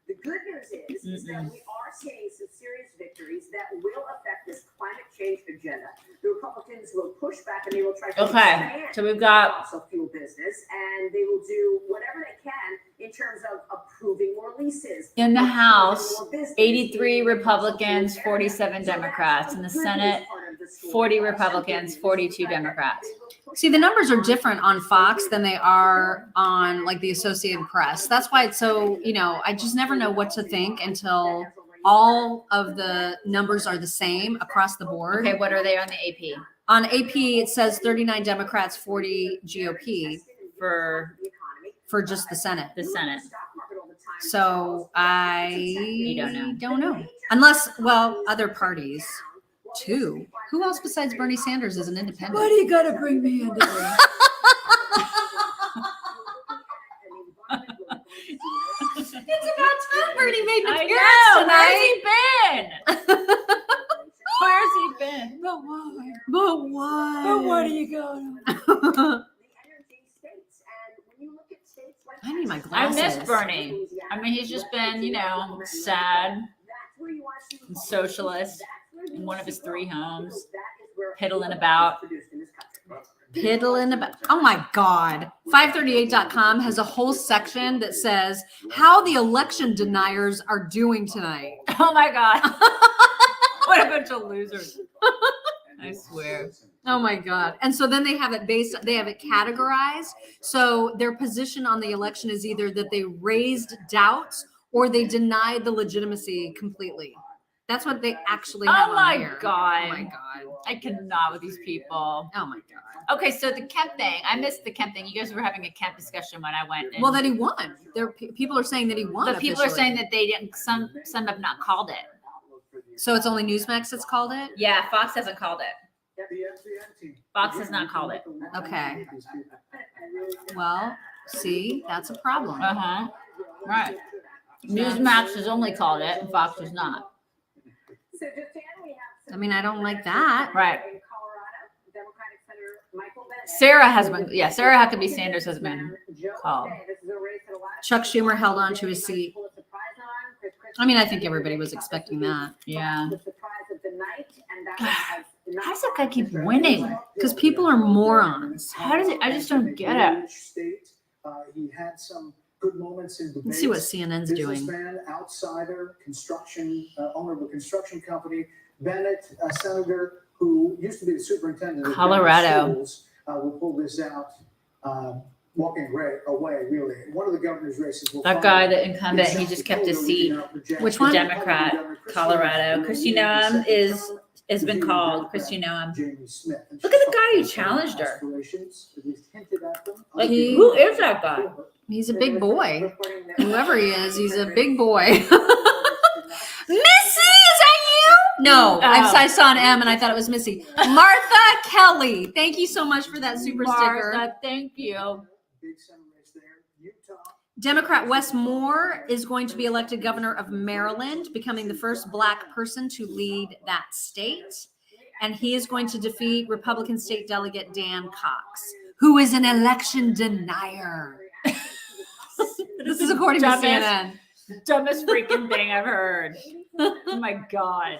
The good news is that we are seeing some serious victories that will affect this climate change agenda. The Republicans will push back and they will try to expand So we've got fossil fuel business, and they will do whatever they can in terms of approving more leases. in the approving House, more business, 83 in the fossil Republicans, fuel area. 47 So that's Democrats. In the the good Senate, news part of the story. 40 Also, Republicans, good news 42 is that Democrats. they will push See, the back numbers are on different on Fox than they are on like the Associated Press. That's why it's so, I just never know what to think until all of the numbers are the same across the board. Okay, what are they on the AP? On AP, it says 39 Democrats, 40 GOP For just the Senate. the Senate. So I don't know. Unless, well, other parties too. Who else besides Bernie Sanders is an independent? Why do you gotta bring me into this? It's about time Bernie made an I appearance know. tonight. Where's he been? need my I glasses. miss Bernie. I mean, he's just been, sad and socialist in one of his 3 homes, piddling about. Piddling about. Oh my God. 538.com has a whole section that says how the election deniers are doing tonight. Oh my God. What a bunch of losers. I swear. Oh my God. And so then they have it categorized. So their position on the election is either that they raised doubts or they denied the legitimacy completely. That's what they actually have Oh on my here. God. Oh my God. I cannot with these people. Oh my God. Okay, so the Kemp thing. I missed the Kemp thing. You guys were having a Kemp discussion when I went. Well, that he won. People are saying that he won. But people are officially. saying that they didn't. Some have not called it. So it's only Newsmax that's called it? Yeah, Fox hasn't called it. Fox has not called it. Okay. Well, see, that's a problem. Uh-huh. Right. Newsmax has only called it, and Fox has not. I mean, I don't like that. Right. Sarah Huckabee Sanders has been called. Chuck Schumer held on to his seat. I mean, I think everybody was expecting that. Yeah. How does that guy keep winning? Because people are morons. How does it? I just don't get it. He had some good moments in Let's see what CNN's doing. Businessman, outsider, owner of a construction company. Bennett, a senator who used to be the superintendent of Colorado. schools, will pull this out, walking away, really. One of the governor's races will That guy, the incumbent, he just kept his seat. Which The one? Democrat, Colorado. Christy Noem has been called. Christy Noem. Look at the guy who challenged her. Like, He- who is that guy? He's a big boy. Whoever he is, he's a big boy. Missy, is that you? No, I saw an M and I thought it was Missy. Martha Kelly. Thank you so much for that super sticker. Martha, thank you. Democrat Wes Moore is going to be elected governor of Maryland, becoming the first Black person to lead that state. And he is going to defeat Republican state delegate Dan Cox, who is an election denier. This is according to CNN. Dumbest freaking thing I've heard. Oh my God.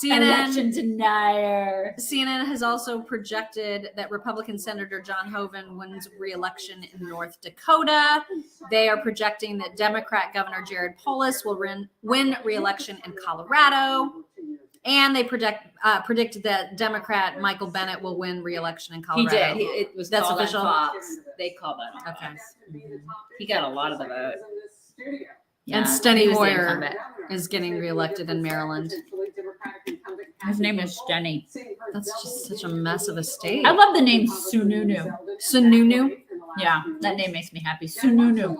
Election denier. CNN has also projected that Republican Senator John Hoeven wins re-election in North Dakota. They are projecting that Democrat Governor Jared Polis will win re-election in Colorado. And they predict that Democrat Michael Bennett will win re-election in Colorado. He did. It was That's called official? on Fox. They called that on Okay. Fox. He got a lot of the vote. Yeah, And Steny he was the Hoyer incumbent. is getting reelected in Maryland. His name is Steny. That's just such a mess of a state. I love the name Sununu. Sununu. Yeah, that name makes me happy. Sununu.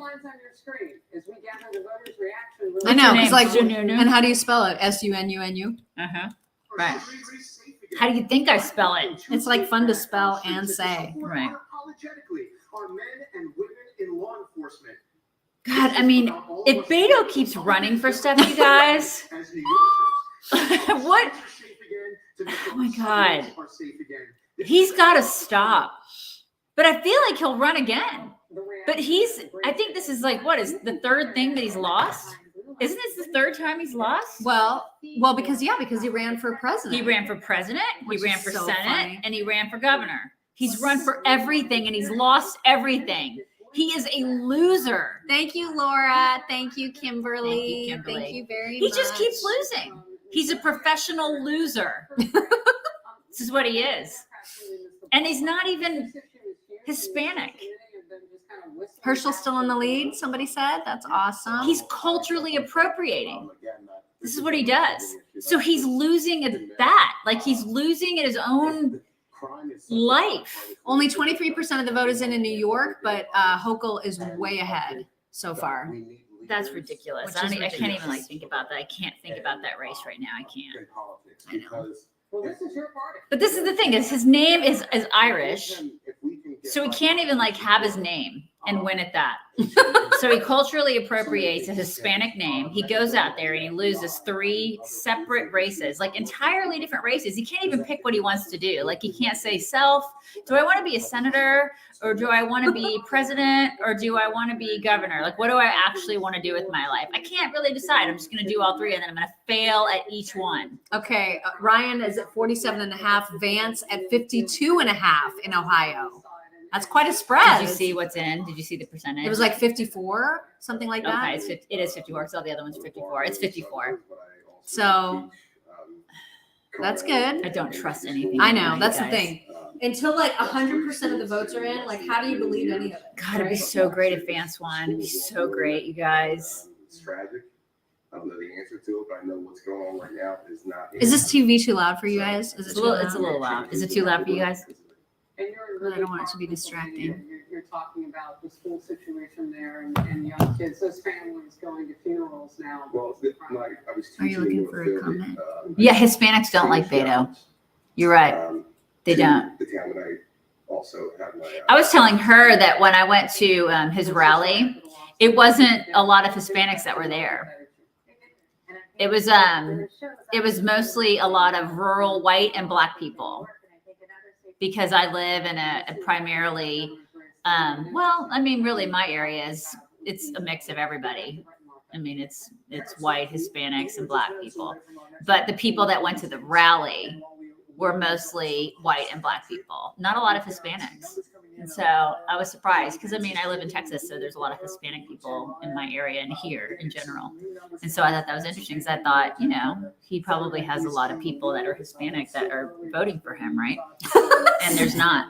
I know. your It's name? like, Sununu? and how do you spell it? Sununu. Uh-huh. Right. How do you think I spell it? It's like fun to spell and say. Right. Unapologetically are men and women in law enforcement. God, I mean, if Beto keeps running for stuff, you guys, As New what? Oh my God. He's got to stop. But I feel like he'll run again. But I think this is like, what is the third thing that he's lost? Isn't this the third time he's lost? Well, because he ran for president. He ran for president, Which he ran is for so Senate, funny. and he ran for governor. He's run for everything and he's lost everything. He is a loser. Thank you, Laura. Thank you, Kimberly. Thank you, Kimberly. Thank you very He much. just keeps losing. He's a professional loser. This is what he is. And he's not even Hispanic. Herschel's still in the lead, somebody said. That's awesome. He's culturally appropriating. This is what he does. So he's losing at that. Like he's losing at his own life. Only 23% of the vote is in New York, but Hochul is way ahead so far. That's ridiculous. Which I is can't even ridiculous. like think about that. I can't think about that race right now. I can't. I know. But this is the thing: is his name is Irish, so he can't even like have his name. and win at that. So he culturally appropriates a Hispanic name. He goes out there and he loses 3 separate races, like entirely different races. He can't even pick what he wants to do. Like he can't say self, do I want to be a senator or do I want to be president or do I want to be governor? Like what do I actually want to do with my life? I can't really decide. I'm just going to do all 3 and then I'm going to fail at each one. Okay. Ryan is at 47.5, Vance at 52.5 in Ohio. That's quite a spread. Did you see what's in? Did you see the percentage? It was like 54, something like that. Okay, it is 54 because all the other ones 54. It's 54. So that's good. I don't trust anything. I know. That's guys. the thing. Until like 100% of the votes are in, like how do you believe any of it? God, it'd be so great if Vance won. It'd be so great, you guys. It's tragic. I don't know the answer to it, but I know what's going on right now is not. Is this TV too loud for you guys? Is it It's a little loud. Is it too loud for you guys? And you're I don't want it to be distracting. You're talking about the school situation there and young kids, those families going to funerals now. Well, I was Are you teaching looking for a comment? Yeah, Hispanics don't like Beto. You're right. They don't. The town that I also have my. I was telling her that when I went to his rally, it wasn't a lot of Hispanics that were there. It was mostly a lot of rural white and Black people. Because I live in a primarily, well, I mean, really my area it's a mix of everybody. I mean, it's white, Hispanics, and Black people. But the people that went to the rally were mostly white and Black people, not a lot of Hispanics. And so I was surprised because, I mean, I live in Texas, so there's a lot of Hispanic people in my area and here in general. And so I thought that was interesting because I thought, you know, he probably has a lot of people that are Hispanic that are voting for him, right? And there's not.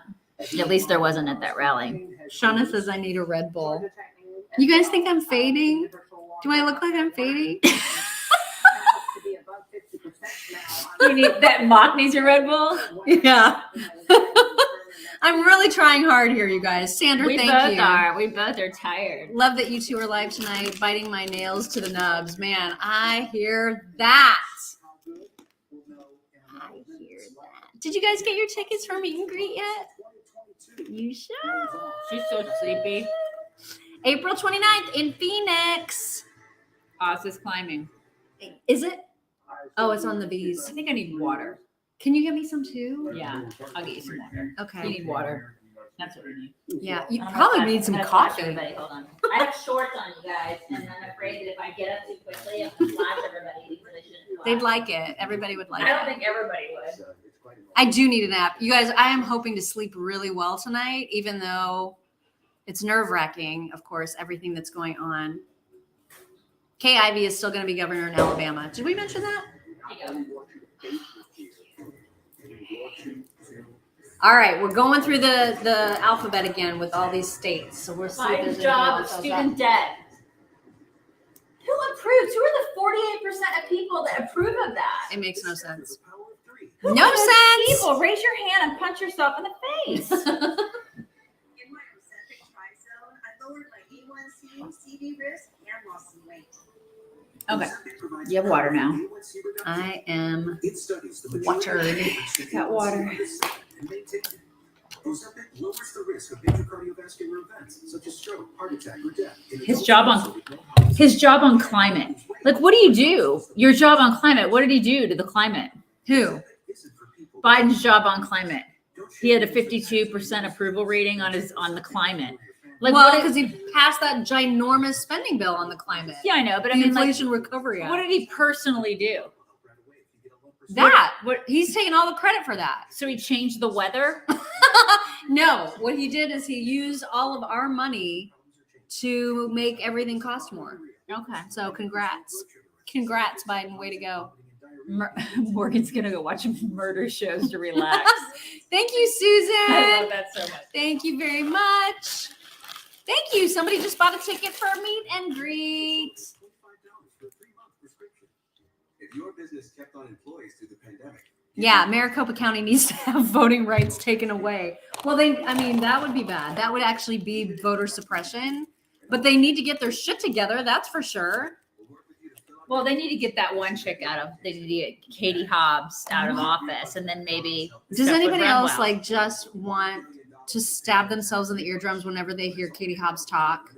At least there wasn't at that rally. Shauna says I need a Red Bull. You guys think I'm fading? Do I look like I'm fading? You need that Mock needs your Red Bull? Yeah. I'm really trying hard here, you guys. Sandra, We thank both you. are. We both are tired. Love that you two are live tonight, biting my nails to the nubs. Man, I hear that. I hear that. Did you guys get your tickets for meet and greet yet? You should. She's so sleepy. April 29th in Phoenix. Oz is climbing. Is it? Oh, it's on the V's. I think I need water. Can you get me some too? Yeah, I'll get you some water. You Okay. need water. That's what we need. Yeah, you I'm gonna probably flash- need I'm some gonna flash coffee. Everybody, hold on. I have shorts on, you guys, and I'm afraid that if I get up too quickly, I'm gonna flash everybody because I shouldn't. They'd flash. like it. Everybody would like I don't it. think everybody would. I do need a nap. You guys, I am hoping to sleep really well tonight, even though it's nerve-wracking, of course, everything that's going on. Kay Ivey is still going to be governor in Alabama. Did we mention that? All right, we're going through the alphabet again with all these states. So we'll see if Biden's there's job of anything else. student debt. Who approves? Who are the 48% of people that approve of that? It makes no sense. Who are No those sense. People, raise your hand and punch yourself in the face. In my Ozempic Trizone, I lowered my A1C, CV risk, and lost some weight. Okay, you have water now. I am watered. Got water. Ozempic lowers the risk of major cardiovascular events such as stroke, heart attack, or death. His job on climate. Like, what do you do? Your job on climate. What did he do to the climate? Who? Biden's job on climate. He had a 52% approval rating on the climate. Like, Well, what because he passed that ginormous spending bill on the climate. yeah, I know, but The I mean, like, Inflation Recovery Act. what did he personally do? That. What? He's taking all the credit for that. So he changed the weather. No, what he did is he used all of our money to make everything cost more. Okay. So congrats. Congrats, Biden. Way to go. Morgan's gonna go watch murder shows to relax. Thank you, Susan. I love that so much. Thank you very much. Thank you. Somebody just bought a ticket for a meet and greet. If your business kept on employees through the pandemic. Yeah, Maricopa County needs to have voting rights taken away. Well, that would be bad. That would actually be voter suppression. But they need to get their shit together, that's for sure. Well, they need to get that one chick they need to get Katie Hobbs out of office, and then maybe. Does stuff would anybody run else well. like just want to stab themselves in the eardrums whenever they hear Katie Hobbs talk?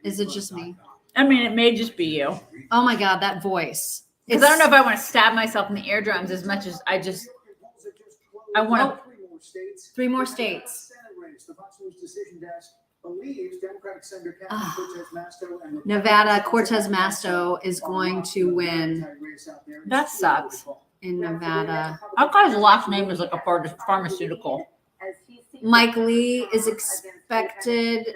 Is it just me? I mean, it may just be you. Oh my God, that voice. Because I don't know if I want to stab myself in the eardrums as much as I want to. 3 more states. Nevada, Cortez Masto is going to win That sucks. in Nevada. That guy's last name is like a pharmaceutical. Mike Lee is expected.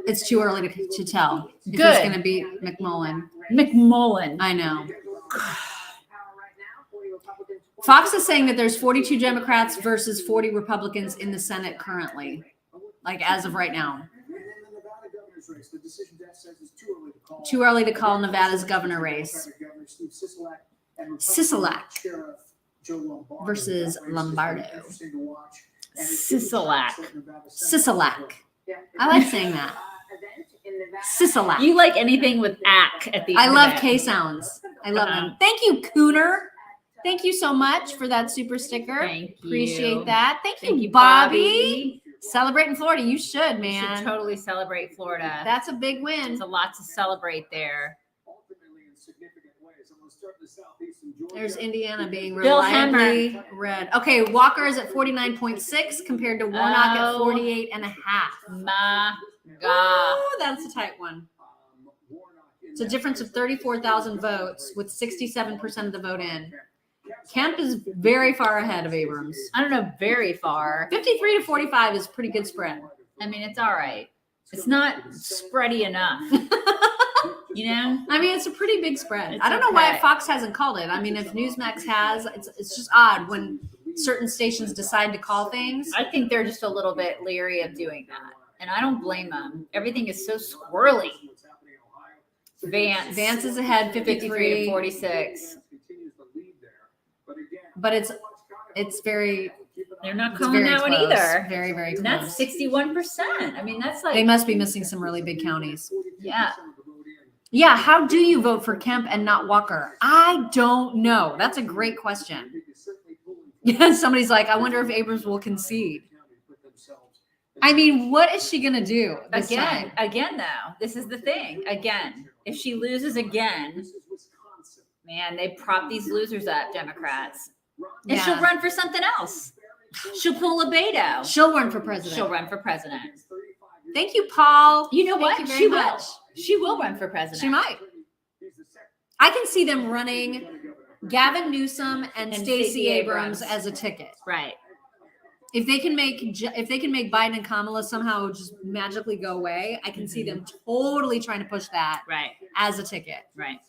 It's too early to tell if he's Good. going to beat McMullen. McMullen. I know. Fox is saying that there's 42 Democrats versus 40 Republicans in the Senate currently, like as of right now. Too early to call Nevada's governor race. Sisolak versus Lombardo. Sisolak. Sisolak. I like saying that. Sisolak. You like anything with "ack" at the end? I love of it. K sounds. I love them. Thank you, Cooner. Thank you so much for that super sticker. Thank you. Appreciate that. Thank Thank you, you, Bobby. Celebrating Florida. You should, You man. should totally celebrate Florida. That's a big win. There's a lot to celebrate there. There's Indiana being Bill reliably red. Okay, Walker is at 49.6 compared to Warnock at 48 and a half. My God. Ooh, that's a tight one. It's a difference of 34,000 votes with 67% of the vote in. Kemp is very far ahead of Abrams. I don't know very far. 53 to 45 is pretty good spread. I mean, it's all right. It's not spready enough. You know? I mean, it's a pretty big spread. It's I don't know why okay. Fox hasn't called it. I mean, if Newsmax has, it's just odd when certain stations decide to call things. I think they're just a little bit leery of doing that. And I don't blame them. Everything is so squirrely. Vance is ahead 53 to 53, 46. but it's very They're not it's calling very that one close. either. Very, very And close. that's 61%. I mean, that's like, They must be missing some really big counties. yeah. Yeah, how do you vote for Kemp and not Walker? I don't know. That's a great question. Yeah, somebody's like, I wonder if Abrams will concede. I mean, what is she gonna do this time? Again, though, this is the thing. Again, if she loses again, man, they prop these losers up, Democrats. And Yeah. she'll run for something else. She'll pull a Beto. She'll run for president. She'll run for president. Thank you, Paul. You know Thank what? you very She much. will. She will run for president. She might. I can see them running Gavin Newsom and Stacey Stacey Abrams Abrams. as a ticket. Right. If they can make Biden and Kamala somehow just magically go away, I can see them totally trying to push that Right. as a ticket. Right.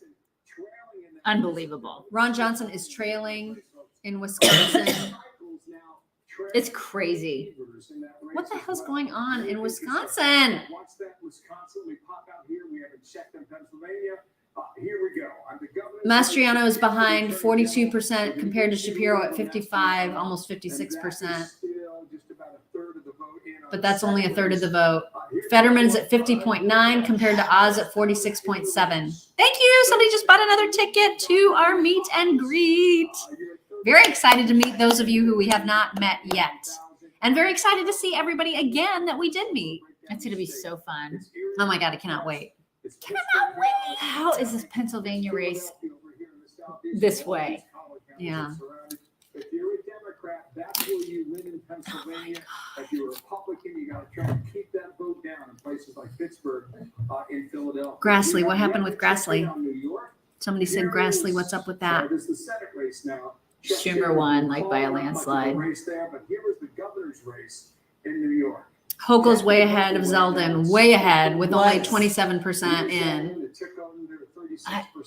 Unbelievable. Ron Johnson is trailing in Wisconsin. It's crazy. What the hell's going on in Wisconsin? Watch that Wisconsin. We pop out here. We haven't checked in Pennsylvania. Here we go. The governor's Mastriano is behind 42% compared to Shapiro at 55, almost 56%. But that's only a third of the vote. Fetterman's at 50.9 compared to Oz at 46.7. Thank you. Somebody just bought another ticket to our meet and greet. Very excited to meet those of you who we have not met yet. And very excited to see everybody again that we did meet. It's going to be so fun. Oh my God, I cannot wait. Cannot wait. How is this Pennsylvania race this way? Yeah. If you're a Democrat, that's where you win in Pennsylvania. If you're a Republican, you got to try to keep that vote down in places like Pittsburgh, in Philadelphia. Grassley, what happened with Grassley? Somebody said Grassley, what's up with that? There's the Senate race now. Schumer won, like, by a landslide. Race there, but here is the governor's race in New York. Hochul's way ahead of Zeldin, way ahead with only What? 27% in.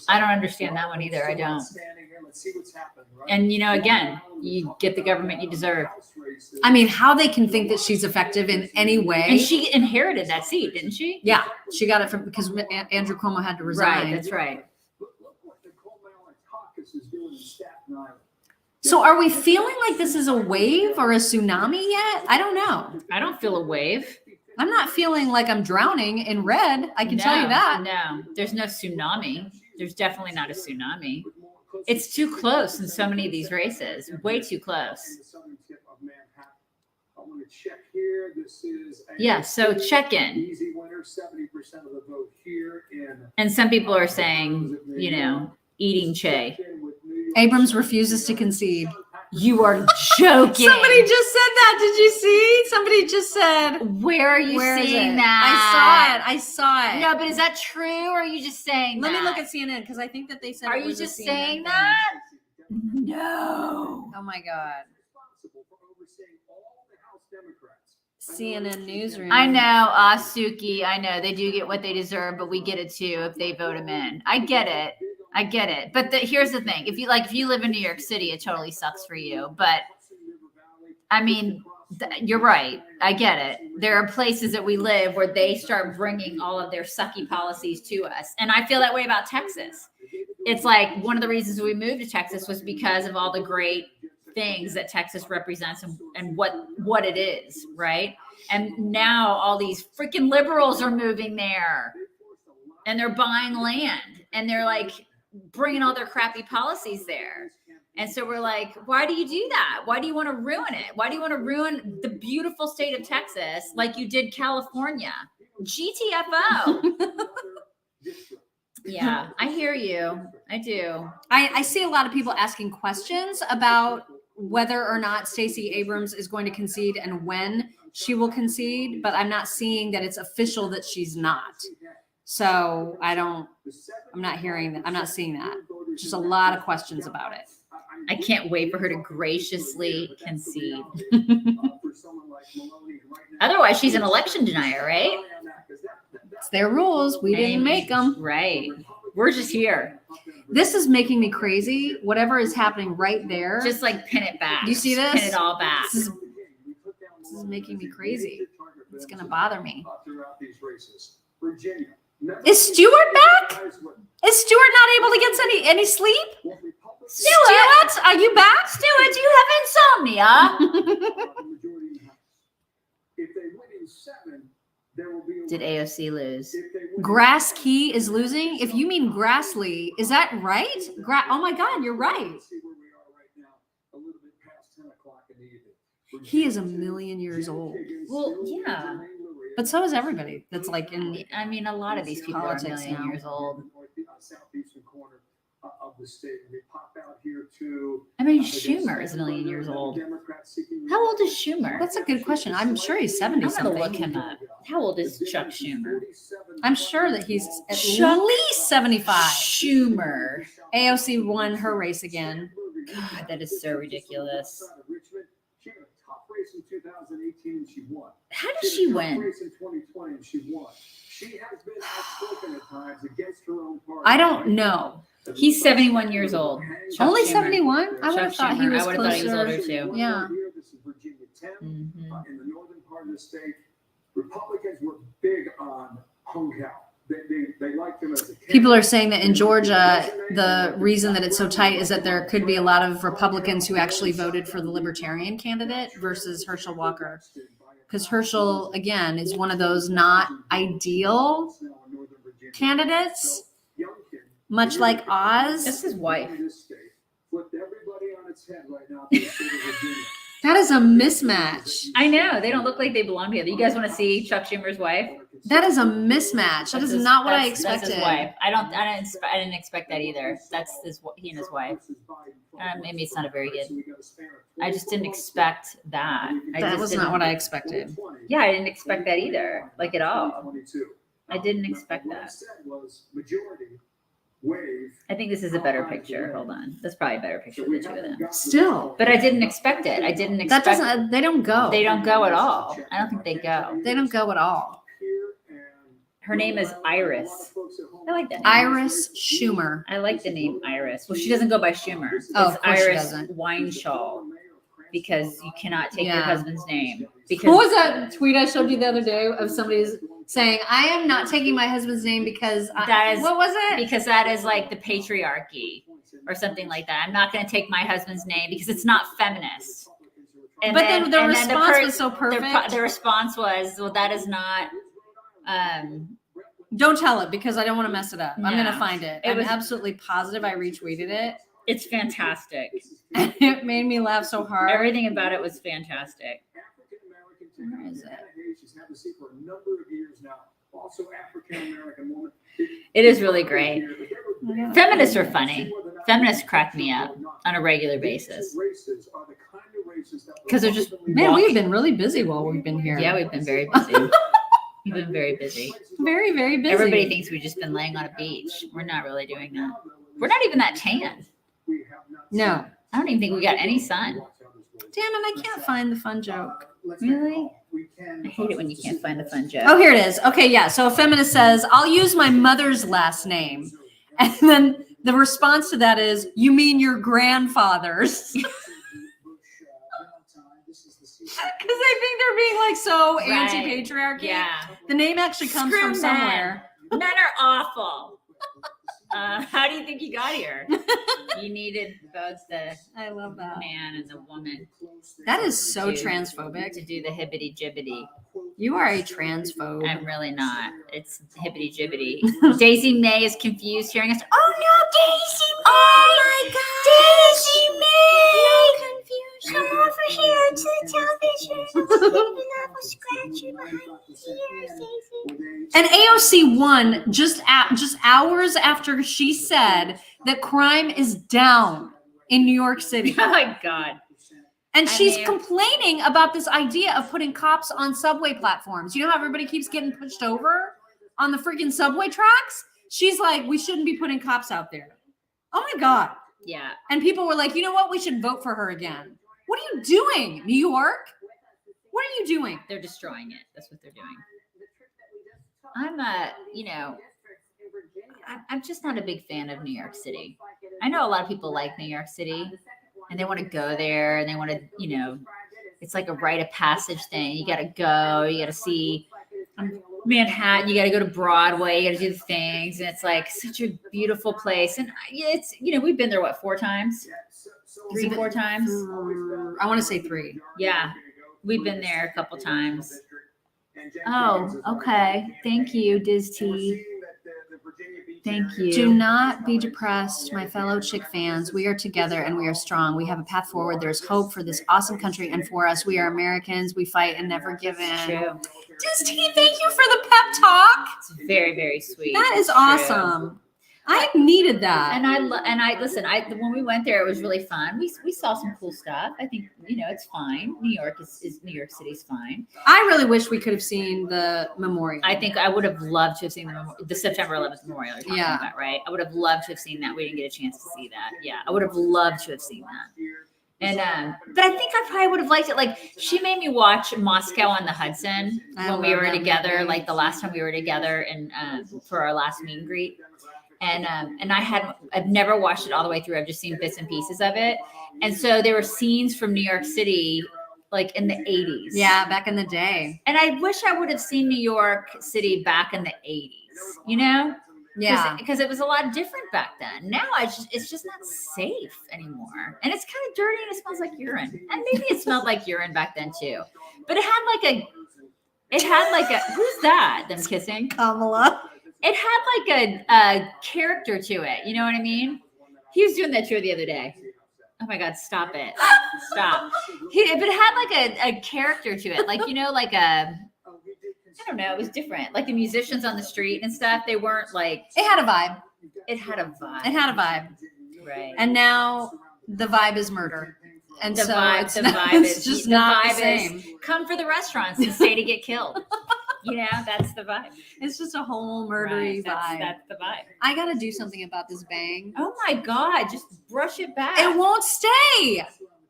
I don't understand that one either. I don't. And, you know, again, you get the government you deserve. I mean, how they can think that she's effective in any way. And she inherited that seat, didn't she? Yeah, she got it from because Andrew Cuomo had to resign. Right, that's right. So are we feeling like this is a wave or a tsunami yet? I don't know. I don't feel a wave. I'm not feeling like I'm drowning in red. I can tell you No, that. No, there's no tsunami. There's definitely not a tsunami. It's too close in so many of these races. Way too close. check here. This is Yeah, so check in. Easy winner, 70% of the vote here in. And some people are saying, you know, eating Che. Abrams refuses to concede. You are joking. Somebody just said that. Did you see? Somebody just said. Where are you Where is seeing it? that? I saw it. No, but is that true or are you just saying Let that? me look at CNN because I think that they said. Are it you was a just CNN saying thing. that? No. Oh my God. Responsible for overseeing all the House Democrats. CNN newsroom. I know, Suki. I know they do get what they deserve, but we get it too if they vote him in. I get it. I get it. But here's the thing: if you live in New York City, it totally sucks for you. But I mean, you're right. I get it. There are places that we live where they start bringing all of their sucky policies to us, and I feel that way about Texas. It's like one of the reasons we moved to Texas was because of all the great things that Texas represents and what it is, right? And now all these freaking liberals are moving there, and they're buying land, and they're like bringing all their crappy policies there. And so we're like, why do you do that? Why do you want to ruin it? Why do you want to ruin the beautiful state of Texas like you did California? GTFO. Yeah, I hear you. I do. I see a lot of people asking questions about whether or not Stacey Abrams is going to concede and when she will concede, but I'm not seeing that it's official that she's not. So I'm not hearing that. I'm not seeing that. Just a lot of questions about it. I can't wait for her to graciously concede. Otherwise, she's an election denier, right? It's their rules. We didn't make them. Right. We're just here. This is making me crazy. Whatever is happening right there. Just like pin it back. Do you see this? Pin it all back. This is making me crazy. It's going to bother me. Is Stewart back? Is Stewart not able to get any sleep? Stewart, are you back? Stewart, do you have insomnia? Did AOC lose? Grass Key is losing? If you mean Grassley, is that right? Oh my God, you're right. He is 1,000,000 years old. Well, yeah. But so is everybody that's like in. I mean, a lot of these people are a Politics million now. years old. Southeastern corner of the state. We pop out here to. I mean, Schumer is 1,000,000 years old. How old is Schumer? That's a good question. I'm sure he's 70 I'm gonna look something. him up. How old is Chuck Schumer? I'm sure that he's at Chuck least 75. Schumer. AOC won her race again. God, that is so ridiculous. She had a tough race in 2018 and she won. How did she win? Race in 2020 and she won. She has been outspoken at times against her own party. I don't know. He's 71 years old. Chuck Only Schumer. 71? I would have Chuck thought he Schumer. was I would have thought he was closer. older too. Yeah. This is Virginia 10 Mhm. in the northern part of the state. Republicans were big on Hung Cow. They liked him as a candidate. People are saying that in Georgia, the reason that it's so tight is that there could be a lot of Republicans who actually voted for the Libertarian candidate versus Herschel Walker. Because Herschel, again, is one of those not ideal candidates, much like Oz. That's his wife. Flipped everybody on its head right now for the state of Virginia. That is a mismatch. I know. They don't look like they belong together. You guys want to see Chuck Schumer's wife? That is a mismatch. That is not what I That's expected. his wife. I didn't expect that either. That's he and his wife. Maybe it's not a very good. I just didn't expect that. That was not what I expected. Yeah, I didn't expect that either. Like at all. I didn't expect that. I think this is a better picture. Hold on. That's probably a better picture of the two of them. Still, But I didn't expect it. I didn't expect. that doesn't. They don't go. They don't go at all. I don't think they go. They don't go at all. Her name is Iris. I like that name. Iris Schumer. I like the name Iris. Well, she doesn't go by Schumer. It's Oh, of course she Iris doesn't. Wineshaw because you cannot take your Yeah. husband's name. Because What was that tweet I showed you the other day of somebody's saying, "I am not taking my husband's name because That is- what was it?" Because that is like the patriarchy or something like that. I'm not going to take my husband's name because it's not feminist. And But then the and response was so the perfect. The response was, well, that is not. Don't tell it because I don't want to mess it up. I'm No. gonna find it. It I'm was- absolutely positive I retweeted it. It's fantastic. And it made me laugh so hard. Everything about it was fantastic. Where is it? She's had the seat for a number of years now. Also African American woman. It is really great. Feminists are funny. Feminists crack me up on a regular basis. Because they're just Man, we've been really busy while we've been here. Yeah, we've been very busy. We've been very busy. Very, very busy. Everybody thinks we've just been laying on a beach. We're not really doing that. We're not even that tan. No. I don't even think we got any sun. Damn it, I can't find the fun joke. Really? I hate it when you can't find the fun joke. Oh, here it is. Okay, yeah. So a feminist says, I'll use my mother's last name. And then the response to that is, you mean your grandfather's? Because I think they're being like so Right. anti-patriarchy. Yeah. The name actually comes Screw from men. somewhere. Men are awful. How do you think you got here? You needed both the I love that. man and the woman. That is so to- transphobic. To do the hibbity jibbity. You are a transphobe. I'm really not. It's hibbity jibbity. Daisy May is confused hearing us. Oh no, Daisy May! Oh my God! Daisy May! No confusion. Come over here to the television. Even I will scratch you behind the ears, Daisy. And AOC won just hours after she said that crime is down in New York City. Oh my God. And I she's mean- complaining about this idea of putting cops on subway platforms. You know how everybody keeps getting pushed over on the freaking subway tracks? She's like, we shouldn't be putting cops out there. Oh my God. Yeah. And people were like, you know what? We should vote for her again. What are you doing, New York? What are you doing? They're destroying it. That's what they're doing. I'm I'm just not a big fan of New York City. I know a lot of people like New York City and they want to go there and they want to, it's like a rite of passage thing. You got to go, you got to see Manhattan, you got to go to Broadway, you got to do the things. And it's like such a beautiful place. And it's, we've been there, what, 4 times? 3-4 times? I want to say 3. Yeah. We've been there a couple times. Oh, okay. Thank you, Diz T. Thank you. Do not be depressed, my fellow chick fans. We are together and we are strong. We have a path forward. There's hope for this awesome country and for us. We are Americans. We fight and never give in. True. Diz T, thank you for the pep talk. It's very, very sweet. That is True. awesome. I needed that. And I listen. When we went there, it was really fun. We saw some cool stuff. I think it's fine. New York is New York City's fine. I really wish we could have seen the memorial. I think I would have loved to have seen the September 11th memorial. You're talking about, right? I would have loved to have seen that. We didn't get a chance to see that. Yeah, I would have loved to have seen that. And but I think I probably would have liked it. Like she made me watch Moscow on the Hudson when we were together. Like the last time we were together and for our last meet and greet. And I've never watched it all the way through. I've just seen bits and pieces of it. And so there were scenes from New York City, like in the 80s. Yeah, back in the day. And I wish I would have seen New York City back in the 80s, Yeah. Because it was a lot different back then. Now it's just not safe anymore. And it's kind of dirty and it smells like urine. And maybe it smelled like urine back then too. But it had like a, who's that? Them kissing? Kamala. It had like a character to it. You know what I mean? He was doing that show the other day. Oh my God, stop it. Stop. But it had like a character to it. Like, like I don't know. It was different. Like the musicians on the street and stuff, they weren't like. It had a vibe. It had a vibe. It had a vibe. Right. And now the vibe is murder. And the so vibe, it's, the not, vibe it's is just the not the vibe same. is come for the restaurants and stay to get killed. That's the vibe. It's just a whole murdery vibe. That's the vibe. I got to do something about this bang. Oh my God, just brush it back. It won't stay.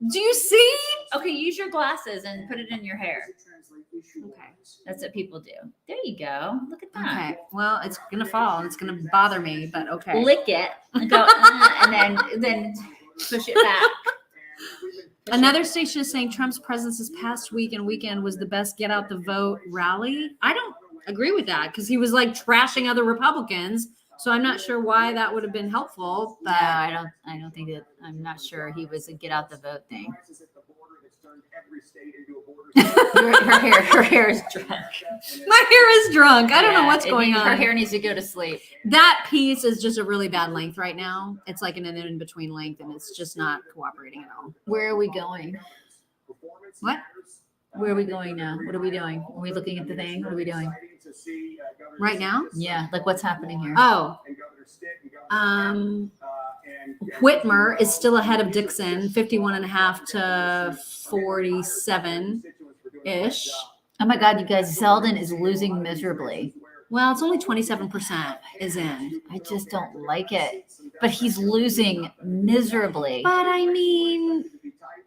Do you see? Okay, use your glasses and put it in your hair. Okay. That's what people do. There you go. Look at that. Okay. Well, it's going to fall. It's going to bother me, but okay. Lick it and go, and then push it back. Another station is saying Trump's presence this past week and weekend was the best get out the vote rally. I don't agree with that because he was like trashing other Republicans. So I'm not sure why that would have been helpful. But No, I don't think that. I'm not sure he was a get out the vote thing. her hair is drunk. my hair is drunk. I don't know what's going on. Her hair needs to go to sleep. That piece is just a really bad length right now. It's like an in-between length and it's just not cooperating at all. Where are we going? What? Where are we going now? What are we doing? Are we looking at the thing? What are we doing? Right now? Yeah, like what's happening here? Oh, Whitmer is still ahead of Dixon, 51.5 to 47 ish. Oh my God, you guys, Zeldin is losing miserably. Well, it's only 27% is in. I just don't like it. But he's losing miserably. But I mean,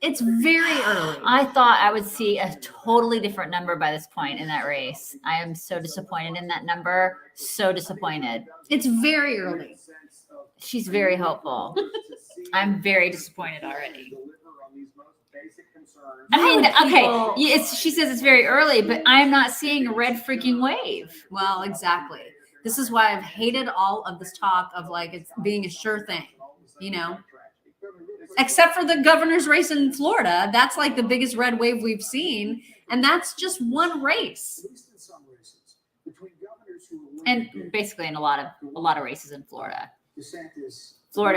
it's very early. I thought I would see a totally different number by this point in that race. I am so disappointed in that number. So disappointed. It's very early. She's very hopeful. I'm very disappointed already. I mean, okay, she says it's very early, but I'm not seeing a red freaking wave. Well, exactly. This is why I've hated all of this talk of like it's being a sure thing, you know? Except for the governor's race in Florida. That's like the biggest red wave we've seen. And that's just one race. And basically in a lot of races in Florida. There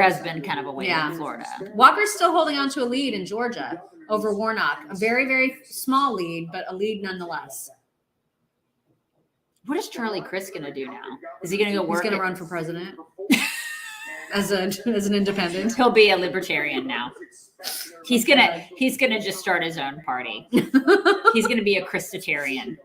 has been kind of a wave in Florida. Walker's still holding on to a lead in Georgia over Warnock. A very, very small lead, but a lead nonetheless. What is Charlie Crist going to do now? Is he going to go work? He's going to run for president as an independent. He'll be a libertarian now. He's gonna just start his own party. He's going to be a Christitarian.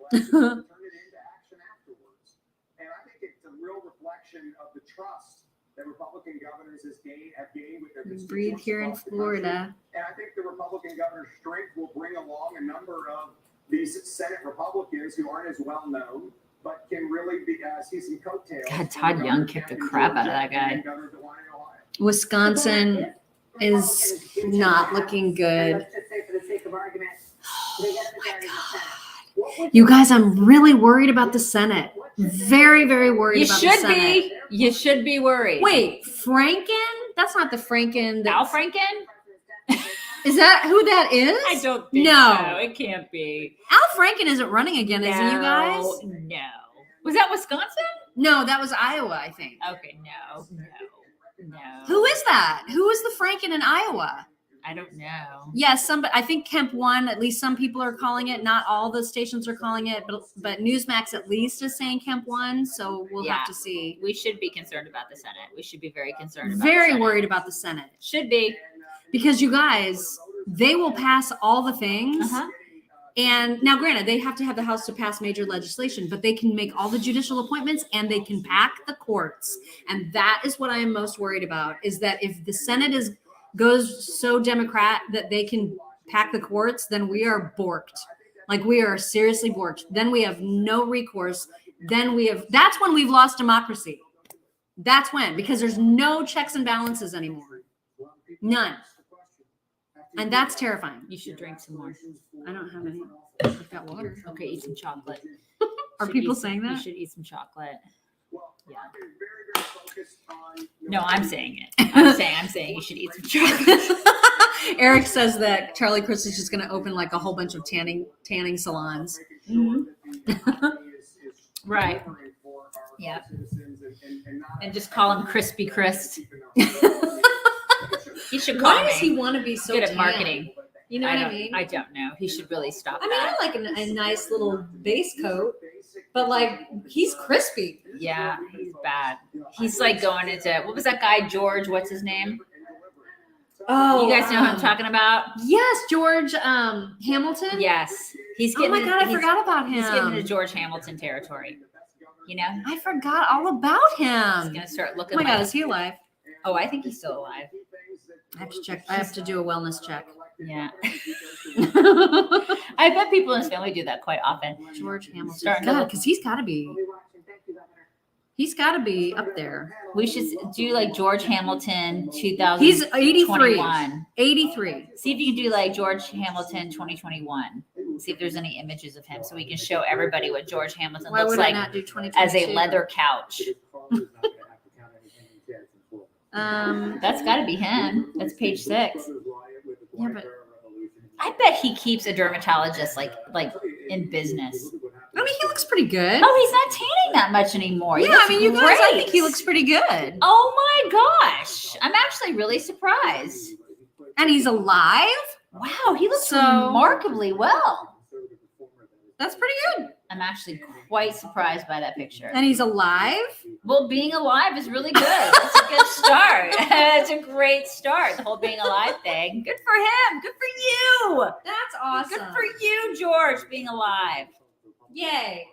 that Republican governors have gained with their constituents Breathe here in across the Florida. country. And I think the Republican governor's strength will bring along a number of these Senate Republicans who aren't as well known, but can really see some coattails. God, Todd Young kicked the crap out of that guy. Wisconsin is not looking good. Let's just say for the sake of argument, they got the majority in the Senate. You guys, I'm really worried about the Senate. Very, very worried You about the should Senate. be. You should be worried. Wait, Franken? That's not the Franken. Al Franken? Is that who that is? I don't think No. so. It can't be. Al Franken isn't running again, is he, you guys? No. Was that Wisconsin? No, that was Iowa, I think. Okay, no. Who is that? Who is the Franken in Iowa? I don't know. Yes, I think Kemp won. At least some people are calling it. Not all the stations are calling it, but Newsmax at least is saying Kemp won. So we'll have to see. We should be concerned about the Senate. We should be very concerned about Very the Senate. worried about the Senate. Should be. Because you guys, they will pass all the things. Uh-huh. And now, granted, they have to have the House to pass major legislation, but they can make all the judicial appointments and they can pack the courts. And that is what I am most worried about, is that if the Senate goes so Democrat that they can pack the courts, then we are borked. Like, we are seriously borked. Then we have no recourse. That's when we've lost democracy. That's when, because there's no checks and balances anymore. None. And that's terrifying. You should drink some more. I don't have any. I've got water. Okay, eat some chocolate. Are people saying that? You should eat some chocolate. Yeah. Very, very focused on. No, I'm saying it. I'm saying you should eat some chocolate. Eric says that Charlie Crist is just going to open like a whole bunch of tanning salons. Mm-hmm. Right. Yeah. And just call him Crispy Crist. He should call Why me. does he want to be so good at tan? marketing? You know what I mean? I don't know. He should really stop I mean, that. I like a nice little base coat, but like he's crispy. Yeah, he's bad. He's like going into, what was that guy, George? What's his name? Oh, You guys know who I'm talking about? Yes, George Hamilton. Yes. He's Oh getting. my God, I forgot about him. He's getting into George Hamilton territory. You know? I forgot all about He's him. gonna start Oh looking. my like, God, is he alive? Oh, I think he's still alive. I have to check. I have to do a wellness check. Yeah. I bet people in his family do that quite often. George Hamilton. Starting to God, look- because he's got to be. He's got to be up there. We should do like George Hamilton 2021. He's 83. 83. See if you can do like George Hamilton 2021. See if there's any images of him so we can show everybody what George Hamilton Why looks would I like not do 2022? as a leather couch. That's got to be him. That's page 6. Yeah, but I bet he keeps a dermatologist like in business. I mean, he looks pretty good. Oh, he's not tanning that much anymore. He Yeah, I looks mean, you guys, I great. think he looks pretty good. Oh my gosh. I'm actually really surprised. And he's alive? Wow, he looks So- remarkably well. That's pretty good. I'm actually quite surprised by that picture. And he's alive. Well, being alive is really good. That's a good start. It's a great start. The whole being alive thing. Good for him. Good for you. That's awesome. Good for you, George, being alive. Yay.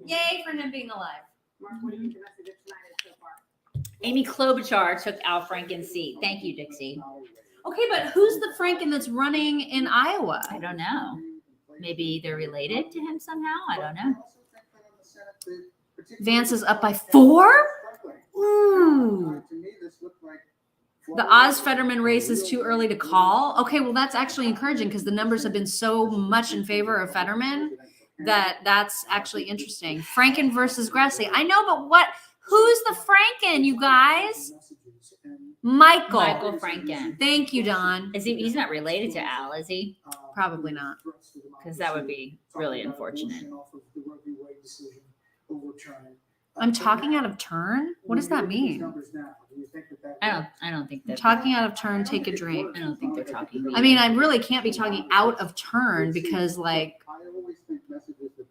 Yay for him being alive. Mark, what do you think the message of tonight is so far? Amy Klobuchar took Al Franken's seat. Thank you, Dixie. Okay, but who's the Franken that's running in Iowa? I don't know. Maybe they're related to him somehow. I don't know. Vance is up by 4? Ooh. The Oz Fetterman race is too early to call. Okay, well, that's actually encouraging because the numbers have been so much in favor of Fetterman that's actually interesting. Franken versus Grassley. I know, but who's the Franken, you guys? Michael. Michael Franken. Thank you, Don. He's not related to Al, is he? Probably not. Because that would be really unfortunate. I'm talking out of turn? What does that mean? I don't think I'm that. talking out of turn, take a drink. I don't think they're talking. I mean, I really can't be talking out of turn because, like,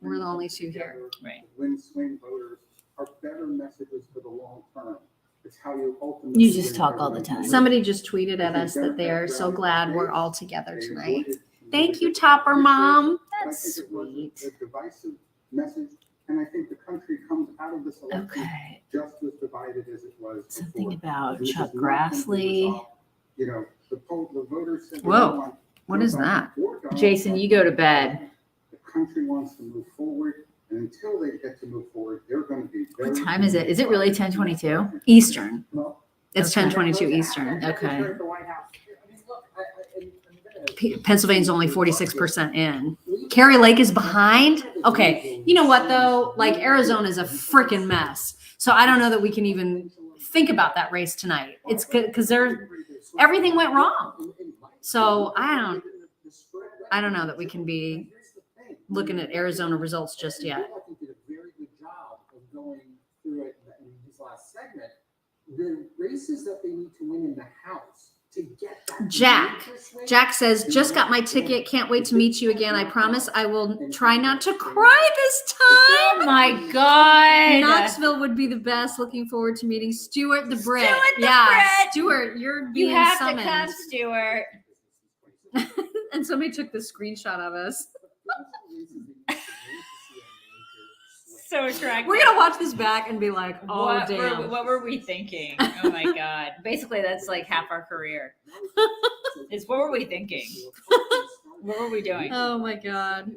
we're the only two here. Right. Win swing voters are better messages for the long term. It's how you ultimately. You just talk all the time. Somebody just tweeted at us that they are so glad we're all together tonight. Thank you, Topper Mom. That's sweet. The divisive message, and I think the country comes out of this election Okay. just as divided as it was. Something before. about This is Chuck not simply Grassley. resolved. You know, the voters said. they Whoa. don't want What is that? or Donald Jason, Trump. you go to bed. The country wants to move forward, and until they get to move forward, they're going to be. What time is it? Is it really 10:22? Eastern. Well, It's Okay. 10:22 Eastern. Okay. Pennsylvania's only 46% in. Carrie Lake is behind. Okay. You know what, though? Like, Arizona is a freaking mess. So I don't know that we can even think about that race tonight. It's because everything went wrong. So I don't know that we can be looking at Arizona results just yet. I think did a very good job of going through it in his last segment. The races that they need to win in the House to get that. Jack says, just got my ticket. Can't wait to meet you again. I promise I will try not to cry this time. Oh my God. Knoxville would be the best. Looking forward to meeting Stuart the Brit. Stuart the yeah, Brit. Stuart, you're You being have summoned. to come, Stuart. And somebody took the screenshot of us. So attractive. We're gonna watch this back and be like, oh what damn. what were we thinking? Oh my God. Basically, that's like half our career. Is what were we thinking? What were we doing? Oh my God.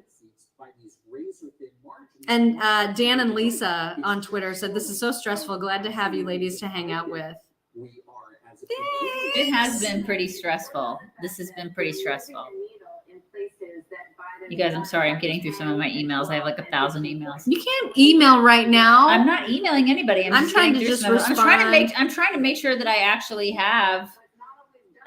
And Dan and Lisa on Twitter said, this is so stressful. Glad to have you ladies to hang out with. It has been pretty stressful. This has been pretty stressful. You guys, I'm sorry. I'm getting through some of my emails. I have like 1,000 emails. You can't email right now. I'm not emailing anybody. I'm just trying getting to through just some of them. respond. I'm trying to make sure that I actually have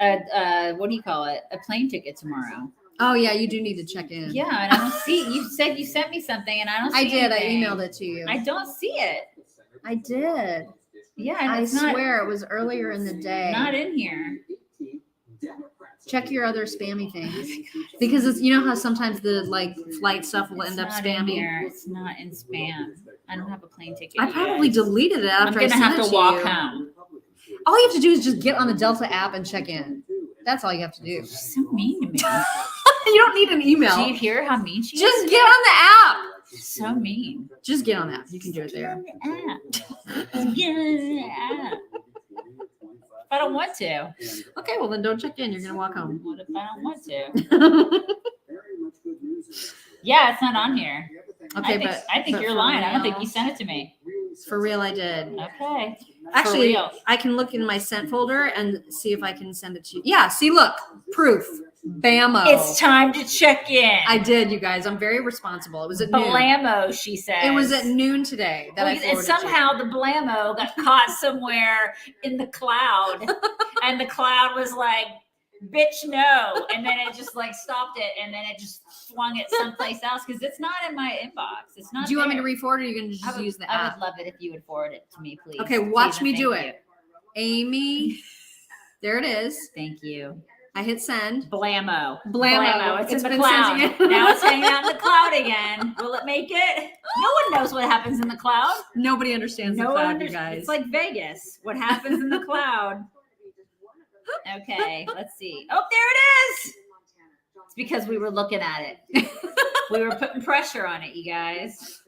a what do you call it? A plane ticket tomorrow. Oh yeah, you do need to check in. Yeah, and I don't see. You said you sent me something, and I don't see I did. anything. I emailed it to you. I don't see it. I did. Yeah, and I it's not swear it was earlier in the day. not in here. Check your other spammy things because it's, you know how sometimes the like flight stuff will end up It's not in spamming. here. It's not in spam. I don't have a plane ticket. I you probably guys. deleted it I'm after I gonna sent have it to to walk you. home. All you have to do is just get on the Delta app and check in. That's all you have to do. She's so mean to me. You don't need an email. Do you hear how mean she Just is? get on the app. She's so mean. Just get on the app. You can do it there. Get on the app. Get on the app. If I don't want to. Okay, well then don't check in. You're gonna walk home. What if I don't want to? Yeah, it's not on here. Okay, I think but you're for lying. I don't think real- you sent it to me. For real, I did. Okay. Actually, real. I can look in my sent folder and see if I can send it to you. Yeah, see, look, proof. Bammo. It's time to check in. I did, you guys. I'm very responsible. It was at noon. Blammo, she says. It was at noon today that I and forwarded somehow the blammo got caught somewhere in the cloud, and the cloud was like, "Bitch, no!" And then it just like stopped it, and then it just swung it someplace else because it's not in my inbox. It's not. Do you want me to there. re-forward, or are you going to I just would, use the I app? would love it if you would forward it to me, please. Okay, watch Please me and do thank it. Amy, there it is. you. Thank you. I hit send. Blammo. Blammo. It's in the been cloud. sending it. Now it's hanging out in the cloud again. Will it make it? No one knows what happens in the cloud. Nobody understands the No cloud, one you guys. It's like Vegas. What happens in the cloud? Okay, let's see. Oh, there it is. It's because we were looking at it. We were putting pressure on it, you guys.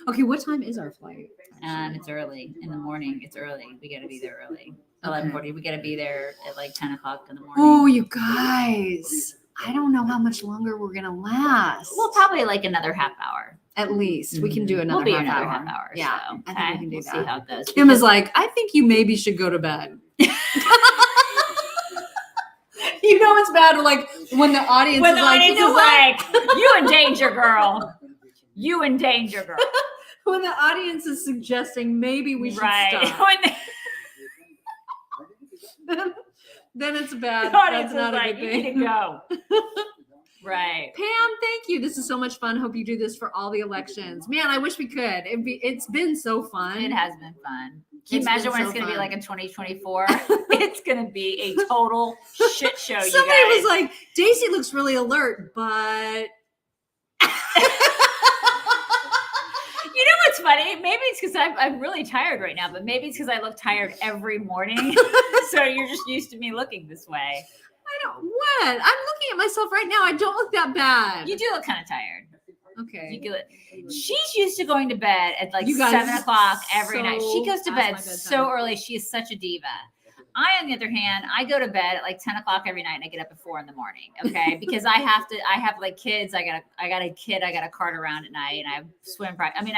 Okay, what time is our flight? It's early in the morning. It's early. We got to be there early. 11:40. We got to be there at like 10 o'clock in the morning. Oh, you guys. I don't know how much longer we're gonna last. Well, probably like another half hour. At least we can do another We'll be half another hour. half hour. Yeah, So, I think we can do we'll that. see how it goes. Kim is like, I think you maybe should go to bed. You know it's bad like when the audience when is the like, audience you know is what? like, you in danger, girl. You in danger, girl. When the audience is suggesting maybe we should Right. stop. When Then it's bad. the audience That's is not a like, good you thing. need to go. Right. Pam, thank you. This is so much fun. Hope you do this for all the elections. Man, I wish we could. It's been so fun. It has been fun. Can you It's imagine been what so it's going to be fun. like in 2024? It's going to be a total shit show. Somebody you guys. was like, Daisy looks really alert, but You know what's funny? Maybe it's because I'm really tired right now, but maybe it's because I look tired every morning. So you're just used to me looking this way. I don't what? I'm looking at myself right now. I don't look that bad. You do look kind of tired. Okay. You get She's used to going to bed at like You guys 7 o'clock every night. She so goes to past bed my bedtime. so early. She is such a diva. I, on the other hand, I go to bed at like 10 o'clock every night and I get up at 4 a.m. Okay. Because I have like kids. I got a kid. I got to cart around at night and I have swim practice. I mean,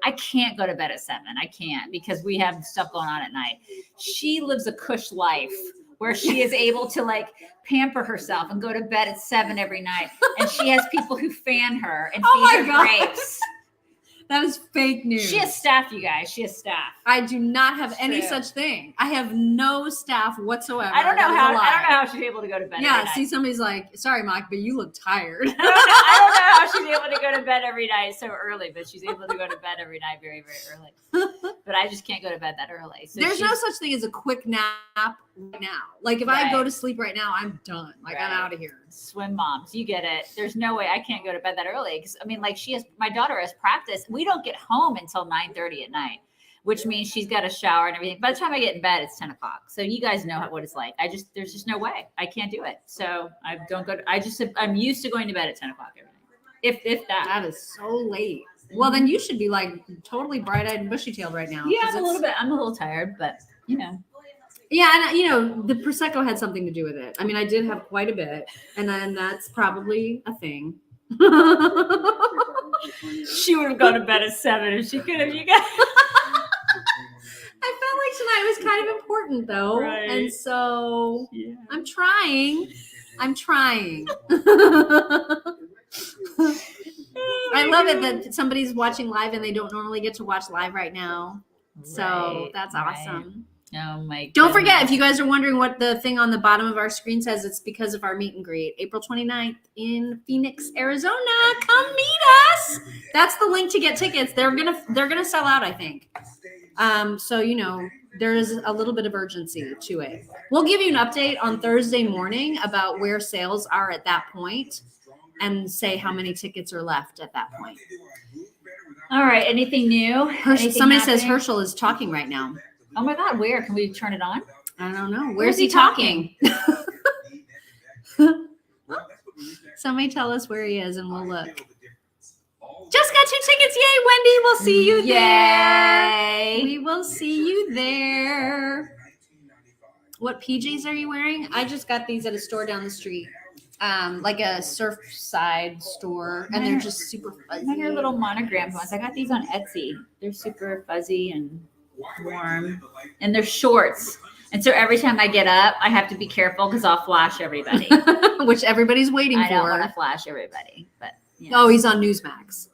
I can't go to bed at 7. I can't because we have stuff going on at night. She lives a cush life where she is able to like pamper herself and go to bed at 7 every night. And she has people who fan her and feed her grapes. That is fake news. She has staff, you guys. She has staff. I do not have any true. such thing. I have no staff whatsoever. I don't know That is a how. lie. I don't know how she's able to go to bed. Yeah, every see, night. somebody's like, sorry, Mike, but you look tired. I don't know how she's able to go to bed every night so early, but she's able to go to bed every night very, very early. But I just can't go to bed that early. So There's no such thing as a quick nap right now. Like if I go to sleep right now, I'm done. Like I'm out of here. Swim moms, you get it. There's no way I can't go to bed that early because I mean, like my daughter has practice. We don't get home until 9:30 at night, which means she's got a shower and everything. By the time I get in bed, it's 10 o'clock. So you guys know what it's like. There's just no way I can't do it. So I don't go. I'm used to going to bed at 10 o'clock every night. If that. That is so late. Well, then you should be like totally bright-eyed and bushy-tailed right now. Yeah, 'cause I'm a little tired, but you know. Yeah, and the Prosecco had something to do with it. I mean, I did have quite a bit, and then that's probably a thing. She would have gone to bed at 7 if she could have. You guys. I felt like tonight was kind of important, though, Right. and so Yeah. I'm trying. I love it that somebody's watching live and they don't normally get to watch live right now. So Right, that's right. awesome. Oh my god. Don't forget, if you guys are wondering what the thing on the bottom of our screen says, it's because of our meet and greet. April 29th in Phoenix, Arizona. Come meet us. That's the link to get tickets. They're gonna sell out, I think. So there is a little bit of urgency to it. We'll give you an update on Thursday morning about where sales are at that point and say how many tickets are left at that point. All right. Anything new? Anything Somebody says happening? Herschel is talking right now. Oh my god, where? Can we turn it on? I don't know. Where's Where's he he talking? Somebody tell us where he is and we'll look. Just got 2 tickets. Yay, Wendy. We'll see you there. Yay. We will see you there. What PJs are you wearing? I just got these at a store down the street. Like a Surfside store. And they're just super fuzzy. They're little monogram ones. I got these on Etsy. They're super fuzzy and warm. And they're shorts. And so every time I get up, I have to be careful because I'll flash everybody. Which everybody's waiting I don't for. want to flash everybody. But Oh, he's on Newsmax.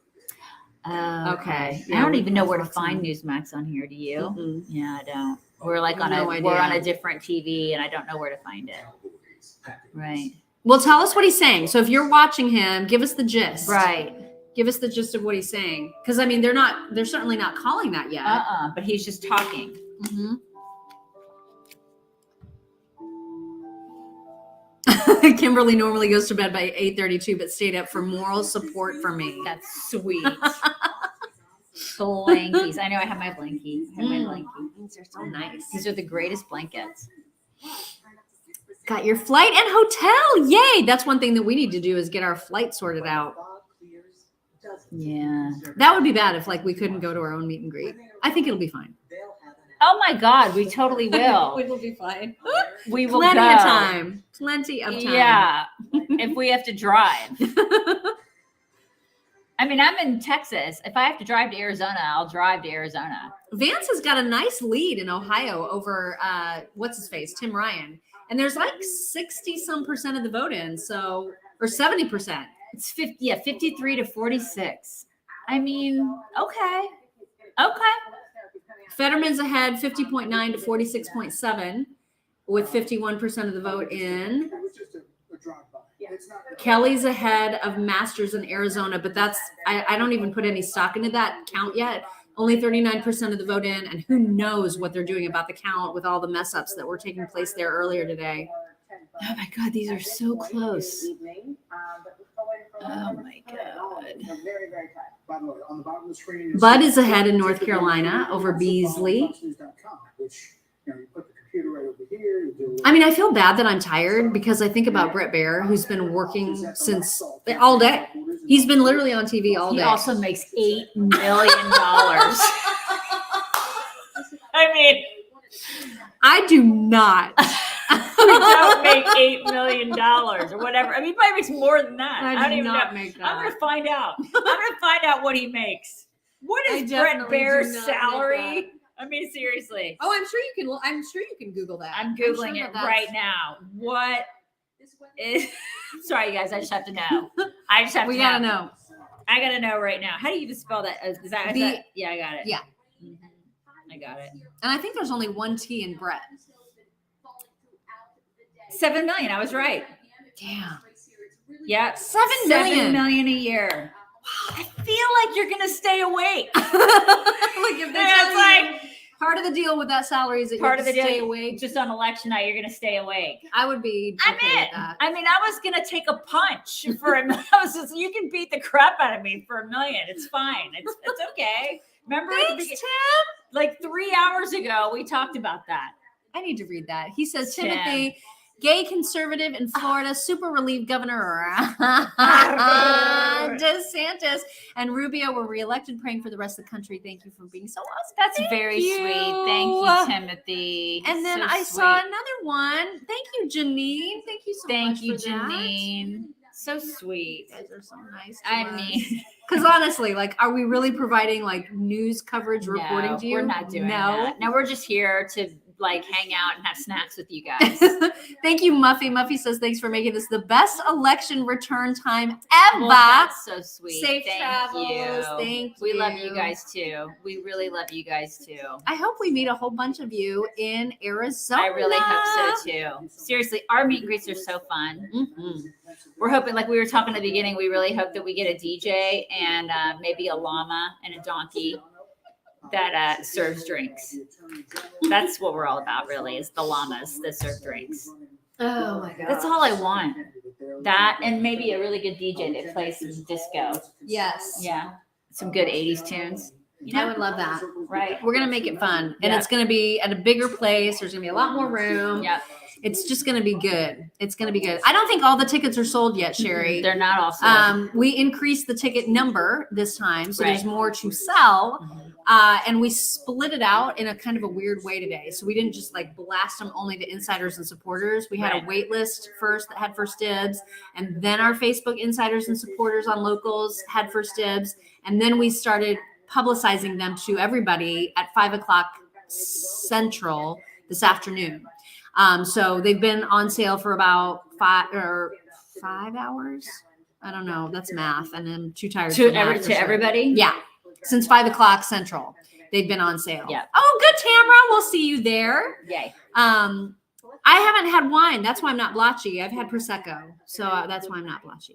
Okay. Yeah, I don't we even know can where to watch find some. Newsmax on here. Do you? Mm-mm. Yeah, I don't. We're like I have no we're on idea. a different TV and I don't know where to find it. Right. Well, tell us what he's saying. So if you're watching him, give us the gist. Right. Give us the gist of what he's saying. Because I mean, they're certainly not calling that yet. But he's just talking. Mm-hmm. Kimberly normally goes to bed by 8:32, but stayed up for moral support for me. That's sweet. Blankies. I know I have my blankie. I have my blankie. These are so nice. These are the greatest blankets. Got your flight and hotel. Yay. That's one thing that we need to do is get our flight sorted out. Yeah. That would be bad if like we couldn't go to our own meet and greet. I think it'll be fine. Oh my God, we totally will. It will be fine. We will Plenty go. of time. Plenty of time. Yeah. If we have to drive. I mean, I'm in Texas. If I have to drive to Arizona, I'll drive to Arizona. Vance has got a nice lead in Ohio over what's his face, Tim Ryan. And there's like 60% of the vote in, so or 70%. It's 53 to 46. I mean, okay. Fetterman's ahead 50.9 to 46.7 with 51% of the vote in. It was just a drive-by. It's not. Kelly's ahead of Masters in Arizona, but that's I don't even put any stock into that count yet. Only 39% of the vote in, and who knows what they're doing about the count with all the mess ups that were taking place there earlier today. Oh my God, these are so close. Oh my God. Very, very tight. By the way, on the bottom of the screen. Bud is ahead in North Carolina over Beasley. Which, you put the computer right over here. You do. I mean, I feel bad that I'm tired because I think about Brett Baer, who's been working since all day. He's been literally on TV all day. He also makes $8 million. I mean, I do not. I don't make $8 million or whatever. I mean, he probably makes more than that. I don't do even not know. make that. I'm going to find out. I'm going to find out what he makes. What is I Brett definitely Baer's do not salary? I mean, seriously. Oh, I'm sure you can Google that. I'm Googling sure it that's- right now. What is, sorry, you guys, I just have to know. I just have We to gotta know. I got to know right now. How do you even spell that? Is that, yeah, I got it. Yeah. Mhm. I got it. And I think there's only one T in Brett. 7 million. I was right. Damn. Yeah. 7 million. 7 million a year. I feel like you're going to stay awake. Like if they It's tell you, like part of the deal with that salary is that part you of have the to stay day awake. just on election night, you're going to stay awake. I would be I'm okay in. with that. I mean, I was going to take a punch for a million. You can beat the crap out of me for $1 million. It's fine. It's okay. Remember, Thanks, Tim. like 3 hours ago, we talked about that. I need to read that. He says, Tim. Timothy, gay conservative in Florida, super relieved governor DeSantis and Rubio were reelected, praying for the rest of the country. Thank you for being so awesome. That's very you. sweet. Thank you, Timothy. And then So I sweet. saw another one. Thank you, Janine. Thank you so much. Thank you, for that. Janine. So sweet. You guys are so nice. I mean, because honestly, like, are we really providing like news coverage, reporting no, to you? we're not doing that. No, we're just here to like hang out and have snacks with you guys. Thank you, Muffy. Muffy says thanks for making this the best election return time ever. Well, that's so sweet. Safe Thank travels. You. Thank We love you. you guys too. We really love you guys too. I hope we meet a whole bunch of you in Arizona. I really hope so too. Seriously, our meet and greets are so fun. Mm-hmm. We're hoping, like we were talking at the beginning, we really hope that we get a DJ and maybe a llama and a donkey that serves drinks. That's what we're all about, really, is the llamas that serve drinks. Oh my god. That's all I want. That and maybe a really good DJ that plays some disco. Yes. Yeah. Some good 80s tunes. You I know? would love that. Right. We're gonna make it fun, and Yeah. it's gonna be at a bigger place. There's gonna be a lot more room. Yeah. It's just gonna be good. It's gonna be good. I don't think all the tickets are sold yet, Sherry. They're not all sold. We increased the ticket number this time, so there's Right. more to sell. And we split it out in a kind of a weird way today. So we didn't just like blast them only to insiders and supporters. We had Right. a wait list first that had first dibs, and then our Facebook insiders and supporters on locals had first dibs, and then we started publicizing them to everybody at 5:00 Central this afternoon. So they've been on sale for about 5 hours. I don't know. That's math, and I'm too tired for math, for To sure. everybody? Yeah, since 5:00 Central, they've been on sale. Yeah. Oh, good, Tamara. We'll see you there. Yay. I haven't had wine. That's why I'm not blotchy. I've had prosecco, so that's why I'm not blotchy.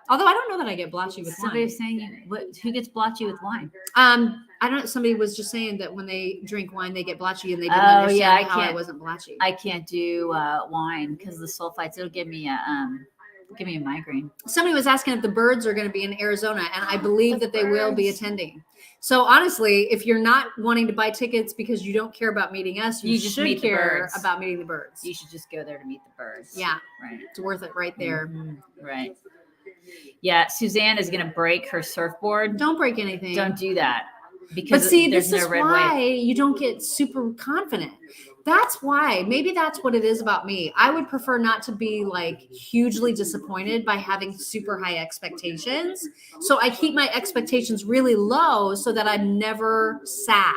Although I don't know that I get blotchy with Somebody wine. was saying, who gets blotchy with wine? I don't. Somebody was just saying that when they drink wine, they get blotchy, and they didn't Oh, understand yeah, I how I can't- wasn't blotchy. I can't do wine because the sulfites. It'll give me a migraine. Somebody was asking if the Birds are going to be in Arizona, and I believe that they will be attending. So honestly, if you're not wanting to buy tickets because you don't care about meeting us, you just should meet the care birds. about meeting the Birds. You should just go there to meet the birds. Yeah, Right. it's worth it right there. Mhm. Right. Yeah, Suzanne is gonna break her surfboard. Don't break anything. Don't do that. But Because see, there's this no is red why wave. you don't get super confident. That's why. Maybe that's what it is about me. I would prefer not to be like hugely disappointed by having super high expectations. So I keep my expectations really low so that I'm never sad.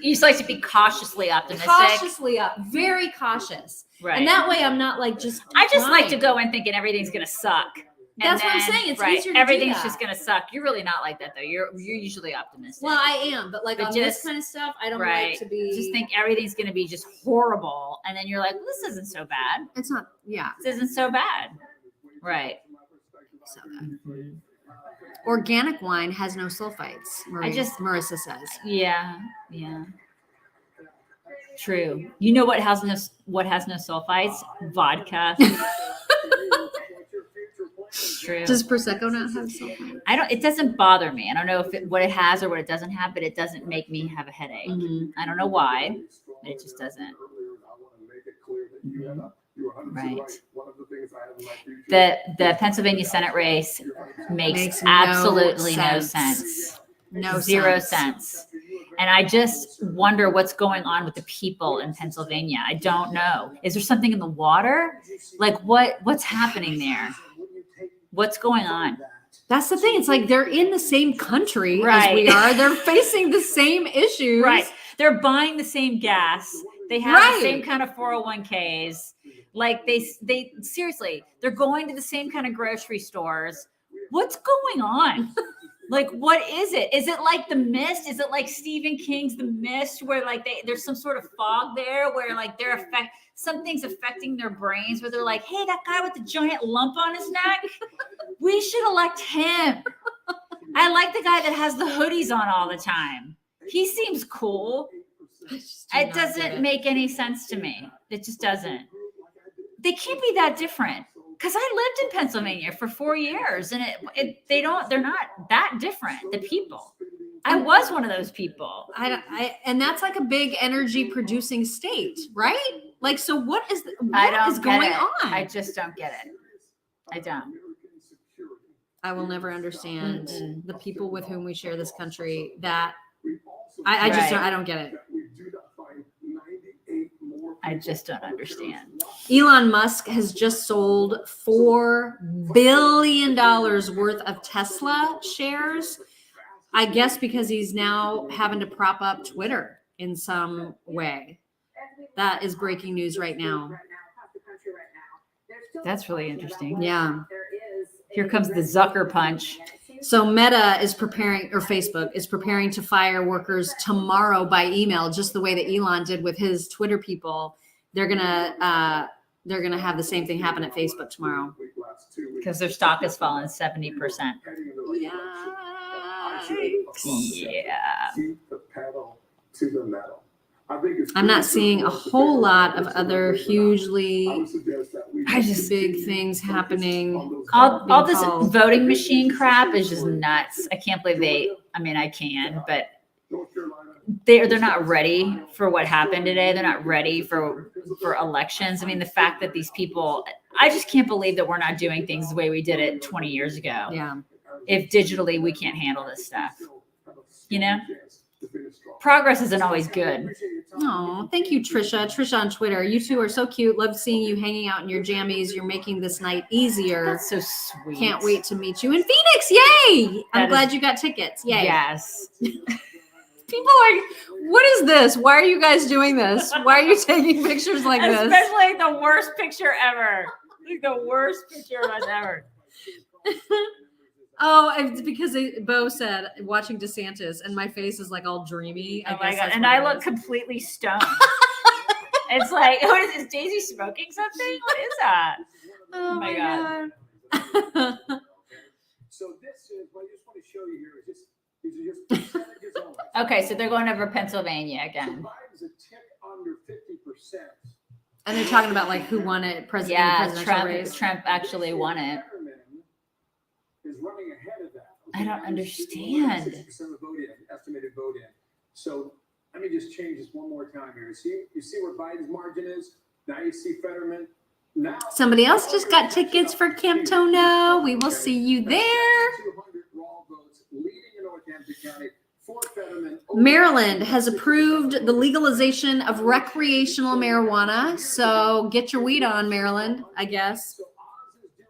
You just like to be cautiously optimistic. Cautiously up, very cautious. Right. And that way I'm not like just I just like to crying. go in thinking everything's gonna suck. And That's what I'm saying. It's right, easier to do everything's that. just gonna suck. You're really not like that though. You're usually optimistic. Well, I am, but like But on just- this kind of stuff, I don't right. like to be Just think everything's gonna be just horrible, and then you're like, well, this isn't so bad. it's not This isn't so bad. Right. so bad. Organic wine has no sulfites. Marissa says. Yeah. Yeah. True. You know what has no sulfites? Vodka. True. Does Prosecco not have sulfites? It doesn't bother me. I don't know if what it has or what it doesn't have, but it doesn't make me have a headache. Mhm. I don't know why, but it just doesn't. Right. The Pennsylvania Senate race makes no absolutely no sense. sense. No Zero sense. sense. And I just wonder what's going on with the people in Pennsylvania. I don't know. Is there something in the water? Like what's happening there? What's going on? That's the thing. It's like they're in the same country as Right. we are. They're facing the same issues. Right. They're buying the same gas. They have Right. the same kind of 401ks. Like they seriously, they're going to the same kind of grocery stores. What's going on? Like, what is it? Is it like The Mist? Is it like Stephen King's The Mist, where like there's some sort of fog there, where like something's affecting their brains, where they're like, hey, that guy with the giant lump on his neck, we should elect him. I like the guy that has the hoodies on all the time. He seems cool. It doesn't make any sense to me. It just doesn't. They can't be that different. Because I lived in Pennsylvania for 4 years, and they're not that different. The people, I was one of those people. And that's like a big energy producing state, right? Like, so what is going on? I just don't get it. I don't. I will never understand Mm-mm. the people with whom we share this country. That I just Right. I don't get it. I just don't understand. Elon Musk has just sold $4 billion worth of Tesla shares. I guess because he's now having to prop up Twitter in some way. That is breaking news right now. That's really interesting. Yeah. Here comes the Zucker punch. So Meta is preparing, or Facebook is preparing to fire workers tomorrow by email, just the way that Elon did with his Twitter people. They're gonna have the same thing happen at Facebook tomorrow. Because their stock has fallen 70%. Yeah. Yeah. Keep the pedal to the metal. I'm not seeing a whole lot of other hugely big things happening. All this called. voting machine crap is just nuts. I can't believe I can, but they're not ready for what happened today. They're not ready for elections. I mean, the fact that these people, I just can't believe that we're not doing things the way we did it 20 years ago. Yeah. If digitally we can't handle this stuff, progress isn't always good. Oh, thank you, Trisha. Trisha on Twitter. You two are so cute. Love seeing you hanging out in your jammies. You're making this night easier. That's so sweet. Can't wait to meet you in Phoenix. Yay! I'm glad you got tickets. Yay. Yes. People are, what is this? Why are you guys doing this? Why are you taking pictures like this? Especially the worst picture ever. Like the worst picture of us ever. Oh, it's because Bo said watching DeSantis, and my face is like all dreamy. Oh my God. And I look completely stoned. It's like, what is this? Daisy smoking something? What is that? Oh my God. So this is what I just want to show you here is just these are just percentages only. Okay, so they're going over Pennsylvania So again. Biden's a tick under 50%. And they're talking about like who won it, president, Yeah, presidential race. Trump actually won it. Fetterman is running ahead of that. I don't understand. 60% of vote in, estimated vote in. So let me just change this one more time here. You see where Biden's margin is? Now you see Fetterman. Now Somebody else just got tickets for Camp Tono. We will see you there. 200 raw votes leading in Northampton County for Fetterman. Maryland has approved the legalization of recreational marijuana. So get your weed on, Maryland, I guess,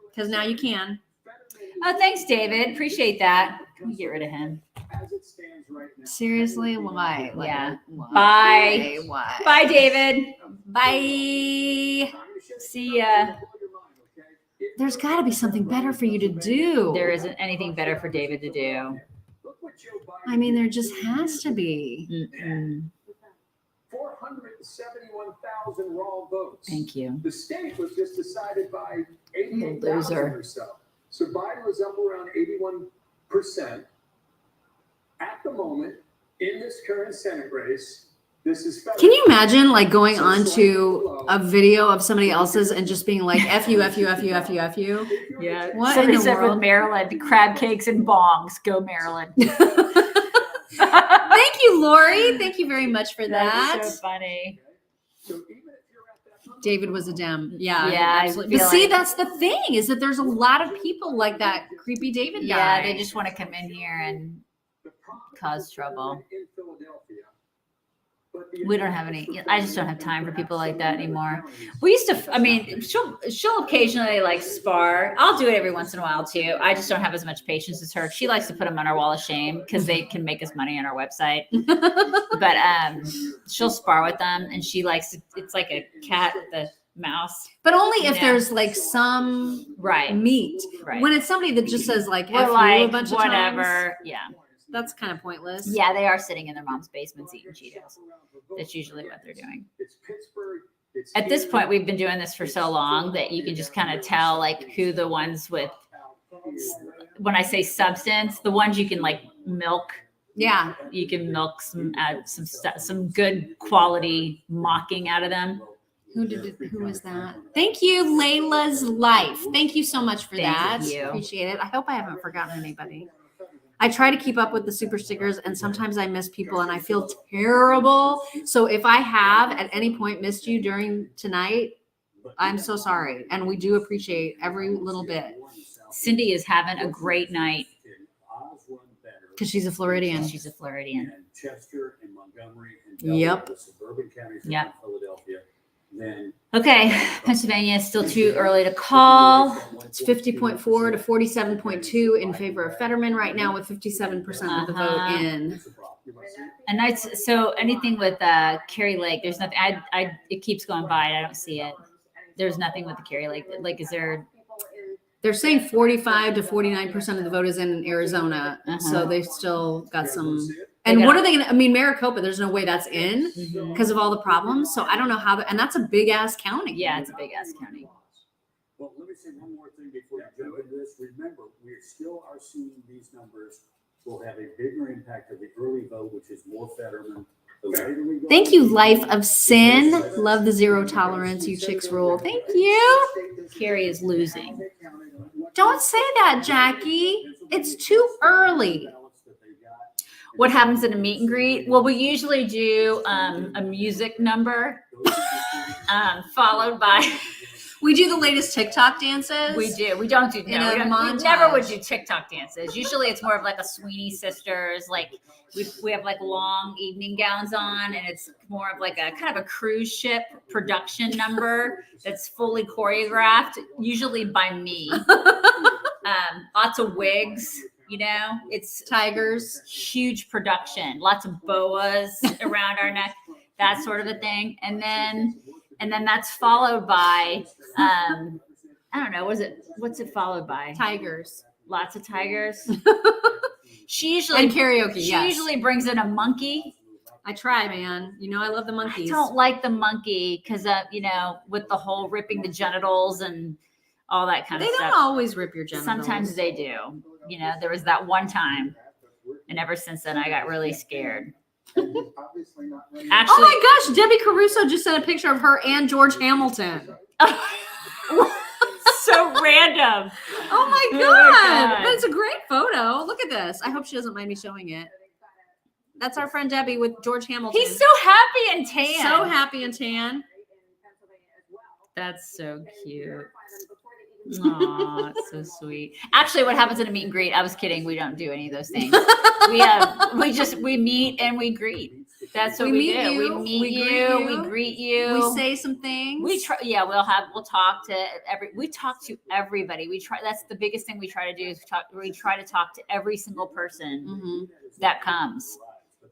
because now you can. Oh, thanks, David. Appreciate that. Let me get rid of him. As it stands right now. Seriously, why? Like, Yeah. why? Bye. Why? Bye, David. Bye. See ya. There's got to be something better for you to do. There isn't anything better for David to do. I mean, there just has to be. Mm-mm. 471,000 raw votes. Thank you. The state was just decided by 88,000 Loser. or so. So Biden was up around 81% at the moment in this current Senate race. This is federal. Can you imagine like going onto a video of somebody else's and just being like, F you, F you, F you, F you, F you? Yeah. What Somebody in the said with world? Maryland, crab cakes and bongs. Go Maryland. Thank you, Lori. Thank you very much for that. That's so funny. So even if you're at that David was a Dem. Yeah. Yeah, I absolutely. feel But see, like- that's the thing is that there's a lot of people like that creepy David guy. Yeah, they just want to come in here and cause trouble. in Philadelphia, but We don't have any. I just don't have time for people like that anymore. We used to. I mean, she'll occasionally like spar. I'll do it every once in a while too. I just don't have as much patience as her. She likes to put them on our wall of shame because they can make us money on our website. But she'll spar with them, and she likes. It's like a cat with a mouse. But only if Yeah. there's like some Right. meat. Right. When it's somebody that just says like We're F you like a bunch of whatever. times, Yeah. that's kind of pointless. Yeah, they are sitting in their mom's basements eating Cheetos. That's usually what they're doing. It's Pittsburgh. It's At this here, point, we've been doing this for so long that you can just kind of tell like who the ones with, when I say substance, the ones you can like milk. Yeah. You can milk some stuff, some good quality mocking out of them. Who is that? Thank you, Layla's Life. Thank you so much for Thank that. you. Appreciate it. I hope I haven't forgotten anybody. I try to keep up with the super stickers and sometimes I miss people and I feel terrible. So if I have at any point missed you during tonight, I'm so sorry. And we do appreciate every little bit Cindy is having a great night because she's a Floridian. She's a Floridian. And Chester and Montgomery and Yep. the suburban counties Yep. around Philadelphia, then Okay, Pennsylvania is still too early to call. It's 50.4 to 47.2 in favor of Fetterman right now with 57% of the vote Uh-huh. in. And so anything with Carrie Lake, there's nothing. It keeps going by. And I don't see it. There's nothing with the Carrie Lake. Like, is there? They're saying 45 to 49% of the vote is in Arizona. So they still got some. And They what got- are they going to? I mean, Maricopa, there's no way that's in Mhm. because of all the problems. So I don't know how. And that's a big ass county. Yeah, it's a big ass county. Well, let me say one more thing before you jump into this. Remember, we still are seeing these numbers will have a bigger impact of the early vote, which is more Fetterman. The later we go- Thank you, Life of Sin. Love the zero tolerance, you chicks rule. Thank you. Carrie is losing. Don't say that, Jackie. It's too early. What happens in a meet and greet? Well, we usually do a music number followed by. We do the latest TikTok dances. We do. We don't do. In No, a we never would montage. do TikTok dances. Usually, it's more of like a Sweeney Sisters. Like we have like long evening gowns on, and it's more of like a kind of a cruise ship production number that's fully choreographed, usually by me. Lots of wigs. You know, it's Tigers. huge production, lots of boas around our neck, that sort of a thing. And then that's followed by, I don't know, what's it followed by? Tigers. Lots of tigers. She usually And karaoke, She yes. usually brings in a monkey I try, man. You know, I love the I monkeys. don't like the monkey because, you know, with the whole ripping the genitals and all that kind They of don't stuff. always rip your genitals. Sometimes they do. You know, there was that one time, and ever since then, I got really scared. Obviously not ready. Actually, Oh my gosh, Debbie Caruso just sent a picture of her and George Hamilton. so random. Oh my Oh my god. God. But it's a great photo. Look at this. I hope she doesn't mind me showing it. That's our friend Debbie with George Hamilton. He's so happy and tan. so happy and tan. That's so cute. Aw, it's so sweet. Actually, what happens in a meet and greet? I was kidding. We don't do any of those things. we meet and we greet. That's what We we meet do. you, We meet we you, greet you, we greet you. We say some things. We'll talk to everybody. That's the biggest thing we try to do is we try to talk to every single person Mhm. that comes.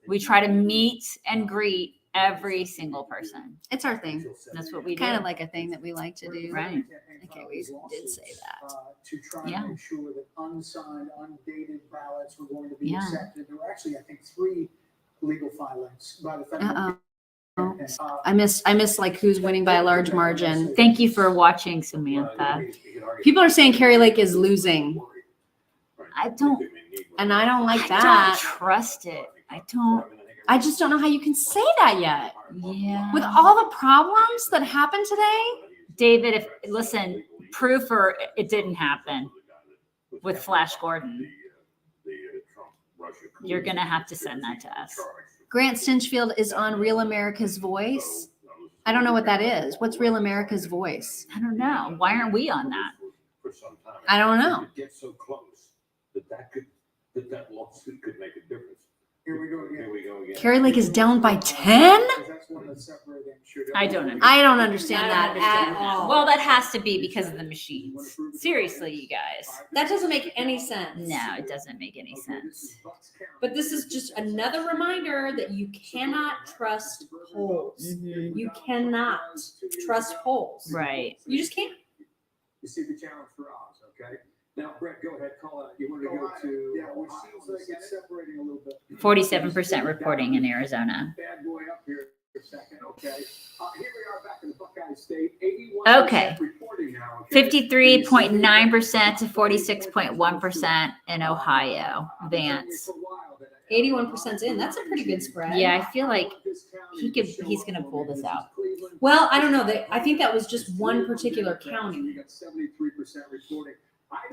We try to meet and greet every single person. It's our thing. That's what we do. Kind of like a thing that we like to do. Right. Okay, we did say that. To try Yeah. and make sure that unsigned, undated ballots were going to be Yeah. accepted. There were actually, I think, 3 legal filings by the federal. I miss like who's winning by a large margin. Thank you for watching, Samantha. People are saying Carrie Lake is losing, I don't and I don't like I that. don't trust it. I just don't know how you can say that yet. Yeah. With all the problems that happened today. David, listen, proof or it didn't happen with Flash Gordon. You're gonna have to send that to us. Grant Stinchfield is on Real America's Voice. I don't know what that is. What's Real America's Voice? I don't know. Why aren't we on that? I don't know. Get so close that lawsuit could make a difference. Here we go again. Carrie Lake is down by 10? That's one that's separating. I don't understand. I don't understand I that don't understand at that. all. Well, that has to be because of the machines. Seriously, you guys. That doesn't make any sense. No, it doesn't make any sense. But this is just another reminder that you cannot trust polls. Mhm. You cannot trust polls. Right. You just can't. You see the challenge for Oz, okay? Now, Brett, go ahead, call out. You want to go to? Yeah, which seems like it's separating a little bit. 47% reporting in Arizona. Bad boy up here for a second, okay? Here we are back in the Buckeye State. 81% Okay. reporting now, okay? 53.9% to 46.1% in Ohio. Vance. 81%'s in. That's a pretty good spread. Yeah, I feel like he's gonna pull this out. Well, I don't know. I think that was just one particular county. You got 73% reporting.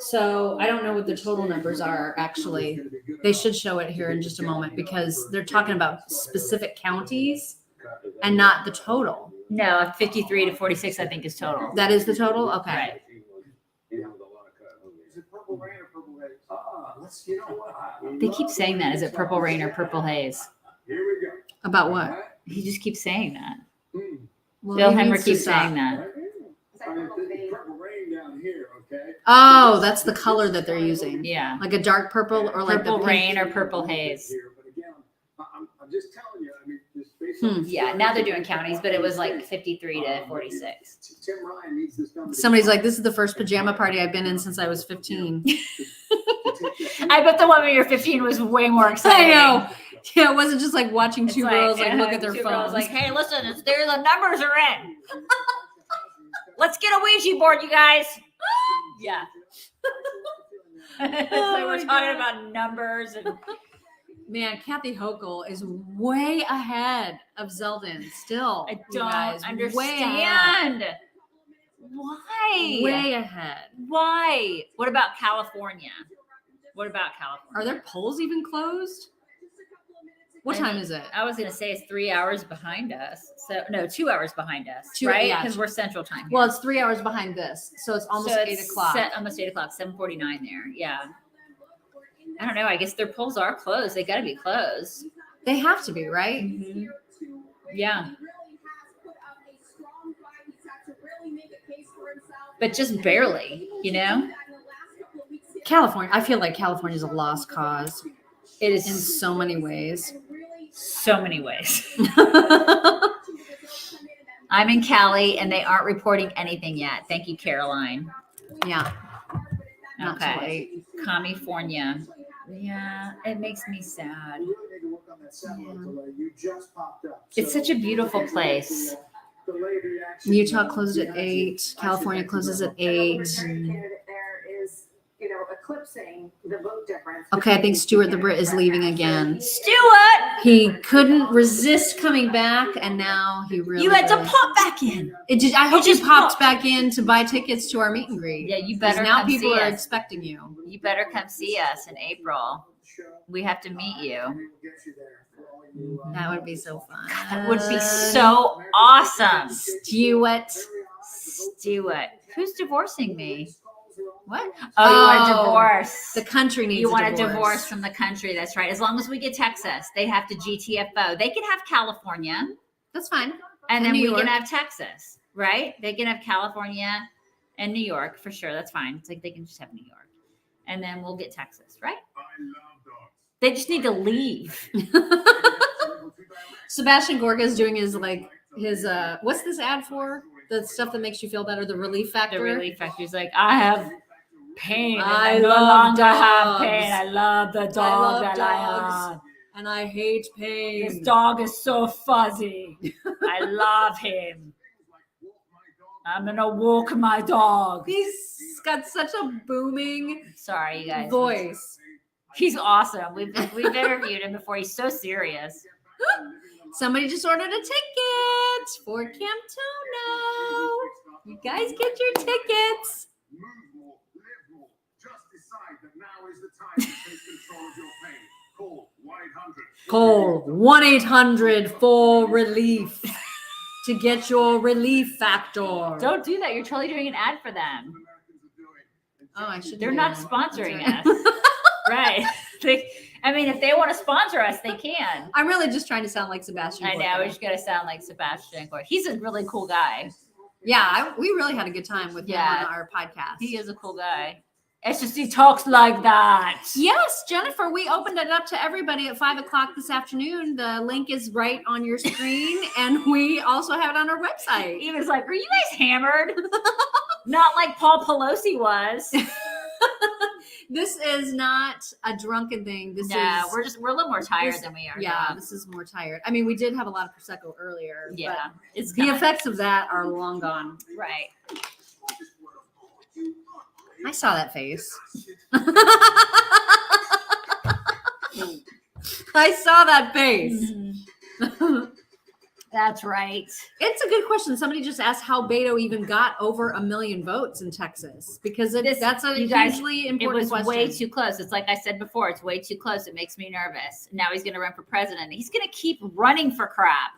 So I don't know what the total numbers are actually. They should show it here in just a moment because they're talking about specific counties and not the total. No, 53 to 46, I think, is total. That is the total? Okay. Right. Is it purple rain or purple haze? You know what? They keep saying that. Is it purple rain or purple haze? Here we go. About what? He just keeps saying that. Well, Bill he Henry needs to keeps stop. saying that. Purple rain down here, okay? Oh, that's the color that they're using. Yeah. Like a dark purple or like Purple the rain or purple haze. But again, I'm just telling you, I mean, just based on. Yeah, now they're doing counties, but it was like 53 to 46. Tim Ryan needs this number. Somebody's like, this is the first pajama party I've been in since I was 15. I bet the one when you're 15 was way more exciting. I know. Yeah, it wasn't just like watching It's two like, girls like look at their two phones. girls like, hey, listen, it's there. The numbers are in. Let's get a Ouija board, you guys. Yeah. It's like we're talking about numbers and Man, Kathy Hochul is way ahead of Zeldin still. I you don't guys. Way ahead. understand. Why? Way ahead. Why? What about California? What about California? Are their polls even closed? What time is it? I was going to say it's 3 hours behind us. So no, 2 hours behind us, Two- right? yeah. Because we're Central Time. Here. Well, it's 3 hours behind this, so it's almost So 8 it's o'clock. almost 8 o'clock. 7:49 there. Yeah. I don't know. I guess their polls are closed. They got to be closed. They have to be, right? Mm-hmm. Yeah. But just barely, you know. California. I feel like California's a lost cause It is in so many ways. so many ways. I'm in Cali, and they aren't reporting anything yet. Thank you, Caroline. Yeah. Not too Okay. California. Yeah, it makes me sad. We really need to work on that satellite delay. You just popped up. It's such a beautiful place. Delayed reaction. Utah closed at 8. California closes at 8. Candidate there is, eclipsing the vote difference. Okay, I think Stuart the Brit is leaving again. Stuart, He couldn't resist coming back, and now he really. you had to is. pop back in. I hope just you popped popped. back in to buy tickets to our meet and greet. Yeah, you 'Cause better now come people see are us. expecting you. You better come see us in April. We have to meet you. That would be so fun. That would be so awesome. Stuart. Stuart, who's divorcing me? What? Oh, you want a Oh, divorce. The country needs You a want divorce. a divorce from the country. That's right. As long as we get Texas, they have to GTFO. They can have California, That's fine. and then New we York. can have Texas, right? They can have California and New York for sure. That's fine. It's like they can just have New York, and then we'll get Texas, right? They just need to leave. Sebastian Gorka is doing his what's this ad for? The stuff that makes you feel better, the relief factor. The relief factor is like, I have pain. And I I no love longer have dogs. pain. I love the dog love that dogs. I have. And I hate pain. This dog is so fuzzy. I love him. I'm gonna walk my dog. He's got such a booming Sorry, you guys. voice. He's awesome. We've interviewed him before. He's so serious. Somebody just ordered a ticket for Camp Tono. You guys get your tickets. Move more, live more. Just decide that now is the time to take control of your pain. Call 1-800. Call 1-800 for relief to get your relief factor. Don't do that. You're totally doing an ad for them. Oh, I should. They're do not that. sponsoring That's us. Right. If they want to sponsor us, they can. I'm really just trying to sound like Sebastian. I know. Gorka. We just got to sound like Sebastian Gorka. He's a really cool guy. Yeah, we really had a good time with him Yeah. on our podcast. He is a cool guy. It's just he talks like that. Yes, Jennifer, we opened it up to everybody at 5:00 this afternoon. The link is right on your screen, and we also have it on our website. He was like, "Are you guys hammered?" Not like Paul Pelosi was. This is not a drunken thing. This Yeah, is we're a little more tired this- than we are. yeah, now. this is more tired. I mean, we did have a lot of prosecco earlier. Yeah. but It's the gone. effects of that are long gone. Right. I saw that face. I saw that face. That's right. It's a good question. Somebody just asked how Beto even got over 1 million votes in Texas because that's a you guys, hugely It important was question. way too close. It's like I said before, it's way too close. It makes me nervous. Now he's going to run for president. He's going to keep running for crap.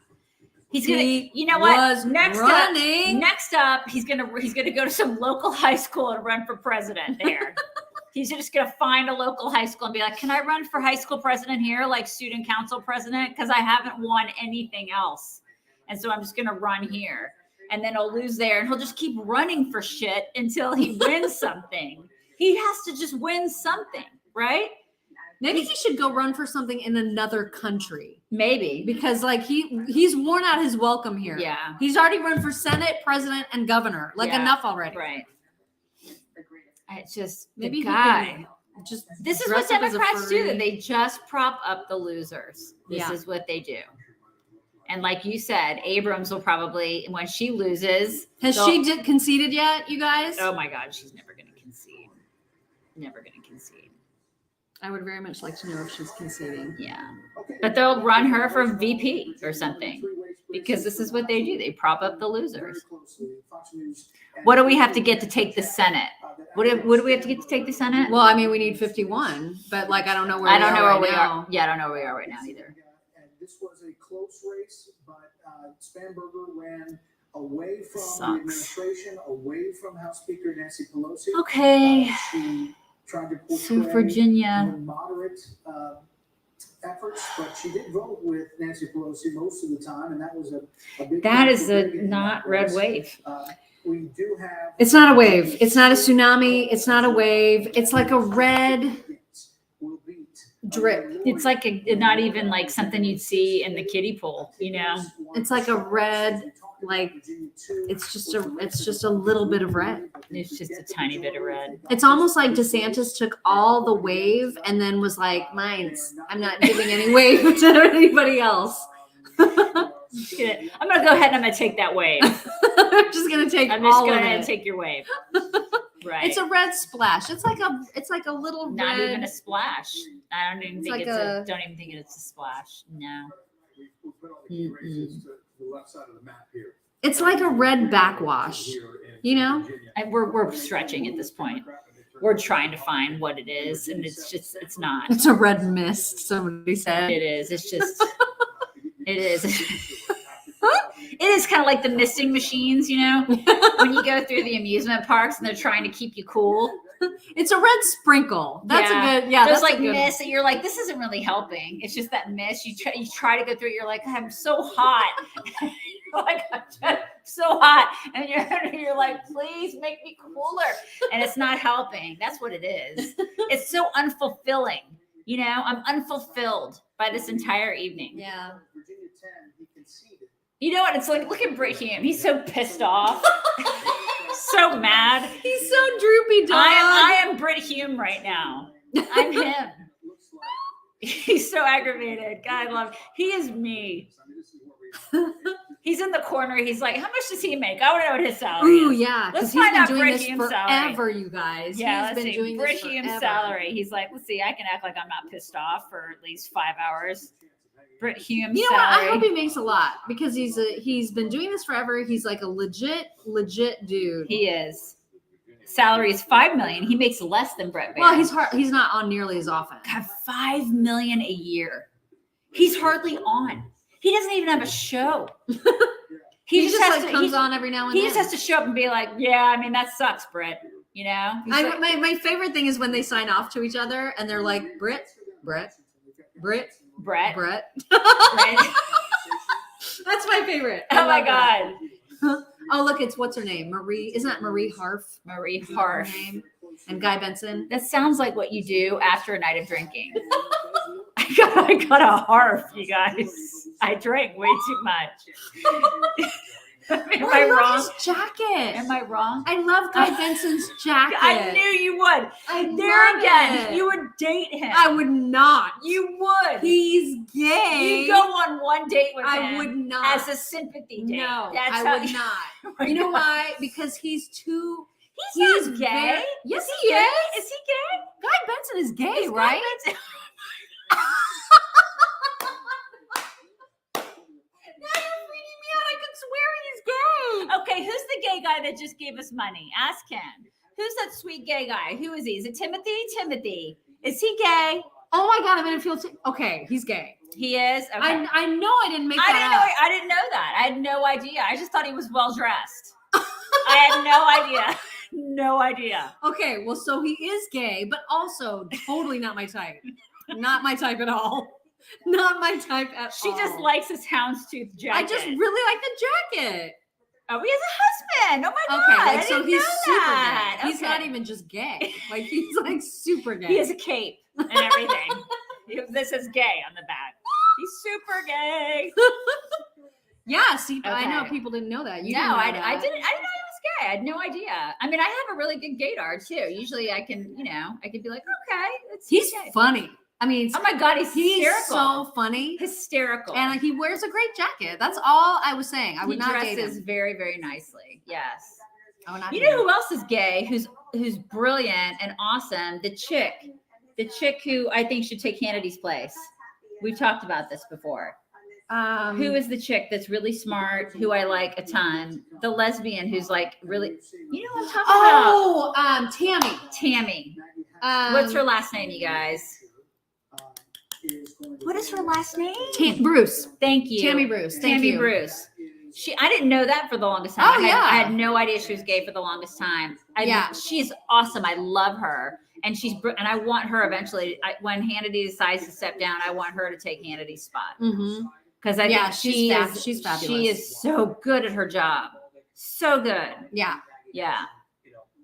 He's going to, you know what? Next up, he's going to go to some local high school and run for president there. He's just going to find a local high school and be like, can I run for high school president here, like student council president? Because I haven't won anything else. And so I'm just going to run here. And then he'll lose there. And he'll just keep running for shit until he wins something. He has to just win something, right? Maybe he should go run for something in another country. Maybe. Because like he's worn out his welcome here. Yeah. He's already run for Senate, president, and governor. Like Yeah. enough already. Right. It's just Maybe the he guy. can just This is what dress up as a Democrats do. That furry. they just prop up the losers. This Yeah. is what they do. And like you said, Abrams will probably, when she loses, Has she conceded yet, you guys? Oh my God, she's never going to concede. Never going to concede. I would very much like to know if she's conceding. Yeah. But they'll run her for VP or something because this is what they do. They prop up the losers. What do we have to get to take the Senate? What do we have to get to take the Senate? Well, I mean, we need 51, but like I don't know where I don't know where we now. are. Yeah, I don't know where we are right now either. And this was a close race, but Spanberger ran away from the Sucks. administration, away from House Speaker Nancy Pelosi. Okay. She tried to So portray Virginia. more moderate efforts, but she did vote with Nancy Pelosi most of the time, and that was a big. That is factor a in that not red race. wave. We do have. It's not a wave. It's not a tsunami. It's not a wave. It's like a red drip. It's like not even like something you'd see in the kiddie pool, you know? It's like a red like it's just a little bit of red. It's just a tiny bit of red. It's almost like DeSantis took all the wave and then was like, mine's. I'm not giving any wave to anybody else. I'm gonna go ahead and I'm gonna take that wave. I'm just gonna take I'm just all gonna of go ahead and it. take your wave. Right. It's a red splash. It's like a little Not red. even a splash. I don't even It's think like don't even think it's a splash. No. We put all the key races to the left side of the map here. It's like a red backwash. You know? And we're stretching at this point. We're trying to find what it is, and it's not. It's a red mist, somebody said. It is. It's just it is. It is kind of like the misting machines, you know, when you go through the amusement parks and they're trying to keep you cool. It's a red sprinkle. That's a good, There's that's like a good mist, and you're like, this isn't really helping. It's just that mist. You try to go through it. You're like, I'm so hot. Like, I'm just so hot. And you're like, please make me cooler. And it's not helping. That's what it is. It's so unfulfilling. You know, I'm unfulfilled by this entire evening. Yeah. Virginia 10, he conceded. You know what? It's like, look at Britt Hume. He's so pissed off. So mad. He's so droopy dog. I am Britt Hume right now. I'm him. He's so aggravated. God, I love. He is me. He's in the corner. He's like, how much does he make? I want to know what his salary is. Ooh, yeah. Let's 'cause he's find been out doing Britt this Hume's forever, salary. you guys. Yeah, He's let's been see. doing Britt this Hume's forever. salary. He's like, let's see. I can act like I'm not pissed off for at least 5 hours. Britt Hume's You know what? salary. I hope he makes a lot because he's been doing this forever. He's like a legit dude. He is. Salary is $5 million. He makes less than Brett Baer. Well, he's not on nearly as often. God, $5 million a year. He's hardly on. He doesn't even have a show. He just has like to, comes on every now and He then. just has to show up and be like, yeah, I mean, that sucks, Brett. You know? He's like, my favorite thing is when they sign off to each other and they're like, Brett. Brett. That's my favorite. I Oh my love that. God. Oh, look, it's what's her name? Marie. Isn't that Marie Harf? Marie Her Harf. name? And Guy Benson. That sounds like what you do after a night of drinking. I got a harf, you guys. I drank way too much. Am I love wrong? his jacket. Am I wrong? I love Guy Benson's jacket. I knew you would. I love again, it. you would date him. I would not. You would. He's gay. You go on one date with him. I would not. As a sympathy date. No, That's I how would not. Oh my You know God. why? Because he's too. He's not gay. Yes, Is he gay? is. Is he gay? Guy Benson is gay, Is Guy right? Benson- Now you're freaking me out. I could swear he's gay. Okay, who's the gay guy that just gave us money? Ask him. Who's that sweet gay guy? Who is he? Is it Timothy? Timothy. Is he gay? Oh my God, I'm gonna feel. Okay, he's gay. He is. Okay. I know I didn't make I that didn't up. know. I didn't know that. I had no idea. I just thought he was well dressed. I had no idea. No idea. Okay, well, so he is gay, but also totally not my type. Not my type at all. Not my type at She all. just likes his houndstooth jacket. I just really like the jacket. Oh, he has a husband. Oh my Okay, God. like I so didn't he's know super that. gay. He's Okay. not even just gay. Like he's like super gay. He has a cape and everything. This is gay on the back. He's super gay. Yeah, see, I know Okay. people didn't know that. You No, didn't know I that. didn't know he was gay. I had no idea. I mean, I have a really good gaydar too. Usually I can, I could be like, okay, He's gay. funny. I mean, Oh my God, he's hysterical. so funny. Hysterical. And he wears a great jacket. That's all I was saying. I would he not date dresses him. very, very nicely. Yes. I would not You date know him. who else is gay? Who's brilliant and awesome? The chick who I think should take Hannity's place. We've talked about this before. Who is the chick that's really smart, who I like a ton? The lesbian who's like really, you know what I'm talking about? Tammy. Tammy. Um, What's her last name, you guys? What is her last name? Bruce. Thank you. Tammy Bruce. Thank Tammy you. Bruce. I didn't know that for the longest time. Oh, I yeah. had no idea she was gay for the longest time. Yeah. She's awesome. I love her. And and I want her eventually, when Hannity decides to step down, I want her to take Hannity's spot. Mm-hmm. Because I Yeah, think she's fabulous. She is so good at her job. So good. Yeah. Yeah.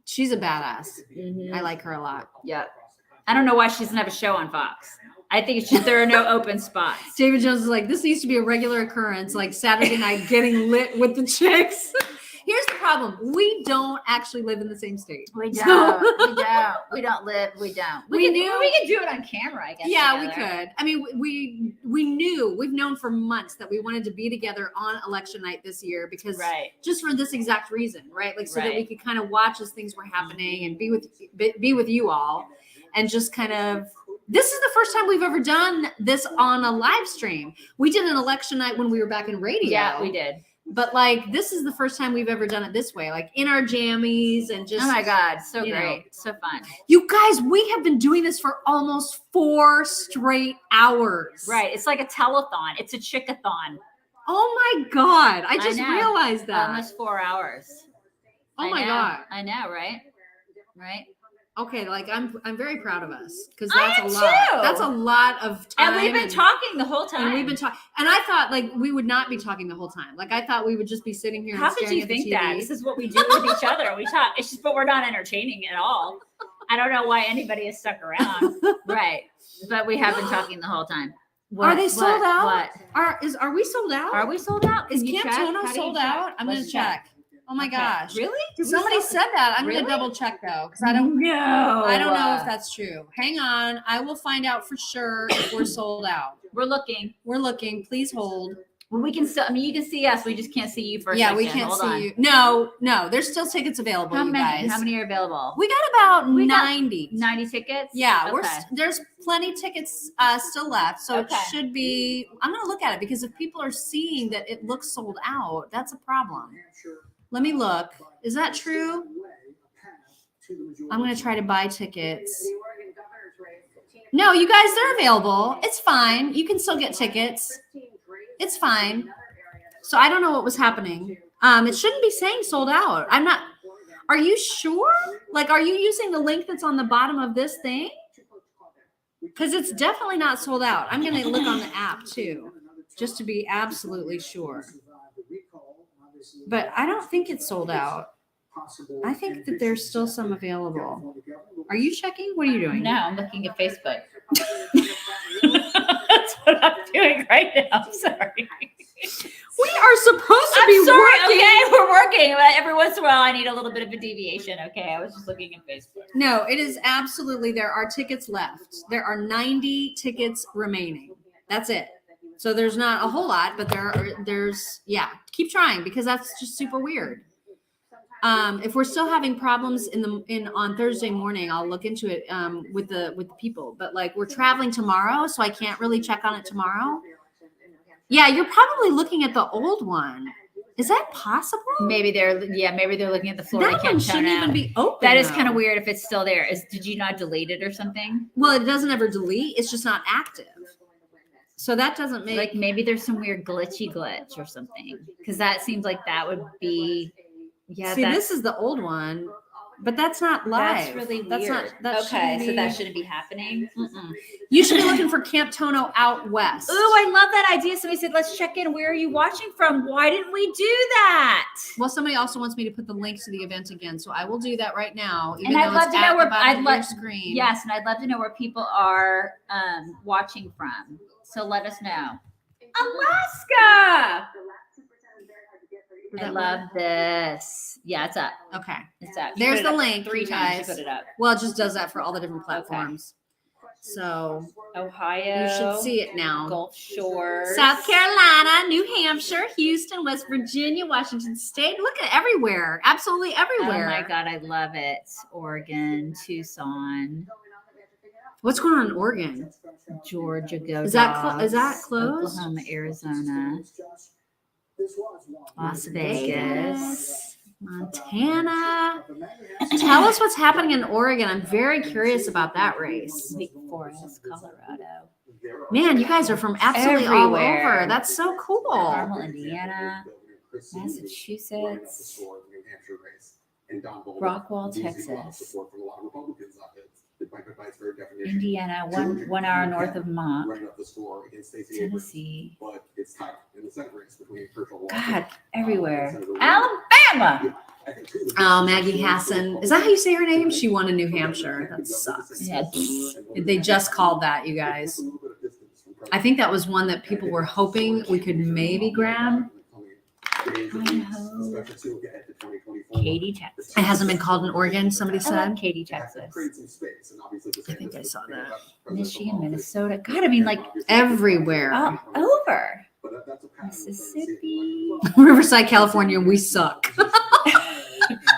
She's a badass. Mhm. I like her a lot. Yep. I don't know why she doesn't have a show on Fox. I think it's just there are no open spots. David Jones is like, this needs to be a regular occurrence, like Saturday night getting lit with the chicks. Here's the problem. We don't actually live in the same state. We So- don't. We don't live. We don't. We We knew- can do it on camera, I guess. Yeah, we together. could. I mean, we've known for months that we wanted to be together on election night this year because Right. just for this exact reason, right? Like so that we Right. could kind of watch as things were happening and be with you all, and just kind of. This is the first time we've ever done this on a live stream. We did an election night when we were back in radio. Yeah, we did. But like, this is the first time we've ever done it this way, like in our jammies and just. Oh my God, so you know. great, so fun. You guys, we have been doing this for almost 4 straight hours. Right, it's like a telethon. It's a chickathon. Oh my God. I I just know. realized that. Almost 4 hours. Oh I my know. God. I know, right? Right. Okay, like I'm very proud of us because I that's am a lot. too. That's a lot of time. And we've been talking the whole time. And we've been talking. And I thought like we would not be talking the whole time. Like I thought we would just be sitting here. How and could staring you at the think TV. that? This is what we do with each other. We talk. It's just, but we're not entertaining at all. I don't know why anybody has stuck around. Right. But we have been talking the whole time. Are they sold out? What? Are we sold out? Are we sold out? Is Can you Camp check? Tono How do you sold check? out? I'm Let's gonna check. Oh my Okay. gosh. Really? Did we Somebody sell- said that. I'm Really? gonna double check though, because I don't know. I don't know if that's true. Hang on. I will find out for sure if we're sold out. We're looking. We're looking. Please hold. Well, we can still. I mean, you can see us. We just can't see you for a Yeah, second. we can't Hold see on. you. No. There's still tickets available, How you many? guys. How many are available? We got about We got 90. 90 tickets. Yeah, Okay. there's plenty tickets still left, so Okay. it should be. I'm gonna look at it because if people are seeing that it looks sold out, that's a problem. Let me look. Is that true? I'm gonna try to buy tickets. The Oregon governor's race. No, you guys, they're available. It's fine. You can still get tickets. It's fine. So I don't know what was happening. It shouldn't be saying sold out. I'm not. Are you sure? Like, are you using the link that's on the bottom of this thing? Because it's definitely not sold out. I'm gonna look on the app too, just to be absolutely sure. But I don't think it's sold out. I think that there's still some available. Are you checking? What are you doing? No, I'm looking at Facebook. That's what I'm doing right now. I'm sorry. We are supposed to I'm be sorry. working. Okay, we're working. But every once in a while, I need a little bit of a deviation. Okay, I was just looking at Facebook. No, it is absolutely. There are tickets left. There are 90 tickets remaining. That's it. So there's not a whole lot, but there's yeah. Keep trying because that's just super weird. If we're still having problems on Thursday morning, I'll look into it with the people. But like we're traveling tomorrow, so I can't really check on it tomorrow. Yeah, you're probably looking at the old one. Is that possible? Maybe they're looking at the Florida That Camp one shouldn't Tono. even be open. That is though. kind of weird if it's still there. Did you not delete it or something? Well, it doesn't ever delete. It's just not active. So that doesn't make Like maybe there's some weird glitch or something. Because that seems like that would be. Yeah, See, that's, this is the old one, but that's not live. that's really weird. That's not. That okay, shouldn't so be- that shouldn't be happening. Mm-mm. You should be looking for Camp Tono out west. Ooh, I love that idea. Somebody said, let's check in. Where are you watching from? Why didn't we do that? Well, somebody also wants me to put the link to the event again, so I will do that right now. Even And I'd though love it's to know at where- the bottom I'd of love- your screen. Yes, and I'd love to know where people are watching from. So let us know. Alaska! I love this. Yeah, it's up. Okay. It's up. You There's put it the up link, 3 you times. guys. You put it up. Well, it just does that for all the different platforms. So Ohio. you should see it now. Gulf Shores. South Carolina, New Hampshire, Houston, West Virginia, Washington State. Look at everywhere. Absolutely everywhere. Oh my God, I love it. Oregon, Tucson, What's going on in Oregon? Georgia, go Is that Dogs. closed? Oklahoma, Arizona, Las Vegas, Montana. Tell us what's happening in Oregon. I'm very curious about that race. Wake Forest, Colorado, Man, you guys are from absolutely all Everywhere. over. That's so cool. Carmel, Indiana, Massachusetts, Rockwall, Texas, Indiana, one hour north of Mont, Tennessee. God, everywhere. Alabama. Oh, Maggie Hassan. Is that how you say her name? She won in New Hampshire. That sucks. Yeah. They just called that, you guys. I think that was one that people were hoping we could maybe grab. Idaho. Katy, Texas. It hasn't been called in Oregon, somebody I love said. Katy, Texas. I think I saw that. Michigan, Minnesota. God, I mean, like Everywhere. all over. Mississippi. Riverside, California, we suck.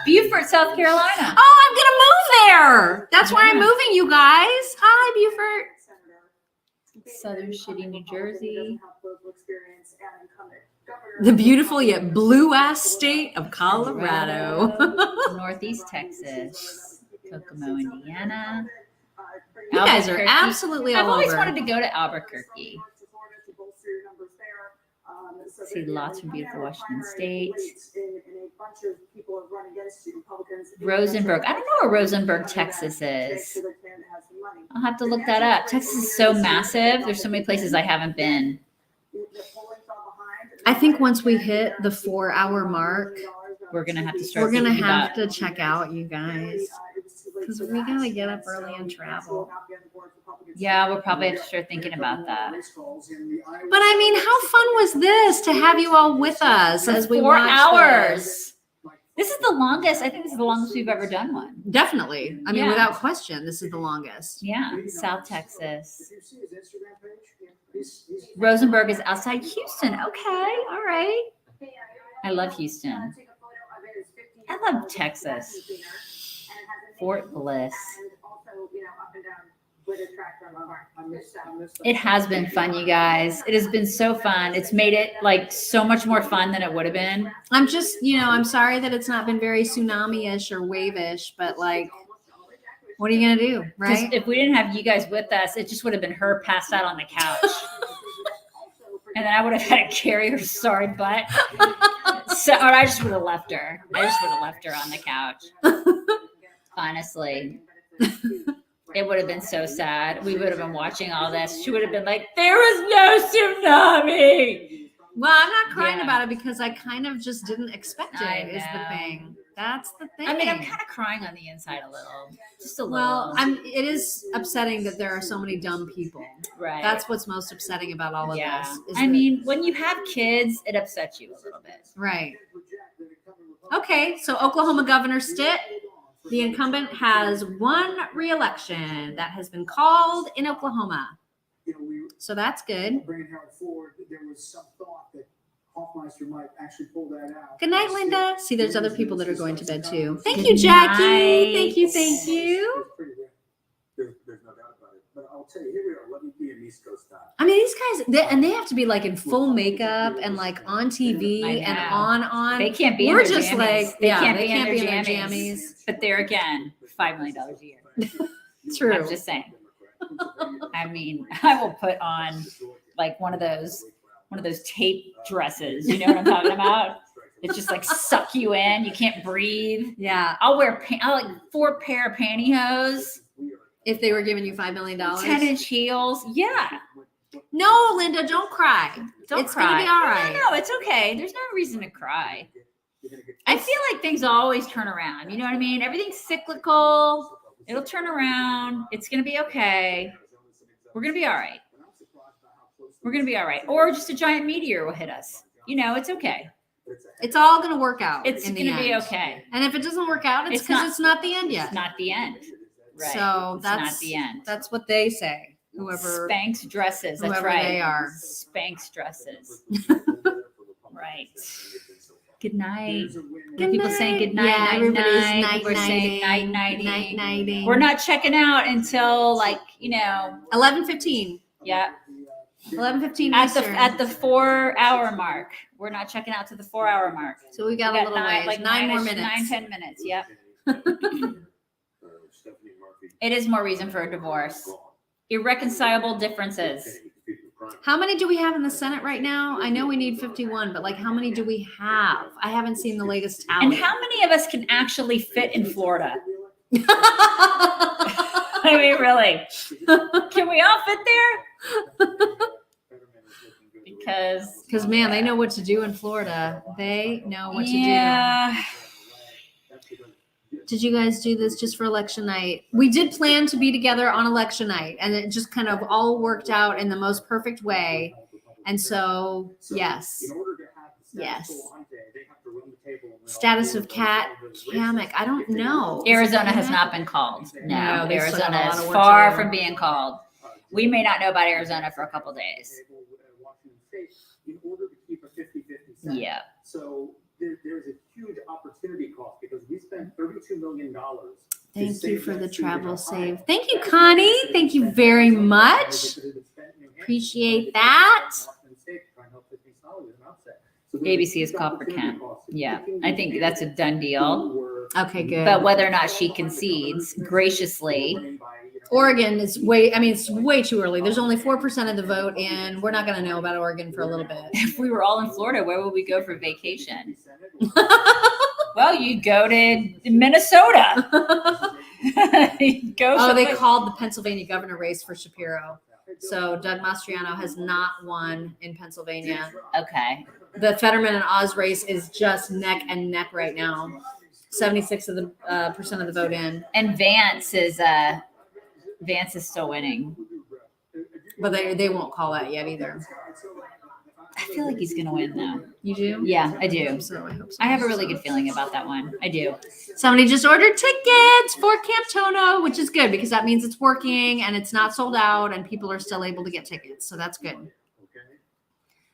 Beaufort, South Carolina. Oh, I'm gonna move there. That's where I'm moving, you guys. Hi, Beaufort. Southern Shitty, New Jersey. The beautiful yet blue ass state of Colorado. Northeast Texas. Kokomo, Indiana. You guys are Albuquerque. absolutely all I've always over. wanted to go to Albuquerque. See lots from beautiful Washington State. Rosenberg. I don't know where Rosenberg, Texas is. I'll have to look that up. Texas is so massive. There's so many places I haven't been. I think once we hit the 4-hour mark, We're gonna have to start. we're gonna thinking have about- to check out, you guys, because we gotta get up early and travel. Yeah, we'll probably have to start thinking about that. But I mean, how fun was this to have you all with us as we 4 watched hours. this? This is the longest. I think this is the longest we've ever done one. Definitely. I mean, Yeah. without question, this is the longest. Yeah, South Texas. Rosenberg is outside Houston. Okay, all right. I love Houston. I love Texas. Fort Bliss. It has been fun, you guys. It has been so fun. It's made it like so much more fun than it would have been. I'm just, I'm sorry that it's not been very tsunami-ish or wave-ish, but like, what are you gonna do, Because right? if we didn't have you guys with us, it just would have been her passed out on the couch. And then I would have had to carry her sorry butt. So, or I just would have left her. I just would have left her on the couch. Honestly. It would have been so sad. We would have been watching all this. She would have been like, there was no tsunami. Well, I'm not crying Yeah. about it because I kind of just didn't expect it, I is the know. thing. That's the thing. I mean, I'm kind of crying on the inside a little. Just a little. Well, it is upsetting that there are so many dumb people. right. That's what's most upsetting about all of yeah. this. is I that- mean, when you have kids, it upsets you a little bit. Right. Okay, so Oklahoma Governor Stitt, the incumbent, has won re-election that has been called in Oklahoma. So that's good. Bringing Howard forward, there was some thought that Hoffmeister might actually pull that out. Good night, Linda. See, there's other people that are going to bed too. Thank you, Jackie. night. Thank you. Thank you. There's no doubt about it. But I'll tell you, here we are. Let me be an East Coast time. I mean, these guys, they have to be like in full makeup and like on TV I and know. on. They can't be We're in their just jammies. like, they yeah, can't they be can't in be their in their jammies. jammies. But there again, $5 million a year. True. I'm just saying. I mean, I will put on like one of those tape dresses. You know what I'm talking about? It just like suck you in. You can't breathe. Yeah. I'll like 4 pair of pantyhose, If they were giving you $5 million. 10-inch heels. Yeah. No, Linda, don't cry. Don't It's cry. gonna be all right. No, it's okay. There's no reason to cry. I feel like things always turn around. You know what I mean? Everything's cyclical. It'll turn around. It's going to be okay. We're going to be all right. We're going to be all right. Or just a giant meteor will hit us. It's okay. It's all going to work out. It's in the going to be end. okay. And if it doesn't work out, it's It's because not- it's not the end yet. It's not the end. Right. So it's that's not the end. That's what they say. Whoever Spanx dresses. That's whoever right. they are. Spanx dresses. Right. Good night. Good People saying good night. Yeah, night, everybody's night. night People are saying night, nighting. nighting. Night nighting. We're not checking out until 11:15. yeah, 11:15 at the 4-hour mark. We're not checking out to the 4-hour mark. So we got a little ways. 9 more minutes. 9-10 minutes. Yep. It is more reason for a divorce. Irreconcilable differences. How many do we have in the Senate right now? I know we need 51, but like how many do we have? I haven't seen the latest tally. And how many of us can actually fit in Florida? I mean, really? Can we all fit there? Because man, they know what to do in Florida. They know what to do. yeah, Did you guys do this just for election night? We did plan to be together on election night, and it just kind of all worked out in the most perfect way. And so, yes. In order to have the Yes. status quo ante, they have to run the table and win all Status four of those Kat other races. Kamek. I don't If they know. win- Arizona has not been called. No, No, they still got a Arizona lot is of work far to do. from being called. We may not know about Arizona for a couple days. Washington State, in order to keep a 50-50 Senate. Yeah. So there's a huge opportunity cost because we spent $32 million. Thank you for the travel save. Thank you, Connie. Thank you very much. Appreciate that. ABC is called for Kent. Yeah, I think that's a done deal. Okay, good. But whether or not she concedes graciously, Oregon is way, I mean, it's way too early. There's only 4% of the vote, and we're not going to know about Oregon for a little bit. if we were all in Florida, where would we go for vacation? Well, you go to Minnesota. You'd go Oh, they someplace- called the Pennsylvania governor race for Shapiro. So Doug Mastriano has not won in Pennsylvania. Okay. The Fetterman and Oz race is just neck and neck right now. 76 of the percent of the vote in, And Vance is still winning. but they won't call that yet either. I feel like he's gonna win though. You do? Yeah, I do. So I hope so. I have a really good feeling about that one. I do. Somebody just ordered tickets for Camp Tono, which is good because that means it's working and it's not sold out and people are still able to get tickets. So that's good.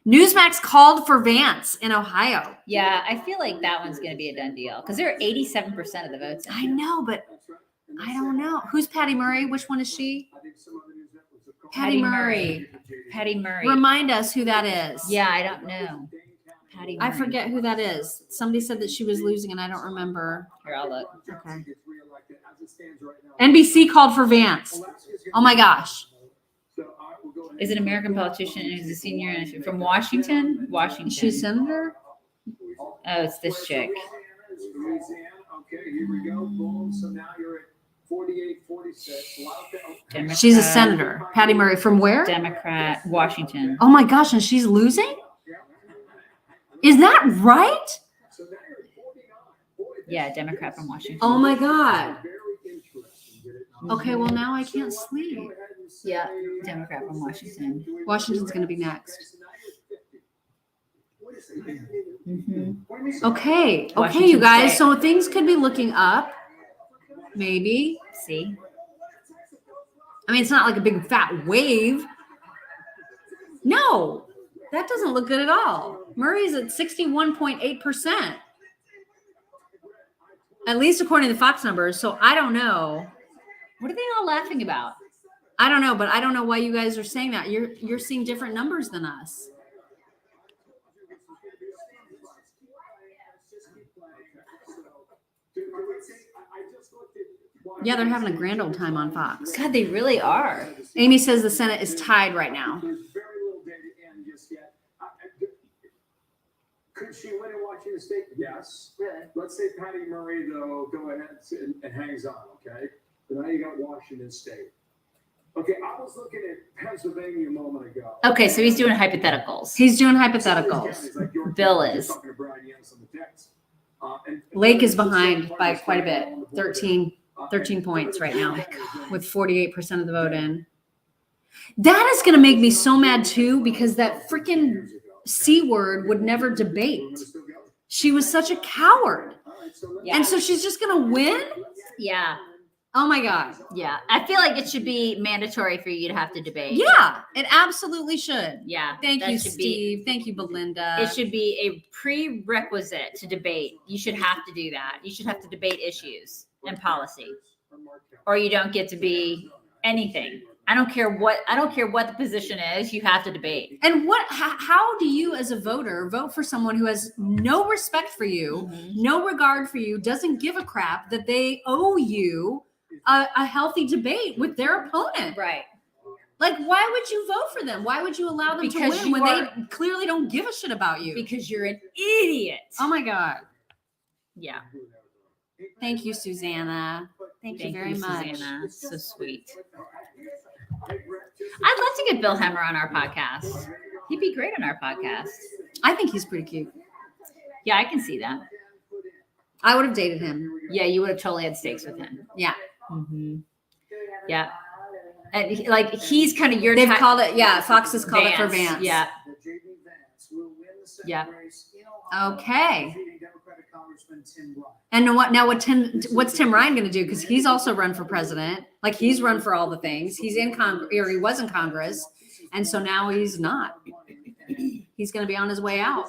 Newsmax called for Vance in Ohio. Yeah, I feel like that one's gonna be a done deal because there are 87% of the votes. I know, but I don't know. Who's Patty Murray? Which one is she? Patty Murray. Patty Murray. Remind us who that is. Yeah, I don't know. Patty Murray. I forget who that is. Somebody said that she was losing and I don't remember. Here, I'll look. Okay. NBC called for Vance. Oh my gosh. Is an American politician who's a senior and from Washington? Washington. She's senator? Oh, it's this chick. Okay, here we go. Boom. So now you're at 48, 46. Democrat. She's a senator. Patty Murray from where? Democrat, Washington. Oh my gosh, and she's losing? Is that right? Yeah, Democrat from Washington. Oh my God. Okay, well now I can't sleep. Yeah, Democrat from Washington. Washington's going to be next. Mm-hmm. Okay, you Washington guys. State. So things could be looking up. Maybe. See? I mean, it's not like a big fat wave. No, that doesn't look good at all. Murray's at 61.8%. At least according to the Fox numbers. So I don't know. What are they all laughing about? I don't know, but I don't know why you guys are saying that. You're seeing different numbers than us. Yeah, they're having a grand old time on Fox. God, they really are. Amy says the Senate is tied right now. There's very little data in just yet. Could she win in Washington State? Yes. Let's say Patty Murray, though, go ahead and hangs on, okay? But now you got Washington State. Okay, I was looking at Pennsylvania a moment ago. Okay, so he's doing hypotheticals. He's doing hypotheticals. Bill is. Lake is behind by quite a bit. 13 points right now with 48% of the vote in. That is going to make me so mad too because that freaking C word would never debate. She was such a coward. Yeah. And so she's just going to win? Yeah. Oh my God. Yeah. I feel like it should be mandatory for you to have to debate. Yeah, it absolutely should. Yeah. Thank that you, should Steve. Thank you, Belinda. It should be a prerequisite to debate. You should have to do that. You should have to debate issues and policy, or you don't get to be anything. I don't care what the position is. You have to debate. And how do you as a voter vote for someone who has no respect for you, no regard for you, doesn't give a crap that they owe you a healthy debate with their opponent? Right. Like, why would you vote for them? Why would you allow them to win when they clearly don't give a shit about you? Because you're an idiot. Oh my God. Yeah. Thank you, Susanna. Thank you very much. Susanna. So sweet. I'd love to get Bill Hemmer on our podcast. He'd be great on our podcast. I think he's pretty cute. Yeah, I can see that. I would have dated him. Yeah, you would have totally had steaks with him. Yeah. Mm-hmm. Yeah. And he's kind of your They've type. called it, yeah, Fox has called it for Vance. Yeah. That J.D. Vance will win the Senate Yeah. race in Ohio, Okay. defeating Democratic Congressman Tim Ryan. And what's Tim Ryan going to do? Because he's also run for president. Like he's run for all the things. He's in Congress, or he was in Congress, and so now he's not. He's going to be on his way out.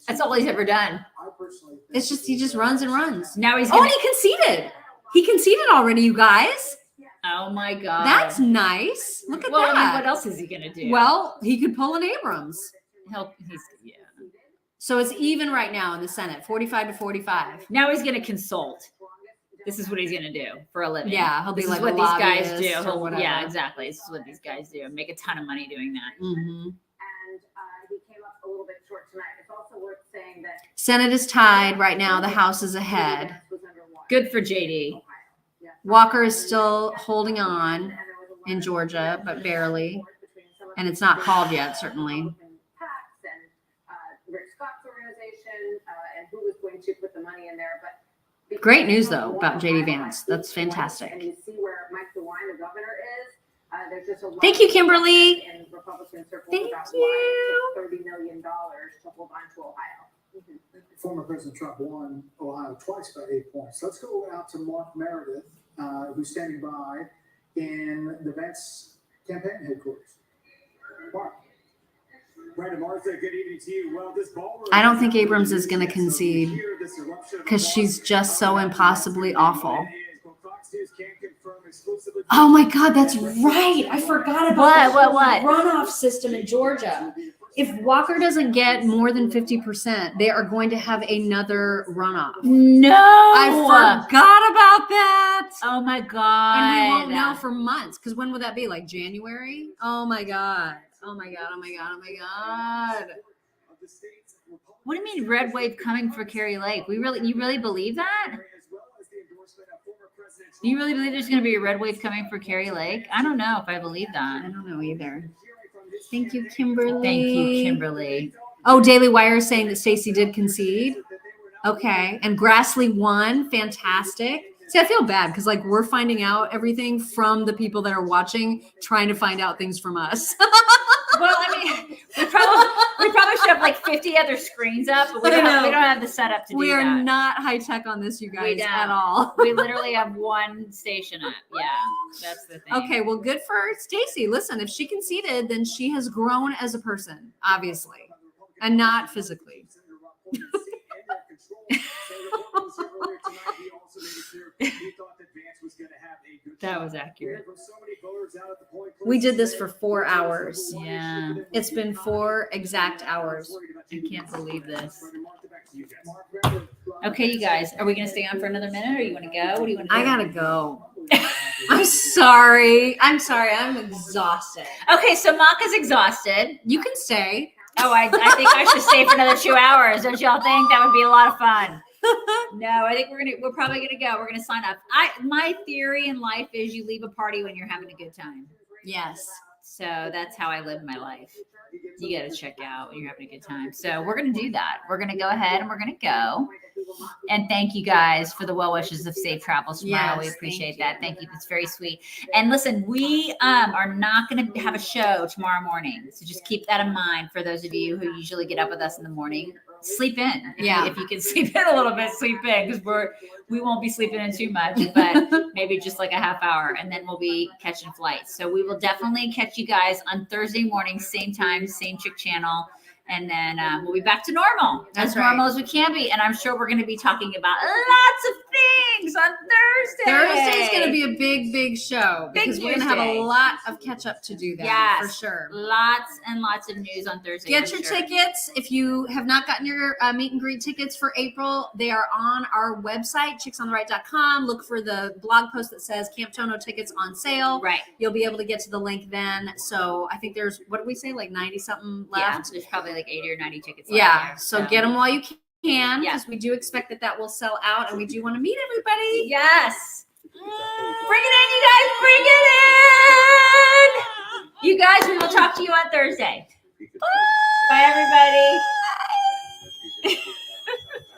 That's all he's ever done. It's just he just runs and runs. Now he's Oh, gonna, and he conceded. He conceded already, you guys. oh my god. That's nice. Look at well, that. I mean, what else is he gonna do? Well, he could pull an Abrams. Yeah. So it's even right now in the Senate, 45 to 45. Now he's gonna consult. This is what he's gonna do for a living. Yeah, he'll be This like is what a these guys lobbyist do. or whatever. Yeah, exactly. This is what these guys do. Make a ton of money doing that. Mm-hmm. And he came up a little bit short tonight. It's also worth saying that Senate is tied right now. The House is ahead. Good for JD. Walker is still holding on in Georgia, but barely. And it's not called yet, certainly. Rick Scott's organization, and who was going to put the money in there. But Great news, though, about JD Vance. That's fantastic. And you see where Mike DeWine, the governor, is. There's just a lot Thank you, Kimberly. in Republican circles Thank about you. why it took $30 million to hold on to Ohio. Former President Trump won Ohio twice by 8 points. Let's go out to Mark Meredith, who's standing by in the Vance campaign headquarters. Mark. Brandon, Martha, good evening to you. Well, this ballroom I don't think Abrams is going to concede because she's just so impossibly awful. Oh my God, that's right. I forgot about What? runoff system in Georgia. If Walker doesn't get more than 50%, they are going to have another runoff. No. I forgot about that. Oh my god. And we won't know for months. Because when would that be? Like January? Oh my God. Oh my God. Oh my God. Oh my God. What do you mean red wave coming for Carrie Lake? You really believe that? You really believe there's going to be a red wave coming for Carrie Lake? I don't know if I believe that. I don't know either. Thank you, Kimberly. Thank you, Kimberly. Oh, Daily Wire is saying that Stacey did concede. Okay. And Grassley won. Fantastic. See, I feel bad because like we're finding out everything from the people that are watching, trying to find out things from us. Well, I mean, we probably should have like 50 other screens up, but we don't have the setup to do that. We are not high tech on this, you guys, at all. We literally have one station up. Yeah, that's the thing. Okay, well, good for Stacey. Listen, if she conceded, then she has grown as a person, obviously, and not physically. That was accurate. We did this for 4 hours. Yeah. It's been 4 exact hours. I can't believe this. Okay, you guys, are we going to stay on for another minute or you want to go? What do you want to do? I gotta go. I'm sorry. I'm exhausted. Okay, so Maka's exhausted. You can stay. Oh, I think I should stay for another 2 hours. Don't y'all think that would be a lot of fun? No, I think we're probably gonna go. We're gonna sign up. My theory in life is you leave a party when you're having a good time. Yes. So that's how I live my life. You got to check out when you're having a good time. So we're going to do that. We're going to go ahead and we're going to go. And thank you guys for the well wishes of safe travels tomorrow. Yes, we appreciate that. Thank you. That's very sweet. And listen, we are not going to have a show tomorrow morning. So just keep that in mind for those of you who usually get up with us in the morning. Sleep in. If you can sleep in a little bit, sleep in because we won't be sleeping in too much, but maybe just like a half hour, and then we'll be catching flights. So we will definitely catch you guys on Thursday morning, same time, same chick channel. And then we'll be back to normal. As normal as we can be. And I'm sure we're going to be talking about lots of things on Thursday. Thursday's going to be a big show because we're going to have a lot of catch up to do there for sure. Lots and lots of news on Thursday. Get your tickets. If you have not gotten your meet and greet tickets for April, they are on our website, chicksontheright.com. Look for the blog post that says Camp Tono tickets on sale. Right. You'll be able to get to the link then. So I think there's, what did we say, like 90 something left? Yeah, there's probably like 80 or 90 tickets left. Yeah. So get them while you can because Yeah. we do expect that will sell out and we do want to meet everybody. Yes. Bring it in, you guys. Bring it in. You guys, we will talk to you on Thursday. Bye, everybody.